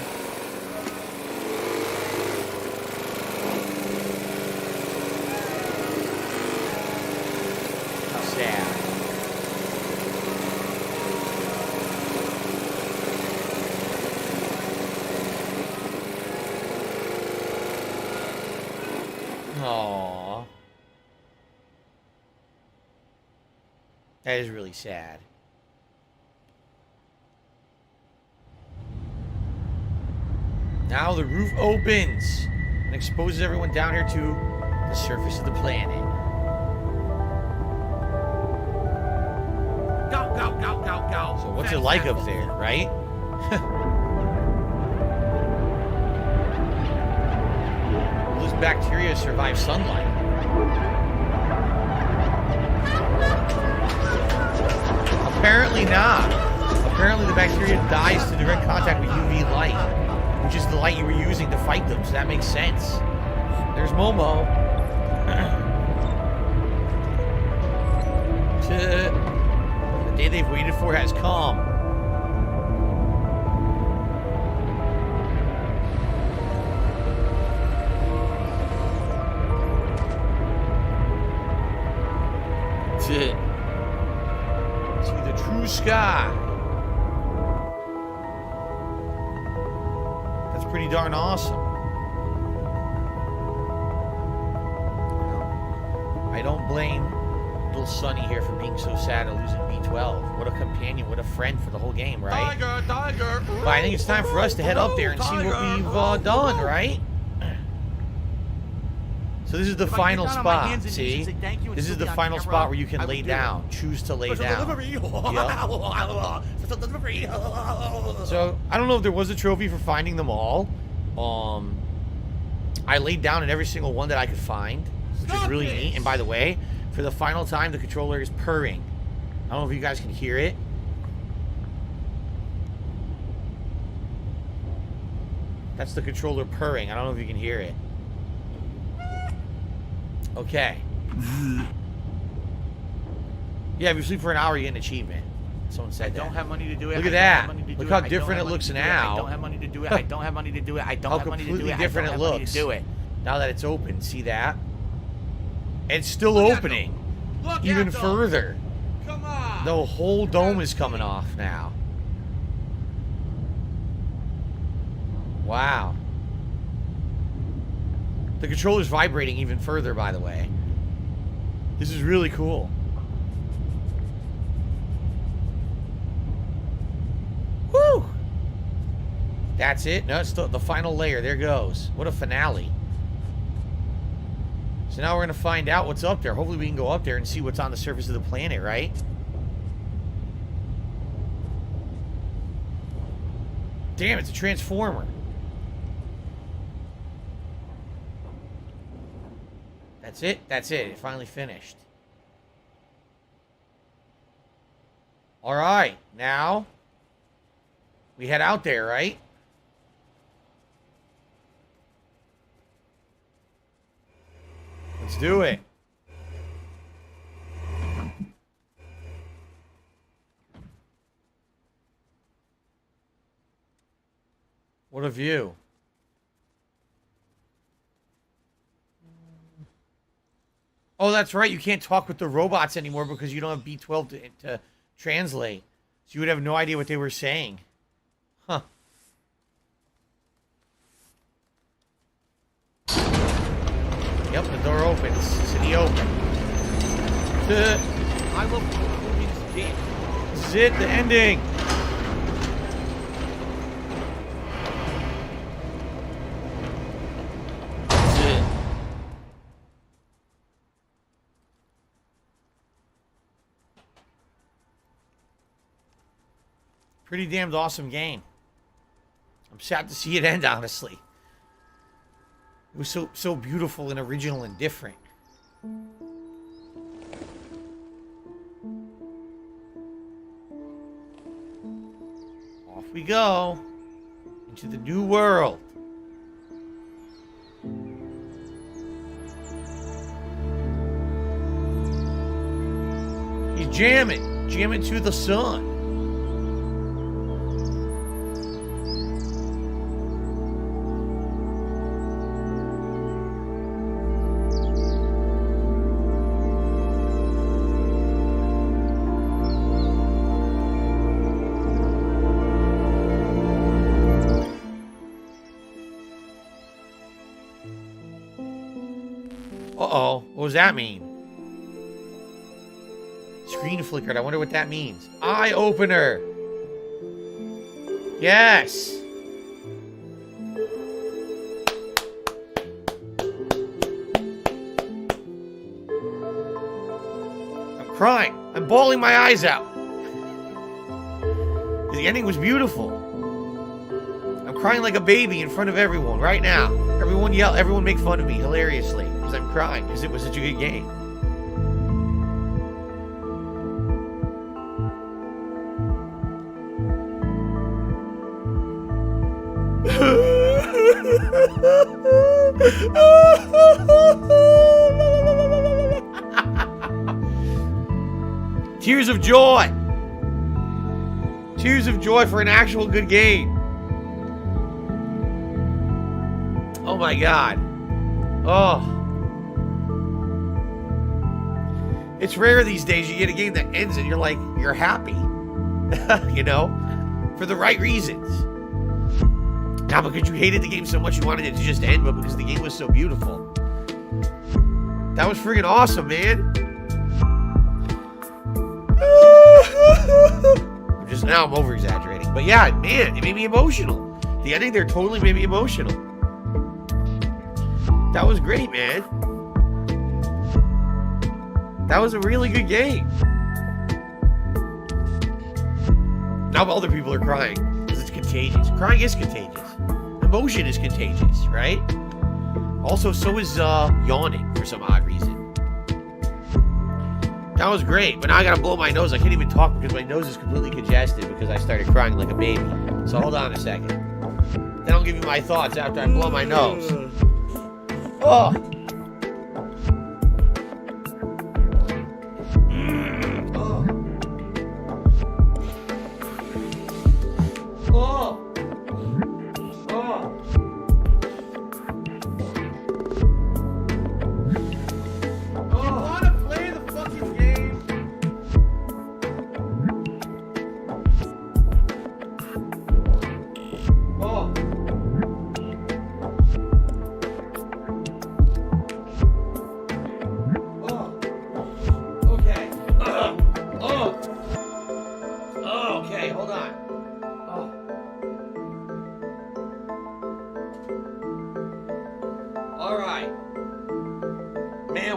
How sad. Aww. That is really sad. Now the roof opens and exposes everyone down here to the surface of the planet. Go, go, go, go, go. So what's it like up there, right? Will those bacteria survive sunlight? Apparently not. Apparently the bacteria dies to direct contact with UV light, which is the light you were using to fight them, so that makes sense. There's Momo. The day they've waited for has come. To the true sky. That's pretty darn awesome. I don't blame little Sonny here for being so sad at losing B12. What a companion, what a friend for the whole game, right? Tiger, tiger. But I think it's time for us to head up there and see what we've done, right? So this is the final spot, see? This is the final spot where you can lay down. Choose to lay down. Yep. So, I don't know if there was a trophy for finding them all. I laid down in every single one that I could find, which is really neat. And by the way, for the final time, the controller is purring. I don't know if you guys can hear it. That's the controller purring. I don't know if you can hear it. Okay. Yeah, if you sleep for an hour, you get an achievement. Someone said that. I don't have money to do it. Look at that. Look how different it looks now. I don't have money to do it. I don't have money to do it. I don't have money to do it. How completely different it looks. Do it. Now that it's open, see that? It's still opening. Even further. Come on. The whole dome is coming off now. Wow. The controller's vibrating even further, by the way. This is really cool. Woo! That's it? No, it's the final layer. There goes. What a finale. So now we're going to find out what's up there. Hopefully we can go up there and see what's on the surface of the planet, right? Damn, it's a transformer. That's it? That's it. It finally finished. Alright, now we head out there, right? Let's do it. What a view. Oh, that's right. You can't talk with the robots anymore because you don't have B12 to translate. So you would have no idea what they were saying. Huh. Yep, the door opens. City open. I love moving this game. This is it, the ending. This is it. Pretty damned awesome game. I'm sad to see it end, honestly. It was so beautiful and original and different. Off we go into the new world. He's jamming to the sun. Uh-oh. What does that mean? Screen flickered. I wonder what that means. Eye opener. Yes. I'm crying. I'm bawling my eyes out. The ending was beautiful. I'm crying like a baby in front of everyone right now. Everyone yell, everyone make fun of me hilariously because I'm crying because it was such a good game. Tears of joy. Tears of joy for an actual good game. Oh my God. Oh. It's rare these days you get a game that ends and you're happy. You know? For the right reasons. Not because you hated the game so much you wanted it to just end, but because the game was so beautiful. That was freaking awesome, man. Now I'm over exaggerating, but yeah, man, it made me emotional. The ending there totally made me emotional. That was great, man. That was a really good game. Now other people are crying because it's contagious. Crying is contagious. Emotion is contagious, right? Also, so is yawning for some odd reason. That was great, but now I gotta blow my nose. I can't even talk because my nose is completely congested because I started crying like a baby. So hold on a second. Then I'll give you my thoughts after I blow my nose. Oh.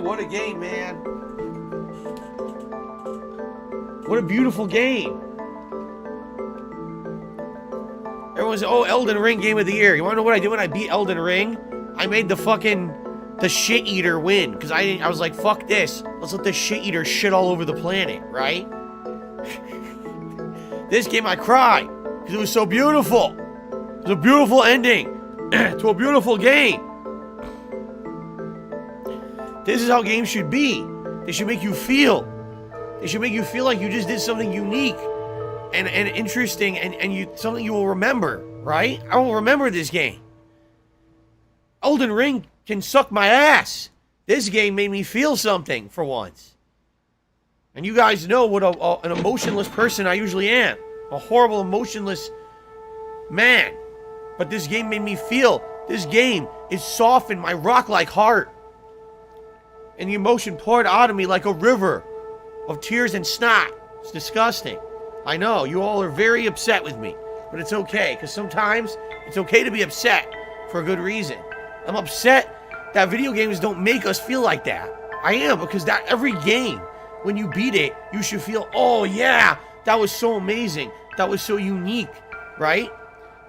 What a game, man. What a beautiful game. Everyone's, oh, Elden Ring game of the year. You want to know what I did when I beat Elden Ring? I made the shit eater win. Because I was like, fuck this. Let's let the shit eater shit all over the planet, right? This game I cried. Because it was so beautiful. It was a beautiful ending to a beautiful game. This is how games should be. They should make you feel. They should make you feel like you just did something unique and interesting and something you will remember, right? I will remember this game. Elden Ring can suck my ass. This game made me feel something for once. And you guys know what an emotionless person I usually am. A horrible, emotionless man. But this game made me feel. This game is softened my rock-like heart. And the emotion poured out of me like a river of tears and snot. It's disgusting. I know, you all are very upset with me. But it's okay, because sometimes it's okay to be upset for a good reason. I'm upset that video games don't make us feel like that. I am, because that every game, when you beat it, you should feel, oh yeah, that was so amazing. That was so unique, right?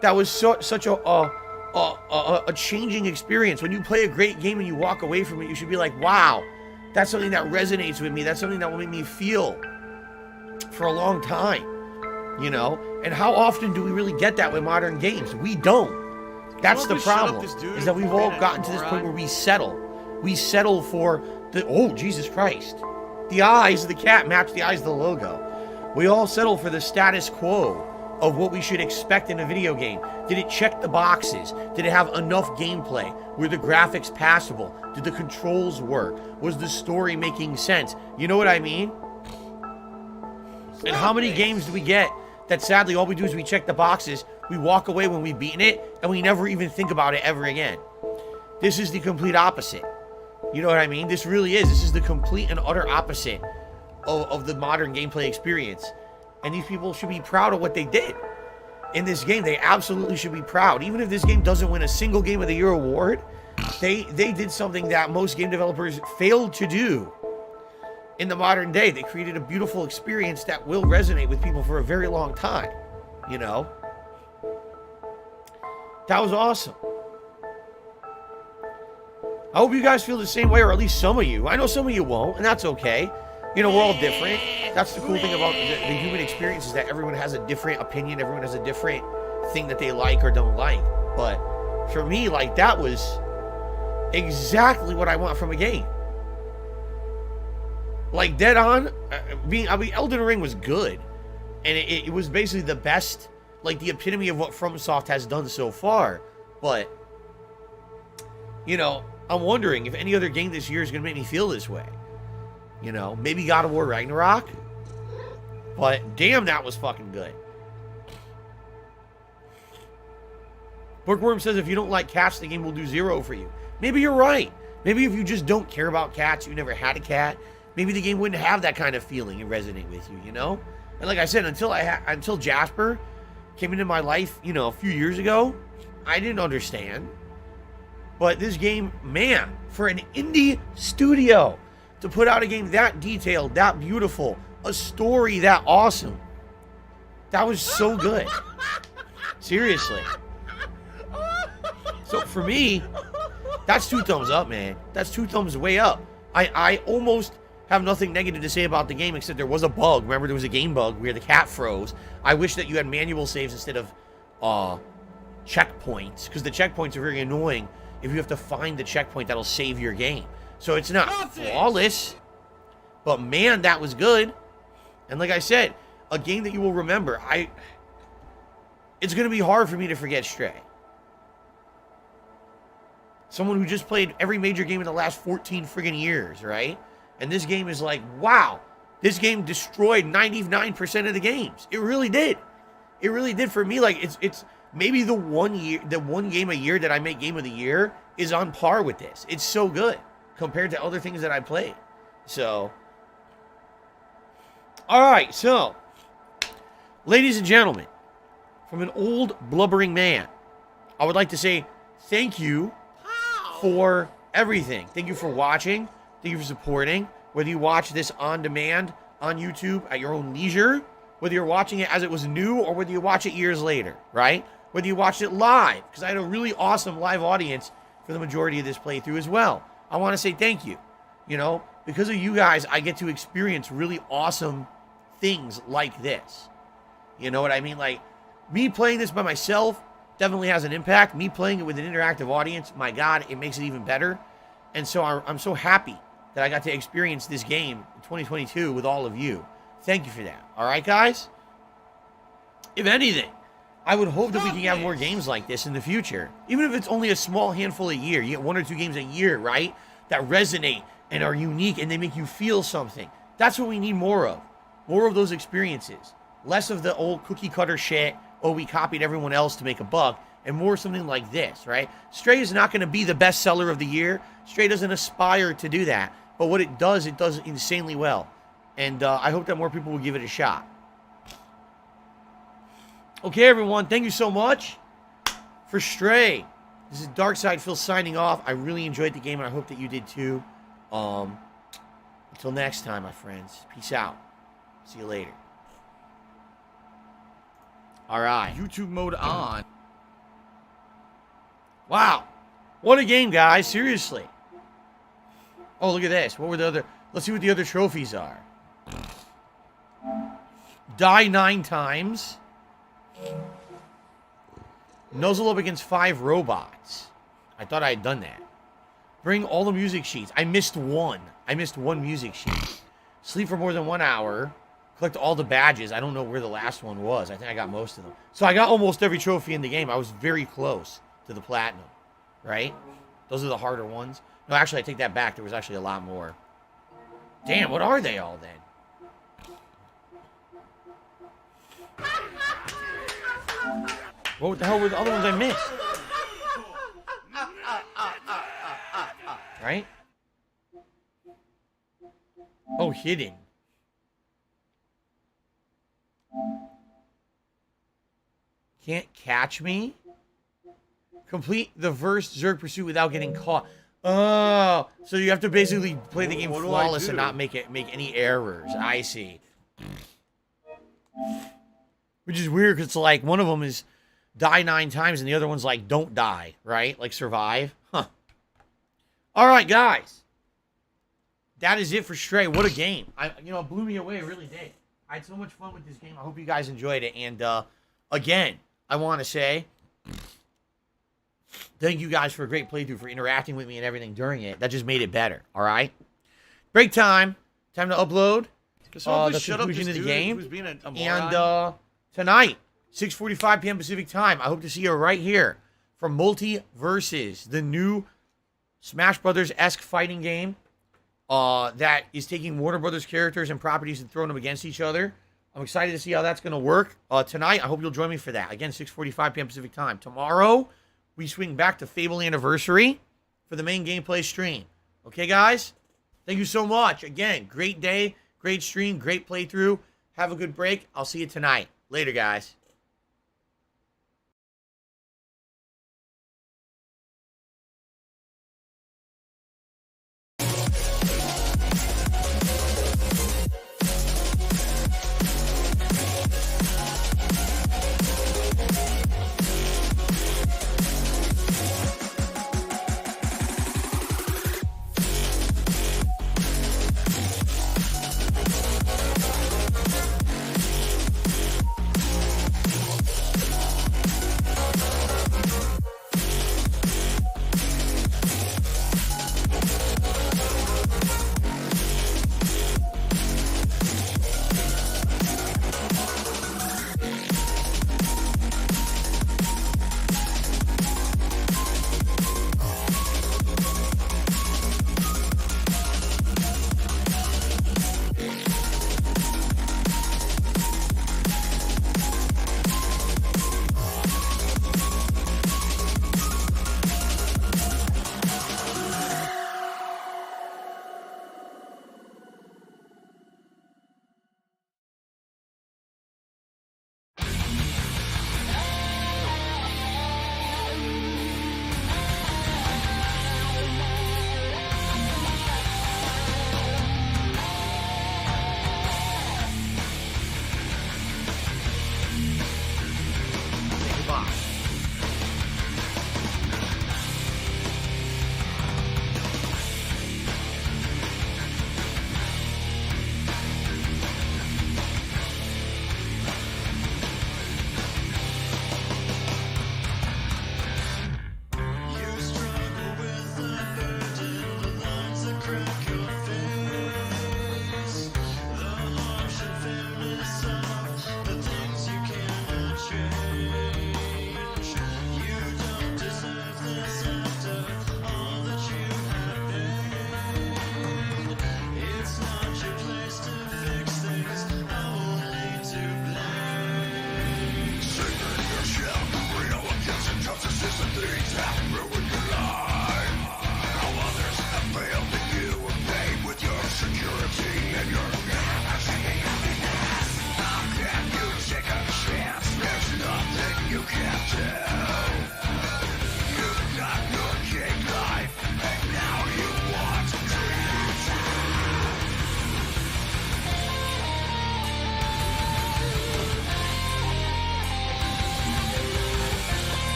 That was such a changing experience. When you play a great game and you walk away from it, you should be like, wow, that's something that resonates with me. That's something that will make me feel for a long time, you know? And how often do we really get that with modern games? We don't. That's the problem, is that we've all gotten to this point where we settle. We settle for the, oh, Jesus Christ. The eyes of the cat match the eyes of the logo. We all settle for the status quo of what we should expect in a video game. Did it check the boxes? Did it have enough gameplay? Were the graphics passable? Did the controls work? Was the story making sense? You know what I mean? And how many games do we get that sadly all we do is we check the boxes, we walk away when we've beaten it, and we never even think about it ever again? This is the complete opposite. You know what I mean? This really is. This is the complete and utter opposite of the modern gameplay experience. And these people should be proud of what they did in this game. They absolutely should be proud. Even if this game doesn't win a single Game of the Year award, they did something that most game developers failed to do in the modern day. They created a beautiful experience that will resonate with people for a very long time. You know? That was awesome. I hope you guys feel the same way, or at least some of you. I know some of you won't, and that's okay. You know, we're all different. That's the cool thing about the human experience, is that everyone has a different opinion. Everyone has a different thing that they like or don't like. But for me, like, that was exactly what I want from a game. Like, dead on. I mean, Elden Ring was good. And it was basically the best, like, the epitome of what FromSoft has done so far. But, you know, I'm wondering if any other game this year is going to make me feel this way. You know, maybe God of War Ragnarok. But damn, that was fucking good. Bookworm says if you don't like cats, the game will do 0 for you. Maybe you're right. Maybe if you just don't care about cats, you never had a cat, maybe the game wouldn't have that kind of feeling and resonate with you, you know? And like I said, until Jasper came into my life, you know, a few years ago, I didn't understand. But this game, man, for an indie studio to put out a game that detailed, that beautiful, a story that awesome, that was so good. Seriously. So for me, that's 2 thumbs up, man. That's 2 thumbs way up. I almost have nothing negative to say about the game, except there was a bug. Remember, there was a game bug where the cat froze. I wish that you had manual saves instead of checkpoints, because the checkpoints are very annoying. If you have to find the checkpoint, that'll save your game. So it's not flawless, but man, that was good. And like I said, a game that you will remember. It's going to be hard for me to forget Stray. Someone who just played every major game in the last 14 friggin' years, right? And this game is like, wow, this game destroyed 99% of the games. It really did. It really did for me. Like, it's maybe the one game a year that I make Game of the Year is on par with this. It's so good compared to other things that I played. So, all right. So, ladies and gentlemen, from an old blubbering man, I would like to say thank you for everything. Thank you for watching. Thank you for supporting. Whether you watch this on demand on YouTube at your own leisure, whether you're watching it as it was new, or whether you watch it years later, right? Whether you watched it live, because I had a really awesome live audience for the majority of this playthrough as well. I want to say thank you. You know, because of you guys, I get to experience really awesome things like this. You know what I mean? Like, me playing this by myself definitely has an impact. Me playing it with an interactive audience, my God, it makes it even better. And so I'm so happy that I got to experience this game in 2022 with all of you. Thank you for that. All right, guys? If anything, I would hope that we can have more games like this in the future. Even if it's only a small handful a year. You get 1 or 2 games a year, right? That resonate and are unique and they make you feel something. That's what we need more of. More of those experiences. Less of the old cookie cutter shit, oh, we copied everyone else to make a buck, and more something like this, right? Stray is not going to be the best seller of the year. Stray doesn't aspire to do that. But what it does insanely well. And I hope that more people will give it a shot. Okay, everyone, thank you so much for Stray. This is Darkside Phil signing off. I really enjoyed the game, and I hope that you did too. Until next time, my friends. Peace out. See you later. All right. YouTube mode on. Wow. What a game, guys. Seriously. Oh, look at this. What were the other... Let's see what the other trophies are. Die 9 times. Nuzzle up against 5 robots. I thought I had done that. Bring all the music sheets. I missed one. I missed one music sheet. Sleep for more than 1 hour. Collect all the badges. I don't know where the last one was. I think I got most of them. So I got almost every trophy in the game. I was very close to the platinum. Right? Those are the harder ones. No, actually, I take that back. There was actually a lot more. Damn, what are they all then? What the hell were the other ones I missed? Right? Oh, hidden. Can't catch me? Complete the first Zerg pursuit without getting caught. Oh, so you have to basically play the game What do I flawless and do? not make any errors. I see. Which is weird because it's like one of them is die 9 times and the other one's like don't die, right? Like survive. Huh. All right, guys. That is it for Stray. What a game. It blew me away. It really did. I had so much fun with this game. I hope you guys enjoyed it. And again, I want to say thank you guys for a great playthrough, for interacting with me and everything during it. That just made it better. All right. Break time. Time to upload the conclusion of the game. Who's being a moron? And tonight, 6:45 p.m. Pacific time, I hope to see you right here for Multiversus, the new Smash Brothers-esque fighting game that is taking Warner Brothers characters and properties and throwing them against each other. I'm excited to see how that's going to work. Tonight, I hope you'll join me for that. Again, 6:45 p.m. Pacific time. Tomorrow, we swing back to Fable Anniversary for the main gameplay stream. Okay, guys? Thank you so much. Again, great day, great stream, great playthrough. Have a good break. I'll see you tonight. Later, guys.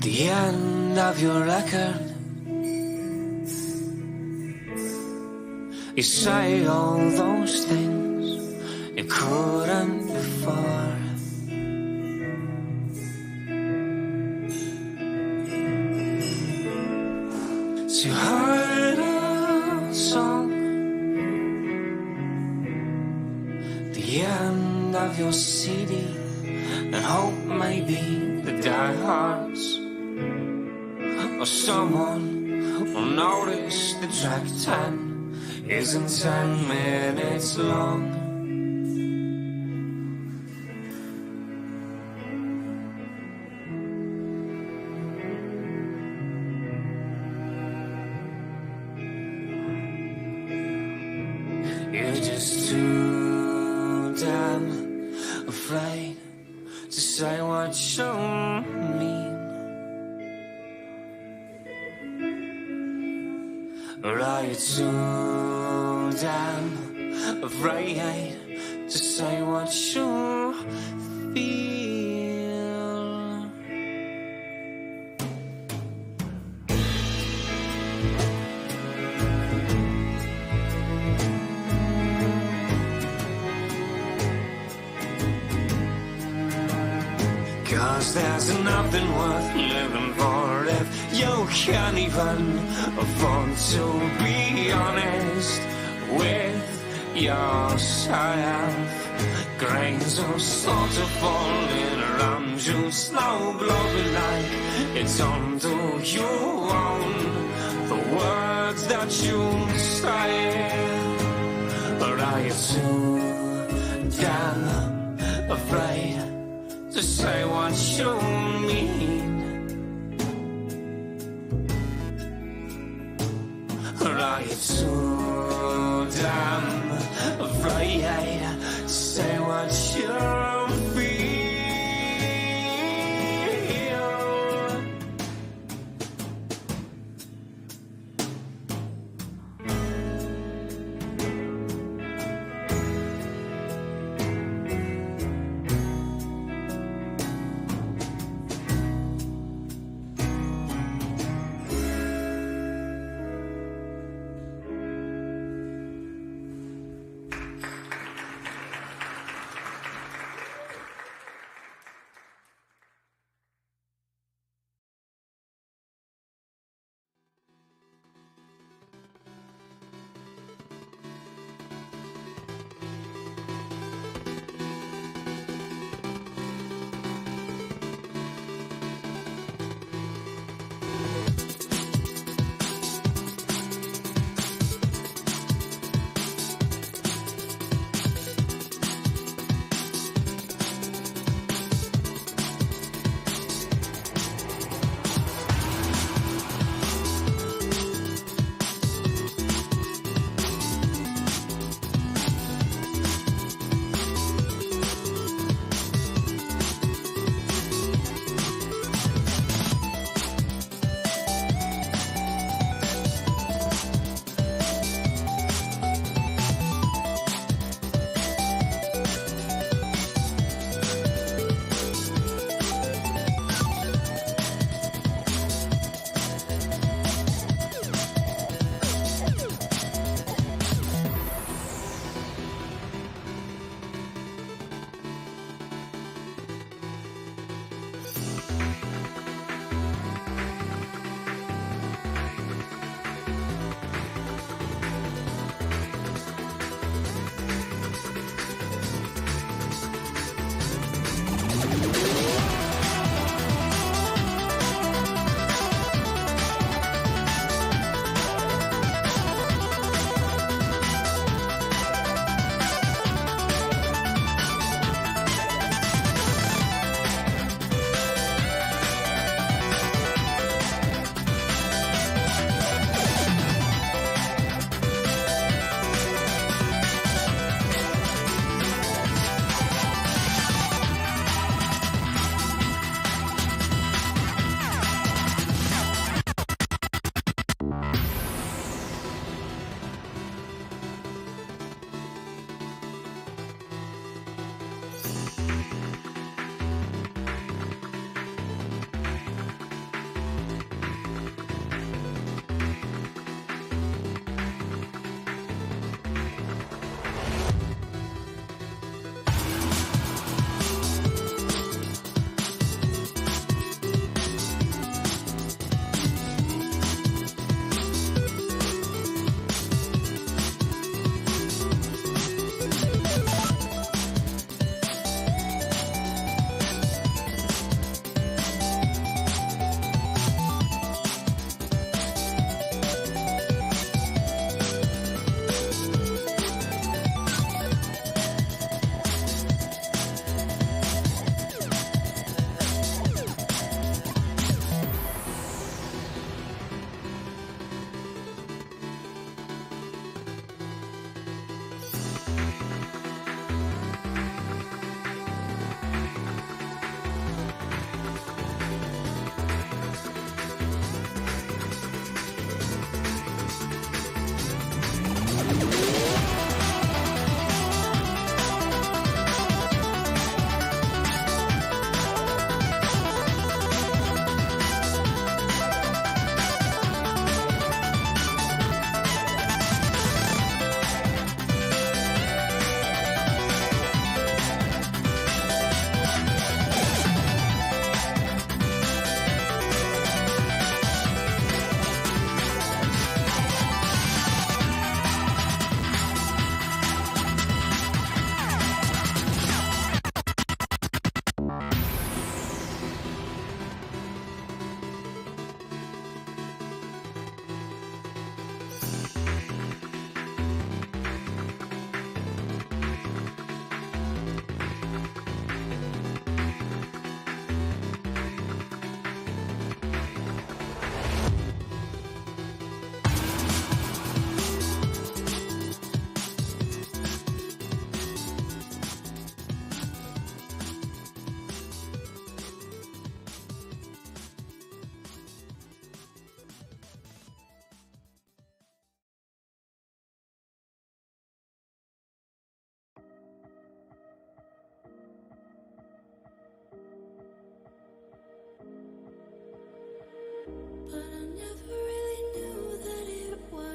the end of your record. You say all those things you couldn't before. So you heard a song, the end of your CD, and hope maybe the diehards or someone will notice the track 10 isn't 10 minutes long. You're just too damn afraid to say what you mean. Or are you too damn afraid to say what you feel? Cause there's nothing worth living for if you can't even afford to be honest with yourself. Grains of salt are falling around you, slow glowing like it's onto you own the words that you say. Or are you too damn afraid to say what you mean? Or are you too damn afraid to say what you feel?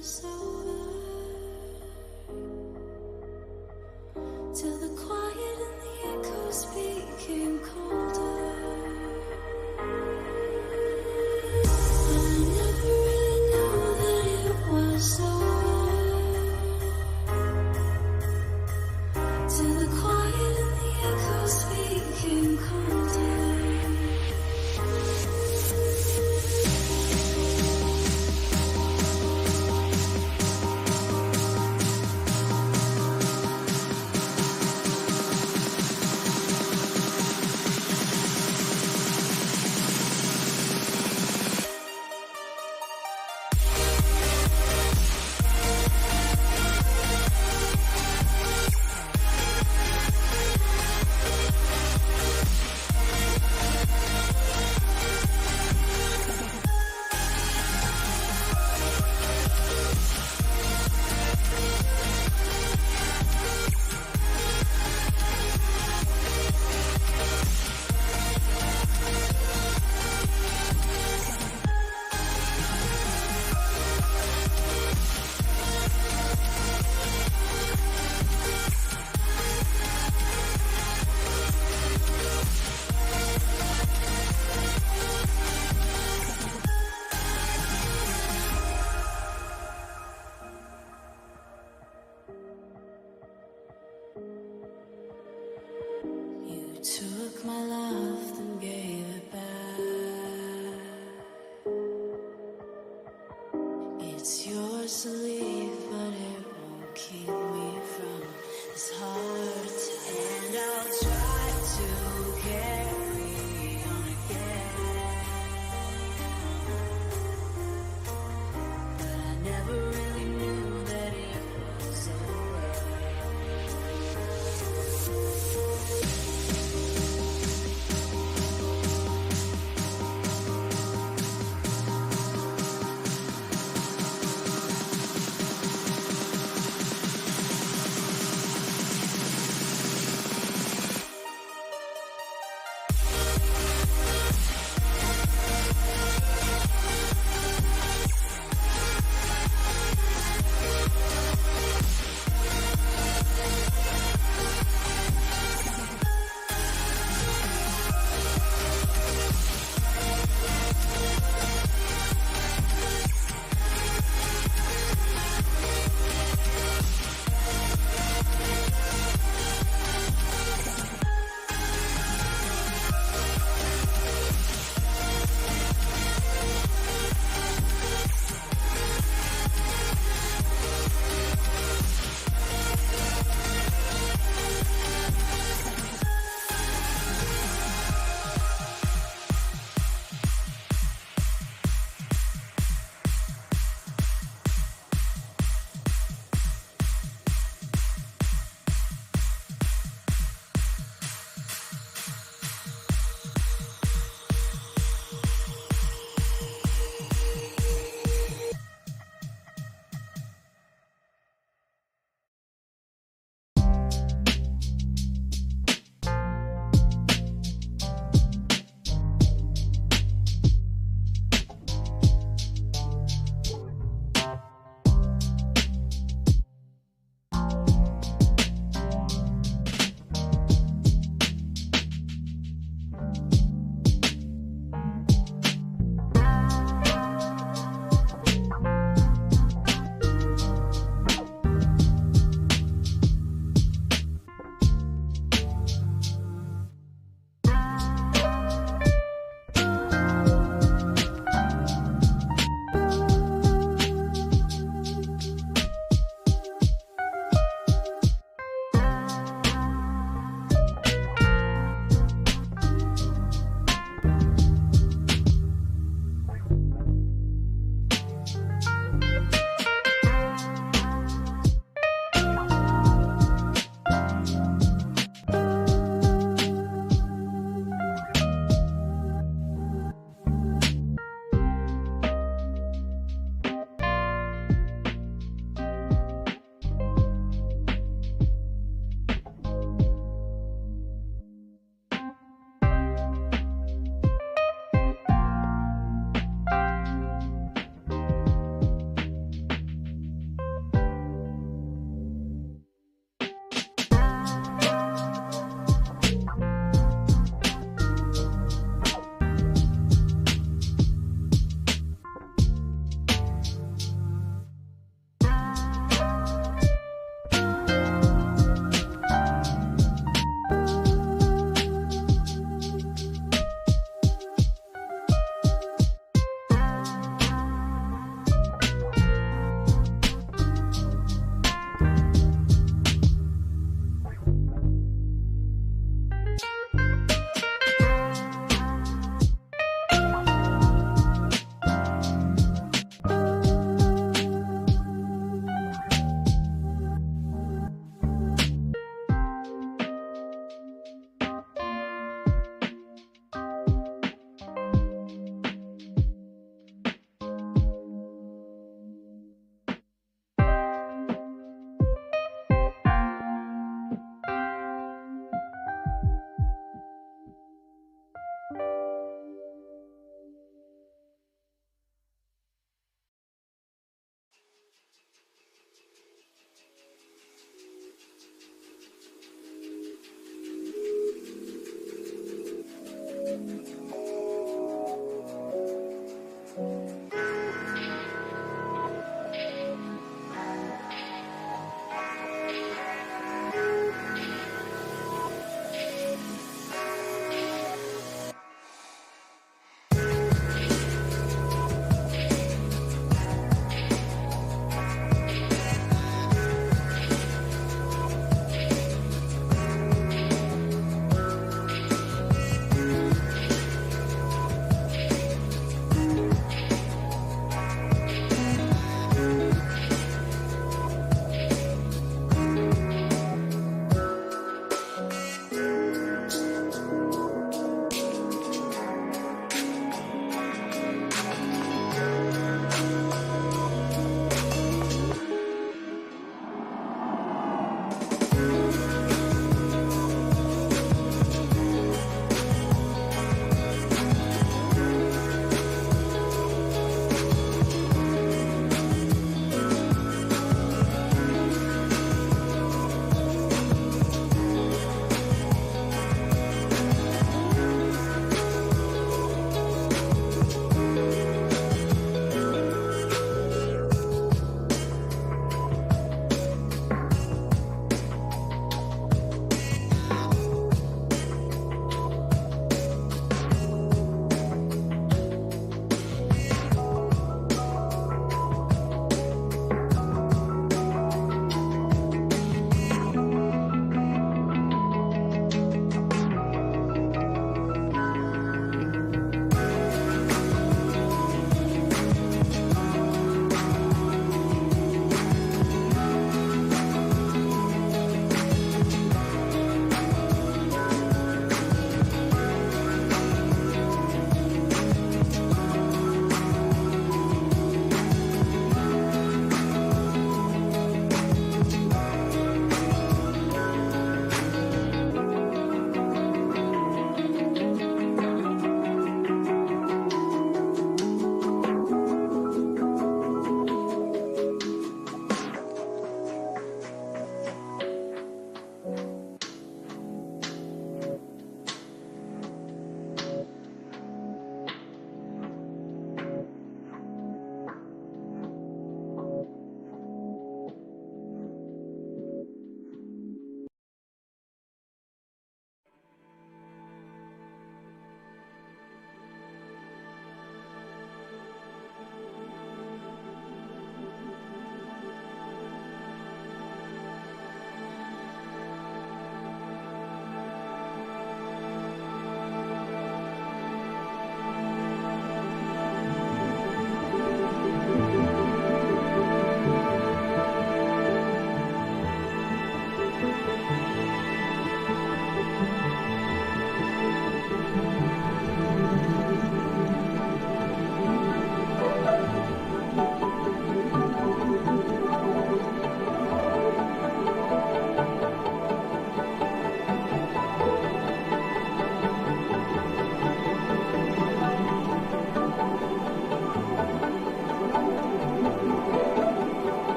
was over. Till the quiet and the echoes became colder. I never really knew that it was over. Till the quiet and the echoes became colder. You took my love, then gave it back. It's yours to leave, but it won't keep me from this heart attack. And I'll try to carry on again, but I never really knew that it was over.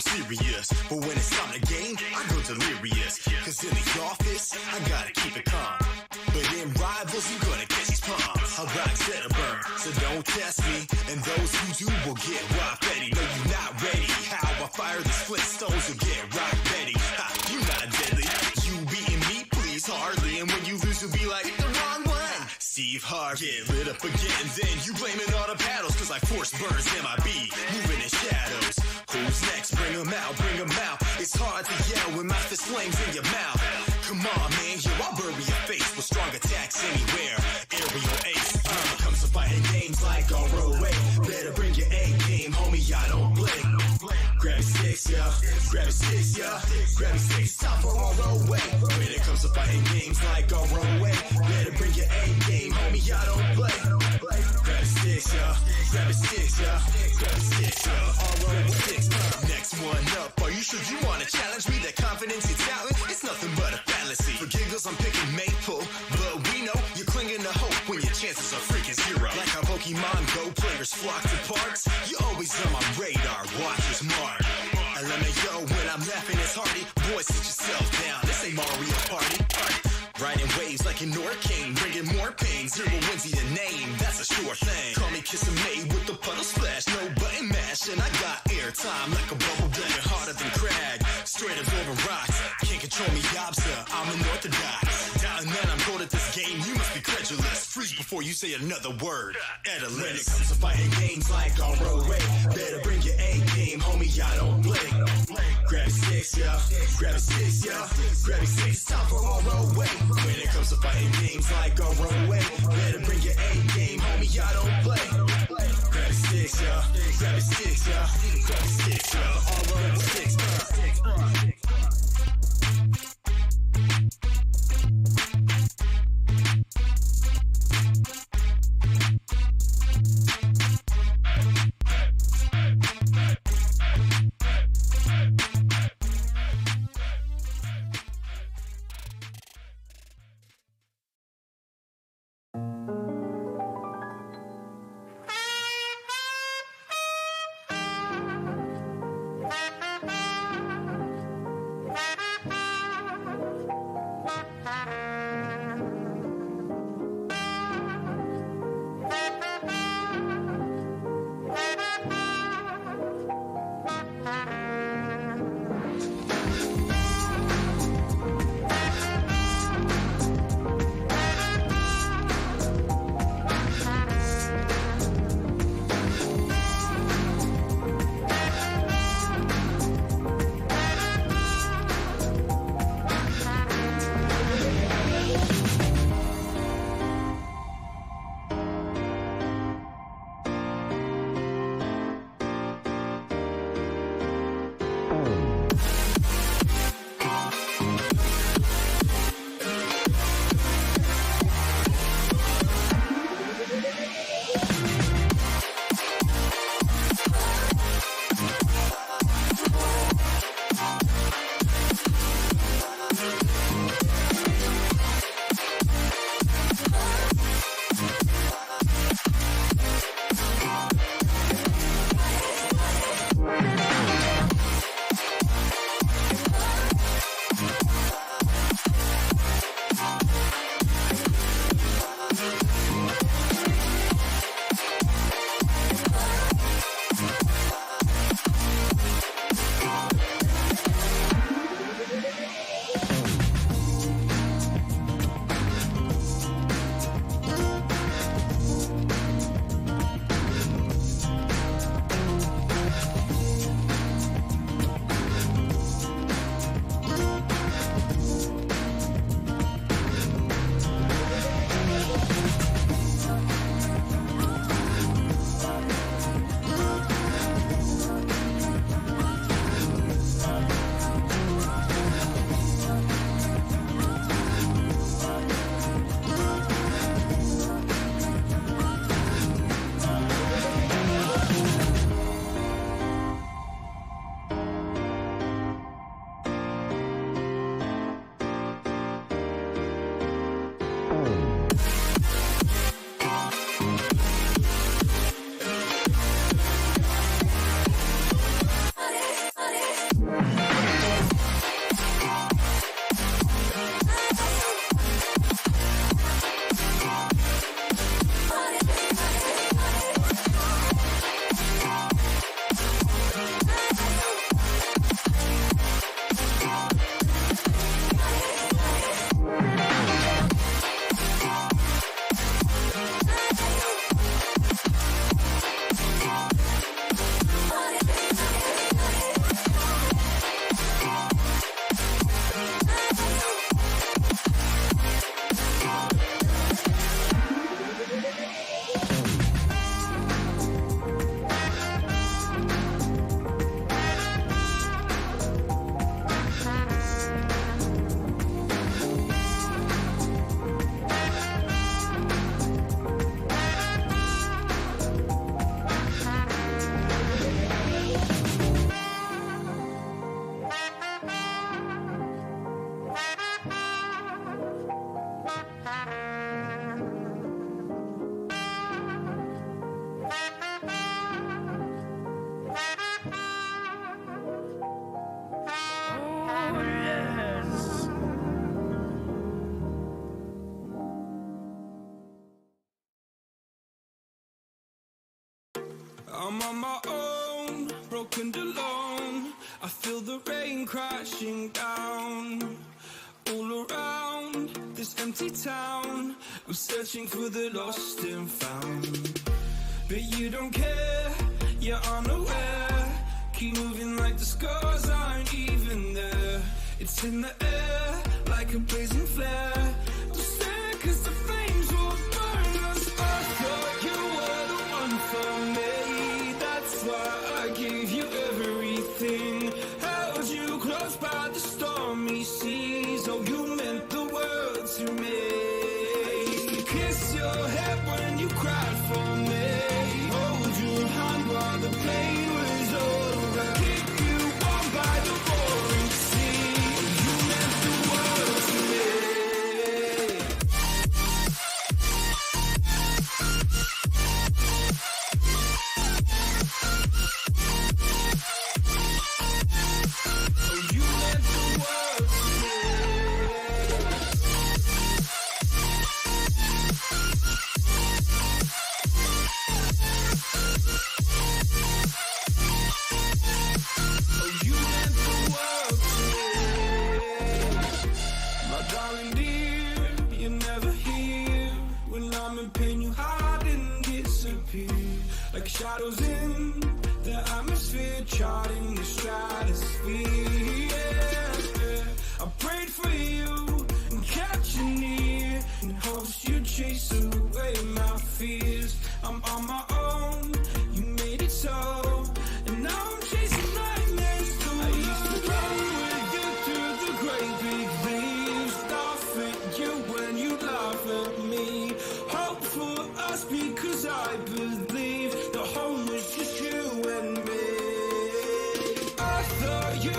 serious. But when it's time to game, I go delirious. Cause in the office, I gotta keep it calm. But in rivals, you gonna catch these palms. I rock set a burn, so don't test me. And those who do will get rock ready. No, you're not ready. How I fire these Flintstones will get rock ready. Ha, you not deadly. You beating me, please, hardly. And when you lose, you'll be like, the wrong one. Steve Harvey, get lit up again. Then you blaming all the paddles, cause I force burns MIB. Moving in shadows. Who's next? Bring 'em out, bring 'em out. It's hard to yell when my fist flames in your mouth. Come on, man, yo, I'll bury your face with strong attacks anywhere. Aerial ace. When it comes to fighting games like ROA, better bring your A game, homie, I don't blink. Grab your sticks, yeah. Grab your sticks, yeah. Grab your sticks, time for ROA. When it comes to fighting games like ROA, better bring your A game, homie, I don't play. Grab your sticks, yeah. Grab your sticks, yeah. Grab your sticks, yeah. ROA sticks. Next one up, are you sure you wanna challenge me? That confidence and talent, it's nothing but a fallacy. For giggles, I'm picking Maple, but we know you're clinging to hope when your chances are freaking zero. Like how Pokemon Go players flock to parks, you're always on my radar, watch your mark. LMAO, when I'm laughing, it's hearty. Boy, sit yourself down, this ain't Mario Party. Riding waves like an Orcane, bringing more pain. Zero wins your name, that's a sure thing. Call me Kissing May with the puddle splash, no button mash, and I got airtime like a bubble blast. Harder than crag, straight absorbing rocks. Can't control me, Yobza, I'm unorthodox. Down and then I'm good at this game, you must be credulous. Freeze before you say another word. Edalus. When it comes to fighting games like ROA, better bring your A game, homie, I don't blink. Grab your sticks, yeah. Grab your sticks, yeah. Grab your sticks, time for ROA. When it comes to fighting games like ROA, better bring your A game, homie, I don't play. Grab your sticks, yeah. Grab your sticks, yeah. Grab your sticks, yeah. ROA sticks, I'm on my own, broken alone. I feel the rain crashing down. All around this empty town, I'm searching for the lost and found. But you don't care, you're unaware. Keep moving like the scars aren't even there. It's in the air, like a blazing flare. Don't stare, cause the flames will burn us. I thought you were the one for me. That's why I gave you everything. Held you close by the stormy seas. Oh, you meant the world to me. I used to kiss your head when you cried for me. Hold your hand while the pain was over. Keep you warm by the roaring sea. You meant the world to me. Oh, you meant the world to me. Oh, you meant the world to me. My darling dear, you're never here. When I'm in pain, you hide and disappear. Like shadows in the atmosphere, charting the stratosphere. Yeah. I prayed for you and kept you near, in hopes you'd chase away my fears. I'm on my own, you made it so, and now I'm chasing nightmares too. I used to run with you through the great big leaves, laugh at you when you laugh at me. Hope for us because I believe the home was just you and me. I thought you